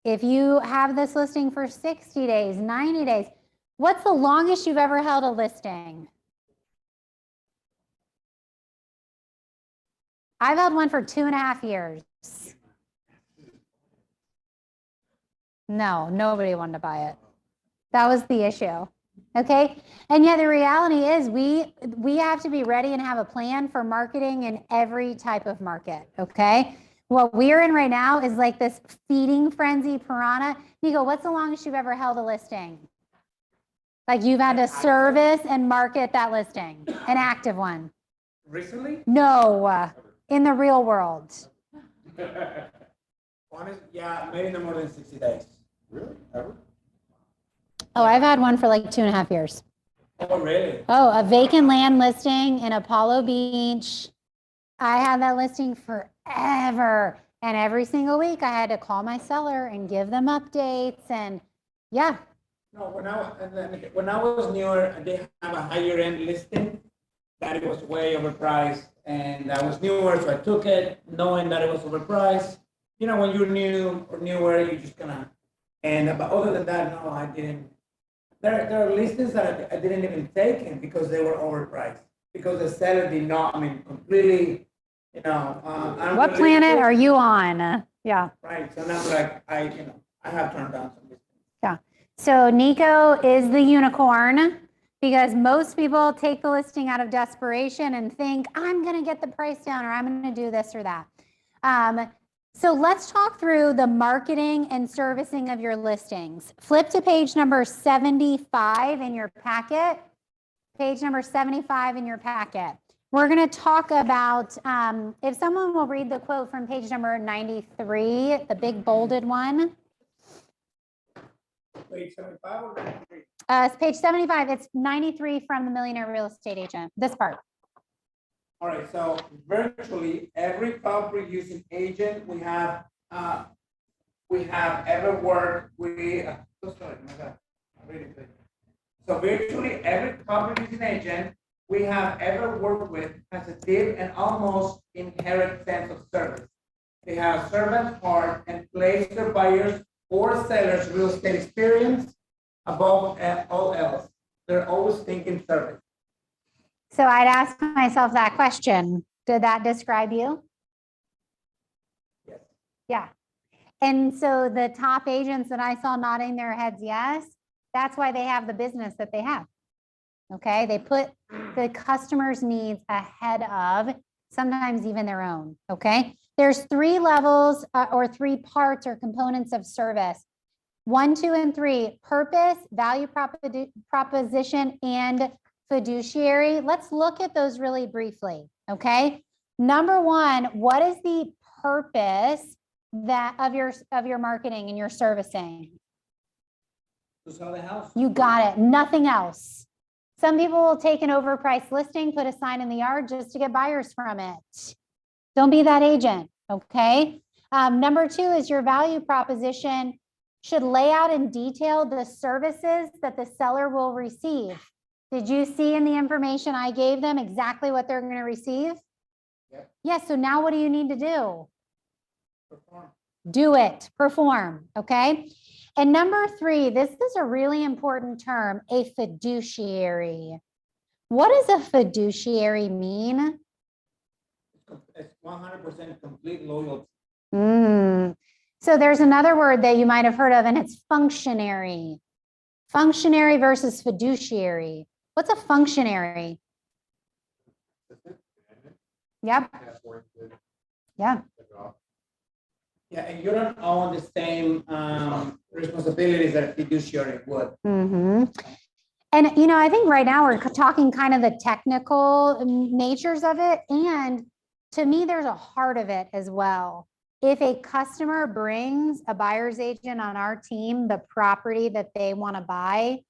If you have this listing for 60 days, 90 days, what's the longest you've ever held a listing? I've held one for 2.5 years. No, nobody wanted to buy it. That was the issue. Okay. And yet the reality is we have to be ready and have a plan for marketing in every type of market. Okay. What we're in right now is like this feeding frenzy piranha. Nico, what's the longest you've ever held a listing? Like you've had to service and market that listing, an active one. Recently? No, in the real world. Honest, yeah, maybe no more than 60 days. Really? Ever? Oh, I've had one for like 2.5 years. Oh, really? Oh, a vacant land listing in Apollo Beach. I had that listing forever. And every single week I had to call my seller and give them updates. And yeah. No, when I was newer, they have a higher end listing that it was way overpriced. And I was newer, so I took it knowing that it was overpriced. You know, when you're new or newer, you're just gonna, but other than that, no, I didn't. There are listings that I didn't even take in because they were overpriced. Because the seller did not, completely, you know. What planet are you on? Yeah. Right, so now like, I have turned down some listings. Yeah. So Nico is the unicorn because most people take the listing out of desperation and think, I'm going to get the price down or I'm going to do this or that. So let's talk through the marketing and servicing of your listings. Flip to page number 75 in your packet. Page number 75 in your packet. We're going to talk about, if someone will read the quote from page number 93, the big bolded one. Page 75 or 93? It's page 75. It's 93 from the Millionaire Real Estate Agent. This part. All right, so virtually every property using agent we have ever worked with. So sorry, my God, I'm reading quick. So virtually every property using agent we have ever worked with has a deep and almost inherent sense of service. They have a servant heart and place their buyers or sellers' real estate experience above all else. They're always thinking service. So I'd ask myself that question. Did that describe you? Yes. Yeah. And so the top agents that I saw nodding their heads yes, that's why they have the business that they have. Okay. They put the customer's needs ahead of sometimes even their own. Okay. There's 3 levels or 3 parts or components of service. 1, 2, and 3, purpose, value proposition, and fiduciary. Let's look at those really briefly. Okay. Number 1, what is the purpose of your marketing and your servicing? To sell the house. You got it. Nothing else. Some people will take an overpriced listing, put a sign in the yard just to get buyers from it. Don't be that agent. Okay. Number 2 is your value proposition should lay out in detail the services that the seller will receive. Did you see in the information I gave them exactly what they're going to receive? Yep. Yes. So now what do you need to do? Perform. Do it, perform. Okay. And number 3, this is a really important term, a fiduciary. What does a fiduciary mean? It's 100% complete loyalty. So there's another word that you might have heard of, and it's functionary. Functionary versus fiduciary. What's a functionary? Yep. Yeah. Yeah, and you don't own the same responsibilities that a fiduciary would. And, I think right now we're talking kind of the technical natures of it. And to me, there's a heart of it as well. If a customer brings a buyer's agent on our team, the property that they want to buy,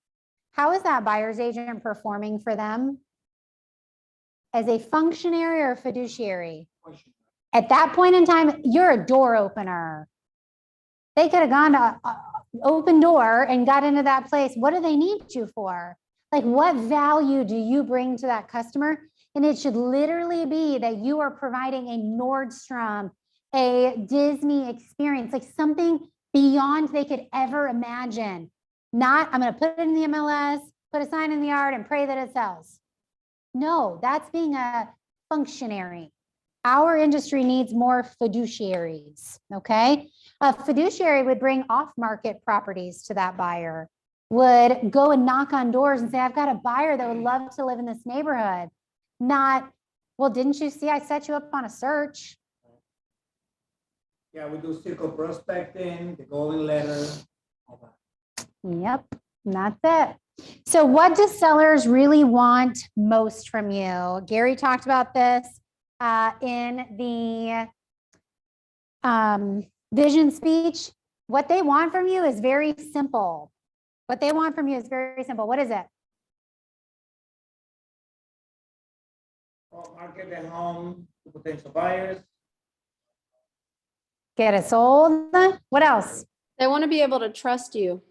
how is that buyer's agent performing for them? As a functionary or a fiduciary? At that point in time, you're a door opener. They could have gone to open door and got into that place. What do they need you for? Like, what value do you bring to that customer? And it should literally be that you are providing a Nordstrom, a Disney experience, like something beyond they could ever imagine. Not, I'm going to put it in the MLS, put a sign in the yard and pray that it sells. No, that's being a functionary. Our industry needs more fiduciaries, okay? A fiduciary would bring off-market properties to that buyer, would go and knock on doors and say, I've got a buyer that would love to live in this neighborhood. Not, well, didn't you see I set you up on a search? Yeah, we do circle prospecting, the golden letter, all that. Yep, that's it. So what do sellers really want most from you? Gary talked about this in the vision speech. What they want from you is very simple. What they want from you is very simple. What is it? Market the home to potential buyers. Get it sold. What else? They want to be able to trust you.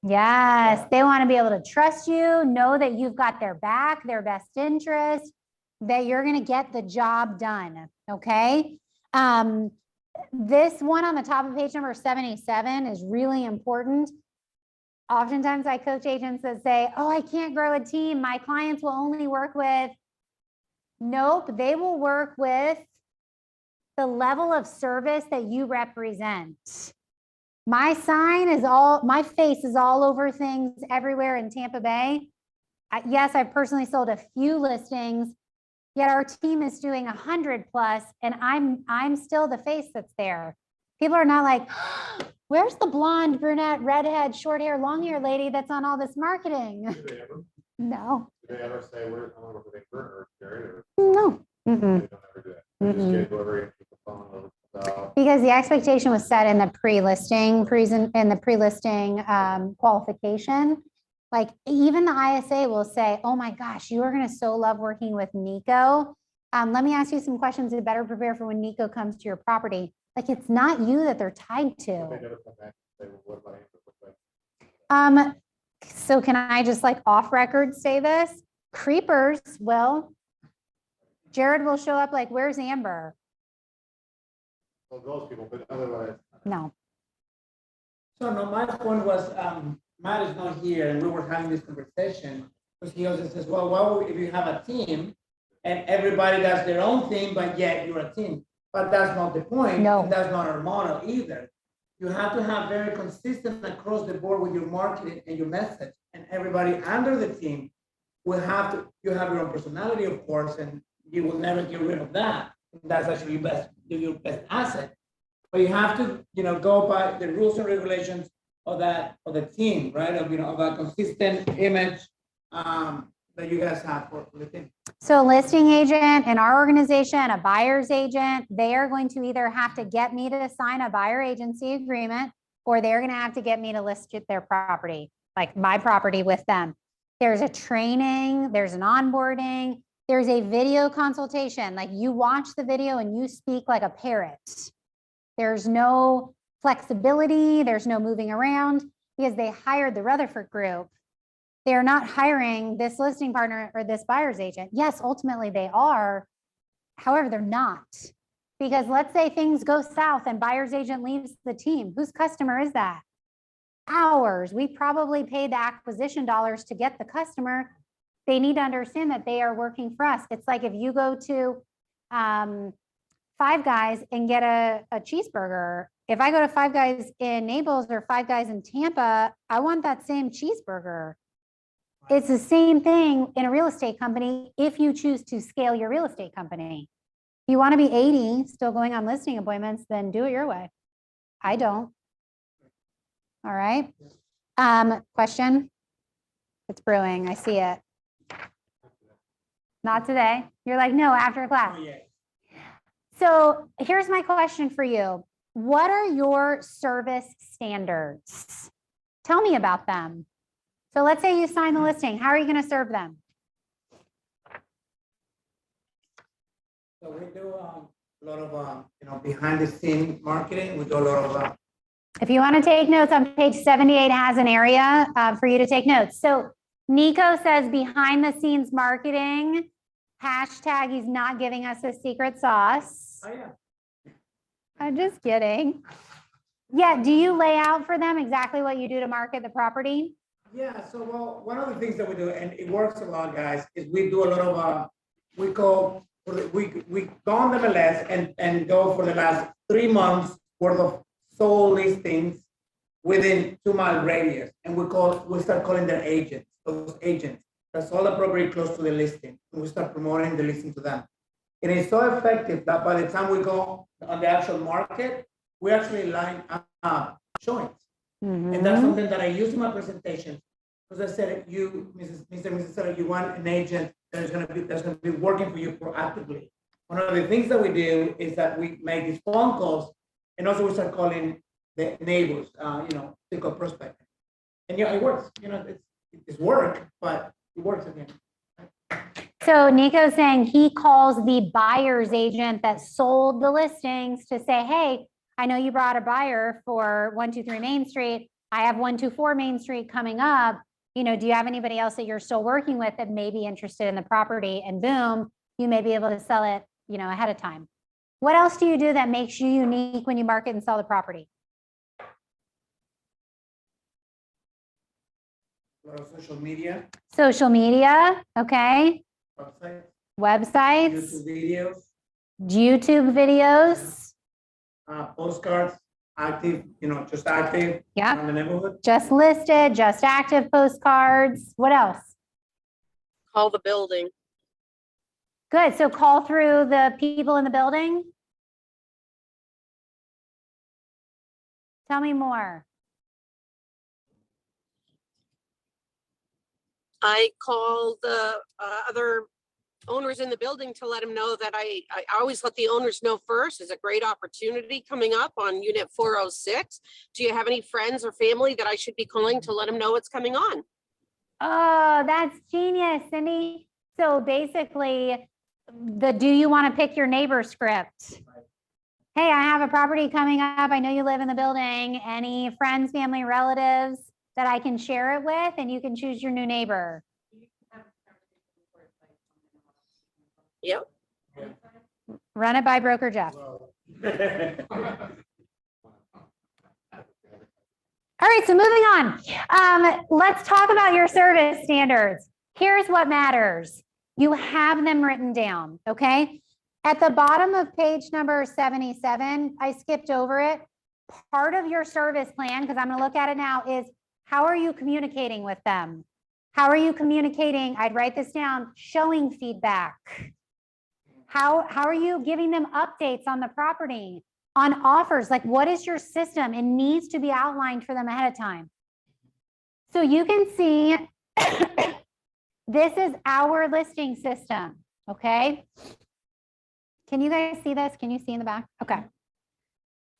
Yes, they want to be able to trust you, know that you've got their back, their best interest, that you're going to get the job done. Okay. This one on the top of page number 77 is really important. Oftentimes I coach agents that say, oh, I can't grow a team. My clients will only work with. Nope, they will work with the level of service that you represent. My my face is all over things everywhere in Tampa Bay. Yes, I've personally sold a few listings, yet our team is doing 100 plus, and I'm still the face that's there. People are not like, where's the blonde, brunette, redhead, short hair, long hair lady that's on all this marketing? Do they ever, No, do they ever say, I'm gonna work with Amber or Jerry or? no. They Mm-mm. don't ever do that. They just get whoever answers the phone or comes out. Because the expectation was set in the pre-listing, qualification. Like even the ISA will say, oh my gosh, you are gonna so love working with Nico. Let me ask you some questions to better prepare for when Nico comes to your property. Like it's not you that they're tied But they to. never come back and say, well, what about Amber? What's that? So can I just like off record say this? Creepers will. Jared will show up like, where's Amber? Well, those people, but otherwise. No. So no, my point was, Matt is not here and we were having this conversation, because he also says, well, why would, if you have a team and everybody does their own thing, but yet you're a team, but that's not the point. No. And that's not our model either. You have to have very consistent across the board with your marketing and your message, and everybody under the team will have to, you have your own personality, of course, and you will never get rid of that. That's actually your best asset. But you have to, go by the rules and regulations of the team, right? Of a consistent image that you guys have for the team. So a listing agent in our organization, a buyer's agent, they are going to either have to get me to sign a buyer agency agreement, or they're going to have to get me to list their property, like my property with them. There's a training, there's an onboarding, there's a video consultation. Like you watch the video and you speak like a parrot. There's no flexibility, there's no moving around, because they hired the Rutherford group. They're not hiring this listing partner or this buyer's agent. Yes, ultimately they are. However, they're not. Because let's say things go south and buyer's agent leaves the team. Whose customer is that? Ours. We probably paid the acquisition dollars to get the customer. They need to understand that they are working for us. It's like if you go to Five Guys and get a cheeseburger. If I go to Five Guys in Naples or Five Guys in Tampa, I want that same cheeseburger. It's the same thing in a real estate company if you choose to scale your real estate company. If you want to be 80, still going on listing appointments, then do it your way. I don't. All right. Question? It's brewing. I see it. Not today. You're like, no, after class. Oh, yeah. So here's my question for you. What are your service standards? Tell me about them. So let's say you sign the listing. How are you going to serve them? So we do a lot of, behind the scene marketing. We do a lot of. If you want to take notes, on page 78 has an area for you to take notes. So Nico says behind the scenes marketing, hashtag he's not giving us a secret sauce. Oh, yeah. I'm just kidding. Yeah, do you lay out for them exactly what you do to market the property? Yeah, so well, one of the things that we do, and it works a lot, guys, is we do a lot of, we go on the MLS and go for the last 3 months worth of sold listings within 2-mile radius. And we start calling them agents, those agents that sold the property close to the listing. And we start promoting the listing to them. And it's so effective that by the time we go on the actual market, we actually line up showings. And that's something that I use in my presentation. Because I said, you, Mrs. Seller, you want an agent that's going to be working for you proactively. One of the things that we do is that we make these phone calls, and also we start calling the neighbors, think of prospecting. And it works. It's work, but it works again. So Nico's saying he calls the buyer's agent that sold the listings to say, hey, I know you brought a buyer for 123 Main Street. I have 124 Main Street coming up. Do you have anybody else that you're still working with that may be interested in the property? And boom, you may be able to sell it, ahead of time. What else do you do that makes you unique when you market and sell the property? A lot of social media. Social media, okay. Websites. YouTube videos. YouTube videos. Postcards. active, just active Yeah. on the neighborhood. Just listed, just active postcards. What else? Call the building. Good. So call through the people in the building. Tell me more. I call the other owners in the building to let them know that I always let the owners know first. There's a great opportunity coming up on unit 406. Do you have any friends or family that I should be calling to let them know what's coming on? Oh, that's genius, Cindy. So basically, do you want to pick your neighbor script? Hey, I have a property coming up. I know you live in the building. Any friends, family, relatives that I can share it with, and you can choose your new neighbor. Yep. Run it by broker Jeff. All right, so moving on. Let's talk about your service standards. Here's what matters. You have them written down, okay? At the bottom of page number 77, I skipped over it. Part of your service plan, because I'm going to look at it now, is how are you communicating with them? How are you communicating? I'd write this down, showing feedback. How are you giving them updates on the property, on offers? Like, what is your system? It needs to be outlined for them ahead of time. So you can see this is our listing system, okay? Can you guys see this? Can you see in the back? Okay.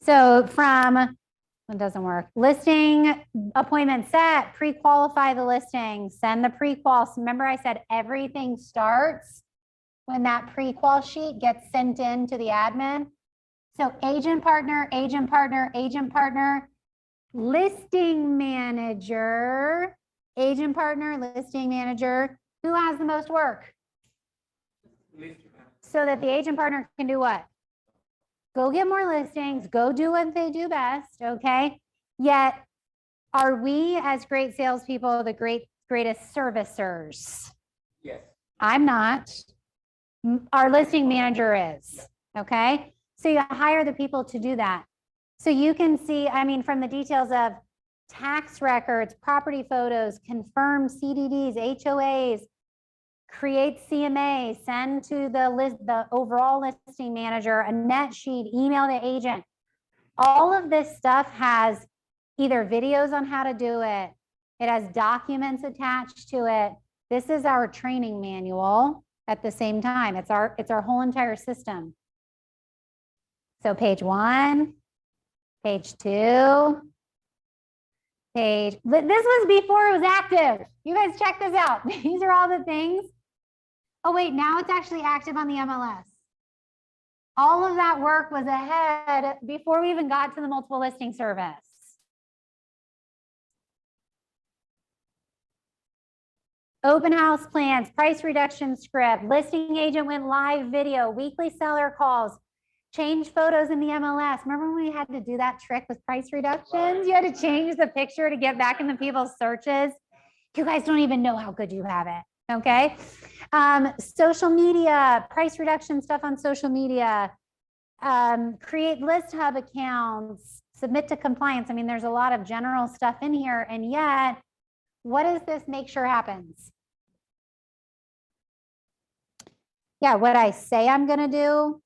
So from, it doesn't work. Listing appointment set, pre-qualify the listing, send the pre-qual. Remember I said everything starts when that pre-qual sheet gets sent in to the admin. So agent partner, agent partner, agent partner, listing manager, agent partner, listing manager. Who has the most work? So that the agent partner can do what? Go get more listings, go do what they do best, okay? Yet, are we as great salespeople the greatest servicers? Yes. I'm not. Our listing manager is, okay? So you hire the people to do that. So you can see, I mean, from the details of tax records, property photos, confirmed CDDs, HOAs, create CMA, send to the overall listing manager, a net sheet, email the agent. All of this stuff has either videos on how to do it. It has documents attached to it. This is our training manual at the same time. It's our whole entire system. So page 1, page 2, this was before it was active. You guys check this out. These are all the things. Oh wait, now it's actually active on the MLS. All of that work was ahead before we even got to the multiple listing service. Open house plans, price reduction script, listing agent went live video, weekly seller calls, change photos in the MLS. Remember when we had to do that trick with price reductions? You had to change the picture to get back in the people's searches. You guys don't even know how good you have it, okay? Social media, price reduction stuff on social media, create list hub accounts, submit to compliance. I mean, there's a lot of general stuff in here, and yet, what does this make sure happens? Yeah, what I say I'm gonna do,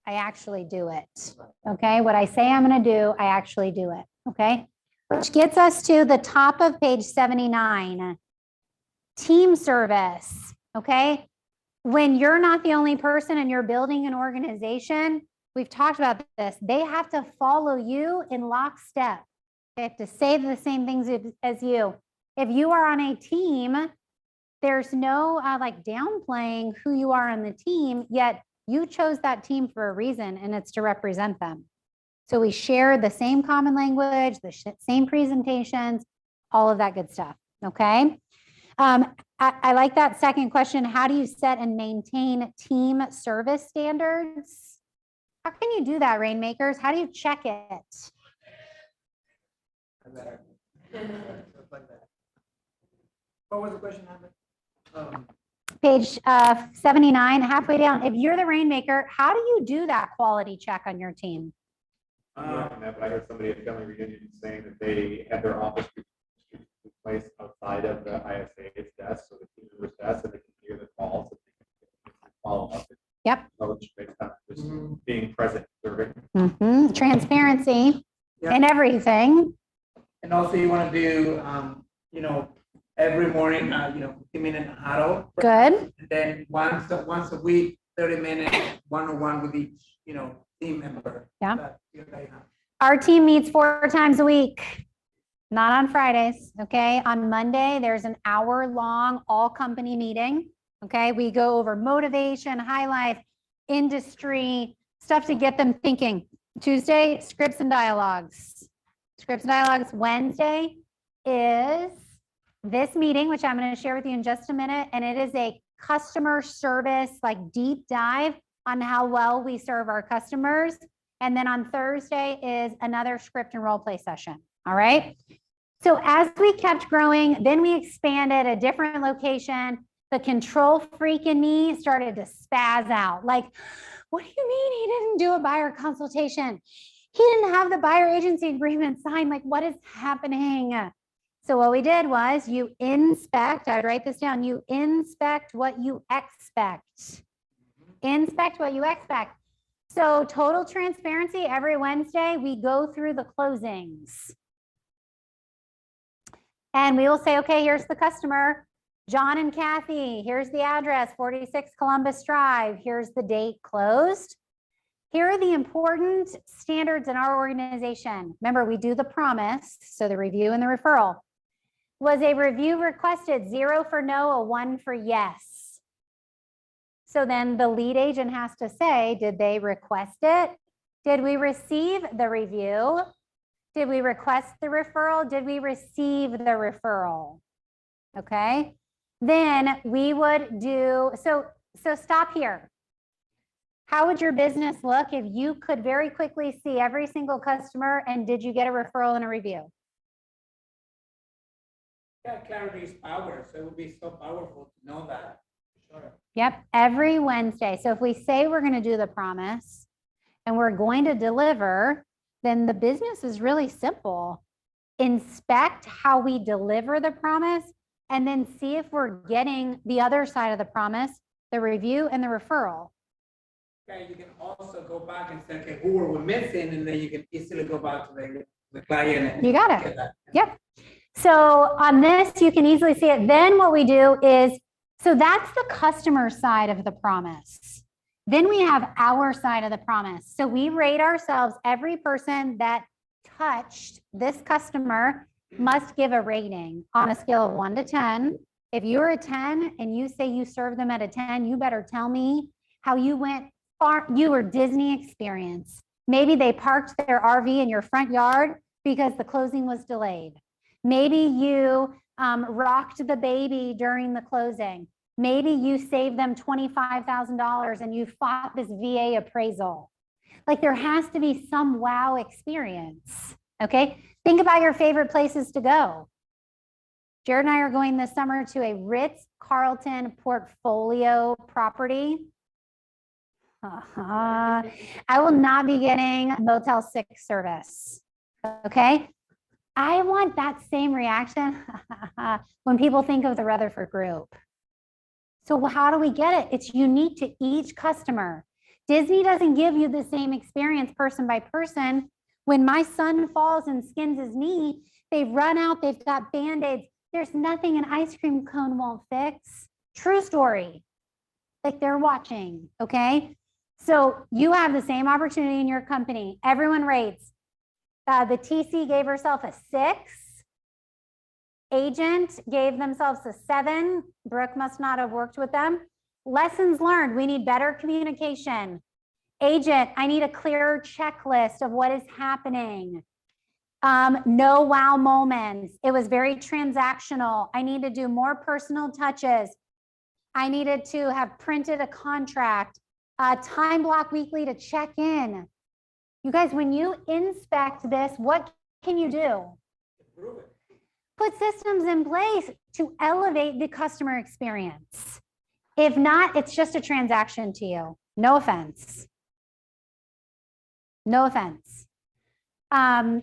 I actually do it, okay? What I say I'm gonna do, I actually do it, okay? Which gets us to the top of page 79, team service, okay? When you're not the only person and you're building an organization, we've talked about this, they have to follow you in lockstep. They have to say the same things as you. If you are on a team, there's no like downplaying who you are on the team, yet you chose that team for a reason, and it's to represent them. So we share the same common language, the same presentations, all of that good stuff, okay? I like that second question. How do you set and maintain team service standards? How can you do that, Rainmakers? How do you check it? What was the question? Page 79, halfway down. If you're the Rainmaker, how do you do that quality check on your team? But I heard somebody at Family Reunion saying that they had their office placed outside of the ISA's desk, so the team members' desk, so they can hear the calls, so they can follow up. Yep. So which makes sense, just being present, serving. Transparency Yeah. in everything. And also you want to do, every morning, 15-minute huddle. Good. And then once a week, 30 minutes, one-on-one with each, team member. Yeah. that you have. Our team meets 4 times a week, not on Fridays. Okay. On Monday, there's an hour-long all-company meeting. Okay. We go over motivation, highlights, industry, stuff to get them thinking. Tuesday, scripts and dialogues. Scripts and dialogues. Wednesday is this meeting, which I'm going to share with you in just a minute. And it is a customer service, like deep dive on how well we serve our customers. And then on Thursday is another script and role play session. All right. So as we kept growing, then we expanded a different location. The control freak in me started to spaz out. Like, what do you mean he didn't do a buyer consultation? He didn't have the buyer agency agreement signed. Like, what is happening? So what we did was you inspect, I'd write this down, you inspect what you expect. Inspect what you expect. So total transparency, every Wednesday, we go through the closings. And we will say, okay, here's the customer, John and Kathy. Here's the address, 46 Columbus Drive. Here's the date closed. Here are the important standards in our organization. Remember, we do the promise, so the review and the referral. Was a review requested? 0 for no, a 1 for yes. So then the lead agent has to say, did they request it? Did we receive the review? Did we request the referral? Did we receive the referral? Okay. Then we would do, so stop here. How would your business look if you could very quickly see every single customer and did you get a referral and a review? Yeah, clarity is power, so it would be so powerful to know that. Sure. Yep, every Wednesday. So if we say we're going to do the promise and we're going to deliver, then the business is really simple. Inspect how we deliver the promise and then see if we're getting the other side of the promise, the review and the referral. Okay, you can also go back and say, okay, who were we missing? And then you can easily go back to the client. And you got it. get that. Yep. So on this, you can easily see it. Then what we do is, so that's the customer side of the promise. Then we have our side of the promise. So we rate ourselves, every person that touched this customer must give a rating on a scale of 1 to 10. If you're a 10 and you say you serve them at a 10, you better tell me how you went far, you were Disney experience. Maybe they parked their RV in your front yard because the closing was delayed. Maybe you rocked the baby during the closing. Maybe you saved them $25,000 and you fought this VA appraisal. Like there has to be some wow experience, okay? Think about your favorite places to go. Jared and I are going this summer to a Ritz-Carlton portfolio property. I will not be getting Motel 6 service, okay? I want that same reaction when people think of the Rutherford Group. So how do we get it? It's unique to each customer. Disney doesn't give you the same experience person by person. When my son falls and skins his knee, they run out, they've got Band-Aids. There's nothing an ice cream cone won't fix. True story. Like they're watching, okay? So you have the same opportunity in your company. Everyone rates. The TC gave herself a 6. Agent gave themselves a 7. Brooke must not have worked with them. Lessons learned, we need better communication. Agent, I need a clearer checklist of what is happening. No wow moments. It was very transactional. I need to do more personal touches. I needed to have printed a contract, time block weekly to check in. You guys, when you inspect this, what can you do? Put systems in place to elevate the customer experience. If not, it's just a transaction to you. No offense. No offense.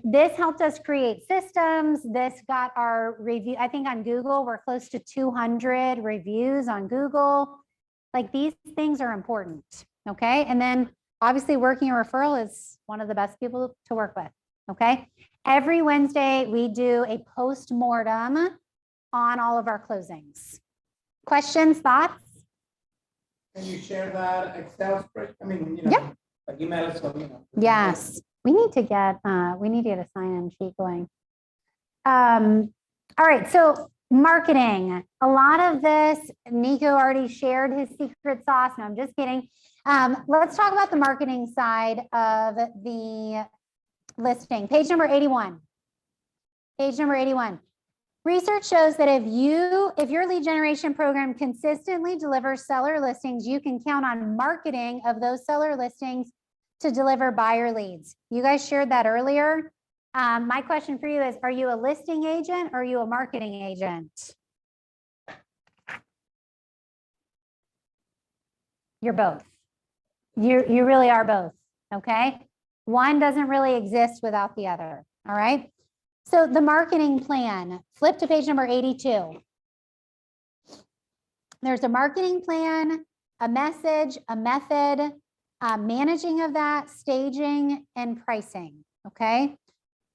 This helped us create systems. This got our review. I think on Google, we're close to 200 reviews on Google. Like these things are important. Okay. And then obviously working a referral is one of the best people to work with. Okay. Every Wednesday, we do a post-mortem on all of our closings. Questions, thoughts? Can you share that Excel spreadsheet? I mean, you know, Yeah. like email us, so, you know. Yes, we need to get a sign-in sheet going. All right, so marketing. A lot of this, Nico already shared his secret sauce. No, I'm just kidding. Let's talk about the marketing side of the listing. Page number 81. Page number 81. Research shows that if your lead generation program consistently delivers seller listings, you can count on marketing of those seller listings to deliver buyer leads. You guys shared that earlier. My question for you is, are you a listing agent or are you a marketing agent? You're both. You really are both, okay? One doesn't really exist without the other, all right? So the marketing plan, flip to page number 82. There's a marketing plan, a message, a method, managing of that, staging, and pricing, okay?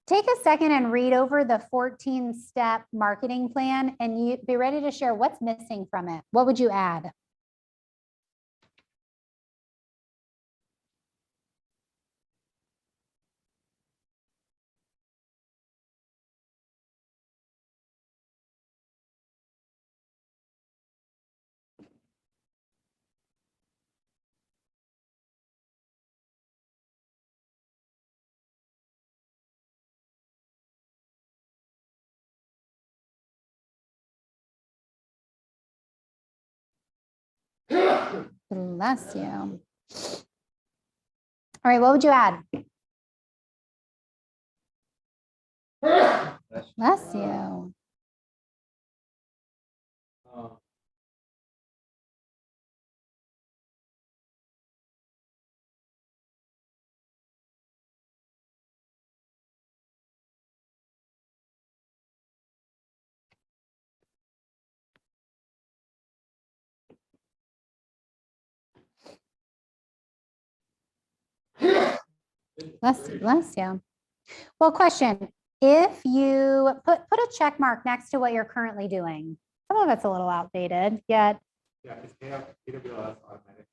Take a second and read over the 14-step marketing plan and you be ready to share what's missing from it. What would you add? Bless you. All right, what would you add? Bless you. Bless you. Well, question, if you put a check mark next to what you're currently doing, some of it's a little outdated, yet Yeah, it's AWS automatic.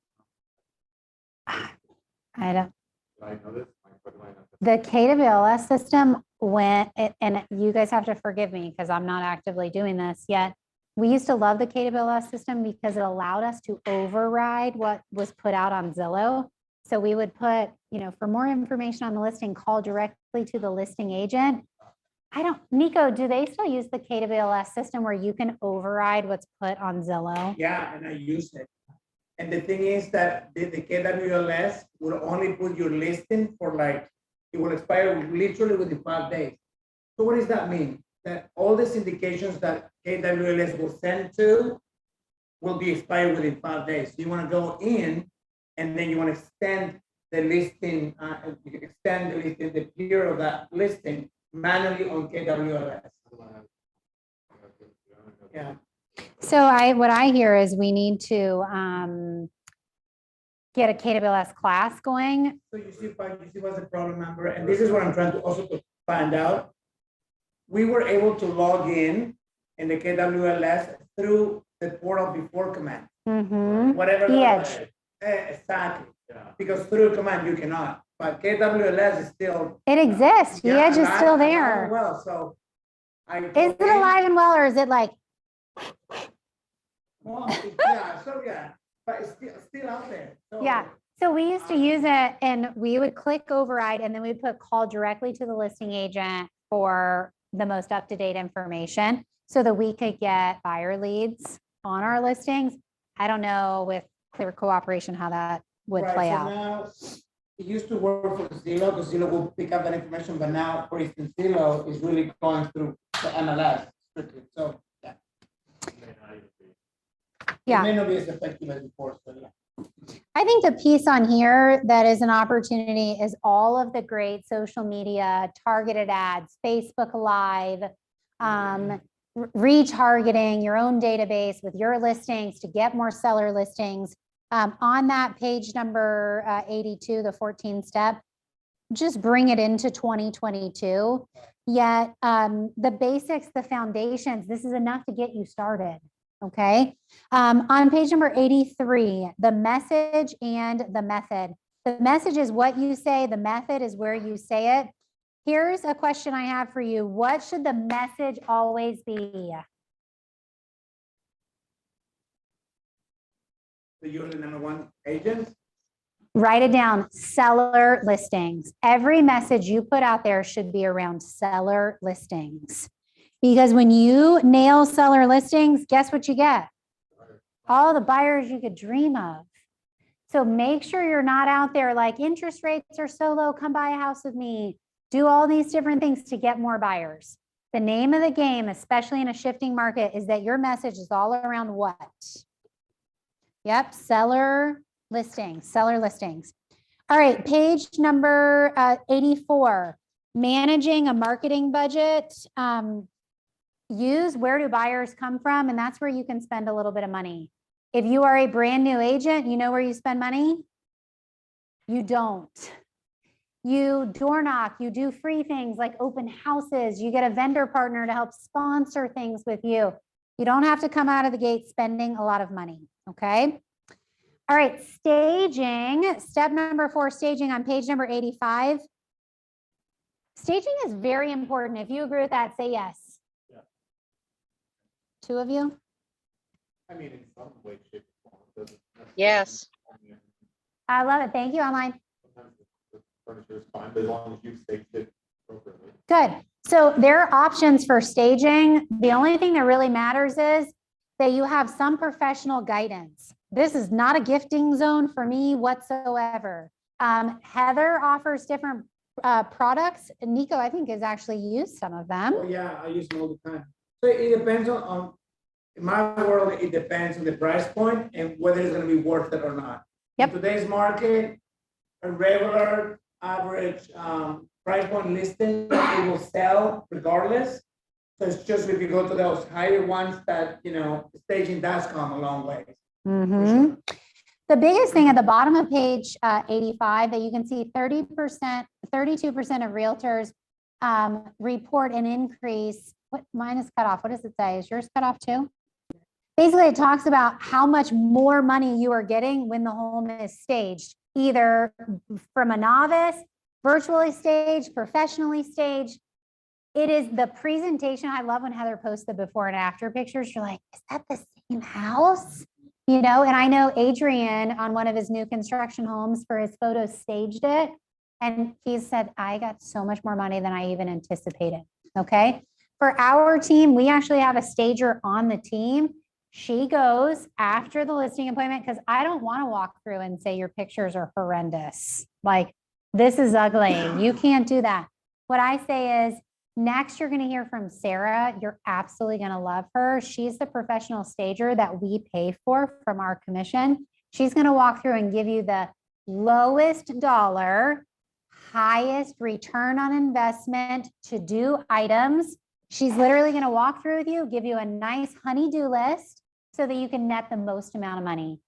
I don't, Do I know this? What do I know? the KWLS system went, and you guys have to forgive me because I'm not actively doing this yet. We used to love the KWLS system because it allowed us to override what was put out on Zillow. So we would put, for more information on the listing, call directly to the listing agent. Nico, do they still use the KWLS system where you can override what's put on Zillow? Yeah, and I use it. And the thing is that the KWLS will only put your listing for it will expire literally within 5 days. So what does that mean? That all the syndications that KWLS will send to will be expired within 5 days. So you want to go in and then you want to extend the listing, the period of that listing manually on KWLS. Yeah. So what I hear is we need to get a KWLS class going. So you see what's the problem number, and this is what I'm trying to also to find out. We were able to log in the KWLS through the portal before command. Mm-hmm. Whatever. Edge. Exactly. Yeah. Because through command you cannot, but KWLS is still. It exists. The edge is still there. Well, so is it alive and well, or is it like? Well, yeah, but it's still out there. So. Yeah. So we used to use it, and we would click override, and then we put call directly to the listing agent for the most up-to-date information, so that we could get buyer leads on our listings. I don't know with clear cooperation how that would play out. Now, it used to work for Zillow because Zillow will pick up that information, but now, for instance, Zillow is really going through the MLS strictly. So yeah. Yeah. It may not be as effective as before. So yeah. I think the piece on here that is an opportunity is all of the great social media, targeted ads, Facebook Live, retargeting your own database with your listings to get more seller listings. On that page number 82, the 14 step, just bring it into 2022. Yet the basics, the foundations, this is enough to get you started. Okay. On page number 83, the message and the method. The message is what you say. The method is where you say it. Here's a question I have for you. What should the message always be? So you're the #1 agent? Write it down, seller listings. Every message you put out there should be around seller listings. Because when you nail seller listings, guess what you get? All the buyers you could dream of. So make sure you're not out there like interest rates are so low, come buy a house with me. Do all these different things to get more buyers. The name of the game, especially in a shifting market, is that your message is all around what? Yep, seller listings, seller listings. All right, page number 84, managing a marketing budget. Use where do buyers come from, and that's where you can spend a little bit of money. If you are a brand new agent, you know where you spend money? You don't. You door knock, you do free things like open houses, you get a vendor partner to help sponsor things with you. You don't have to come out of the gate spending a lot of money, okay? All right, staging, step number 4, staging on page number 85. Staging is very important. If you agree with that, say yes. Yeah. 2 of you? I mean, in some way, shape, or form, it doesn't necessarily- Yes. I love it. Thank you, online. Sometimes the furniture is fine, but as long as you staged it appropriately. Good. So there are options for staging. The only thing that really matters is that you have some professional guidance. This is not a gifting zone for me whatsoever. Heather offers different products. Nico, I think, has actually used some of them. Oh, yeah, I use them all the time. So it depends on in my world, it depends on the price point and whether it's gonna be worth it or not. Yep. In today's market, a regular average price point listing, it will sell regardless. So it's just if you go to those higher ones that, staging does come a long way. Mm-hmm. The biggest thing at the bottom of page 85 that you can see 30%, 32% of realtors report an increase. What, mine is cut off. What does it say? Is yours cut off too? Basically, it talks about how much more money you are getting when the home is staged, either from a novice, virtually staged, professionally staged. It is the presentation. I love when Heather posts the before and after pictures. You're like, is that the same house? And I know Adrian on one of his new construction homes for his photos staged it. And he said, I got so much more money than I even anticipated. Okay. For our team, we actually have a stager on the team. She goes after the listing appointment because I don't want to walk through and say your pictures are horrendous. Like, this is ugly. You can't do that. What I say is, next, you're going to hear from Sarah. You're absolutely going to love her. She's the professional stager that we pay for from our commission. She's going to walk through and give you the lowest dollar, highest return on investment to do items. She's literally going to walk through with you, give you a nice honey-do list so that you can net the most amount of money.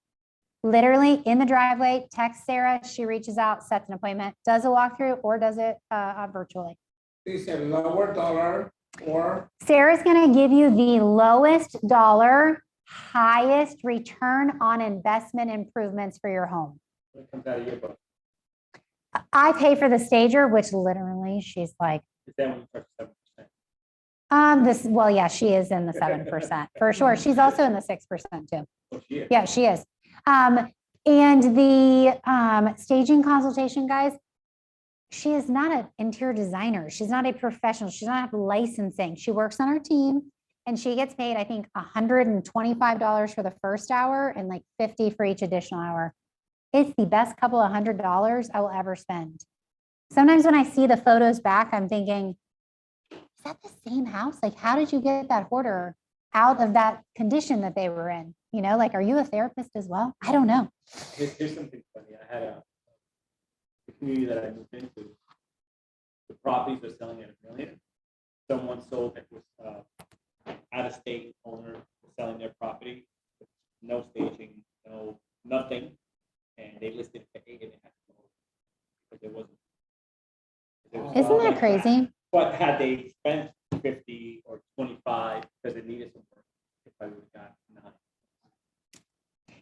Literally in the driveway, text Sarah. She reaches out, sets an appointment, does a walkthrough, or does it virtually. You said lower dollar or? Sarah's going to give you the lowest dollar, highest return on investment improvements for your home. When it comes out of your book. I pay for the stager, which literally she's like, Is that when you start 7%? well, yeah, she is in the 7% for sure. She's also in the 6% too. Oh, she is. Yeah, she is. And the staging consultation, guys, she is not an interior designer. She's not a professional. She's not licensing. She works on our team and she gets paid, I think, $125 for the first hour and like $50 for each additional hour. It's the best couple of $100 I will ever spend. Sometimes when I see the photos back, I'm thinking, is that the same house? Like, how did you get that hoarder out of that condition that they were in? you know, like, are you a therapist as well? I don't know. Here's something funny. I had a community that I moved into. The properties were selling at $1 million. Someone sold that was out of state owner selling their property, no staging, no nothing, and they listed it for 8.5 million because there wasn't. Isn't that crazy? But had they spent 50 or 25 because it needed some work, if I would have got 9.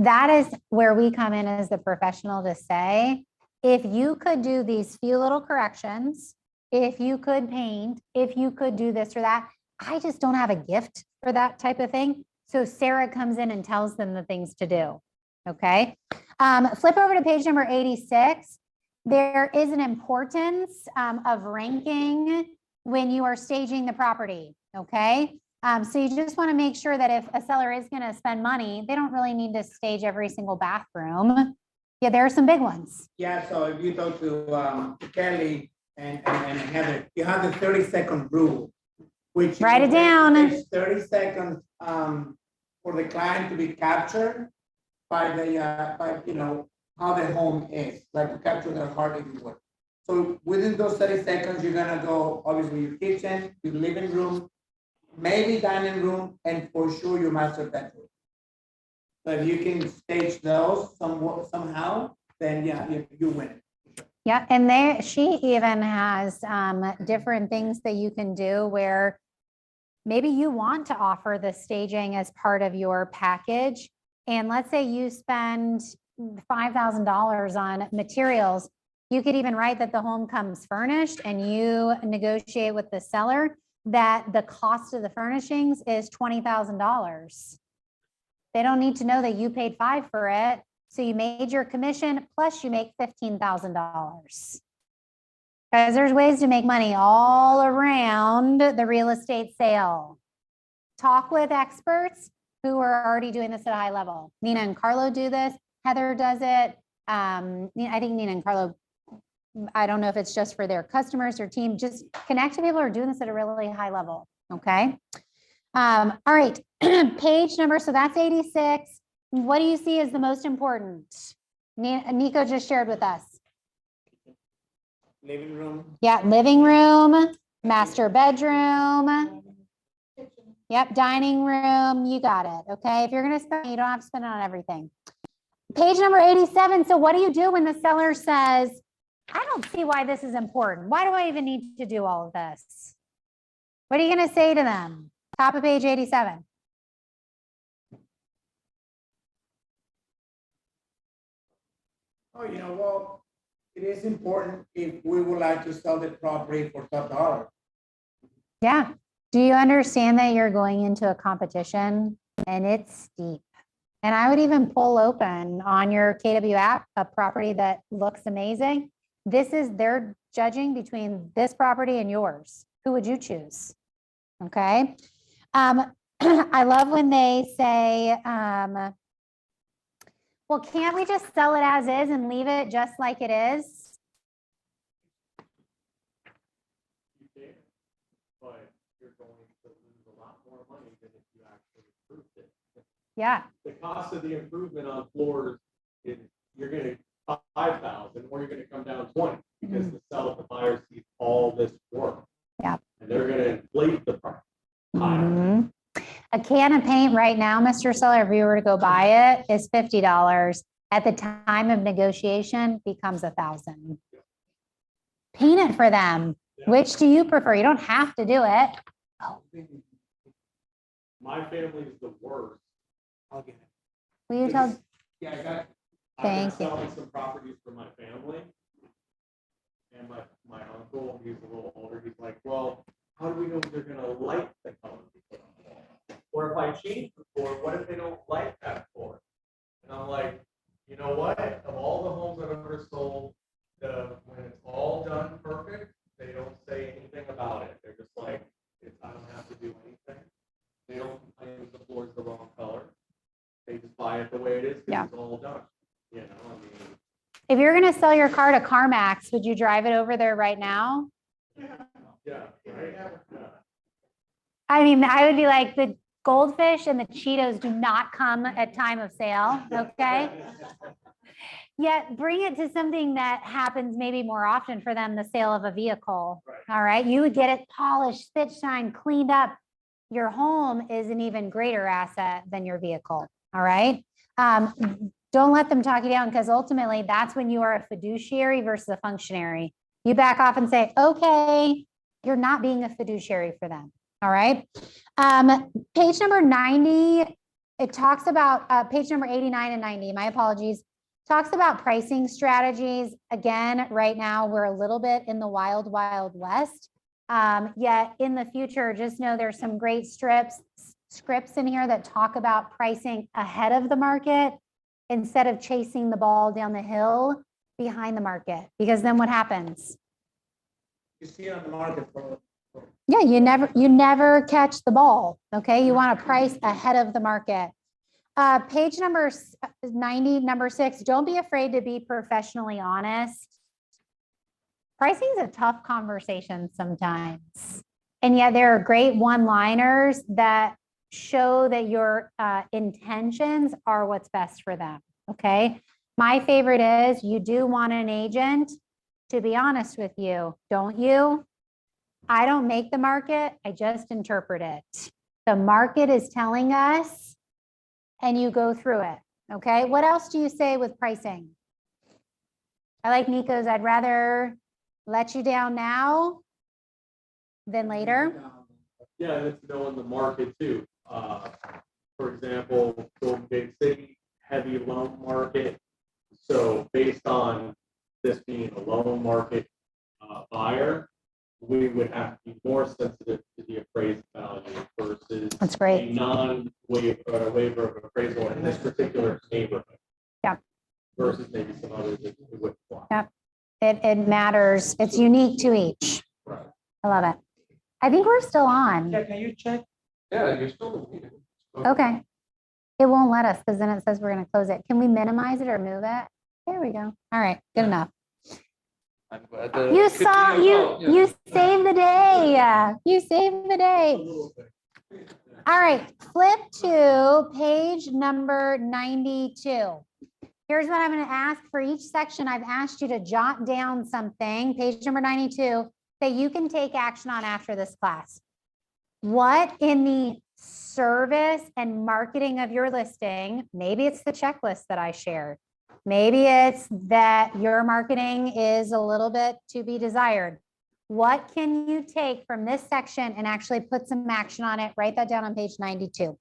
That is where we come in as the professional to say, if you could do these few little corrections, if you could paint, if you could do this or that, I just don't have a gift for that type of thing. So Sarah comes in and tells them the things to do. Okay. Flip over to page number 86. There is an importance of ranking when you are staging the property. Okay. So you just want to make sure that if a seller is going to spend money, they don't really need to stage every single bathroom. Yeah, there are some big ones. Yeah, so if you talk to Kelly and Heather, you have the 30-second rule, which Write it down. takes 30 seconds for the client to be captured by the by, you know, how the home is, like to capture their heart, if you would. So within those 30 seconds, you're gonna go obviously your kitchen, your living room, maybe dining room, and for sure your master bedroom. So if you can stage those somehow, then yeah, you win it. Yeah, and she even has different things that you can do where maybe you want to offer the staging as part of your package. And let's say you spend $5,000 on materials. You could even write that the home comes furnished and you negotiate with the seller that the cost of the furnishings is $20,000. They don't need to know that you paid $5,000 for it. So you made your commission plus you make $15,000. Because there's ways to make money all around the real estate sale. Talk with experts who are already doing this at a high level. Nina and Carlo do this. Heather does it. I think Nina and Carlo, I don't know if it's just for their customers or team, just connect to people who are doing this at a really high level. Okay. All right. Page number. So that's 86. What do you see as the most important? Nico just shared with us. Living room. Yeah, living room, master bedroom. Yep, dining room. You got it. Okay. If you're going to spend, you don't have to spend it on everything. Page number 87. So what do you do when the seller says, I don't see why this is important. Why do I even need to do all of this? What are you going to say to them? Top of page 87. Oh, you know, well, it is important if we would like to sell the property for top dollar. Yeah. Do you understand that you're going into a competition and it's steep? And I would even pull open on your KW app a property that looks amazing. They're judging between this property and yours. Who would you choose? Okay. I love when they say, well, can't we just sell it as is and leave it just like it is? You can, but you're going to lose a lot more money than if you actually improved it. Yeah. The cost of the improvement on floors is, you're gonna 5,000, or you're gonna come down 20, because the seller, the buyer sees all this work. Yeah. And they're gonna inflate the price higher. Mhm. A can of paint right now, Mr. Seller, if you were to go buy it, is $50. At the time of negotiation, becomes $1,000. Paint it for them. Yeah. Which do you prefer? You don't have to do it. Oh, My family is the worst. I'll get it. will you tell? Yeah, I got it. I've been Thank you. selling some properties for my family. And my uncle, he's a little older, he's like, well, how do we know they're gonna like the color? Or if I change the floor, what if they don't like that floor? And I'm like, you know what? Of all the homes I've ever sold, when it's all done perfect, they don't say anything about it. They're just like, I don't have to do anything. They don't complain if the floor is the wrong color. They just buy it the way it is Yeah. because it's all done. You know, I mean. If you're going to sell your car to CarMax, would you drive it over there right now? Yeah, right. Yeah. I mean, I would be like, the goldfish and the Cheetos do not come at time of sale, okay? Yet bring it to something that happens maybe more often for them, the sale of a vehicle. All right, you would get it polished, spit shine, cleaned up. Your home is an even greater asset than your vehicle. All right. Don't let them talk you down, because ultimately that's when you are a fiduciary versus a functionary. You back off and say, okay, you're not being a fiduciary for them. All right. Page number 90, it talks about page number 89 and 90. My apologies. Talks about pricing strategies. Again, right now we're a little bit in the wild, wild west. Yet in the future, just know there's some great scripts in here that talk about pricing ahead of the market instead of chasing the ball down the hill behind the market. Because then what happens? You see it on the market for. Yeah, you never catch the ball. Okay, you want to price ahead of the market. Page number 90, number 6, don't be afraid to be professionally honest. Pricing is a tough conversation sometimes. And yet there are great one-liners that show that your intentions are what's best for them, okay? My favorite is, you do want an agent to be honest with you, don't you? I don't make the market, I just interpret it. The market is telling us, and you go through it, okay? What else do you say with pricing? I like Nico's, I'd rather let you down now than later. Yeah, and it's knowing the market too. For example, Golden Gate City, heavy loan market. So based on this being a loan market buyer, we would have to be more sensitive to the appraised value versus That's great. a waiver of appraisal in this particular neighborhood. Yeah. Versus maybe some others that it would apply. Yeah. It matters. It's unique to each. Right. I love it. I think we're still on. Yeah, can you check? Yeah, you're still. Okay. It won't let us because then it says we're going to close it. Can we minimize it or move it? There we go. All right. Good enough. I'm glad You saw, you saved the day. You saved the day. All right. Flip to page number 92. Here's what I'm going to ask for each section. I've asked you to jot down something, page number 92, that you can take action on after this class. What in the service and marketing of your listing, maybe it's the checklist that I shared. Maybe it's that your marketing is a little bit to be desired. What can you take from this section and actually put some action on it? Write that down on page 92.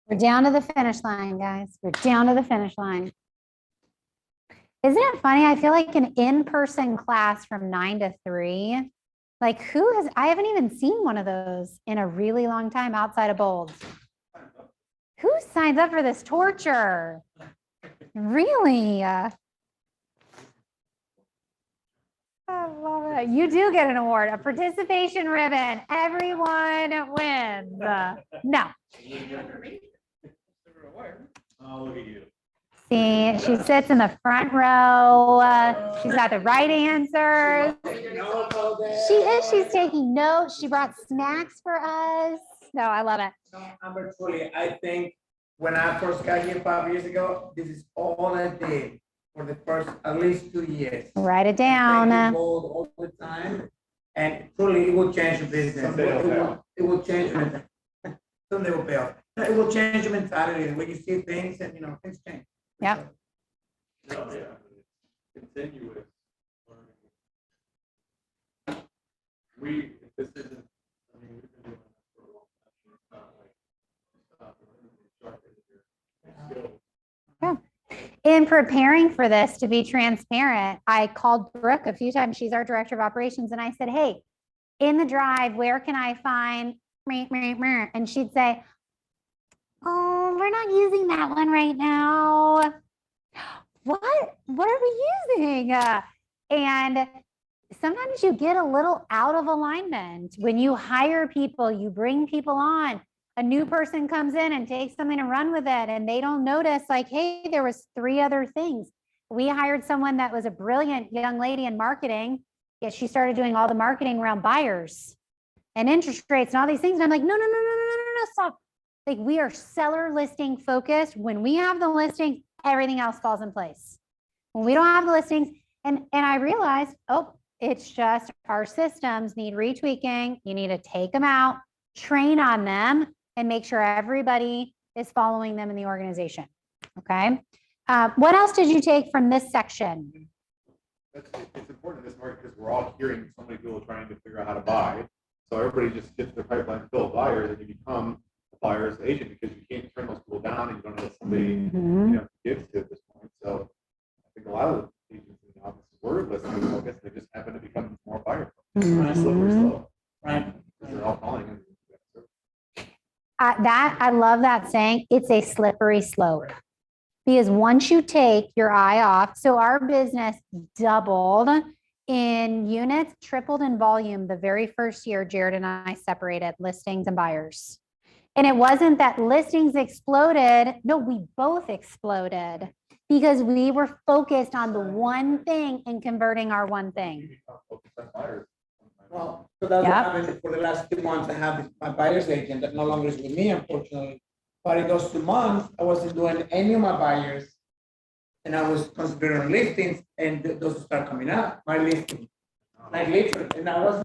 We're down to the finish line, guys. We're down to the finish line. Isn't it funny? I feel like an in-person class from 9 to 3. Like I haven't even seen one of those in a really long time outside of Bold. Who signs up for this torture? Really? I love it. You do get an award, a participation ribbon. Everyone wins. No. Oh, look at you. See, she sits in the front row. She's got the right answers. She's taking notes. She brought snacks for us. No, I love it. No, Amber, truly, I think when I first got here 5 years ago, this is all I did for the first at least 2 years. Write it down. Thank you both all the time, and truly, it will change the business. It will change. Someday will pay off. It will change your mentality, the way you see things, and things change. Yep. No, yeah, continuous learning. If this isn't, I mean, we've been doing this for a long time. It's not like, skills. In preparing for this, to be transparent, I called Brooke a few times. She's our director of operations. And I said, hey, in the drive, where can I find? And she'd say, oh, we're not using that one right now. What are we using? And sometimes you get a little out of alignment. When you hire people, you bring people on, a new person comes in and takes something and run with it, and they don't notice, like, hey, there was 3 other things. We hired someone that was a brilliant young lady in marketing, yet she started doing all the marketing around buyers and interest rates and all these things. And I'm like, no, stop. Like, we are seller listing focused. When we have the listings, everything else falls in place. When we don't have the listings, and I realized, oh, it's just our systems need retweaking. You need to take them out, train on them, and make sure everybody is following them in the organization. Okay. What else did you take from this section? It's important in this market because we're all hearing so many people trying to figure out how to buy. So everybody just gets their pipeline full of buyers, and you become a buyer's agent because you can't turn those people down, and you don't have somebody to give to at this point. So I think a lot of the agents in the office were listening focused. They just happen to become more buyer focused. Slippery slope. Right. Because they're all calling in. I love that saying. It's a slippery slope. Because once you take your eye off, so our business doubled in units, tripled in volume the very first year Jared and I separated listings and buyers. And it wasn't that listings exploded. No, we both exploded because we were focused on the one thing and converting our one thing. Well, so that's what happened for the last 2 months. I have my buyer's agent that no longer is with me, unfortunately. But in those 2 months, I wasn't doing any of my buyers, and I was concentrating on listings, and those start coming up. My listings, like literally, and I was.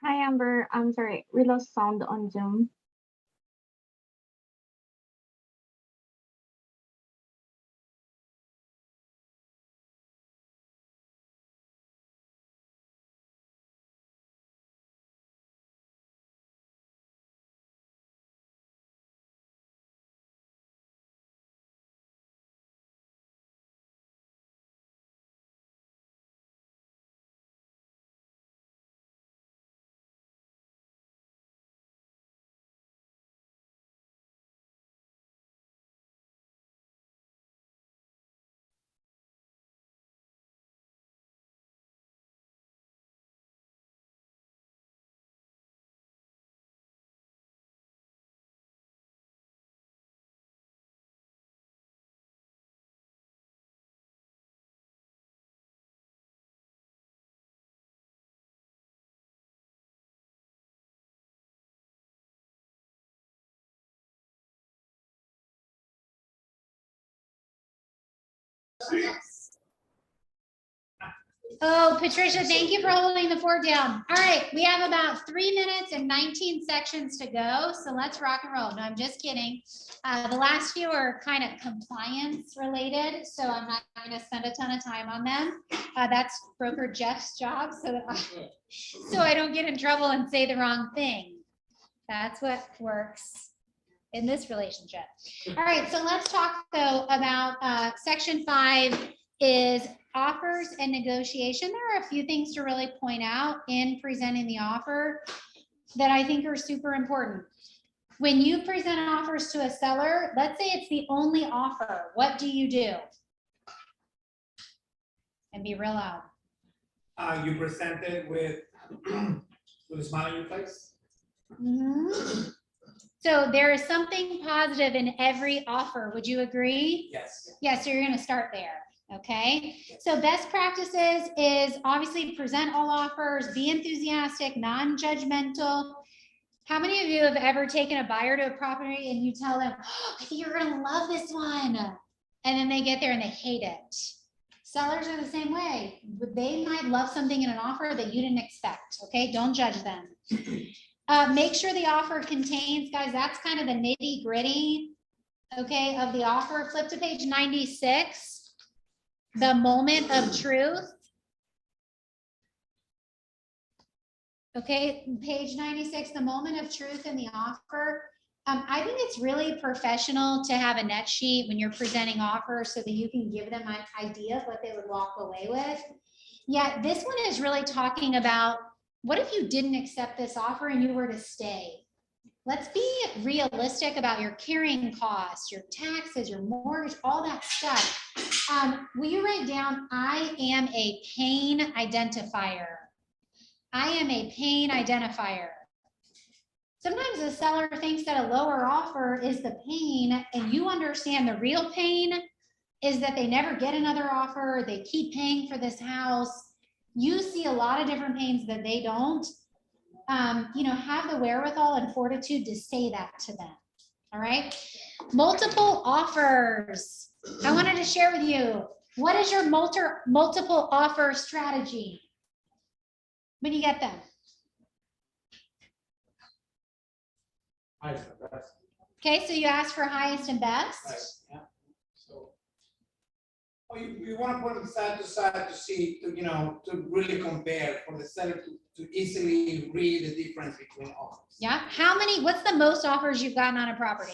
Hi, Amber. I'm sorry, we lost sound on Zoom. Oh, Patricia, thank you for holding the fort down. All right, we have about 3 minutes and 19 sections to go, so let's rock and roll. No, I'm just kidding. The last few are kind of compliance related, so I'm not going to spend a ton of time on them. That's broker Jeff's job, so I don't get in trouble and say the wrong thing. That's what works in this relationship. All right, so let's talk though about section 5 is offers and negotiation. There are a few things to really point out in presenting the offer that I think are super important. When you present offers to a seller, let's say it's the only offer, what do you do? And be real loud. You present it with a smile on your face. Mhm. So there is something positive in every offer. Would you agree? Yes. Yeah, so you're gonna start there, okay? So best practices is obviously present all offers, be enthusiastic, non-judgmental. How many of you have ever taken a buyer to a property and you tell them, oh, I think you're gonna love this one. And then they get there and they hate it. Sellers are the same way. They might love something in an offer that you didn't expect, okay? Don't judge them. Make sure the offer contains, guys, that's kind of the nitty gritty, okay, of the offer. Flip to page 96, the moment of truth. Okay, page 96, the moment of truth in the offer. I think it's really professional to have a net sheet when you're presenting offers so that you can give them an idea of what they would walk away with. Yeah, this one is really talking about what if you didn't accept this offer and you were to stay? Let's be realistic about your carrying costs, your taxes, your mortgage, all that stuff. Will you write down, I am a pain identifier? I am a pain identifier. Sometimes the seller thinks that a lower offer is the pain, and you understand the real pain is that they never get another offer, they keep paying for this house. You see a lot of different pains that they don't. Have the wherewithal and fortitude to say that to them. All right. Multiple offers. I wanted to share with you, what is your multiple offer strategy when you get them? Highest and best. Okay, so you ask for highest and best. Right, yeah. So, you want to put them side to side to see, to really compare for the seller to easily read the difference between offers. Yeah. What's the most offers you've gotten on a property?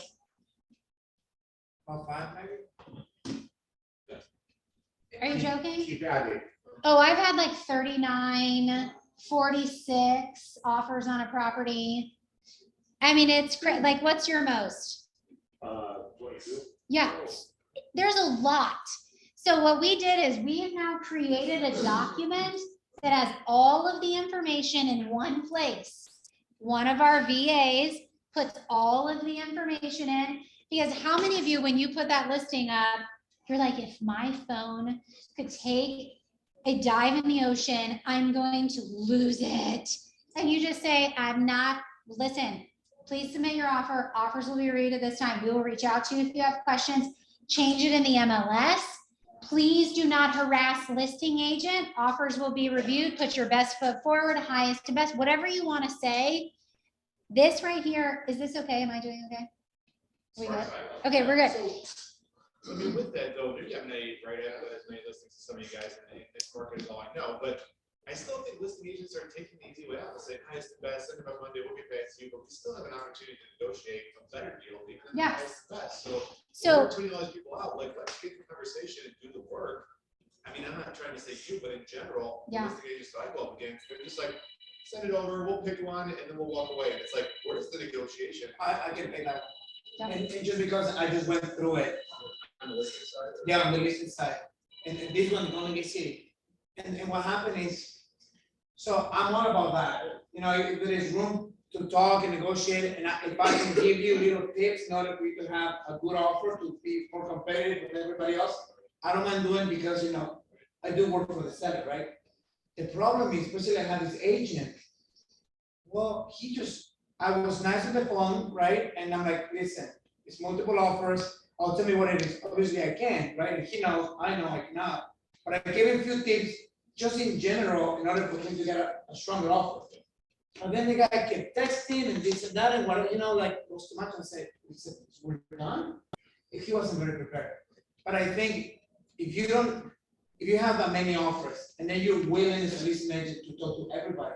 About 5 maybe? Are you joking? Keep adding. Oh, I've had like 39, 46 offers on a property. I mean, it's like, what's your most? 22. Yeah, there's a lot. So what we did is we have now created a document that has all of the information in one place. One of our VAs puts all of the information in, because how many of you, when you put that listing up, you're like, if my phone could take a dive in the ocean, I'm going to lose it. And you just say, listen, please submit your offer. Offers will be reviewed at this time. We will reach out to you if you have questions. Change it in the MLS. Please do not harass listing agent. Offers will be reviewed. Put your best foot forward, highest to best, whatever you want to say. This right here, is this okay? Am I doing okay? We good? Okay, we're good. So, I mean, with that though, maybe I'm naive, right? I have as many listings as some of you guys in this market is all I know, but I still think listing agents are taking the easy way out and saying highest and best, send it by Monday, we'll get back to you, but we still have an opportunity to negotiate a better deal, even if Yeah. highest and best. So So we're putting all these people out, like, let's get the conversation and do the work. I mean, I'm not trying to say you, but in general, Yeah. listing agents that I go up against, they're just like, send it over, we'll pick one, and then we'll walk away. And it's like, where's the negotiation? I can take that. Yeah. And just because I just went through it. On the listing side? Yeah, on the listing side. And this one, only get city. And what happened is, so I'm all about that. If there is room to talk and negotiate, and if I can give you little tips in order for you to have a good offer to be more competitive with everybody else, I don't mind doing, because, I do work for the seller, right? The problem is, especially I have this agent. Well, I was nice on the phone, right? And I'm like, listen, it's multiple offers. Tell me what it is. Obviously I can, right? And he knows, I know I cannot. But I gave him a few tips just in general in order for him to get a stronger offer. And then the guy kept texting and this and that and what, was too much. And said, we're done. He wasn't very prepared. But I think if you have that many offers and then you're willing as a listing agent to talk to everybody,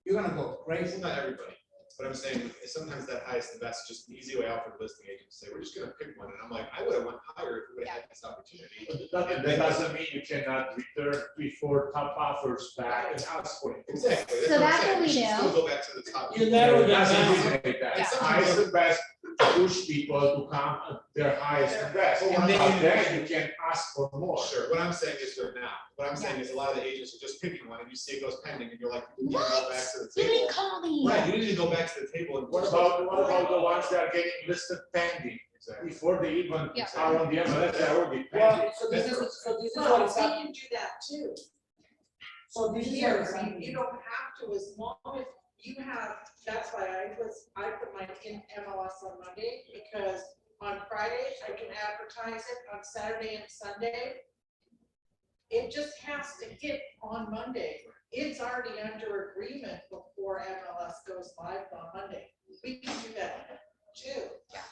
you're gonna go crazy. Not everybody. But I'm saying sometimes that highest and best is just an easy way out for the listing agent to say, we're just gonna pick one. And I'm like, I would have went higher if we would have had this opportunity. That doesn't mean you cannot return 3-4 top offers back and ask for it. Exactly. So I'm that's saying. what we should do. Still go back to the top. You never Yeah. doesn't eliminate that. Yeah. Highest and best, push people to come at their highest and best. Well, And what I'm- then you can ask for more. Sure, what I'm saying is they're now. What I'm saying is a lot of the agents are just picking one and you see it goes pending and you're like, you can't go back to the You table. didn't call me. Right, you didn't even go back to the table and. What about the ones that are getting listed pending? Exactly. Before they even Yeah. are on the MLS, they're already Well, pending. so this is what Well, it's we happening. can do that too. So this is what Here, it's you happening. don't have to, as long as you have, that's why I put mine in MLS on Monday, because on Friday, I can advertise it, on Saturday and Sunday. It just has to hit on Monday. It's already under agreement before MLS goes live on Monday. We can do that too.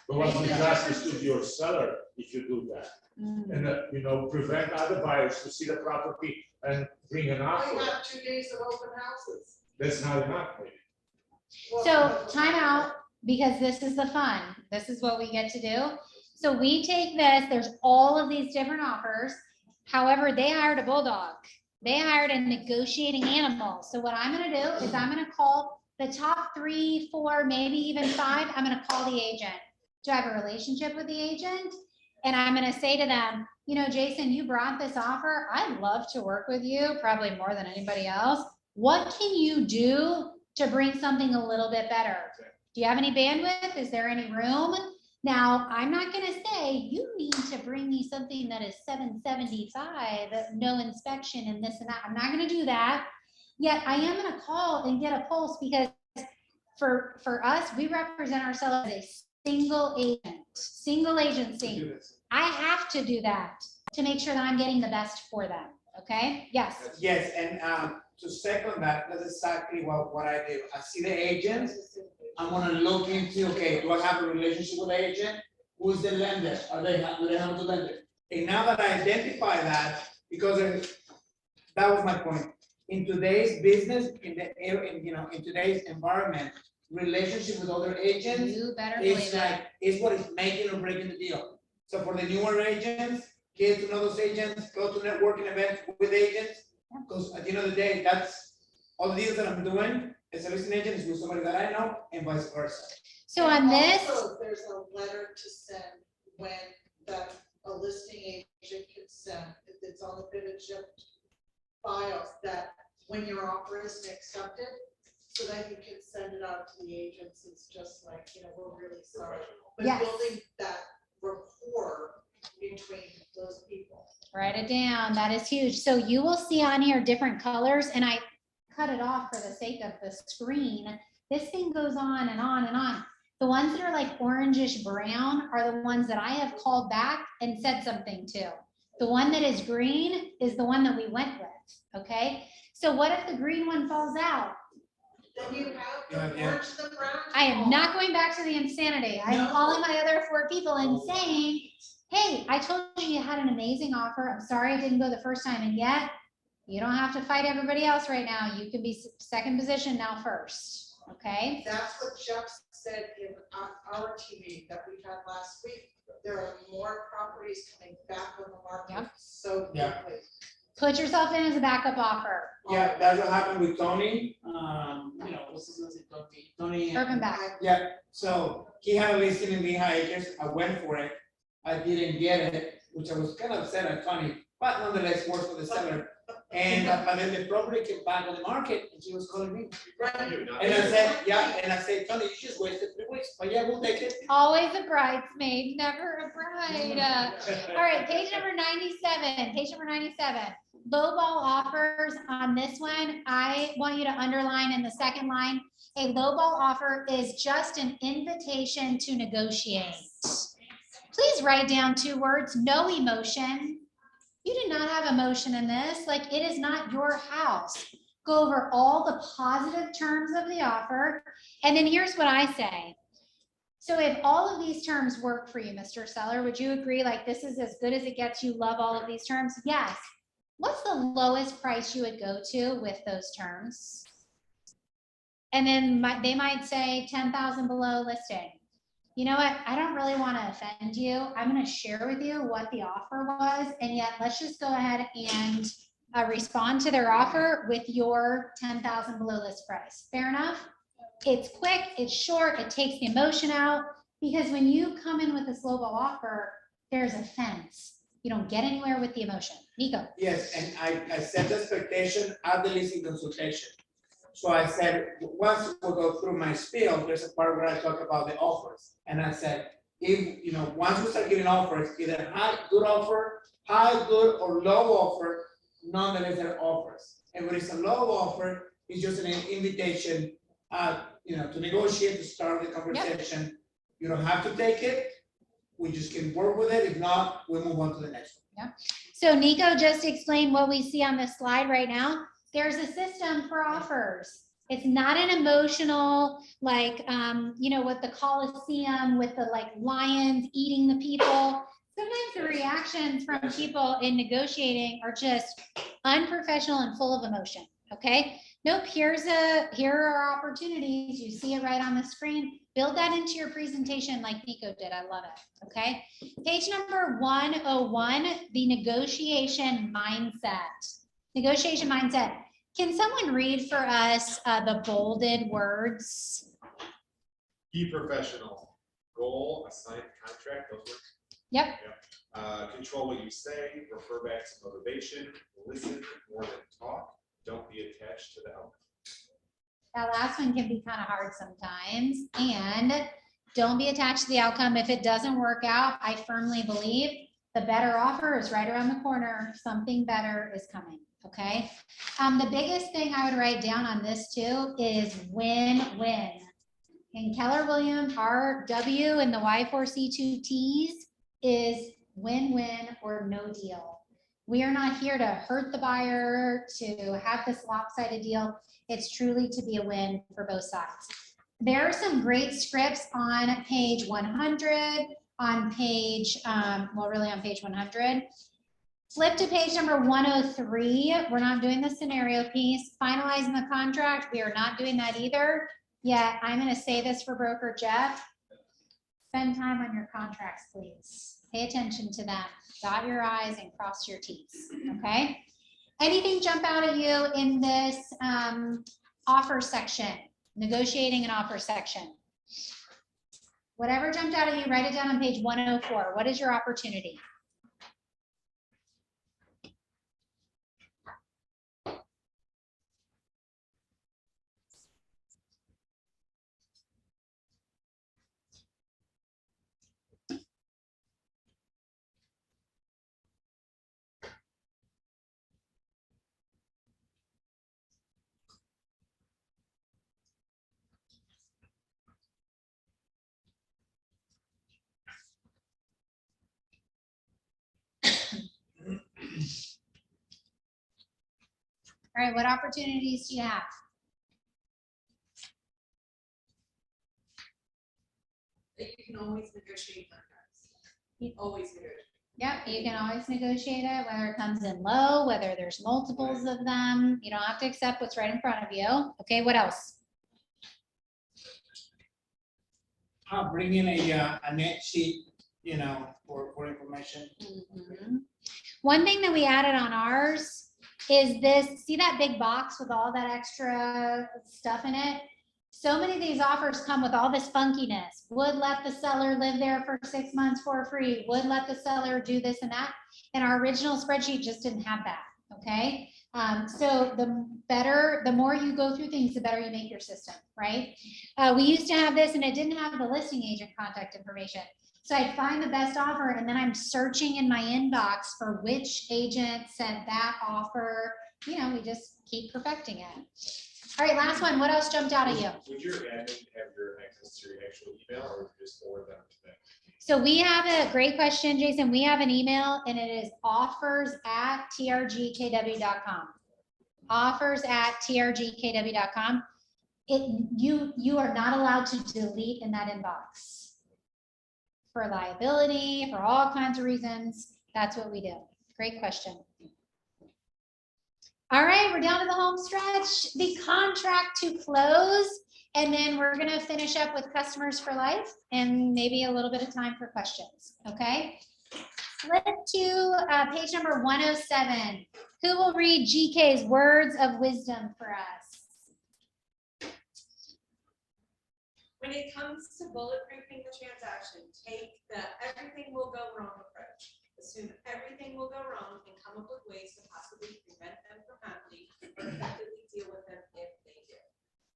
But what disastrous to your seller if you do that? Mm. And, prevent other buyers to see the property and bring an I offer. have 2 days of open houses. That's not enough. Well, So time out, because this is the fun. This is what we get to do. So we take this, there's all of these different offers. However, they hired a bulldog. They hired a negotiating animal. So what I'm gonna do is I'm gonna call the top 3, 4, maybe even 5. I'm gonna call the agent. Do I have a relationship with the agent? And I'm gonna say to them, Jason, you brought this offer. I'd love to work with you, probably more than anybody else. What can you do to bring something a little bit better? Do you have any bandwidth? Is there any room? Now, I'm not gonna say, you need to bring me something that is 775, no inspection and this and that. I'm not gonna do that. Yet I am gonna call and get a pulse, because for us, we represent ourselves as a single agency. I have to do that to make sure that I'm getting the best for them, okay? Yes. Yes, and to second that, that's exactly what I do. I see the agents, I'm gonna look into, okay, do I have a relationship with the agent? Who's the lender? Do they have the lender? And now that I identify that, because that was my point. In today's business, in today's environment, relationship with other agents You better believe is it. like, is what is making or breaking the deal. So for the newer agents, get to know those agents, go to networking events with agents, because at the end of the day, that's all the deals that I'm doing. As a listing agent is with somebody that I know, and vice versa. So on this, Also, there's a letter to send when a listing agent can send, if it's on the pivot shift files, that when your offer isn't accepted, so that you can send it out to the agents. It's just like, we're really sorry. But Yes. building that rapport between those people. write it down. That is huge. So you will see on here different colors, and I cut it off for the sake of the screen. This thing goes on and on and on. The ones that are like orangish brown are the ones that I have called back and said something to. The one that is green is the one that we went with, okay? So what if the green one falls out? Then you have to orange the brown. I am not going back to the insanity. I am calling my other 4 people and saying, hey, I told you you had an amazing offer. I'm sorry it didn't go the first time, and yet you don't have to fight everybody else right now. You can be second position now first, okay? That's what Jeff said in our team meeting that we had last week. There are more properties coming back on the market Yep. so Yeah. quickly. Put yourself in as a backup offer. Yeah, that's what happened with Tony, what's his name, Tony. Urban back. Yeah, so he had a listing in Lehigh Acres, I went for it, I didn't get it, which I was kind of upset at Tony, but nonetheless, works for the seller. And, but then the property came back on the market, and he was calling me. And I said, Tony, you just wasted 3 weeks, but yeah, we'll take it. Always a bridesmaid, never a bride. All right, page number 97, lowball offers on this one. I want you to underline in the second line, a lowball offer is just an invitation to negotiate. Please write down 2 words, no emotion. You do not have emotion in this, like it is not your house. Go over all the positive terms of the offer. And then here's what I say. So if all of these terms work for you, Mr. Seller, would you agree like this is as good as it gets? You love all of these terms? Yes. What's the lowest price you would go to with those terms? And then they might say 10,000 below listing. You know what? I don't really want to offend you. I'm going to share with you what the offer was. And yet let's just go ahead and respond to their offer with your 10,000 below list price. Fair enough? It's quick, it's short, it takes the emotion out, because when you come in with this lowball offer, there's a fence. You don't get anywhere with the emotion. Nico. Yes, and I set the expectation at the leasing consultation. So I said, once we go through my spiel, there's a part where I talk about the offers. And I said, if, once we start giving offers, either high, good offer, high, good, or low offer, nonetheless, they're offers. And when it's a low offer, it's just an invitation, to negotiate, to start the conversation. You don't have to take it. We just can work with it. If not, we move on to the next one. Yep. So Nico just explained what we see on this slide right now. There's a system for offers. It's not an emotional, like, with the Coliseum, with the lions eating the people. Sometimes the reactions from people in negotiating are just unprofessional and full of emotion. Okay. Nope. Here are opportunities. You see it right on the screen. Build that into your presentation like Nico did. I love it. Okay. Page number 101, the negotiation mindset. Negotiation mindset. Can someone read for us the bolded words? Be professional. Goal, assigned contract, those words. Yep. Control what you say, refer back to motivation, listen more than talk, don't be attached to the outcome. That last one can be kind of hard sometimes. And don't be attached to the outcome. If it doesn't work out, I firmly believe the better offer is right around the corner. Something better is coming. Okay. The biggest thing I would write down on this too is win-win. In Keller Williams, our W and the Y4C2Ts is win-win or no deal. We are not here to hurt the buyer, to have this lopsided deal. It's truly to be a win for both sides. There are some great scripts on page 100, on page, really on page 100. Flip to page number 103. We're not doing the scenario piece. Finalizing the contract, we are not doing that either. Yet I'm going to say this for broker Jeff. Spend time on your contracts, please. Pay attention to them. Dot your I's and cross your T's. Okay. Anything jump out at you in this offer section, negotiating an offer section? Whatever jumped out at you, write it down on page 104. What is your opportunity? All right, what opportunities do you have? You can always negotiate contracts. Always negotiate. Yep, you can always negotiate it, whether it comes in low, whether there's multiples of them. You don't have to accept what's right in front of you. Okay, what else? Bring in a net sheet, for information. Mm-hmm. One thing that we added on ours is this, see that big box with all that extra stuff in it? So many of these offers come with all this funkiness. Would let the seller live there for 6 months for free. Would let the seller do this and that. And our original spreadsheet just didn't have that, okay? So the more you go through things, the better you make your system, right? We used to have this and it didn't have the listing agent contact information. So I'd find the best offer and then I'm searching in my inbox for which agent sent that offer. We just keep perfecting it. All right, last one. What else jumped out at you? Would your admin have your access to your actual email or would you just forward them to them? So we have a great question, Jason. We have an email and it is offers@trgkw.com. Offers@trgkw.com. You are not allowed to delete in that inbox. For liability, for all kinds of reasons. That's what we do. Great question. All right, we're down to the home stretch, the contract to close, and then we're gonna finish up with customers for life and maybe a little bit of time for questions, okay? Flip to page number 107. Who will read GK's words of wisdom for us? When it comes to bulletproofing the transaction, take the everything will go wrong approach. Assume everything will go wrong and come up with ways to possibly prevent them from happening or effectively deal with them if they do.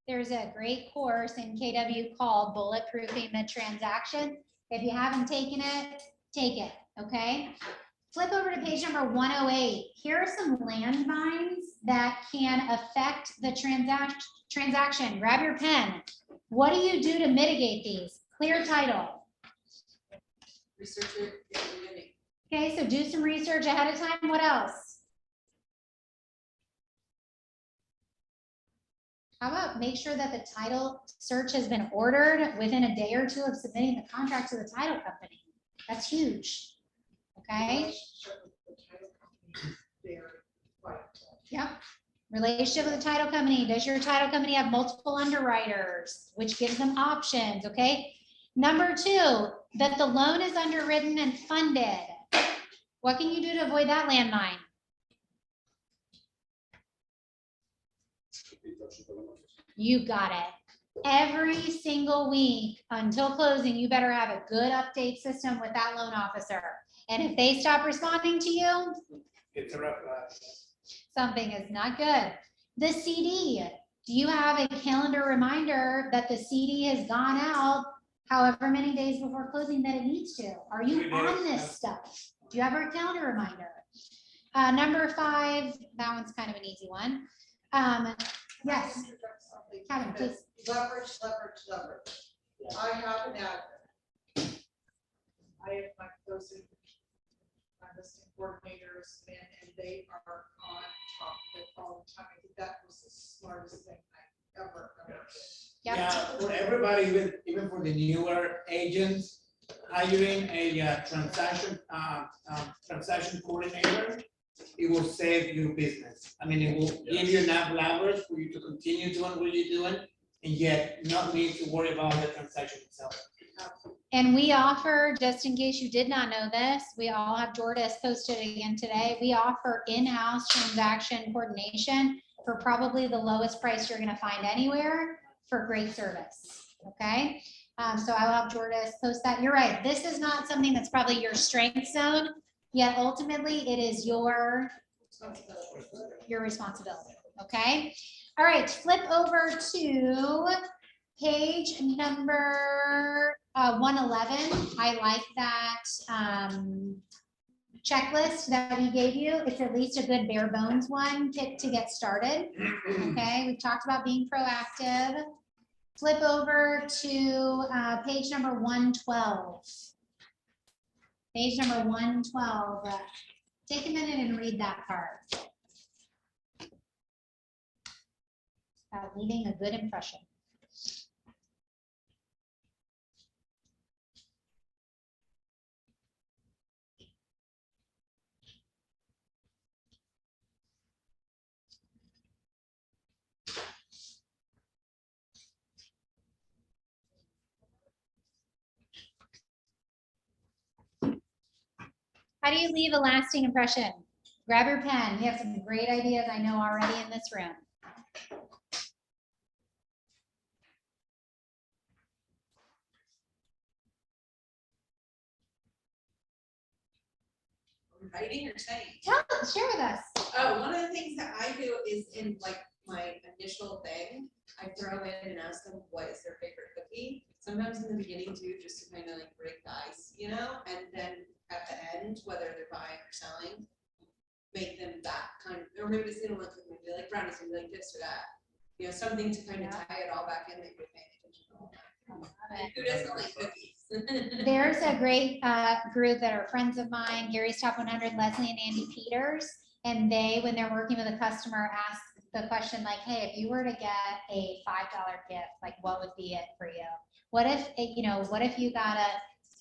There's a great course in KW called Bulletproofing the Transaction. If you haven't taken it, take it, okay? Flip over to page number 108. Here are some landmines that can affect the transaction. Grab your pen. What do you do to mitigate these? Clear title. Research it in the beginning. Okay, so do some research ahead of time. What else? How about make sure that the title search has been ordered within a day or two of submitting the contract to the title company. That's huge. Okay. Yep. Relationship with the title company. Does your title company have multiple underwriters, which gives them options? Okay. Number 2, that the loan is underwritten and funded. What can you do to avoid that landmine? You got it. Every single week until closing, you better have a good update system with that loan officer. And if they stop responding to you, It's a red flag. something is not good. The CD, do you have a calendar reminder that the CD has gone out however many days before closing that it needs to? Are you 3 days, on this stuff? Do you have a calendar reminder? Number 5, that one's kind of an easy one. Yes, Kevin, please. Leverage. I have an admin. I have my closing, my listing coordinators, and they are on top of it all the time. I think that was the smartest thing I ever did. Yep. Yeah, for everybody, even for the newer agents, hiring a transaction coordinator, it will save you business. I mean, it will give you enough leverage for you to continue doing what you're doing and yet not need to worry about the transaction itself. And we offer, just in case you did not know this, we all have Jordas posted again today. We offer in-house transaction coordination for probably the lowest price you're going to find anywhere for great service. Okay. So I will have Jordas post that. You're right. This is not something that's probably your strength zone, yet ultimately it is your responsibility. Okay. All right. Flip over to page number 111. I like that checklist that we gave you. It's at least a good bare bones one to get started. Okay. We've talked about being proactive. Flip over to page number 112. Page number 112. Take a minute and read that part. About leaving a good impression. How do you leave a lasting impression? Grab your pen. We have some great ideas I know already in this room. Writing or saying? Share with us. Oh, one of the things that I do is in like my initial thing, I throw in and ask them what is their favorite cookie. Sometimes in the beginning too, just to kind of like break the ice, you know, and then at the end, whether they're buying or selling, make them that kind of, or maybe they don't like cookie, maybe they like brownies, maybe like this or that. You know, something to kind of tie it all back in that you're paying attention to all that. Who doesn't like cookies? There's a great group that are friends of mine, Gary's Top 100, Leslie and Andy Peters, and they, when they're working with a customer, ask the question like, hey, if you were to get a $5 gift, like what would be it for you? What if, what if you got a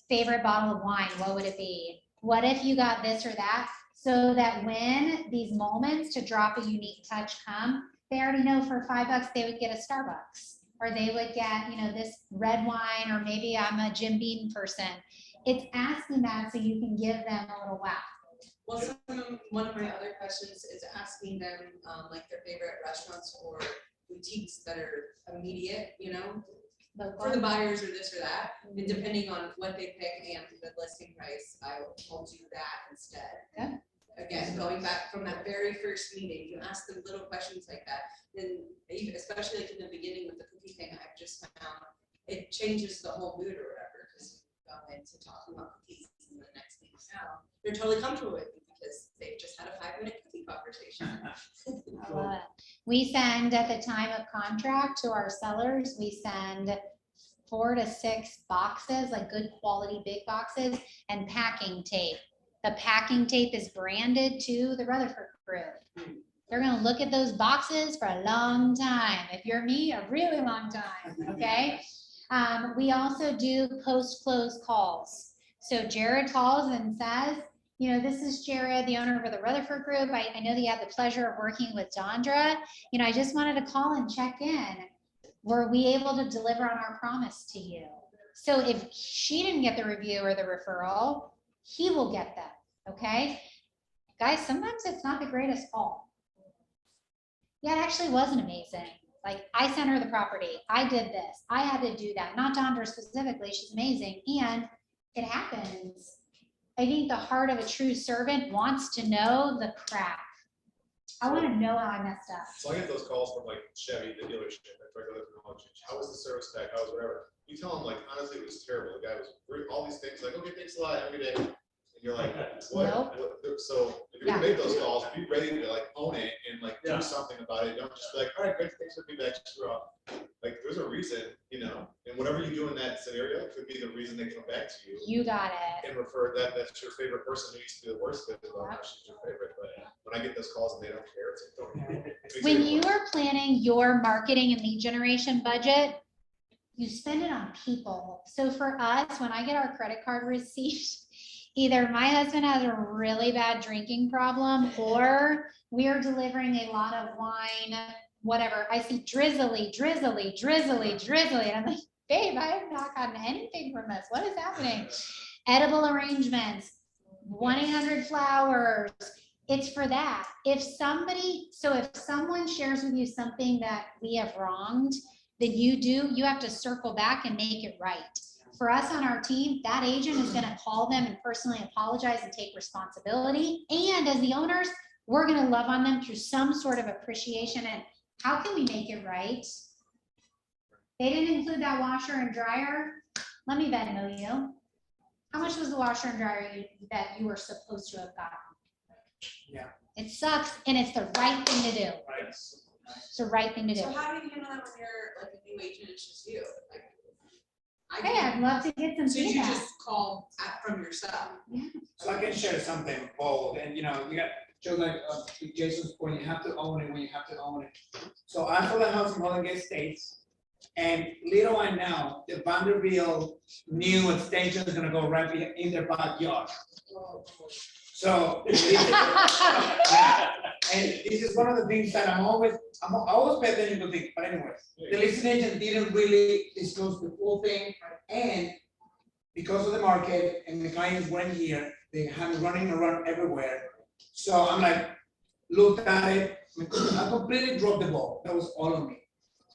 favorite bottle of wine? What would it be? What if you got this or that? so that when these moments to drop a unique touch come, they already know for $5 they would get a Starbucks, or they would get, this red wine, or maybe I'm a Jim Beam person. It's asking that so you can give them a little wow. Well, one of my other questions is asking them, like their favorite restaurants or boutiques that are immediate, for the buyers or this or that. And depending on what they pick and the listing price, I'll do that instead. Yeah. Again, going back from that very first meeting, you ask them little questions like that, then even, especially like in the beginning with the cookie thing, I've just found it changes the whole mood or whatever, because we go into talking about cookies and the next thing now, they're totally comfortable with it because they've just had a 5-minute cookie conversation. I love it. We send at the time of contract to our sellers, we send 4 to 6 boxes, like good quality big boxes, and packing tape. The packing tape is branded to the Rutherford group. They're gonna look at those boxes for a long time. If you're me, a really long time, okay? We also do post-close calls. So Jared calls and says, this is Jared, the owner of the Rutherford Group. I know that you had the pleasure of working with Dondra. I just wanted to call and check in. Were we able to deliver on our promise to you? So if she didn't get the review or the referral, he will get them, okay? Guys, sometimes it's not the greatest call. Yeah, it actually wasn't amazing. Like, I sent her the property. I did this. I had to do that. Not Dondra specifically. She's amazing. And it happens. I think the heart of a true servant wants to know the crack. I want to know how I messed up. So I get those calls from like Chevy, the dealership, how was the service tech, how was whatever. You tell them like, honestly, it was terrible. The guy was all these things like, okay, thanks a lot, have a good day. And you're like, what? Nope. So if you're gonna make those calls, be ready to like own it and like do something about it. Don't just be like, all right, great, thanks for the feedback, screw off. Like there's a reason, and whatever you do in that scenario could be the reason they come back to you. You got it. And refer that's your favorite person who used to be the worst because she's your favorite. But when I get those calls and they don't care, it's like, when you are planning your marketing and lead generation budget, you spend it on people. So for us, when I get our credit card receipt, either my husband has a really bad drinking problem, or we are delivering a lot of wine, whatever. I see drizzly, and I'm like, babe, I have not gotten anything from this. What is happening? Edible arrangements, 1-800 flowers. It's for that. If someone shares with you something that we have wronged, then you have to circle back and make it right. For us on our team, that agent is gonna call them and personally apologize and take responsibility. And as the owners, we're gonna love on them through some sort of appreciation. And how can we make it right? They didn't include that washer and dryer. Let me Venmo you. How much was the washer and dryer that you were supposed to have gotten? Yeah. It sucks, and it's the right thing to do. Right. It's the right thing to do. So how do you handle that when you're like a new agent, it's just you? Like, Hey, I'd love to get some so you feedback. just call from yourself? Yeah. So I can share something bold, and you got just like Jason's point, you have to own it when you have to own it. So I sold a house in Holland Estates, and little I know, the Vanderbilt new extension is gonna go right in their backyard. So, and this is one of the things that I always pay attention to things, but anyways, the listing agent didn't really disclose the full thing, and because of the market and the clients weren't here, they had me running around everywhere. So I'm like, looked at it, I completely dropped the ball. That was all on me.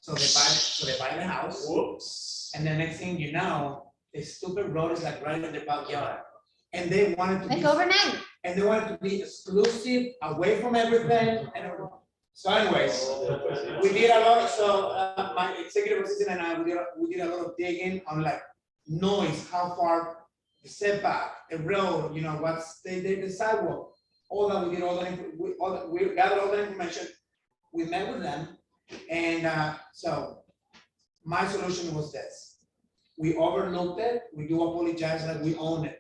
So they buy the house. Whoops. And the next thing you know, the stupid road is like right in their backyard. And they wanted to Like overnight. And they wanted to be exclusive, away from everything. So anyways, we did a lot. So my executive assistant and I, we did a lot of digging on like noise, how far the setback, the road, what's the sidewalk, all that. We did we gathered all the information. We met with them, and so my solution was this: we overlooked it. We do apologize, like we own it.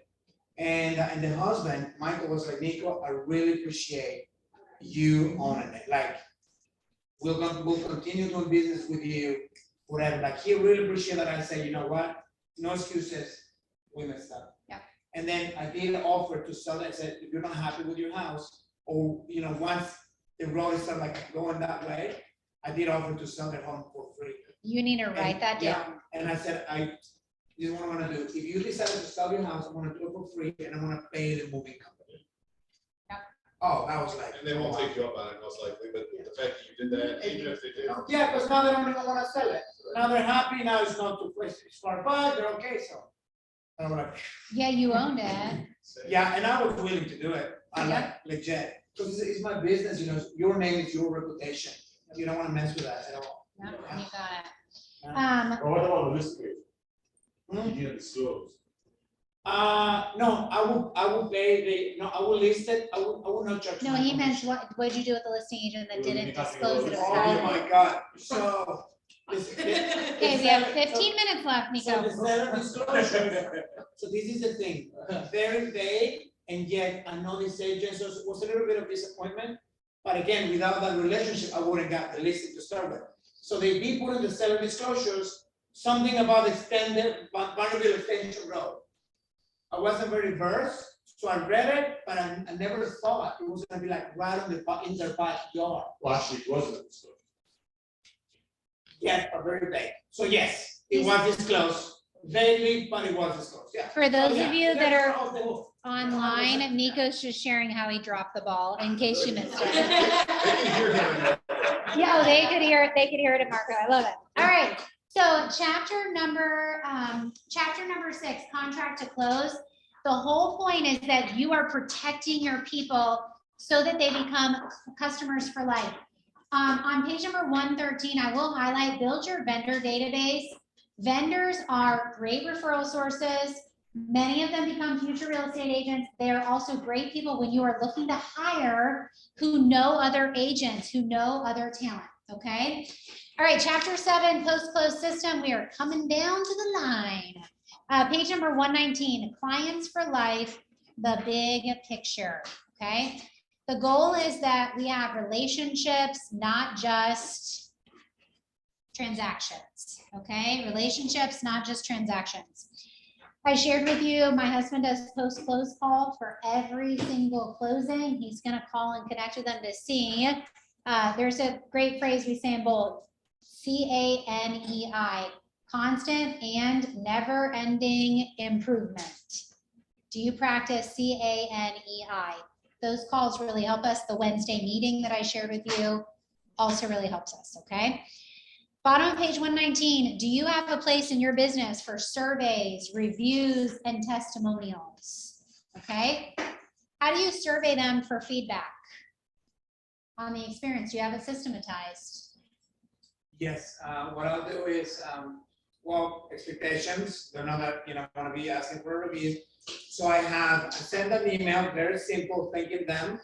And the husband, Michael, was like, Nico, I really appreciate you owning it. Like, we'll continue doing business with you, whatever. Like, he really appreciated that I said, you know what? No excuses. We messed up. Yeah. And then I did offer to sell it. I said, if you're not happy with your house, or, you know, once the road is like going that way, I did offer to sell their home for free. You need to write that Yeah, down. and I said, this is what I'm gonna do. If you decide to sell your house, I'm gonna do it for free, and I'm gonna pay the moving company. Yep. Oh, I was like. And they won't take you up on it most likely, but the fact that you did that, even if they did. Yeah, because now they don't even wanna sell it. Now they're happy, now it's not too close, it's far by, they're okay, so. And I'm like, Yeah, you owned it. yeah, and I was willing to do it, I like legit, because it's my business, you know, your name is your reputation. You don't wanna mess with that at all. Yeah, you got it. Or what about the list page? Hmm? You didn't disclose. No, I will pay I will list it, I will not charge. No, my he meant, commission. what did you do with the listing agent that Well, didn't you have to disclose go it? It was Oh happening? my God, so. Okay, we have 15 minutes left, So Nico. the seller disclosure, so this is the thing, very vague, and yet I know this agent, so it was a little bit of disappointment. But again, without that relationship, I wouldn't got the listing to start with. So they did put in the seller disclosures, something about extended, Vanderbilt Extension Road. I wasn't very versed, so I read it, but I never thought it was gonna be like right on in their backyard. Well, actually, it wasn't disclosed. Yes, but very vague. So yes, it was disclosed, vaguely, but it was disclosed, yeah. For those So, of yeah, you that are off the hook. online, Nico's just sharing how he dropped the ball in case you missed it. They can hear him. Yeah, oh, they could hear it at Marco. I love it. All right. So chapter number 6, contract to close. The whole point is that you are protecting your people so that they become customers for life. On page number 113, I will highlight, build your vendor database. Vendors are great referral sources. Many of them become future real estate agents. They are also great people when you are looking to hire who know other agents, who know other talent, okay? All right, chapter 7, post-close system. We are coming down to the line. Page number 119, clients for life, the big picture, okay? The goal is that we have relationships, not just transactions, okay? Relationships, not just transactions. I shared with you, my husband does post-close call for every single closing. He's gonna call and connect with them to see. There's a great phrase we say in bold, CANEI, constant and never-ending improvement. Do you practice CANEI? Those calls really help us. The Wednesday meeting that I shared with you also really helps us, okay? Bottom of page 119, do you have a place in your business for surveys, reviews, and testimonials? Okay? How do you survey them for feedback on the experience? Do you have it systematized? Yes, what I'll do is, well, expectations, they're not that, you know, gonna be asking for a review. So I send an email, very simple, thanking them,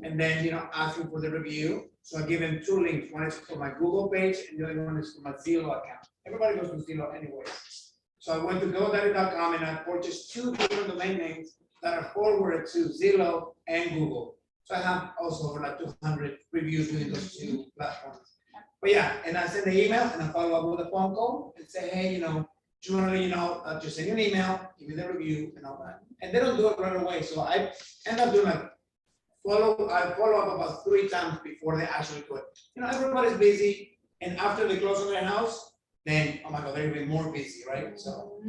and then, you know, asking for the review. So I give them 2 links. One is for my Google page and the other one is for my Zillow account. Everybody goes to Zillow anyway. So I went to GoDaddy.com and I purchased 2 different domain names that are forwarded to Zillow and Google. So I have also over like 200 reviews within those 2 platforms. But yeah, and I send the email and I follow up with a phone call and say, hey, you know, generally, you know, just send you an email, give me the review and all that. And they don't do it right away. So I end up doing like, I follow up about 3 times before they actually do it. You know, everybody's busy, and after they close on their house, then, oh my God, they're even more busy, right? So.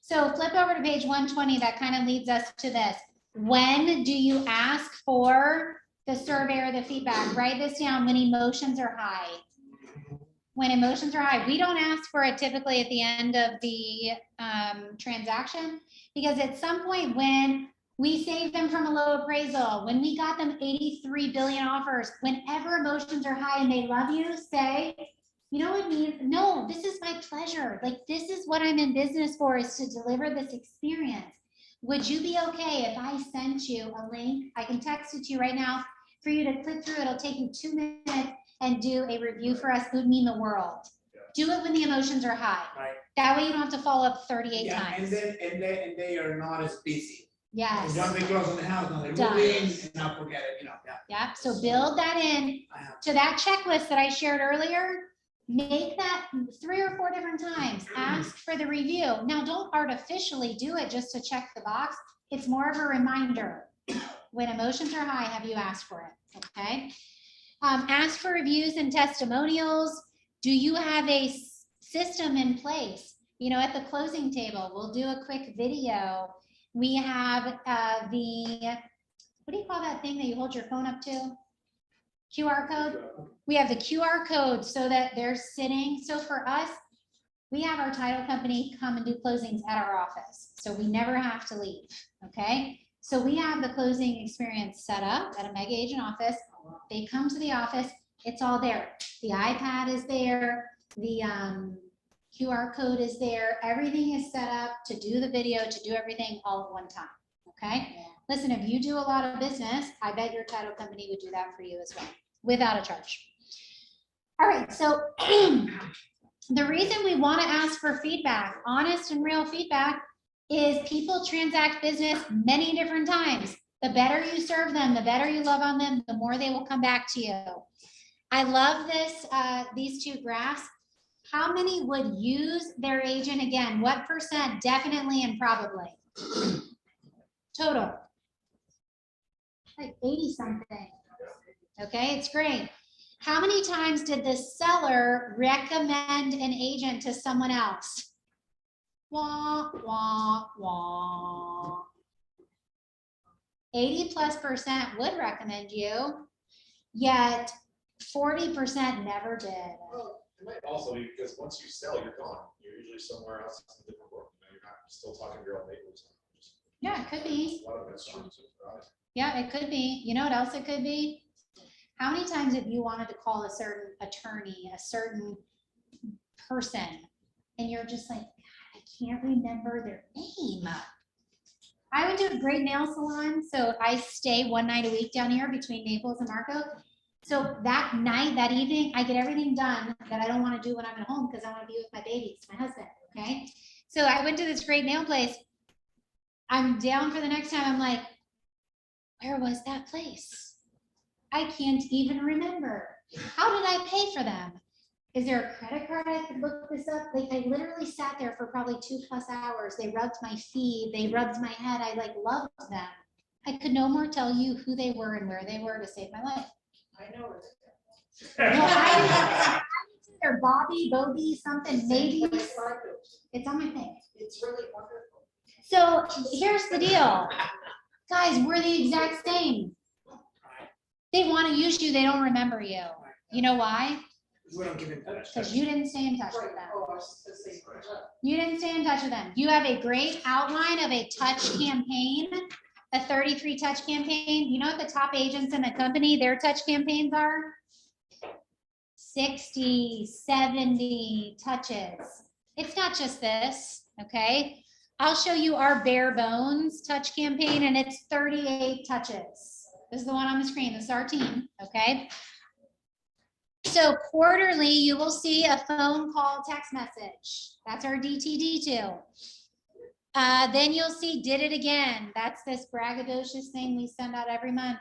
So flip over to page 120, that kind of leads us to this. When do you ask for the survey or the feedback? Write this down, when emotions are high. When emotions are high, we don't ask for it typically at the end of the transaction, because at some point when we saved them from a low appraisal, when we got them 83 billion offers, whenever emotions are high and they love you, say, you know what means, no, this is my pleasure. Like, this is what I'm in business for, is to deliver this experience. Would you be okay if I sent you a link? I can text it to you right now for you to click through. It'll take you 2 minutes and do a review for us. It would mean the world. Do it when the emotions are high. Right. That way you don't have to follow up 38 Yeah, times. and they are not as busy. Yes. And once they close on the house, now they're Done. moving, and now forget it, you know, yeah. Yeah, so build that in to that checklist that I shared earlier. Make that 3 or 4 different times. Ask for the review. Now, don't artificially do it just to check the box. It's more of a reminder. When emotions are high, have you asked for it? Okay. Ask for reviews and testimonials. Do you have a system in place? You know, at the closing table, we'll do a quick video. We have what do you call that thing that you hold your phone up to? QR code. We have the QR code so that they're sitting. So for us, we have our title company come and do closings at our office. So we never have to leave, okay? So we have the closing experience set up at a mega agent office. They come to the office, it's all there. The iPad is there, the QR code is there. Everything is set up to do the video, to do everything all at one time, okay? Listen, if you do a lot of business, I bet your title company would do that for you as well, without a charge. All right, so the reason we want to ask for feedback, honest and real feedback, is people transact business many different times. The better you serve them, the better you love on them, the more they will come back to you. I love this, these two graphs. How many would use their agent again? What percent? Definitely and probably. Total. Like 80 something. Okay, it's great. How many times did the seller recommend an agent to someone else? Wah, wah, wah. 80+% would recommend you, yet 40% never did. Well, it might also be because once you sell, you're gone. You're usually somewhere else in a different world. You know, you're not still talking to your own neighbors. Yeah, it could be. A lot of it's true. Yeah, it could be. You know what else it could be? How many times have you wanted to call a certain attorney, a certain person, and you're just like, God, I can't remember their name. I went to a great nail salon, so I stay one night a week down here between Naples and Marco. So that night, that evening, I get everything done that I don't want to do when I'm at home because I want to be with my babies, my husband, okay? So I went to this great nail place. I'm down for the next time. I'm like, where was that place? I can't even remember. How did I pay for them? Is there a credit card I could look this up? Like I literally sat there for probably 2+ hours. They rubbed my feet, they rubbed my head. I like loved them. I could no more tell you who they were and where they were to save my life. I know it's. Well, they're Bobby, Bobby, something, maybe. It's on my thing. It's really wonderful. So here's the deal. Guys, we're the exact same. They want to use you, they don't remember you. You know why? Because you didn't stay in touch with them. You didn't stay in touch with them. You have a great outline of a touch campaign, a 33 touch campaign. You know what the top agents in the company, their touch campaigns are? 60, 70 touches. It's not just this, okay? I'll show you our bare bones touch campaign and it's 38 touches. This is the one on the screen. This is our team, okay? So quarterly, you will see a phone call, text message. That's our DTD2. Then you'll see did it again. That's this braggadocious thing we send out every month.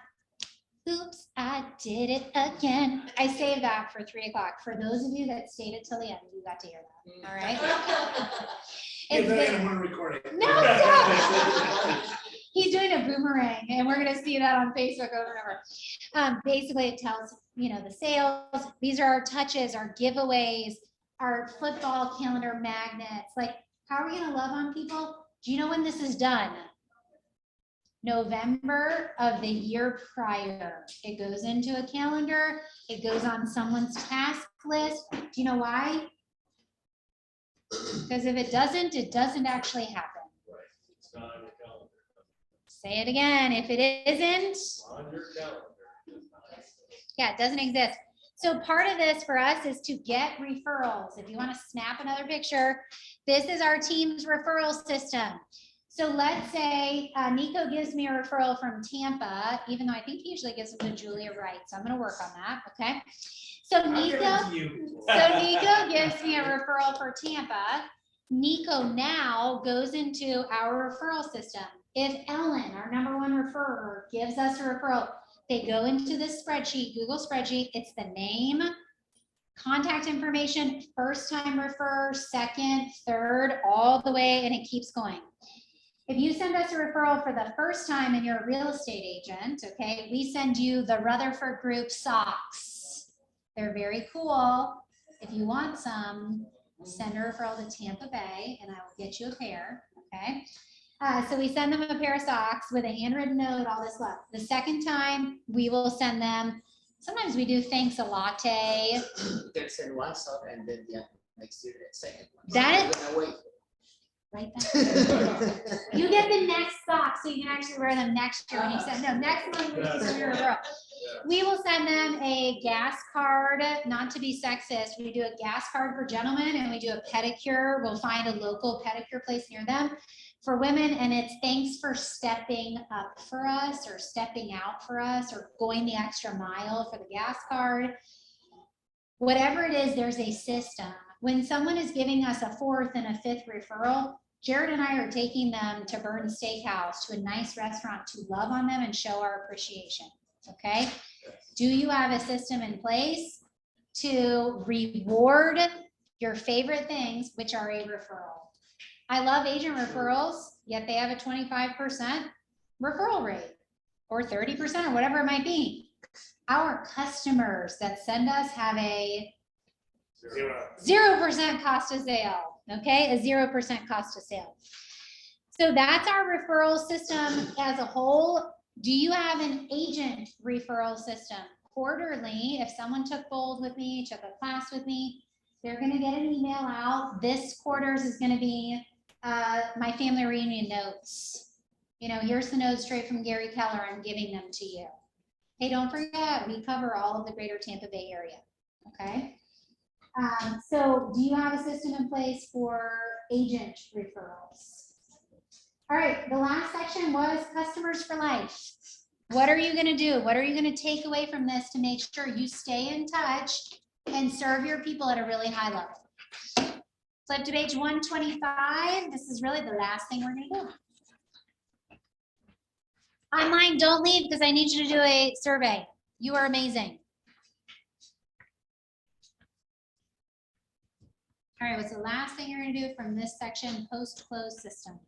Oops, I did it again. I saved that for 3 o'clock. For those of you that stayed it till the end, you got to hear that. All right. No, stop. He's doing a boomerang, and we're going to see that on Facebook over and over. Basically, it tells the sales. These are our touches, our giveaways, our football calendar magnets. Like, how are we going to love on people? Do you know when this is done? November of the year prior. It goes into a calendar. It goes on someone's task list. Do you know why? Because if it doesn't actually happen. Right. It's not on your calendar. Say it again. If it isn't. On your calendar. Yeah, it doesn't exist. So part of this for us is to get referrals. If you want to snap another picture, this is our team's referral system. So let's say Nico gives me a referral from Tampa, even though I think he usually gives them to Julia Wright. So I'm going to work on that. Okay. So Nico gives me a referral for Tampa. Nico now goes into our referral system. If Ellen, our #1 referrer, gives us a referral, they go into this spreadsheet, Google spreadsheet. It's the name, contact information, first time referrer, second, third, all the way, and it keeps going. If you send us a referral for the first time and you're a real estate agent, okay, we send you the Rutherford Group socks. They're very cool. If you want some, send a referral to Tampa Bay and I will get you a pair, okay? So we send them a pair of socks with a handwritten note, all this love. The second time, we will send them, sometimes we do thanks a latte. You can send one sock and then the next year, the second one. That So you're gonna wait. Right then. You get the next sock, so you can actually wear them next year when you send, no, next month when you send your referral. We will send them a gas card, not to be sexist. We do a gas card for gentlemen and we do a pedicure. We'll find a local pedicure place near them for women. And it's thanks for stepping up for us or stepping out for us or going the extra mile for the gas card. Whatever it is, there's a system. When someone is giving us a fourth and a fifth referral, Jared and I are taking them to Burns Steakhouse, to a nice restaurant, to love on them and show our appreciation. Okay. Do you have a system in place to reward your favorite things, which are a referral? I love agent referrals, yet they have a 25% referral rate or 30% or whatever it might be. Our customers that send us have a 0% cost of sale. Okay, a 0% cost of sale. So that's our referral system as a whole. Do you have an agent referral system? Quarterly, if someone took Bold with me, took a class with me, they're going to get an email out. This quarter's is going to be my family reunion notes. You know, here's the notes straight from Gary Keller. I'm giving them to you. Hey, don't forget, we cover all of the greater Tampa Bay area. Okay. So do you have a system in place for agent referrals? All right, the last section was customers for life. What are you going to do? What are you going to take away from this to make sure you stay in touch and serve your people at a really high level? Flip to page 125. This is really the last thing we're going to do. Online, don't leave because I need you to do a survey. You are amazing. All right, what's the last thing you're going to do from this section, post-close systems?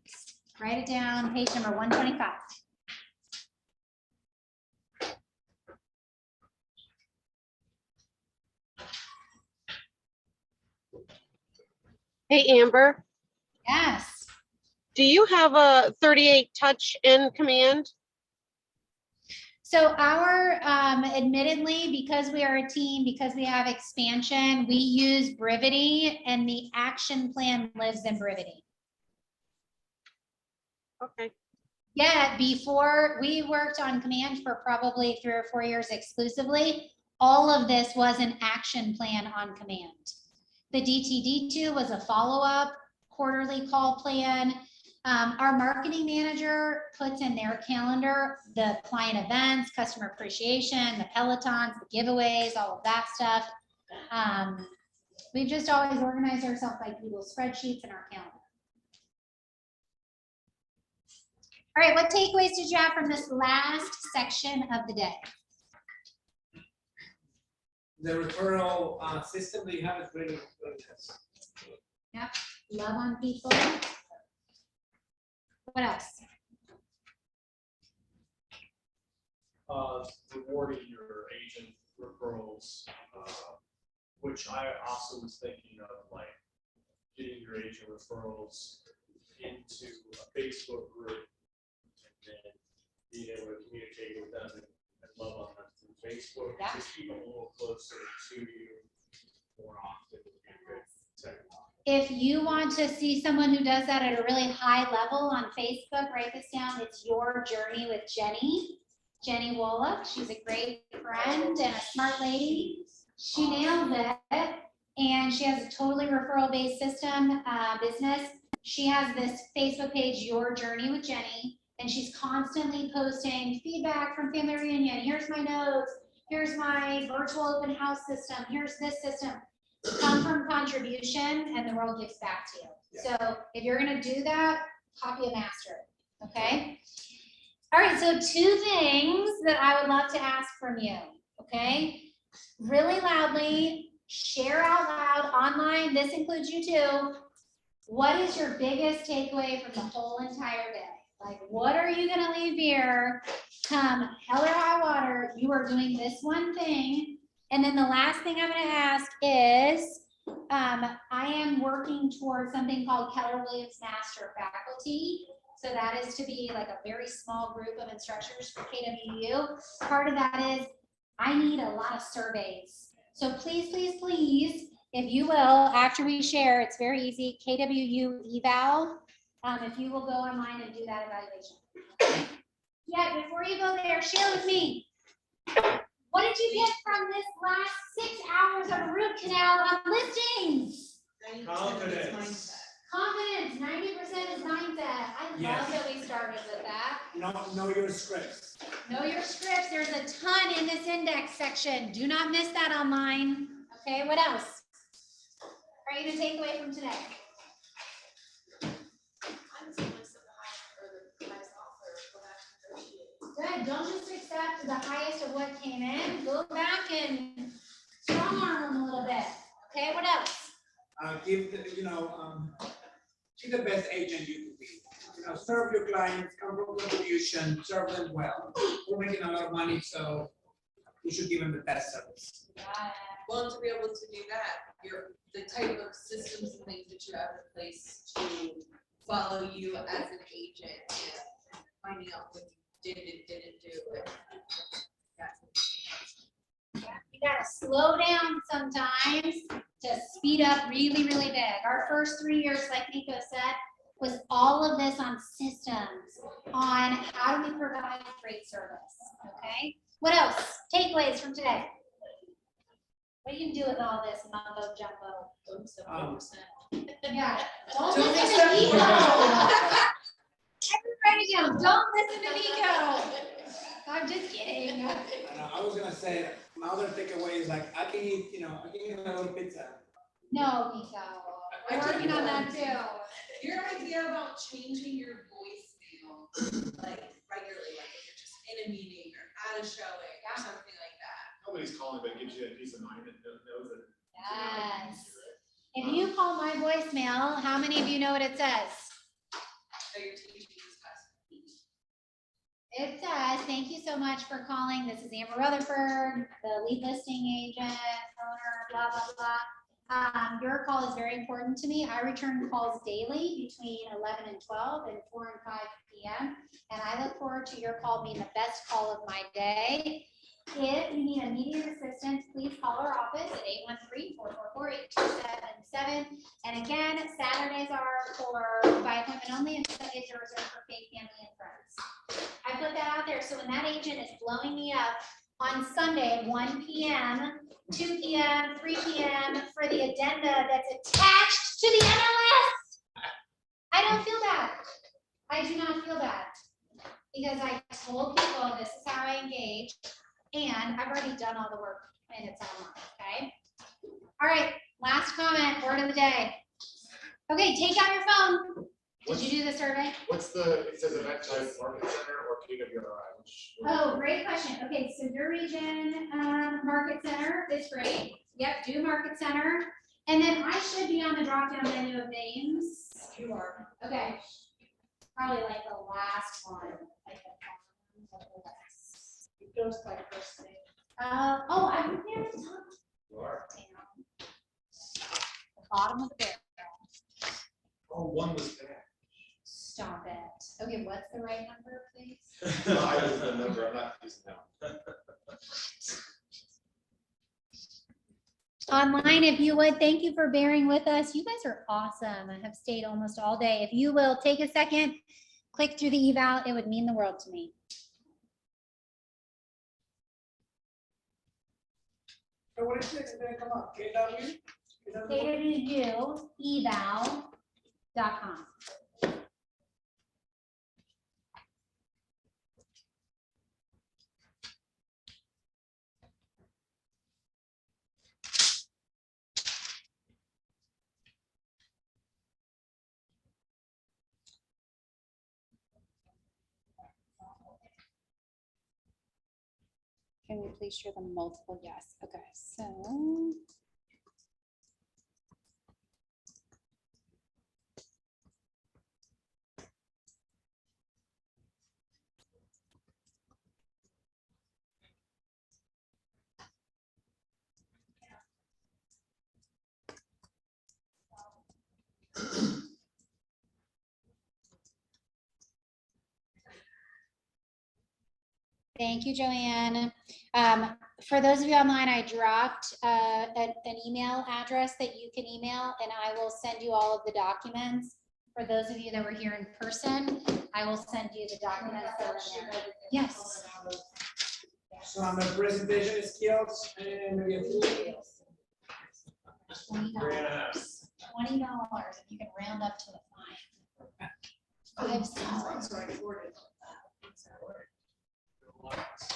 Write it down, page number 125. Hey, Amber. Yes. Do you have a 38 touch in command? So our, admittedly, because we are a team, because we have expansion, we use Brevity and the action plan lives in Brevity. Okay. Yeah, before we worked on command for probably 3 or 4 years exclusively, all of this was an action plan on command. The DTD2 was a follow-up quarterly call plan. Our marketing manager puts in their calendar the client events, customer appreciation, the Pelotons, the giveaways, all of that stuff. We've just always organized ourselves by Google spreadsheets in our calendar. All right, what takeaways did you have from this last section of the day? The referral system that you have is really nice. Yep, love on people. What else? Rewarding your agent referrals, which I also was thinking of, like getting your agent referrals into a Facebook group and then being able to communicate with them and love on them through Facebook. Yeah. Just keep them a little closer to you more often would be a good technique. If you want to see someone who does that at a really high level on Facebook, write this down. It's Your Journey with Jenny. Jenny Woloch. She's a great friend and a smart lady. She nailed it. And she has a totally referral-based system business. She has this Facebook page, Your Journey with Jenny. And she's constantly posting feedback from family reunion. Here's my notes. Here's my virtual open house system. Here's this system. Come from contribution and the world gives back to you. Yeah. So if you're going to do that, copy and master it. Okay. All right. So 2 things that I would love to ask from you. Okay. Really loudly, share out loud online. This includes you too. What is your biggest takeaway from the whole entire day? Like, what are you gonna leave here? Come hell or high water, you are doing this one thing. And then the last thing I'm gonna ask is, I am working towards something called Keller Williams Master Faculty. So that is to be like a very small group of instructors for KWU. Part of that is I need a lot of surveys. So please, please, please, if you will, after we share, it's very easy, KWU eval. If you will go online and do that evaluation. Yeah, before you go there, share with me. What did you get from this last 6 hours of a root canal on listings? Confidence. Confidence, 90% is mindset. I love Yes. that we started with that. Know your scripts. Know your scripts. There's a ton in this index section. Do not miss that online. Okay, what else are you gonna take away from today? Good. Don't just accept the highest of what came in. Go back and strong arm them a little bit. Okay, what else? Give the, be the best agent you can be. Serve your clients, come from contribution, serve them well. We're making a lot of money, so you should give them the best service. Well, to be able to do that, the type of systems and things that you have in place to follow you as an agent and finding out what you did and didn't do. You gotta slow down sometimes to speed up really, really big. Our first 3 years, like Nico said, was all of this on systems, on how do we provide great service, okay? What else? Takeaways from today? What are you gonna do with all this mumbo jumbo? Yeah, don't listen to Nico. Everybody down, don't listen to Nico. I'm just kidding. I was gonna say, my other takeaway is like, I can eat a little pizza. No, Nico, we're working on that too. Your idea about changing your voicemail, like regularly, like if you're just in a meeting or at a showing or something like that. Nobody's calling, but it gives you that peace of mind and knows that. Yes. If you call my voicemail, how many of you know what it says? So you're teaching these customers. It says, thank you so much for calling. This is Amber Rutherford, the lead listing agent, owner, blah, blah, blah. Your call is very important to me. I return calls daily between 11 and 12 and 4 and 5 p.m. And I look forward to your call being the best call of my day. If you need immediate assistance, please call our office at 813-444-8277. And again, Saturdays are for by appointment only and Sundays are reserved for paid family and friends. I put that out there. So when that agent is blowing me up on Sunday at 1 p.m., 2 p.m., 3 p.m. for the addenda that's attached to the MLS, I don't feel bad. I do not feel bad because I told people this is how I engage. And I've already done all the work and it's online, okay? All right, last comment, word of the day. Okay, take out your phone. Did you do the survey? What's it says event type, market center or KWRI? Oh, great question. Okay, so your region, market center is great. Yep, do market center. And then I should be on the drop-down menu of names. You are. Okay, probably like the last one. Like the It goes like first name. oh, I'm there at the top. You are. Damn. The bottom of the barrel. Oh, one was bad. Stop it. Okay, what's the right number, please? I was the number, I'm not using that. Online, if you would, thank you for bearing with us. You guys are awesome. I have stayed almost all day. If you will take a second, click through the eval, it would mean the world to me. So what is this gonna come up? KW? KWUeval.com. Can we please share the multiple? Yes. Okay, so. Thank you, Joanne. For those of you online, I dropped an email address that you can email, and I will send you all of the documents. For those of you that were here in person, I will send you the documents that were there. Yes. So I'm a presentation skills and maybe a few. $20. $20, you can round up to a fine. 5 cents.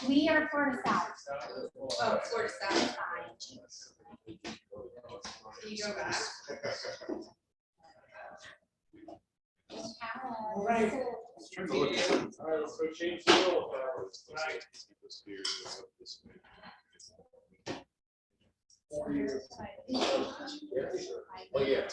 We are Florida South. Oh, Florida South. Can you go back? All right. All right, so change the rule. Right. 4 years. Oh, yeah.